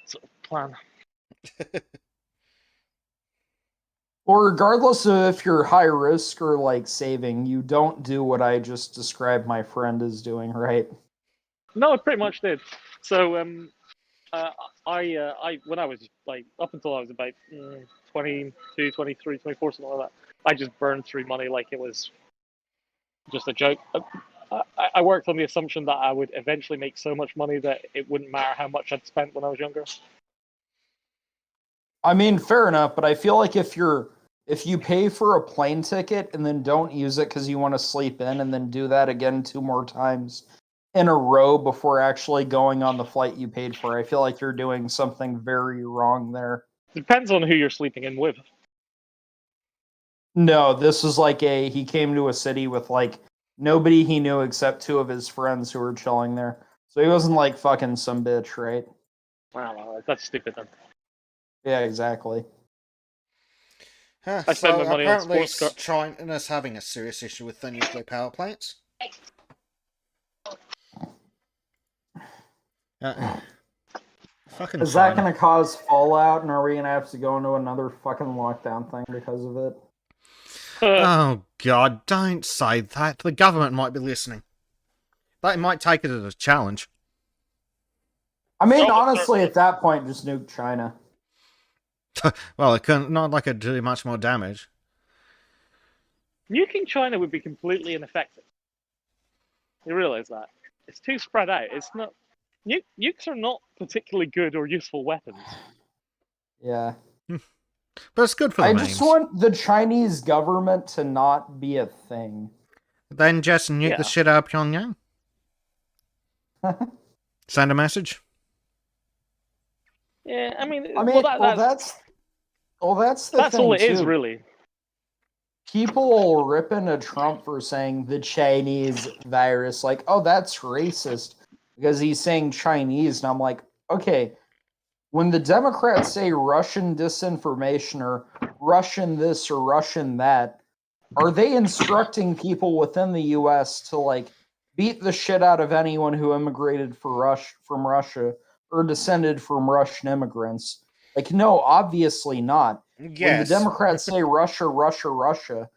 [SPEAKER 5] sort of plan.
[SPEAKER 3] Well, regardless of if you're high risk or like saving, you don't do what I just described my friend is doing, right?
[SPEAKER 5] No, I pretty much did. So I when I was like up until I was about 22, 23, 24, something like that, I just burned through money like it was just a joke. I worked on the assumption that I would eventually make so much money that it wouldn't matter how much I'd spent when I was younger.
[SPEAKER 3] I mean, fair enough, but I feel like if you pay for a plane ticket and then don't use it because you want to sleep in and then do that again 2 more times in a row before actually going on the flight you paid for, I feel like you're doing something very wrong there.
[SPEAKER 5] Depends on who you're sleeping in with.
[SPEAKER 3] No, this was like he came to a city with like nobody he knew except 2 of his friends who were chilling there. So he wasn't like fucking some bitch, right?
[SPEAKER 5] Wow, that's stupid then.
[SPEAKER 3] Yeah, exactly.
[SPEAKER 1] Huh,
[SPEAKER 5] I spend
[SPEAKER 1] so
[SPEAKER 5] my money on
[SPEAKER 1] apparently
[SPEAKER 5] sports car.
[SPEAKER 1] China's having a serious issue with the nuclear power plants. Fucking
[SPEAKER 3] Is
[SPEAKER 1] China.
[SPEAKER 3] that going to cause fallout, and are we going to have to go into another fucking lockdown thing because of it?
[SPEAKER 1] Oh god, don't say that. The government might be listening. They might take it as a challenge.
[SPEAKER 3] I mean,
[SPEAKER 5] Oh,
[SPEAKER 3] honestly, at that point, just nuke China.
[SPEAKER 1] Well, it couldn't, not like it'd do much more damage.
[SPEAKER 5] Nuking China would be completely ineffective. You realize that? It's too spread out. It's not. Nukes are not particularly good or useful weapons.
[SPEAKER 3] Yeah.
[SPEAKER 1] But it's good for the
[SPEAKER 3] I
[SPEAKER 1] memes.
[SPEAKER 3] just want the Chinese government to not be a thing.
[SPEAKER 1] Then just nuke
[SPEAKER 5] Yeah.
[SPEAKER 1] the shit out of Pyongyang. Send a message.
[SPEAKER 5] Yeah, I mean,
[SPEAKER 3] I mean,
[SPEAKER 5] that's
[SPEAKER 3] the
[SPEAKER 5] that's
[SPEAKER 3] thing,
[SPEAKER 5] all it
[SPEAKER 3] too.
[SPEAKER 5] is, really.
[SPEAKER 3] People will rip into Trump for saying the Chinese virus, like, oh, that's racist because he's saying Chinese, and I'm like, okay, when the Democrats say Russian disinformation or Russian this or Russian that, are they instructing people within the U.S. to like beat the shit out of anyone who immigrated from Russia or descended from Russian immigrants? Like, no, obviously not. When the
[SPEAKER 1] Yes.
[SPEAKER 3] Democrats say Russia, Russia, Russia,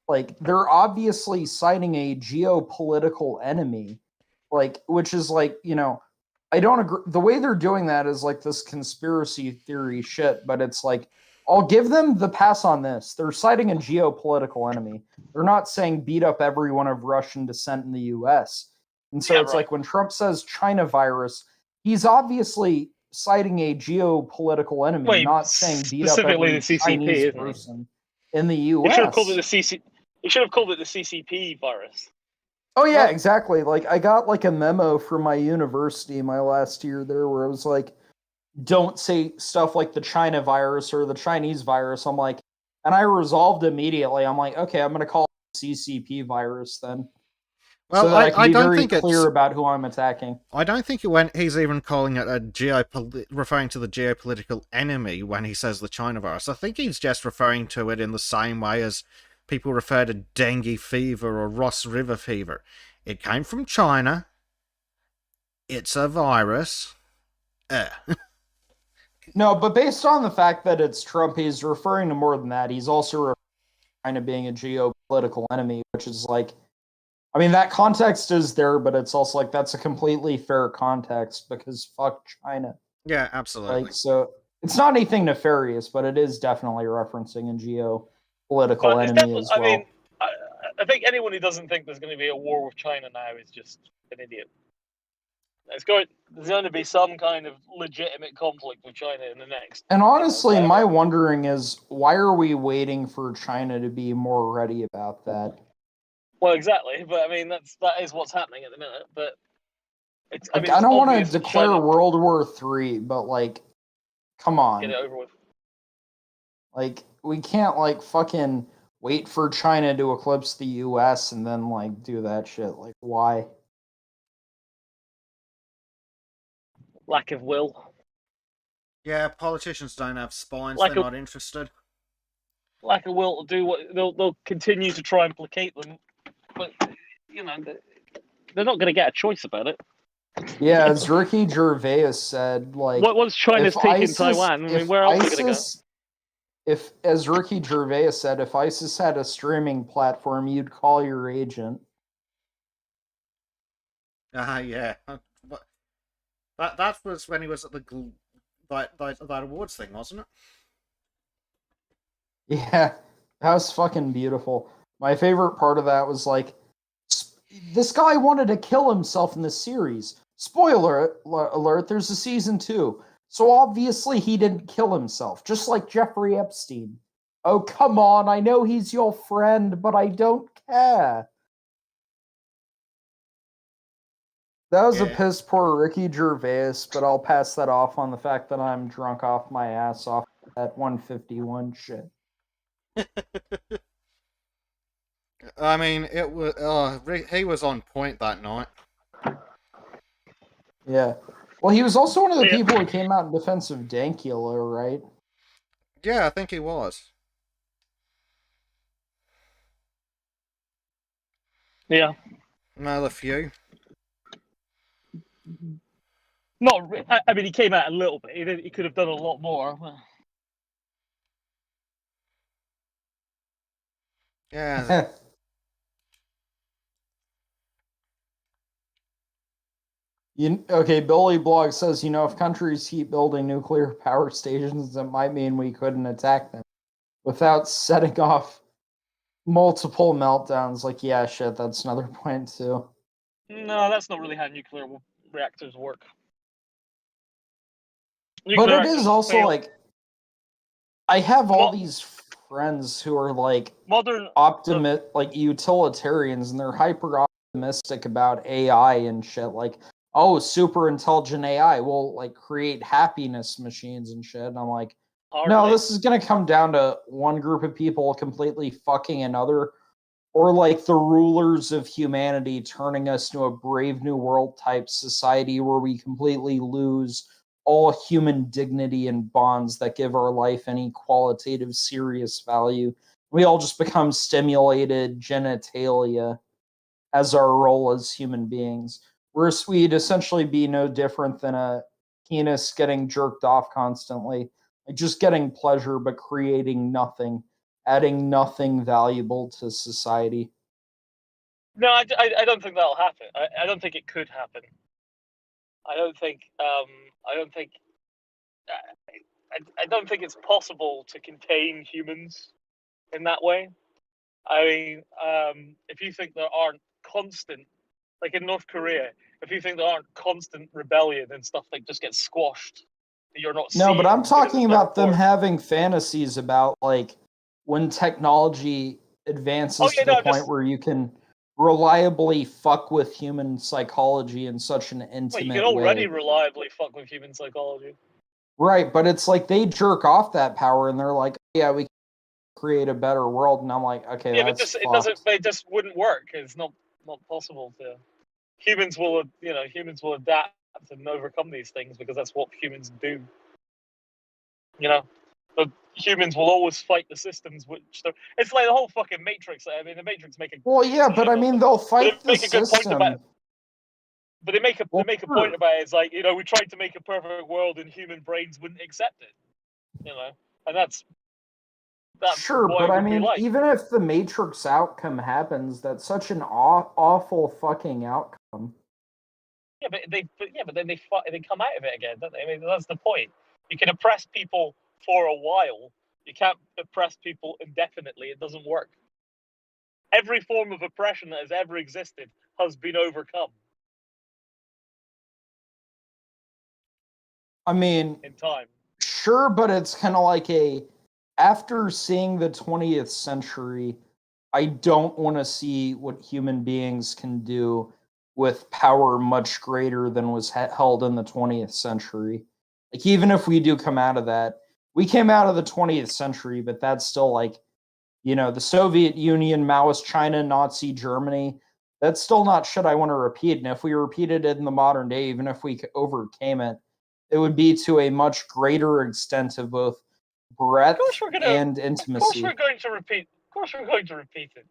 [SPEAKER 3] like they're obviously citing a geopolitical enemy, like which is like, I don't agree. The way they're doing that is like this conspiracy theory shit, but it's like I'll give them the pass on this. They're citing a geopolitical enemy. They're not saying beat up everyone of Russian descent in the US. And so
[SPEAKER 5] Yeah,
[SPEAKER 3] it's
[SPEAKER 5] right.
[SPEAKER 3] like when Trump says China virus, he's obviously citing a geopolitical enemy,
[SPEAKER 5] Wait,
[SPEAKER 3] not saying beat up
[SPEAKER 5] specifically
[SPEAKER 3] every
[SPEAKER 5] the CCP,
[SPEAKER 3] Chinese
[SPEAKER 5] isn't it?
[SPEAKER 3] person in the
[SPEAKER 5] He should have called it the
[SPEAKER 3] US.
[SPEAKER 5] CC. He should have called it the CCP virus.
[SPEAKER 3] Oh yeah,
[SPEAKER 1] Well-
[SPEAKER 3] exactly. Like I got like a memo from my university my last year there where it was like, don't say stuff like the China virus or the Chinese virus. I'm like, and I resolved immediately. I'm like, okay, I'm gonna call it CCP virus then.
[SPEAKER 1] Well,
[SPEAKER 3] So that I can
[SPEAKER 1] I
[SPEAKER 3] be
[SPEAKER 1] don't
[SPEAKER 3] very
[SPEAKER 1] think
[SPEAKER 3] clear
[SPEAKER 1] it's.
[SPEAKER 3] about who I'm attacking.
[SPEAKER 1] I don't think he's even calling it referring to the geopolitical enemy when he says the China virus. I think he's just referring to it in the same way as people refer to dengue fever or Ross River fever. It came from China. It's a virus.
[SPEAKER 3] No, but based on the fact that it's Trump, he's referring to more than that. He's also referring to China being a geopolitical enemy, which is like, I mean, that context is there, but it's also like that's a completely fair context because fuck China.
[SPEAKER 1] Yeah, absolutely.
[SPEAKER 3] Like, so it's not anything nefarious, but it is definitely referencing a geopolitical
[SPEAKER 5] But it's
[SPEAKER 3] enemy
[SPEAKER 5] definitely.
[SPEAKER 3] as
[SPEAKER 5] I
[SPEAKER 3] well.
[SPEAKER 5] mean, I think anyone who doesn't think there's going to be a war with China now is just an idiot. There's going to be some kind of legitimate conflict with China in the next.
[SPEAKER 3] And honestly,
[SPEAKER 5] whatever.
[SPEAKER 3] my wondering is why are we waiting for China to be more ready about that?
[SPEAKER 5] Well, exactly, but I mean that is what's happening at the minute. But it's. I
[SPEAKER 3] Like,
[SPEAKER 5] mean,
[SPEAKER 3] I
[SPEAKER 5] it's
[SPEAKER 3] don't want
[SPEAKER 5] obvious
[SPEAKER 3] to
[SPEAKER 5] that
[SPEAKER 3] declare
[SPEAKER 5] China,
[SPEAKER 3] World War III, but like, come on.
[SPEAKER 5] get it over with.
[SPEAKER 3] Like, we can't like fucking wait for China to eclipse the US and then like do that shit. Like, why?
[SPEAKER 5] Lack of will.
[SPEAKER 1] Yeah, politicians don't have spines.
[SPEAKER 5] Like
[SPEAKER 1] They're
[SPEAKER 5] a-
[SPEAKER 1] not interested.
[SPEAKER 5] Lack of will to do what they'll continue to try and placate them, but they're not going to get a choice about it.
[SPEAKER 3] Yeah, as Ricky Gervais said, like,
[SPEAKER 5] Once China's
[SPEAKER 3] if
[SPEAKER 5] taken
[SPEAKER 3] ISIS-
[SPEAKER 5] Taiwan, I mean,
[SPEAKER 3] if
[SPEAKER 5] where else are they going to go?
[SPEAKER 3] ISIS- If, as Ricky Gervais said, if ISIS had a streaming platform, you'd call your agent.
[SPEAKER 1] Yeah. That was when he was at the that awards thing, wasn't it?
[SPEAKER 3] Yeah, that was fucking beautiful. My favorite part of that was like, this guy wanted to kill himself in the series. Spoiler alert, there's a season 2. So obviously he didn't kill himself, just like Jeffrey Epstein. Oh, come on, I know he's your friend, but I don't care. That was a
[SPEAKER 1] Yeah.
[SPEAKER 3] piss poor Ricky Gervais, but I'll pass that off on the fact that I'm drunk off my ass off that 151 shit.
[SPEAKER 1] I mean, it was. He was on point that night.
[SPEAKER 3] Yeah. Well, he was also one of the
[SPEAKER 5] Yeah.
[SPEAKER 3] people who came out in defense of Dankula, right?
[SPEAKER 1] Yeah, I think he was.
[SPEAKER 5] Yeah.
[SPEAKER 1] Another few.
[SPEAKER 5] Not. I mean, he came out a little bit. He could have done a lot more.
[SPEAKER 1] Yeah.
[SPEAKER 3] Okay, Billy Blog says, if countries keep building nuclear power stations, it might mean we couldn't attack them without setting off multiple meltdowns. Like, yeah, shit, that's another point, too.
[SPEAKER 5] No, that's not really how nuclear reactors work.
[SPEAKER 3] But it is also
[SPEAKER 5] fail.
[SPEAKER 3] like, I have all these friends who are like
[SPEAKER 5] modern
[SPEAKER 3] like utilitarians, and they're hyper optimistic about AI and shit. Like, oh, super intelligent AI will like create happiness machines and shit. And I'm like, no, this is gonna come down to one group of people completely fucking another, or like the rulers of humanity turning us into a Brave New World type society where we completely lose all human dignity and bonds that give our life any qualitative, serious value. We all just become stimulated genitalia as our role as human beings. Whereas we'd essentially be no different than a penis getting jerked off constantly, like just getting pleasure but creating nothing, adding nothing valuable to society.
[SPEAKER 5] No, I don't think that'll happen. I don't think it could happen. I don't think it's possible to contain humans in that way. I mean, if you think there aren't constant, like in North Korea, if you think there aren't constant rebellion and stuff that just gets squashed, that you're not
[SPEAKER 3] No, but I'm talking about them
[SPEAKER 5] having
[SPEAKER 3] having fantasies about like when technology advances to the point where you can reliably fuck with human psychology in such an intimate way.
[SPEAKER 5] You can already reliably fuck with human psychology.
[SPEAKER 3] Right, but it's like they jerk off that power and they're like, yeah, we can create a better world, and I'm like, okay,
[SPEAKER 5] yeah,
[SPEAKER 3] that's
[SPEAKER 5] but it just wouldn't work. It's not possible to. Humans will adapt and overcome these things because that's what humans do. But humans will always fight the systems which it's like the whole fucking Matrix. I mean, the Matrix make a
[SPEAKER 3] but I mean they'll fight the system.
[SPEAKER 5] But they make a point about it. It's like, we tried to make a perfect world and human brains wouldn't accept it. And that's
[SPEAKER 3] sure, but I mean, even if the Matrix outcome happens, that's such an awful fucking outcome.
[SPEAKER 5] Yeah, but then they come out of it again, don't they? I mean, that's the point. You can oppress people for a while. You can't oppress people indefinitely. It doesn't work. Every form of oppression that has ever existed has been overcome.
[SPEAKER 3] I mean,
[SPEAKER 5] in time.
[SPEAKER 3] Sure, but it's kind of like after seeing the 20th century, I don't want to see what human beings can do with power much greater than was held in the 20th century. Like, even if we do come out of that, we came out of the 20th century, but that's still like, the Soviet Union, Maoist China, Nazi Germany. That's still not shit I want to repeat. And if we repeated it in the modern day, even if we overcame it, it would be to a much greater extent of both breadth and intimacy.
[SPEAKER 5] Of course we're going to repeat it.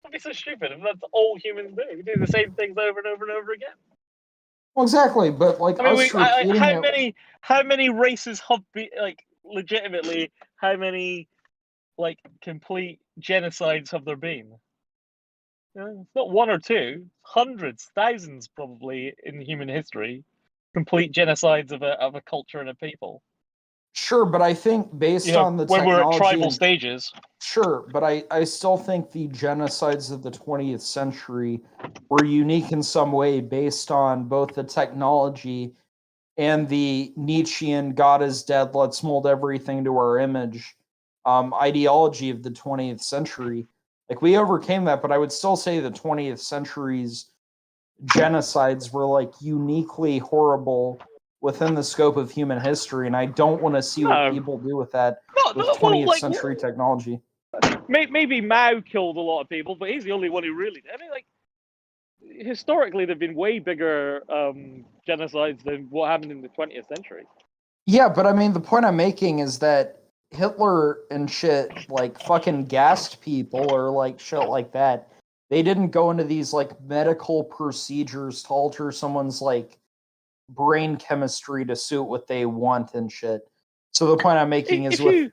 [SPEAKER 5] Don't be so stupid. That's all humans do. We do the same things over and over and over again.
[SPEAKER 3] Well, exactly, but like
[SPEAKER 5] how many races have been legitimately, how many like complete genocides have there been? It's not one or two, hundreds, thousands probably in human history. Complete genocides of a culture and a people.
[SPEAKER 3] Sure, but I think based on the
[SPEAKER 5] when we're at
[SPEAKER 3] technology
[SPEAKER 5] tribal
[SPEAKER 3] and
[SPEAKER 5] stages.
[SPEAKER 3] sure, but I still think the genocides of the 20th century were unique in some way based on both the technology and the Nietzschean God is dead, let's mold everything to our image ideology of the 20th century. Like, we overcame that, but I would still say the 20th century's genocides were like uniquely horrible within the scope of human history, and I don't want to see what
[SPEAKER 5] No.
[SPEAKER 3] people do with that with
[SPEAKER 5] Well,
[SPEAKER 3] 20th
[SPEAKER 5] like,
[SPEAKER 3] century technology.
[SPEAKER 5] Maybe Mao killed a lot of people, but he's the only one who really did. I mean, like, historically, there've been way bigger genocides than what happened in the 20th century.
[SPEAKER 3] Yeah, but I mean, the point I'm making is that Hitler and shit, like, fucking gassed people or, like, shit like that. They didn't go into these, like, medical procedures to alter someone's, like, brain chemistry to suit what they want and shit. So the point I'm making is with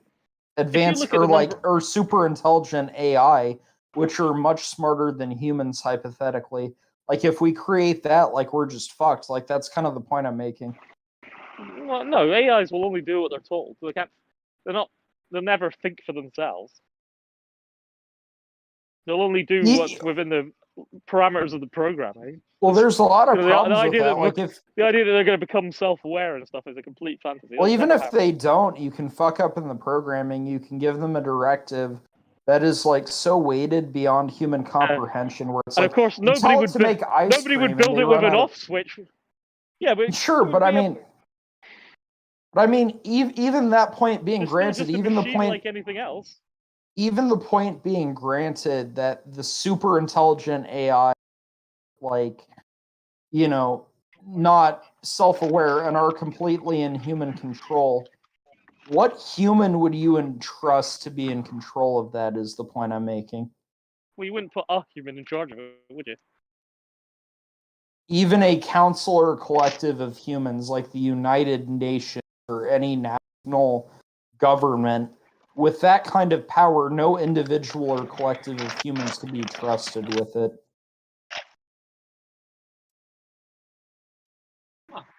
[SPEAKER 3] advanced
[SPEAKER 5] look at
[SPEAKER 3] or,
[SPEAKER 5] the
[SPEAKER 3] like,
[SPEAKER 5] number-
[SPEAKER 3] or super intelligent AI, which are much smarter than humans, hypothetically. Like, if we create that, like, we're just fucked. Like, that's kind of the point I'm making.
[SPEAKER 5] Well, no, AIs will only do what they're told. They can't. They'll never think for themselves. They'll only do what's within the parameters of the programming.
[SPEAKER 3] Well, there's a lot of
[SPEAKER 5] The
[SPEAKER 3] problems with
[SPEAKER 5] idea
[SPEAKER 3] that.
[SPEAKER 5] that
[SPEAKER 3] Like, if
[SPEAKER 5] the idea that they're going to become self-aware and stuff is a complete fantasy.
[SPEAKER 3] well,
[SPEAKER 5] That's
[SPEAKER 3] even
[SPEAKER 5] never
[SPEAKER 3] if
[SPEAKER 5] happened.
[SPEAKER 3] they don't, you can fuck up in the programming. You can give them a directive that is like so weighted beyond human comprehension, where it's
[SPEAKER 5] And
[SPEAKER 3] like,
[SPEAKER 5] of course,
[SPEAKER 3] you tell it to make ice
[SPEAKER 5] nobody would
[SPEAKER 3] cream and
[SPEAKER 5] build
[SPEAKER 3] they
[SPEAKER 5] it with
[SPEAKER 3] run
[SPEAKER 5] an
[SPEAKER 3] out of-
[SPEAKER 5] off switch. Yeah, but
[SPEAKER 3] Sure,
[SPEAKER 5] it would
[SPEAKER 3] but I
[SPEAKER 5] be a-
[SPEAKER 3] mean, even that point being
[SPEAKER 5] it's still
[SPEAKER 3] granted,
[SPEAKER 5] just a
[SPEAKER 3] even the
[SPEAKER 5] machine
[SPEAKER 3] point,
[SPEAKER 5] like anything else.
[SPEAKER 3] even the point being granted that the super intelligent AI, like, you know, not self-aware and are completely in human control. What human would you entrust to be in control of that is the point I'm making.
[SPEAKER 5] Well, you wouldn't put a human in charge of it, would you?
[SPEAKER 3] Even a council or collective of humans like the United Nations or any national government, with that kind of power, no individual or collective of humans could be trusted with it.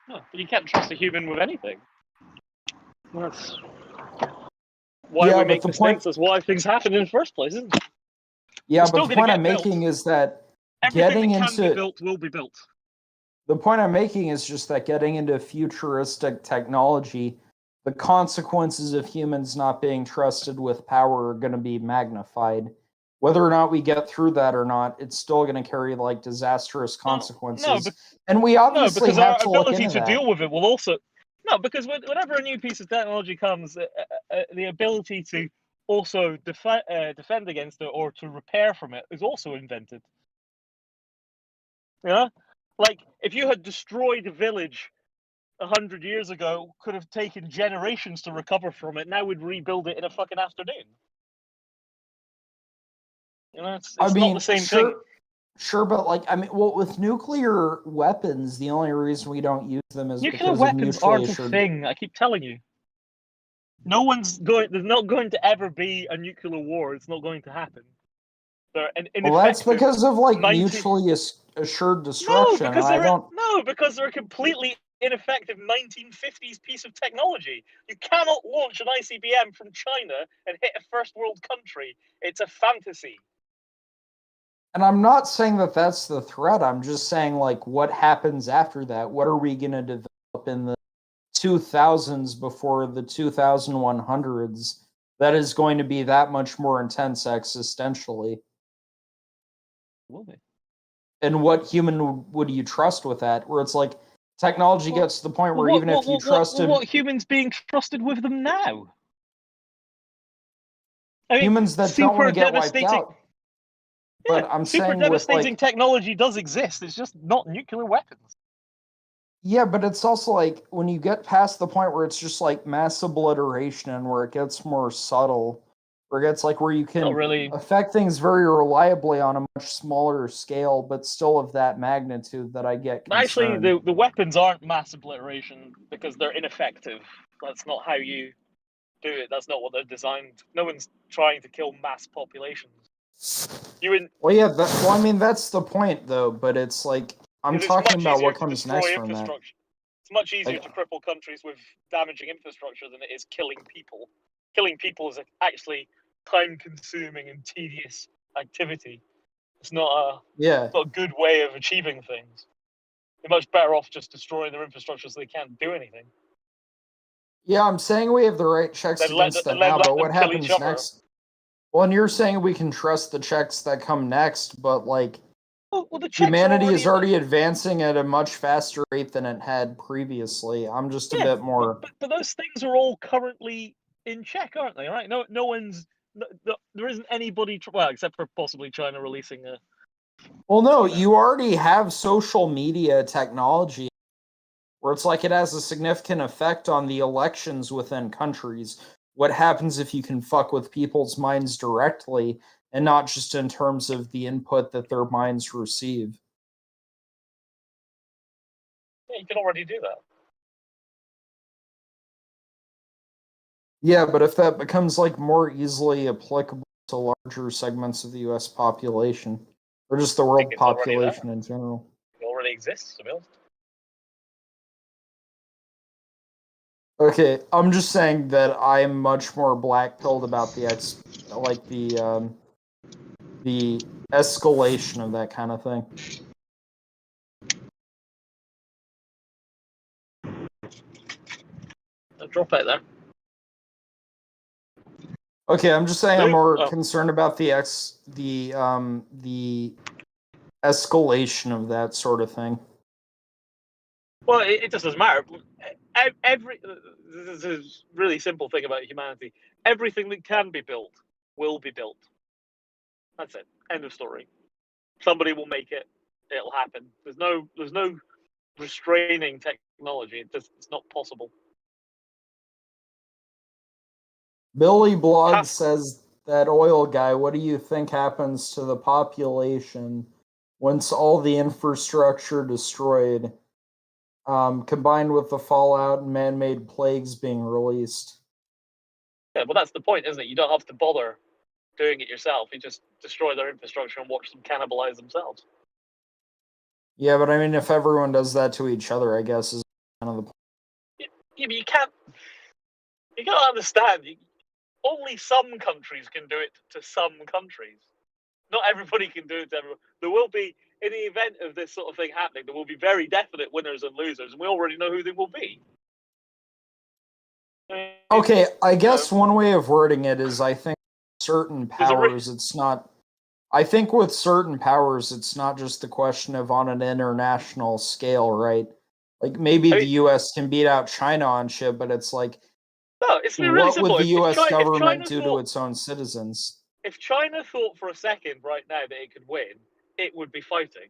[SPEAKER 5] No, but you can't trust a human with anything. That's why
[SPEAKER 3] Yeah,
[SPEAKER 5] we
[SPEAKER 3] but
[SPEAKER 5] make
[SPEAKER 3] the
[SPEAKER 5] mistakes.
[SPEAKER 3] point-
[SPEAKER 5] That's why things happen in the first place, isn't it?
[SPEAKER 3] Yeah,
[SPEAKER 5] It's
[SPEAKER 3] but
[SPEAKER 5] still
[SPEAKER 3] the
[SPEAKER 5] gonna
[SPEAKER 3] point I'm
[SPEAKER 5] get built.
[SPEAKER 3] making is that
[SPEAKER 5] Everything
[SPEAKER 3] getting
[SPEAKER 5] that can be
[SPEAKER 3] into
[SPEAKER 5] built will be built.
[SPEAKER 3] the point I'm making is just that getting into futuristic technology, the consequences of humans not being trusted with power are going to be magnified. Whether or not we get through that or not, it's still going to carry like disastrous consequences. And we obviously
[SPEAKER 5] because
[SPEAKER 3] have
[SPEAKER 5] our
[SPEAKER 3] to look
[SPEAKER 5] ability
[SPEAKER 3] into
[SPEAKER 5] to
[SPEAKER 3] that.
[SPEAKER 5] deal with it will also because whenever a new piece of technology comes, the ability to also defend against it or to repair from it is also invented. Yeah, like if you had destroyed a village 100 years ago, could have taken generations to recover from it. Now we'd rebuild it in a fucking afternoon. You know, it's not the same thing.
[SPEAKER 3] Sure, but like, I mean, well, with nuclear weapons, the only reason we don't use them is
[SPEAKER 5] Nuclear
[SPEAKER 3] because
[SPEAKER 5] weapons
[SPEAKER 3] of mutually
[SPEAKER 5] aren't a
[SPEAKER 3] assured.
[SPEAKER 5] thing. I keep telling you. There's not going to ever be a nuclear war. It's not going to happen. They're an
[SPEAKER 3] Well, that's
[SPEAKER 5] ineffective
[SPEAKER 3] because of like
[SPEAKER 5] 90
[SPEAKER 3] mutually assured destruction.
[SPEAKER 5] because they're a completely ineffective 1950s piece of technology. You cannot launch an ICBM from China and hit a first world country. It's a fantasy.
[SPEAKER 3] And I'm not saying that that's the threat. I'm just saying, like, what happens after that? What are we going to develop in the 2000s before the 2100s that is going to be that much more intense existentially?
[SPEAKER 5] Will they?
[SPEAKER 3] And what human would you trust with that? Where it's like technology gets to the point where even if you trusted
[SPEAKER 5] what humans being trusted with them now? I mean,
[SPEAKER 3] humans that don't want to get wiped out.
[SPEAKER 5] Yeah,
[SPEAKER 3] but I'm
[SPEAKER 5] super
[SPEAKER 3] saying
[SPEAKER 5] devastating
[SPEAKER 3] with like
[SPEAKER 5] technology does exist. It's just not nuclear weapons.
[SPEAKER 3] yeah, but it's also like when you get past the point where it's just like mass obliteration and where it gets more subtle, where it gets like where you can
[SPEAKER 5] Not really.
[SPEAKER 3] affect things very reliably on a much smaller scale, but still of that magnitude that I get concerned.
[SPEAKER 5] Actually, the weapons aren't mass obliteration because they're ineffective. That's not how you do it. That's not what they're designed. No one's trying to kill mass populations.
[SPEAKER 3] Well, yeah. Well, I mean, that's the point, though. But it's like I'm
[SPEAKER 5] It's
[SPEAKER 3] talking
[SPEAKER 5] much
[SPEAKER 3] about
[SPEAKER 5] easier
[SPEAKER 3] what
[SPEAKER 5] to
[SPEAKER 3] comes
[SPEAKER 5] destroy
[SPEAKER 3] next from that.
[SPEAKER 5] infrastructure. It's much easier
[SPEAKER 3] Like-
[SPEAKER 5] to cripple countries with damaging infrastructure than it is killing people. Killing people is actually time-consuming and tedious activity. It's not
[SPEAKER 3] Yeah.
[SPEAKER 5] a good way of achieving things. They're much better off just destroying their infrastructure so they can't do anything.
[SPEAKER 3] Yeah, I'm saying we have the right checks
[SPEAKER 5] Then let
[SPEAKER 3] against them
[SPEAKER 5] them
[SPEAKER 3] now, but what
[SPEAKER 5] kill each
[SPEAKER 3] happens
[SPEAKER 5] other.
[SPEAKER 3] next? Well, and you're saying we can trust the checks that come next, but like
[SPEAKER 5] Well, the checks are
[SPEAKER 3] humanity is already
[SPEAKER 5] in
[SPEAKER 3] advancing at a much faster rate than it had previously. I'm just a
[SPEAKER 5] Yeah,
[SPEAKER 3] bit more.
[SPEAKER 5] But those things are all currently in check, aren't they? Right? No one's. There isn't anybody. Well, except for possibly China releasing a.
[SPEAKER 3] Well, no, you already have social media technology where it's like it has a significant effect on the elections within countries. What happens if you can fuck with people's minds directly and not just in terms of the input that their minds receive?
[SPEAKER 5] Yeah, you can already do that.
[SPEAKER 3] Yeah, but if that becomes like more easily applicable to larger segments of the US population, or just the world
[SPEAKER 5] it's already there.
[SPEAKER 3] population in general.
[SPEAKER 5] It already exists, to be honest.
[SPEAKER 3] Okay, I'm just saying that I'm much more black-pilled about the the escalation of that kind of thing.
[SPEAKER 5] I'll drop out there.
[SPEAKER 3] Okay, I'm just saying I'm
[SPEAKER 5] Luke?
[SPEAKER 3] more
[SPEAKER 5] Oh.
[SPEAKER 3] concerned about the escalation of that sort of thing.
[SPEAKER 5] Well, it just doesn't matter. This is a really simple thing about humanity. Everything that can be built will be built. That's it. End of story. Somebody will make it. It'll happen. There's no restraining technology. It's not possible.
[SPEAKER 3] Billy Blog
[SPEAKER 5] Has-
[SPEAKER 3] says that oil guy, what do you think happens to the population once all the infrastructure destroyed, combined with the fallout and man-made plagues being released?
[SPEAKER 5] Yeah, well, that's the point, isn't it? You don't have to bother doing it yourself. You just destroy their infrastructure and watch them cannibalize themselves.
[SPEAKER 3] Yeah, but I mean, if everyone does that to each other, I guess is kind of the point.
[SPEAKER 5] Yeah, but you can't. You gotta understand. Only some countries can do it to some countries. Not everybody can do it to everyone. There will be, in the event of this sort of thing happening, there will be very definite winners and losers, and we already know who they will be.
[SPEAKER 3] Okay, I guess one way of wording it is I think certain
[SPEAKER 5] There's a
[SPEAKER 3] powers, it's not. I think with certain powers, it's not just the question of on an international scale, right? Like maybe the US can beat out China on shit, but it's like,
[SPEAKER 5] No, it's really
[SPEAKER 3] what
[SPEAKER 5] simple.
[SPEAKER 3] would the US
[SPEAKER 5] if
[SPEAKER 3] government
[SPEAKER 5] China
[SPEAKER 3] do to
[SPEAKER 5] thought,
[SPEAKER 3] its own citizens?
[SPEAKER 5] if China thought for a second right now that it could win, it would be fighting.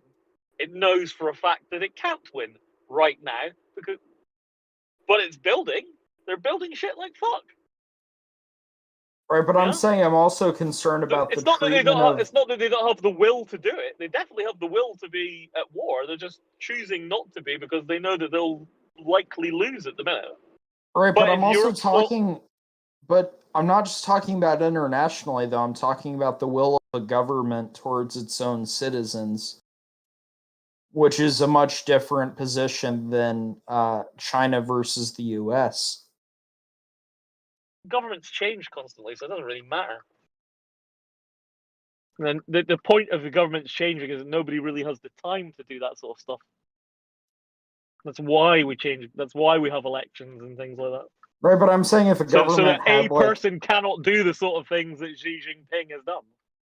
[SPEAKER 5] It knows for a fact that it can't win right now but it's building. They're building shit like fuck.
[SPEAKER 3] Right, but I'm
[SPEAKER 5] Yeah?
[SPEAKER 3] saying I'm also concerned about
[SPEAKER 5] It's
[SPEAKER 3] the
[SPEAKER 5] not that they
[SPEAKER 3] treatment
[SPEAKER 5] don't.
[SPEAKER 3] of.
[SPEAKER 5] It's not that they don't have the will to do it. They definitely have the will to be at war. They're just choosing not to be because they know that they'll likely lose at the minute.
[SPEAKER 3] Right, but I'm
[SPEAKER 5] if
[SPEAKER 3] also
[SPEAKER 5] Europe
[SPEAKER 3] talking. But I'm not just talking about internationally, though. I'm talking about the will of a government towards its own citizens, which is a much different position than China versus the US.
[SPEAKER 5] governments change constantly, so it doesn't really matter. And then the point of the government's changing is that nobody really has the time to do that sort of stuff. That's why we change. That's why we have elections and things like that.
[SPEAKER 3] Right, but I'm saying if a
[SPEAKER 5] So
[SPEAKER 3] government
[SPEAKER 5] that a
[SPEAKER 3] had like.
[SPEAKER 5] person cannot do the sort of things that Xi Jinping has done.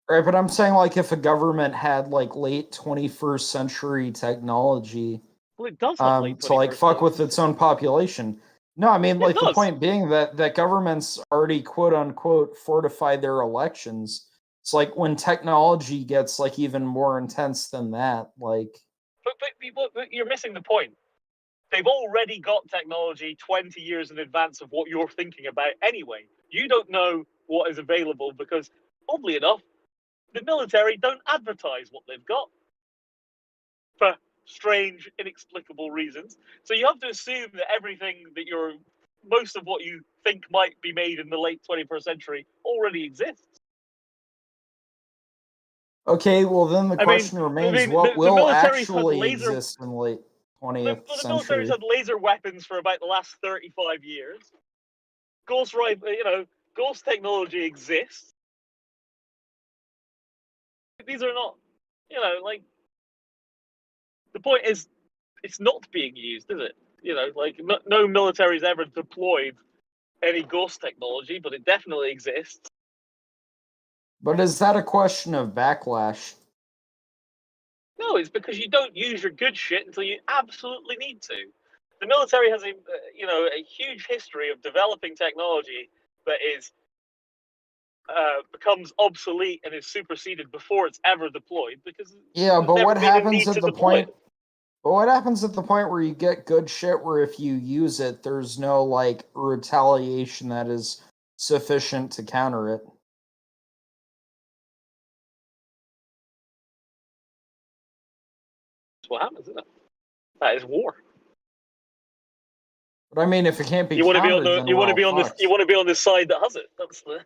[SPEAKER 3] Right, but I'm saying like if a government had like late 21st century technology,
[SPEAKER 5] Well, it does have late
[SPEAKER 3] to like
[SPEAKER 5] 21st
[SPEAKER 3] fuck with
[SPEAKER 5] century.
[SPEAKER 3] its own population. No, I mean
[SPEAKER 5] It
[SPEAKER 3] like the
[SPEAKER 5] does.
[SPEAKER 3] point being that governments already quote unquote fortify their elections. It's like when technology gets like even more intense than that, like.
[SPEAKER 5] But you're missing the point. They've already got technology 20 years in advance of what you're thinking about anyway. You don't know what is available because, oddly enough, the military don't advertise what they've got for strange, inexplicable reasons. So you have to assume that most of what you think might be made in the late 21st century already exists.
[SPEAKER 3] Okay, well then the
[SPEAKER 5] I mean-
[SPEAKER 3] question remains: what
[SPEAKER 5] the
[SPEAKER 3] will
[SPEAKER 5] military's had
[SPEAKER 3] actually
[SPEAKER 5] laser-
[SPEAKER 3] exist in the late 20th
[SPEAKER 5] The
[SPEAKER 3] century?
[SPEAKER 5] military's had laser weapons for about the last 35 years. Ghost technology exists. These are not, the point is, it's not being used, is it? No military's ever deployed any ghost technology, but it definitely exists.
[SPEAKER 3] But is that a question of backlash?
[SPEAKER 5] No, it's because you don't use your good shit until you absolutely need to. The military has a huge history of developing technology that is becomes obsolete and is superseded before it's ever deployed because
[SPEAKER 3] Yeah, but what happens at the
[SPEAKER 5] deploy
[SPEAKER 3] point? But what happens at the point where you get good shit where if you use it, there's no like retaliation that is sufficient to counter it?
[SPEAKER 5] That's what happens, isn't it? That is war.
[SPEAKER 3] But I mean, if it can't be
[SPEAKER 5] You want to be
[SPEAKER 3] countered,
[SPEAKER 5] on the
[SPEAKER 3] then
[SPEAKER 5] you
[SPEAKER 3] we're
[SPEAKER 5] want to be
[SPEAKER 3] all
[SPEAKER 5] on this
[SPEAKER 3] fucked.
[SPEAKER 5] you want to be on this side that has it. That's the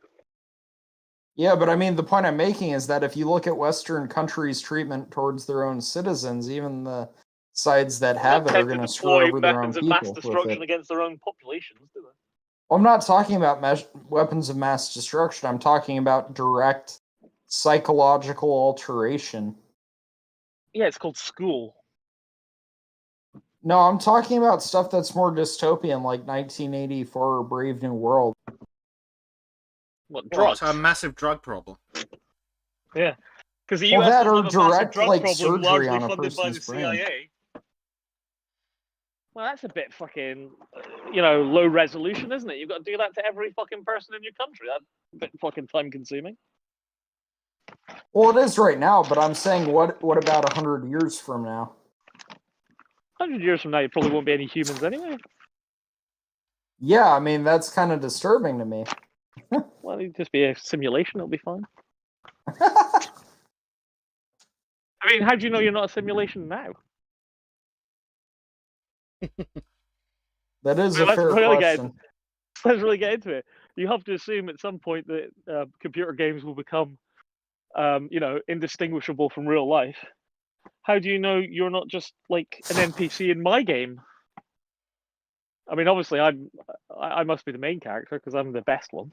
[SPEAKER 3] Yeah, but I mean, the point I'm making is that if you look at Western countries' treatment towards their own citizens, even the sides that have it are
[SPEAKER 5] tend
[SPEAKER 3] going
[SPEAKER 5] to
[SPEAKER 3] to screw
[SPEAKER 5] deploy
[SPEAKER 3] over their own
[SPEAKER 5] weapons of mass
[SPEAKER 3] people with
[SPEAKER 5] destruction
[SPEAKER 3] it.
[SPEAKER 5] against their own populations, do they?
[SPEAKER 3] I'm not talking about weapons of mass destruction. I'm talking about direct psychological alteration.
[SPEAKER 5] Yeah, it's called school.
[SPEAKER 3] No, I'm talking about stuff that's more dystopian, like 1984 or Brave New World.
[SPEAKER 5] What,
[SPEAKER 1] What,
[SPEAKER 5] drugs?
[SPEAKER 1] a massive drug problem.
[SPEAKER 5] Yeah. Because the
[SPEAKER 3] Well,
[SPEAKER 5] US
[SPEAKER 3] that
[SPEAKER 5] doesn't
[SPEAKER 3] or
[SPEAKER 5] have a massive
[SPEAKER 3] direct,
[SPEAKER 5] drug
[SPEAKER 3] like,
[SPEAKER 5] problem
[SPEAKER 3] surgery
[SPEAKER 5] largely
[SPEAKER 3] on a
[SPEAKER 5] funded by the
[SPEAKER 3] person's brain.
[SPEAKER 5] CIA. Well, that's a bit fucking, low resolution, isn't it? You've got to do that to every fucking person in your country. That's a bit fucking time consuming.
[SPEAKER 3] Well, it is right now, but I'm saying, what about 100 years from now?
[SPEAKER 5] 100 years from now, you probably won't be any humans anyway.
[SPEAKER 3] Yeah, I mean, that's kind of disturbing to me.
[SPEAKER 5] Well, it'd just be a simulation. It'll be fine. I mean, how do you know you're not a simulation now?
[SPEAKER 3] That is a
[SPEAKER 5] Let's
[SPEAKER 3] fair
[SPEAKER 5] really
[SPEAKER 3] question.
[SPEAKER 5] Let's really get into it. You have to assume at some point that computer games will become, indistinguishable from real life. How do you know you're not just like an NPC in my game? I mean, obviously, I must be the main character because I'm the best one.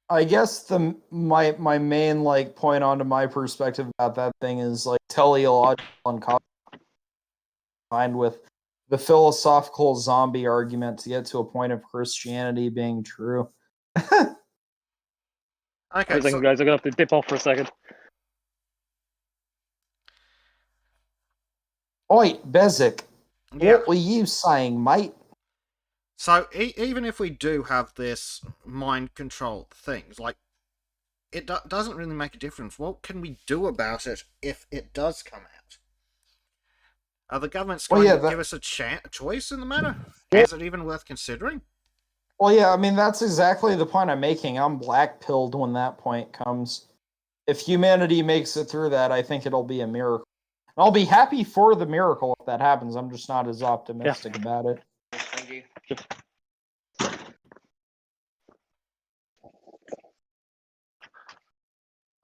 [SPEAKER 3] I guess my main like point onto my perspective about that thing is like teleological and combined with the philosophical zombie argument to get to a point of Christianity being true.
[SPEAKER 1] Okay,
[SPEAKER 5] Guys, I'm gonna have to dip off for a second.
[SPEAKER 3] Oi, Bezic,
[SPEAKER 1] yeah.
[SPEAKER 3] what were you saying, mate?
[SPEAKER 1] So even if we do have this mind control things, like it doesn't really make a difference. What can we do about it if it does come out? Are the governments going to give us a choice in the matter? Is it even worth considering?
[SPEAKER 3] Well, yeah, I mean, that's exactly the point I'm making. I'm black-pilled when that point comes. If humanity makes it through that, I think it'll be a miracle. And I'll be happy for the miracle if that happens. I'm just not as optimistic about it.
[SPEAKER 8] Thank you.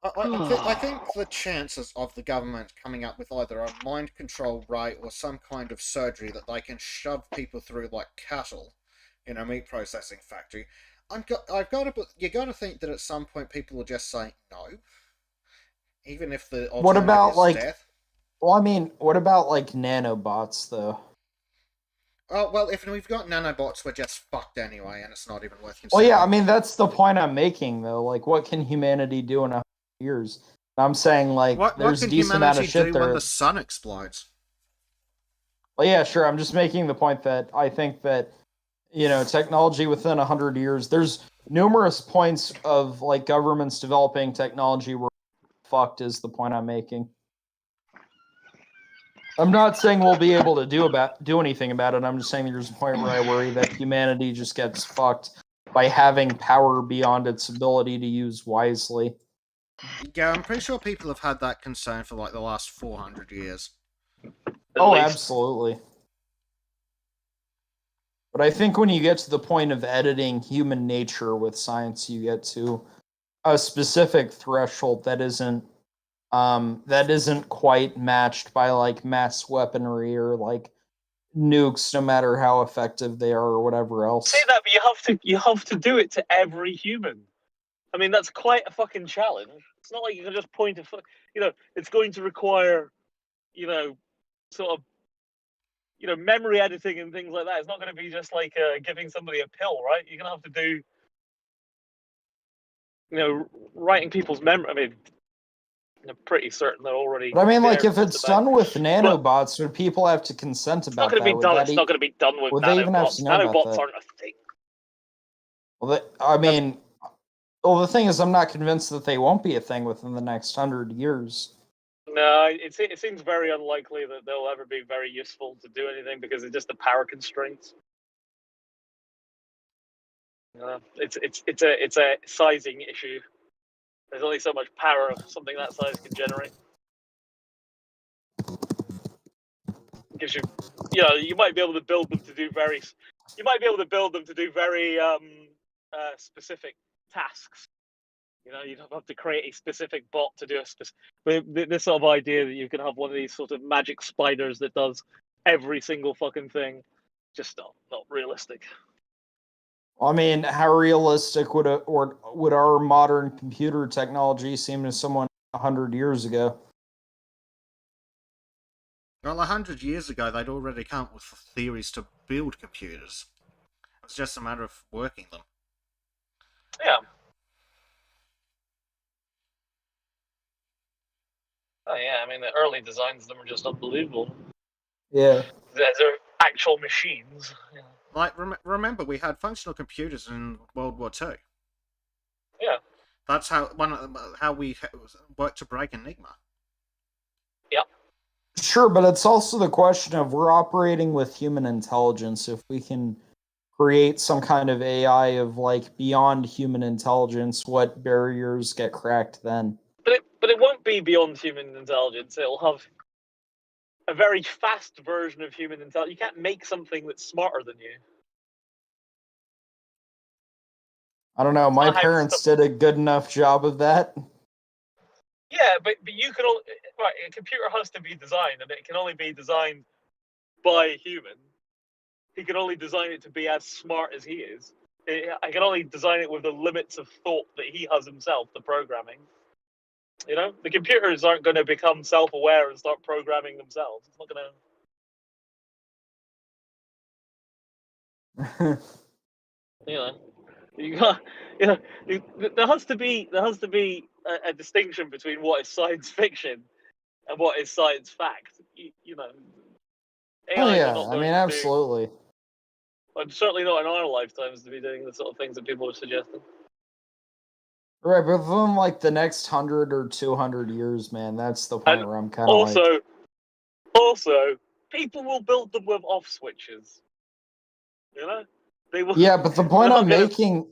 [SPEAKER 1] I think the chances of the government coming up with either a mind control ray or some kind of surgery that they can shove people through like cattle in a meat processing factory, you got to think that at some point people will just say no, even if the alternative
[SPEAKER 3] What about
[SPEAKER 1] is
[SPEAKER 3] like
[SPEAKER 1] death.
[SPEAKER 3] Well, I mean, what about like nanobots though?
[SPEAKER 1] Oh, well, if we've got nanobots, we're just fucked anyway, and it's not even worth considering.
[SPEAKER 3] Well, yeah, I mean, that's the point I'm making, though. Like, what can humanity do in 100 years? I'm saying, like, there's a decent amount of shit there.
[SPEAKER 1] when the sun explodes?
[SPEAKER 3] Well, yeah, sure. I'm just making the point that I think that, technology within 100 years, there's numerous points of, like, governments developing technology where fucked is the point I'm making. I'm not saying we'll be able to do anything about it. I'm just saying there's a point where I worry that humanity just gets fucked by having power beyond its ability to use wisely.
[SPEAKER 1] Yeah, I'm pretty sure people have had that concern for like the last 400 years.
[SPEAKER 3] Oh, absolutely. But I think when you get to the point of editing human nature with science, you get to a specific threshold that isn't quite matched by like mass weaponry or like nukes, no matter how effective they are or whatever else.
[SPEAKER 5] Say that, but you have to do it to every human. I mean, that's quite a fucking challenge. It's not like you can just point a it's going to require, sort of, memory editing and things like that. It's not going to be just like giving somebody a pill, right? You're going to have to do, writing people's memory. I mean, I'm pretty certain they're already.
[SPEAKER 3] But I mean, like,
[SPEAKER 5] there
[SPEAKER 3] if it's
[SPEAKER 5] just about.
[SPEAKER 3] done with nanobots, would people have to consent
[SPEAKER 5] It's not
[SPEAKER 3] about
[SPEAKER 5] going to
[SPEAKER 3] that?
[SPEAKER 5] be
[SPEAKER 3] Would
[SPEAKER 5] done.
[SPEAKER 3] that
[SPEAKER 5] It's
[SPEAKER 3] e-
[SPEAKER 5] not going to be done with
[SPEAKER 3] would they even have
[SPEAKER 5] nanobots.
[SPEAKER 3] to know about
[SPEAKER 5] Nanobots
[SPEAKER 3] that?
[SPEAKER 5] aren't a thing.
[SPEAKER 3] Well, the thing is, I'm not convinced that they won't be a thing within the next 100 years.
[SPEAKER 5] No, it seems very unlikely that they'll ever be very useful to do anything because it's just the power constraints. It's a sizing issue. There's only so much power something that size can generate. It gives you, you might be able to build them to do very specific tasks. You'd have to create a specific bot to do a specific. This sort of idea that you can have one of these sort of magic spiders that does every single fucking thing, just not realistic.
[SPEAKER 3] I mean, how realistic would our modern computer technology seem to someone 100 years ago?
[SPEAKER 1] Well, 100 years ago, they'd already come up with theories to build computers. It was just a matter of working them.
[SPEAKER 5] Yeah. Oh yeah, I mean the early designs of them are just unbelievable.
[SPEAKER 3] Yeah.
[SPEAKER 5] They're actual machines. Yeah.
[SPEAKER 1] Like, remember, we had functional computers in World War II.
[SPEAKER 5] Yeah.
[SPEAKER 1] That's how we worked to break Enigma.
[SPEAKER 5] Yep.
[SPEAKER 3] Sure, but it's also the question of we're operating with human intelligence. If we can create some kind of AI of like beyond human intelligence, what barriers get cracked then?
[SPEAKER 5] But it won't be beyond human intelligence. It'll have a very fast version of human intelligence. You can't make something that's smarter than you.
[SPEAKER 3] I don't know. My
[SPEAKER 5] not how
[SPEAKER 3] parents
[SPEAKER 5] stuff-
[SPEAKER 3] did a good enough job of that.
[SPEAKER 5] Yeah, but you can only a computer has to be designed, and it can only be designed by a human. He can only design it to be as smart as he is. I can only design it with the limits of thought that he has himself, the programming. The computers aren't going to become self-aware and start programming themselves. It's not going to. You got. There has to be a distinction between what is science fiction and what is science fact.
[SPEAKER 3] Oh
[SPEAKER 5] AIs are
[SPEAKER 3] yeah,
[SPEAKER 5] not
[SPEAKER 3] I
[SPEAKER 5] going
[SPEAKER 3] mean,
[SPEAKER 5] to
[SPEAKER 3] absolutely.
[SPEAKER 5] and certainly not in our lifetimes to be doing the sort of things that people are suggesting.
[SPEAKER 3] Right, but within like the next 100 or 200 years, man, that's the point
[SPEAKER 5] And
[SPEAKER 3] where I'm kind of like,
[SPEAKER 5] Also, people will build them with off switches. They will.
[SPEAKER 3] yeah, but the point I'm making,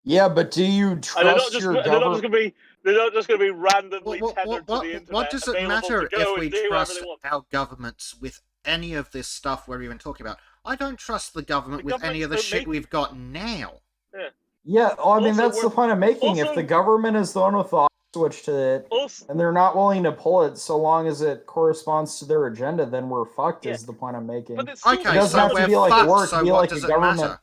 [SPEAKER 3] yeah, but do you
[SPEAKER 5] And they're not
[SPEAKER 3] trust
[SPEAKER 5] just.
[SPEAKER 3] your
[SPEAKER 5] They're not just
[SPEAKER 3] government?
[SPEAKER 5] going to be. They're not just going to be randomly
[SPEAKER 1] What
[SPEAKER 5] tethered to the internet.
[SPEAKER 1] what does it
[SPEAKER 5] available
[SPEAKER 1] matter
[SPEAKER 5] to go
[SPEAKER 1] if we
[SPEAKER 5] and do whatever
[SPEAKER 1] trust
[SPEAKER 5] they want.
[SPEAKER 1] our governments with any of this stuff we're even talking about? I don't trust the government with any of the
[SPEAKER 5] governments don't
[SPEAKER 1] shit we've got now.
[SPEAKER 5] Yeah.
[SPEAKER 3] Yeah, well, I mean,
[SPEAKER 5] Also,
[SPEAKER 3] that's the point I'm making. If
[SPEAKER 5] also-
[SPEAKER 3] the government is the one with the off switch to it,
[SPEAKER 5] Also,
[SPEAKER 3] and they're not willing to pull it so long as it corresponds to their agenda, then we're fucked,
[SPEAKER 5] Yeah.
[SPEAKER 3] is the point I'm making.
[SPEAKER 5] but it's sort
[SPEAKER 1] Okay,
[SPEAKER 5] of
[SPEAKER 3] It doesn't have
[SPEAKER 1] so
[SPEAKER 3] to
[SPEAKER 1] we're
[SPEAKER 3] be like
[SPEAKER 1] fucked,
[SPEAKER 3] work,
[SPEAKER 1] so
[SPEAKER 3] be
[SPEAKER 1] what
[SPEAKER 3] like
[SPEAKER 1] does
[SPEAKER 3] a
[SPEAKER 1] it
[SPEAKER 3] government.
[SPEAKER 1] matter?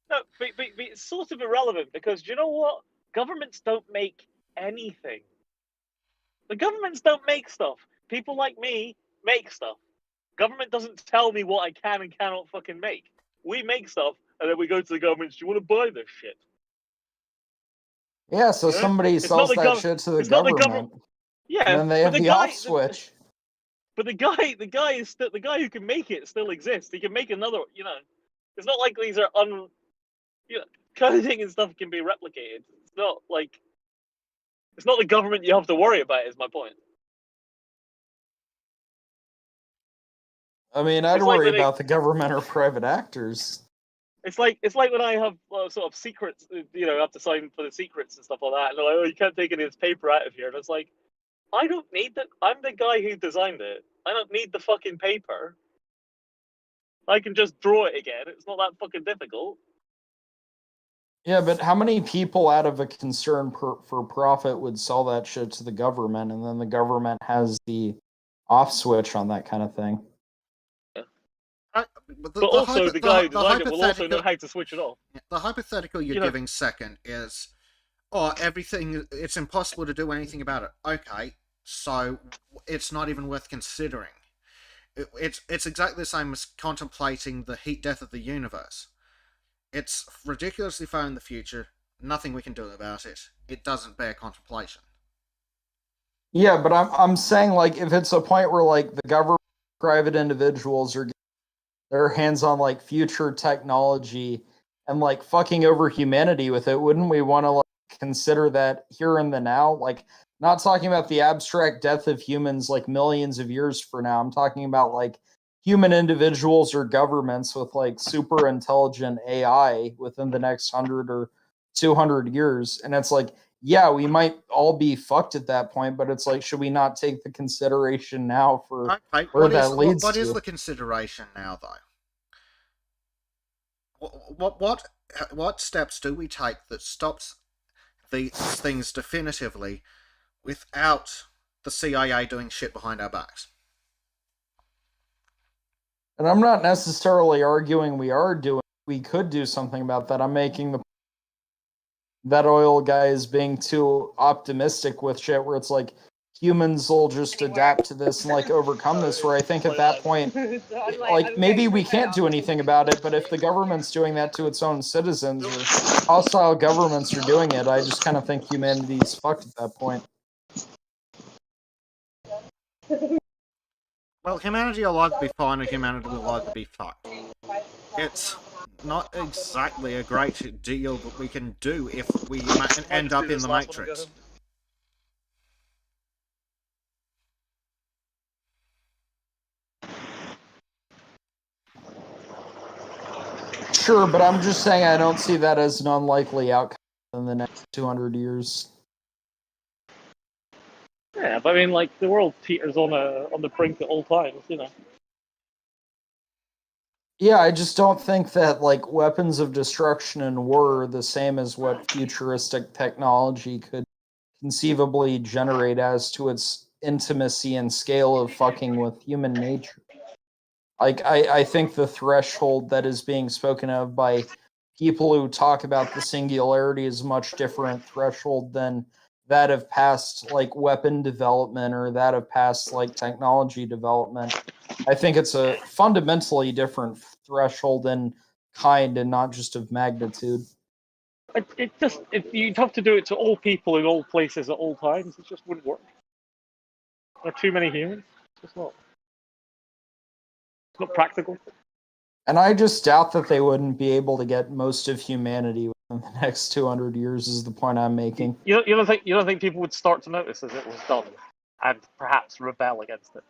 [SPEAKER 5] No, but it's sort of irrelevant because do you know what? Governments don't make anything. The governments don't make stuff. People like me make stuff. Government doesn't tell me what I can and cannot fucking make. We make stuff, and then we go to the government. Do you want to buy this shit?
[SPEAKER 3] Yeah, so
[SPEAKER 5] You know?
[SPEAKER 3] somebody
[SPEAKER 5] It's
[SPEAKER 3] sells
[SPEAKER 5] not the
[SPEAKER 3] that
[SPEAKER 5] gov-
[SPEAKER 3] shit to the
[SPEAKER 5] it's not the
[SPEAKER 3] government,
[SPEAKER 5] government. Yeah,
[SPEAKER 3] and then they
[SPEAKER 5] but
[SPEAKER 3] have the off switch.
[SPEAKER 5] But the guy is still the guy who can make it still exists. He can make another. It's not like these are coding and stuff can be replicated. It's not like it's not the government you have to worry about. Is my point.
[SPEAKER 3] I mean, I'd
[SPEAKER 5] It's like
[SPEAKER 3] worry
[SPEAKER 5] when they-
[SPEAKER 3] about the government or private actors.
[SPEAKER 5] It's like when I have sort of secrets. I have to sign for the secrets and stuff like that. And they're like, "Oh, you can't take any of this paper out of here." And it's like, I don't need that. I'm the guy who designed it. I don't need the fucking paper. I can just draw it again. It's not that fucking difficult.
[SPEAKER 3] Yeah, but how many people out of a concern for profit would sell that shit to the government, and then the government has the off switch on that kind of thing?
[SPEAKER 5] But also, the guy who designed it will also know how to switch it off.
[SPEAKER 1] The hypothetical you're giving second is, everything, it's impossible to do anything about it. Okay, so it's not even worth considering. It's exactly the same as contemplating the heat death of the universe. It's ridiculously far in the future, nothing we can do about it. It doesn't bear contemplation.
[SPEAKER 3] Yeah, but I'm saying, like, if it's a point where, like, the government, private individuals are getting their hands on, like, future technology and, like, fucking over humanity with it, wouldn't we want to, like, consider that here and the now? Like, not talking about the abstract death of humans, like, millions of years from now. I'm talking about, like, human individuals or governments with, like, super intelligent AI within the next 100 or 200 years. And it's like, yeah, we might all be fucked at that point, but it's like, should we not take the consideration now for
[SPEAKER 1] Okay,
[SPEAKER 3] where that leads
[SPEAKER 1] what
[SPEAKER 3] to?
[SPEAKER 1] is the consideration now, though? What steps do we take that stops these things definitively without the CIA doing shit behind our backs?
[SPEAKER 3] And I'm not necessarily arguing we could do something about that. I'm making the that oil guy is being too optimistic with shit where it's like humans will just adapt to this and like overcome this, where I think at that point, like, maybe we can't do anything about it, but if the government's doing that to its own citizens or hostile governments are doing it, I just kind of think humanity's fucked at that point.
[SPEAKER 1] Well, humanity will either be fine or humanity will either be fucked. It's not exactly a great deal that we can do if we end up in the Matrix.
[SPEAKER 3] Sure, but I'm just saying I don't see that as an unlikely outcome in the next 200 years.
[SPEAKER 5] Yeah, but I mean, like, the world teeters on the brink at all times, you know.
[SPEAKER 3] Yeah, I just don't think that, like, weapons of destruction and war are the same as what futuristic technology could conceivably generate as to its intimacy and scale of fucking with human nature. Like, I think the threshold that is being spoken of by people who talk about the singularity is much different threshold than that of past, like, weapon development or that of past, like, technology development. I think it's a fundamentally different threshold in kind and not just of magnitude.
[SPEAKER 5] You'd have to do it to all people in all places at all times. It just wouldn't work. There are too many humans. It's not practical.
[SPEAKER 3] And I just doubt that they wouldn't be able to get most of humanity within the next 200 years is the point I'm making.
[SPEAKER 5] You don't think people would start to notice as it was done and perhaps rebel against it?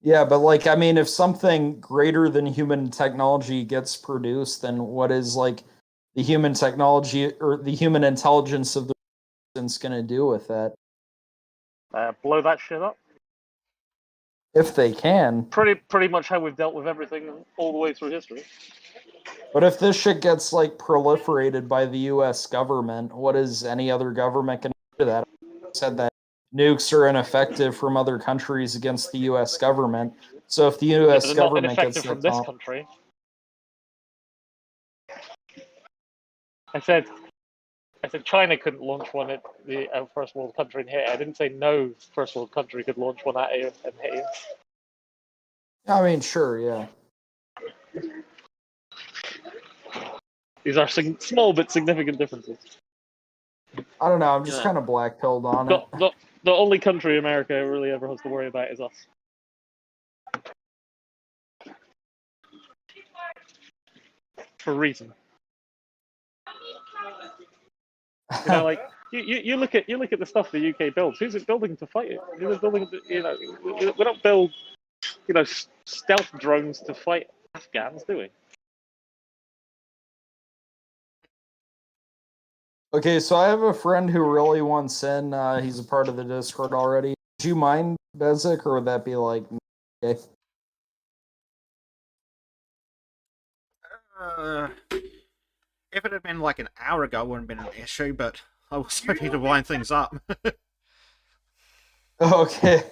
[SPEAKER 3] Yeah, but, like, I mean, if something greater than human technology gets produced, then what is, like, the human technology or the human intelligence of the person's going to do with that?
[SPEAKER 5] Blow that shit up.
[SPEAKER 3] If they can.
[SPEAKER 5] Pretty much how we've dealt with everything all the way through history.
[SPEAKER 3] But if this shit gets, like, proliferated by the U.S. government, what is any other government going to do to that? I said that nukes are ineffective from other countries against the U.S. government. So if the U.S. government
[SPEAKER 5] not
[SPEAKER 3] gets
[SPEAKER 5] ineffective from this country. I said China couldn't launch one at the first world country and hit it. I didn't say no first world country could launch one at you and hit you.
[SPEAKER 3] I mean, sure, yeah.
[SPEAKER 5] These are small but significant differences.
[SPEAKER 3] I don't know. I'm just kind of black-pilled on it.
[SPEAKER 5] The only country America really ever has to worry about is us. For a reason. You know, like you look at the stuff the UK builds. Who's it building to fight it? Who's building? We don't build, stealth drones to fight Afghans, do we?
[SPEAKER 3] Okay, so I have a friend who really wants in. He's a part of the Discord already. Do you mind, Bezic, or would that be like? Okay.
[SPEAKER 1] If it had been like an hour ago, it wouldn't have been an issue, but I was hoping to wind things up.
[SPEAKER 3] Okay.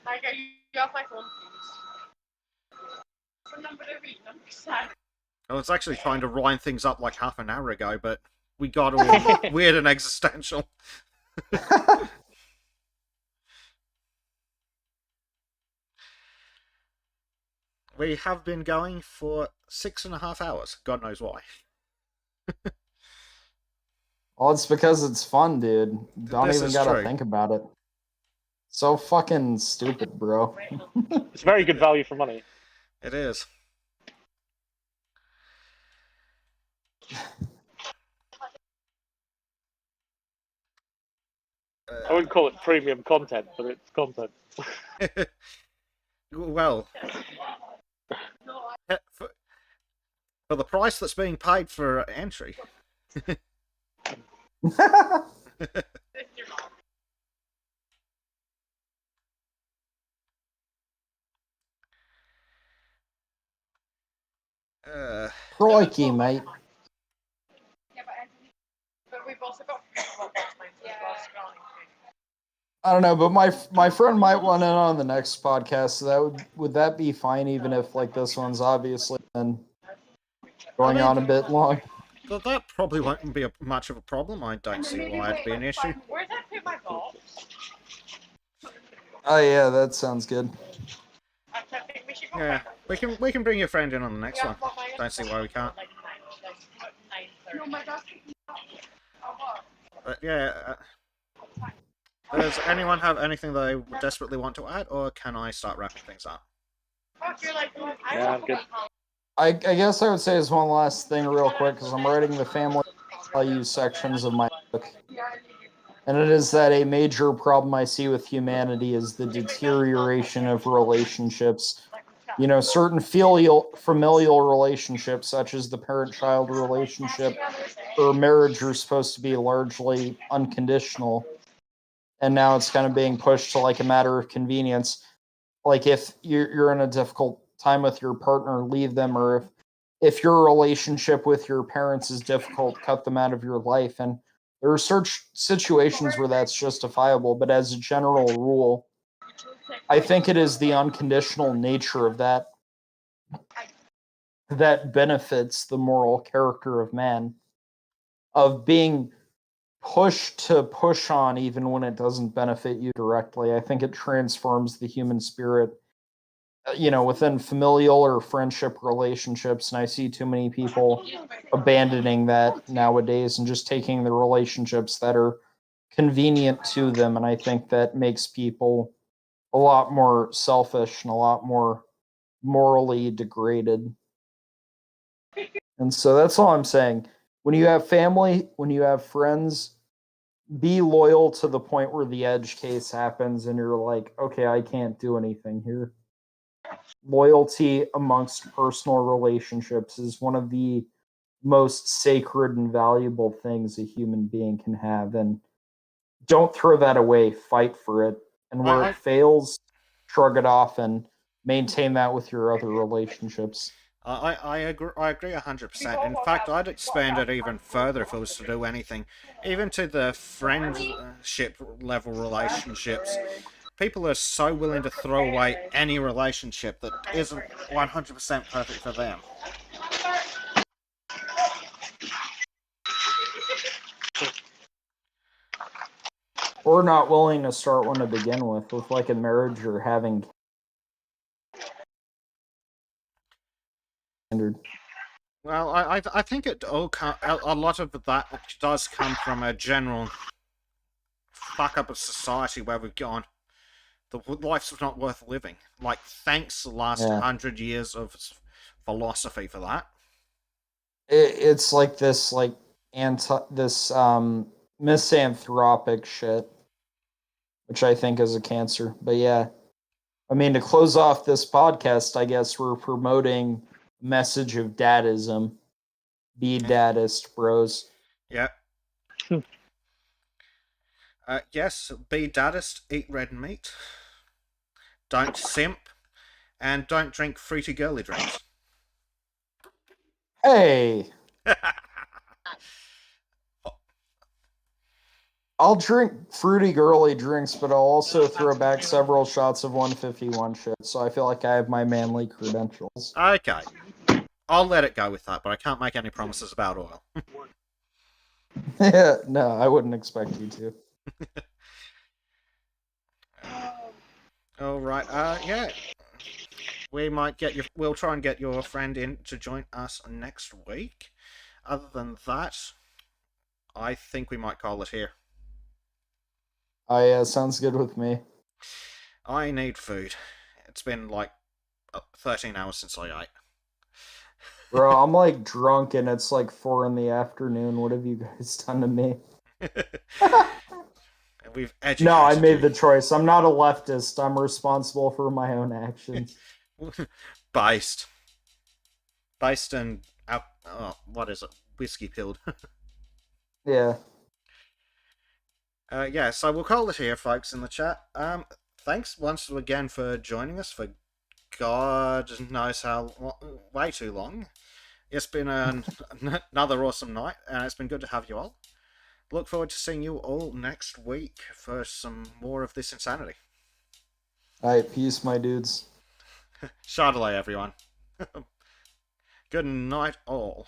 [SPEAKER 9] I got you off my phone, please. Phone number to read, number 7.
[SPEAKER 1] I was actually trying to wind things up like half an hour ago, but we got all weird and existential. We have been going for 6.5 hours. God knows why.
[SPEAKER 3] Well, it's because it's fun, dude. Don't
[SPEAKER 1] This
[SPEAKER 3] even
[SPEAKER 1] is
[SPEAKER 3] gotta
[SPEAKER 1] true.
[SPEAKER 3] think about it. So fucking stupid, bro.
[SPEAKER 5] It's very good value for money.
[SPEAKER 1] It is.
[SPEAKER 5] I wouldn't call it premium content, but it's content.
[SPEAKER 1] Well, for the price that's being paid for entry.
[SPEAKER 3] Crikey, mate.
[SPEAKER 9] Yeah, but we've also got
[SPEAKER 3] I don't know, but my friend might want in on the next podcast. So that would that be fine, even if like this one's obviously been going on a bit long.
[SPEAKER 1] That probably won't be much of a problem. I don't see why it'd be an issue.
[SPEAKER 9] Where's that put my box?
[SPEAKER 3] Oh yeah, that sounds good.
[SPEAKER 9] I think we should go
[SPEAKER 1] Yeah,
[SPEAKER 9] find it.
[SPEAKER 1] we can bring your friend in on the next
[SPEAKER 9] Yeah,
[SPEAKER 1] one.
[SPEAKER 9] well, my-
[SPEAKER 1] Don't see why we can't.
[SPEAKER 9] Like 9:30. No, my dad's
[SPEAKER 1] But yeah, does anyone have anything they desperately want to add, or can I start wrapping things up?
[SPEAKER 5] Yeah, I'm good.
[SPEAKER 3] I guess I would say as one last thing real quick, because I'm writing the family values sections of my book. And it is that a major problem I see with humanity is the deterioration of relationships. You know, certain familial relationships, such as the parent-child relationship or marriage, are supposed to be largely unconditional. And now it's kind of being pushed to like a matter of convenience. Like if you're in a difficult time with your partner, leave them, or if your relationship with your parents is difficult, cut them out of your life. And there are such situations where that's justifiable, but as a general rule, I think it is the unconditional nature of that that benefits the moral character of man, of being pushed to push on even when it doesn't benefit you directly. I think it transforms the human spirit, you know, within familial or friendship relationships. And I see too many people abandoning that nowadays and just taking the relationships that are convenient to them. And I think that makes people a lot more selfish and a lot more morally degraded. And so that's all I'm saying. When you have family, when you have friends, be loyal to the point where the edge case happens and you're like, okay, I can't do anything here. Loyalty amongst personal relationships is one of the most sacred and valuable things a human being can have. And don't throw that away. Fight for it. And where it fails, shrug it off and maintain that with your other relationships.
[SPEAKER 1] I agree 100%. In fact, I'd expand it even further if it was to do anything. Even to the friendship level relationships. People are so willing to throw away any relationship that isn't 100% perfect for them.
[SPEAKER 3] Or not willing to start one to begin with like a marriage or having standard.
[SPEAKER 1] Well, I think it all a lot of that does come from a general fuck up of society where we've gone, the life's not worth living. Like, thanks the last 100 years of philosophy for that.
[SPEAKER 3] It's like this misanthropic shit, which I think is a cancer. But yeah, I mean, to close off this podcast, I guess we're promoting a message of dadism. Be dadist, bros.
[SPEAKER 1] Yeah. Yes, be dadist, eat red meat, don't simp, and don't drink fruity girly drinks.
[SPEAKER 3] Hey, I'll drink fruity girly drinks, but I'll also throw back several shots of 151 shit, so I feel like I have my manly credentials.
[SPEAKER 1] Okay. I'll let it go with that, but I can't make any promises about oil.
[SPEAKER 3] No, I wouldn't expect you to.
[SPEAKER 1] All right. Yeah. We'll try and get your friend in to join us next week. Other than that, I think we might call it here.
[SPEAKER 3] Oh yeah, sounds good with me.
[SPEAKER 1] I need food. It's been like 13 hours since I ate.
[SPEAKER 3] Bro, I'm like drunk and it's like 4 in the afternoon. What have you guys done to me?
[SPEAKER 1] We've educated
[SPEAKER 3] No, I made
[SPEAKER 1] you.
[SPEAKER 3] the choice. I'm not a leftist. I'm responsible for my own actions.
[SPEAKER 1] Based and what is it? Whiskey pilled.
[SPEAKER 3] Yeah.
[SPEAKER 1] Yeah, so we'll call it here, folks, in the chat. Thanks once again for joining us for God knows how way too long. It's been another awesome night, and it's been good to have you all. Look forward to seeing you all next week for some more of this insanity.
[SPEAKER 3] Alright, peace, my dudes.
[SPEAKER 1] Shadilay, everyone. Good night, all.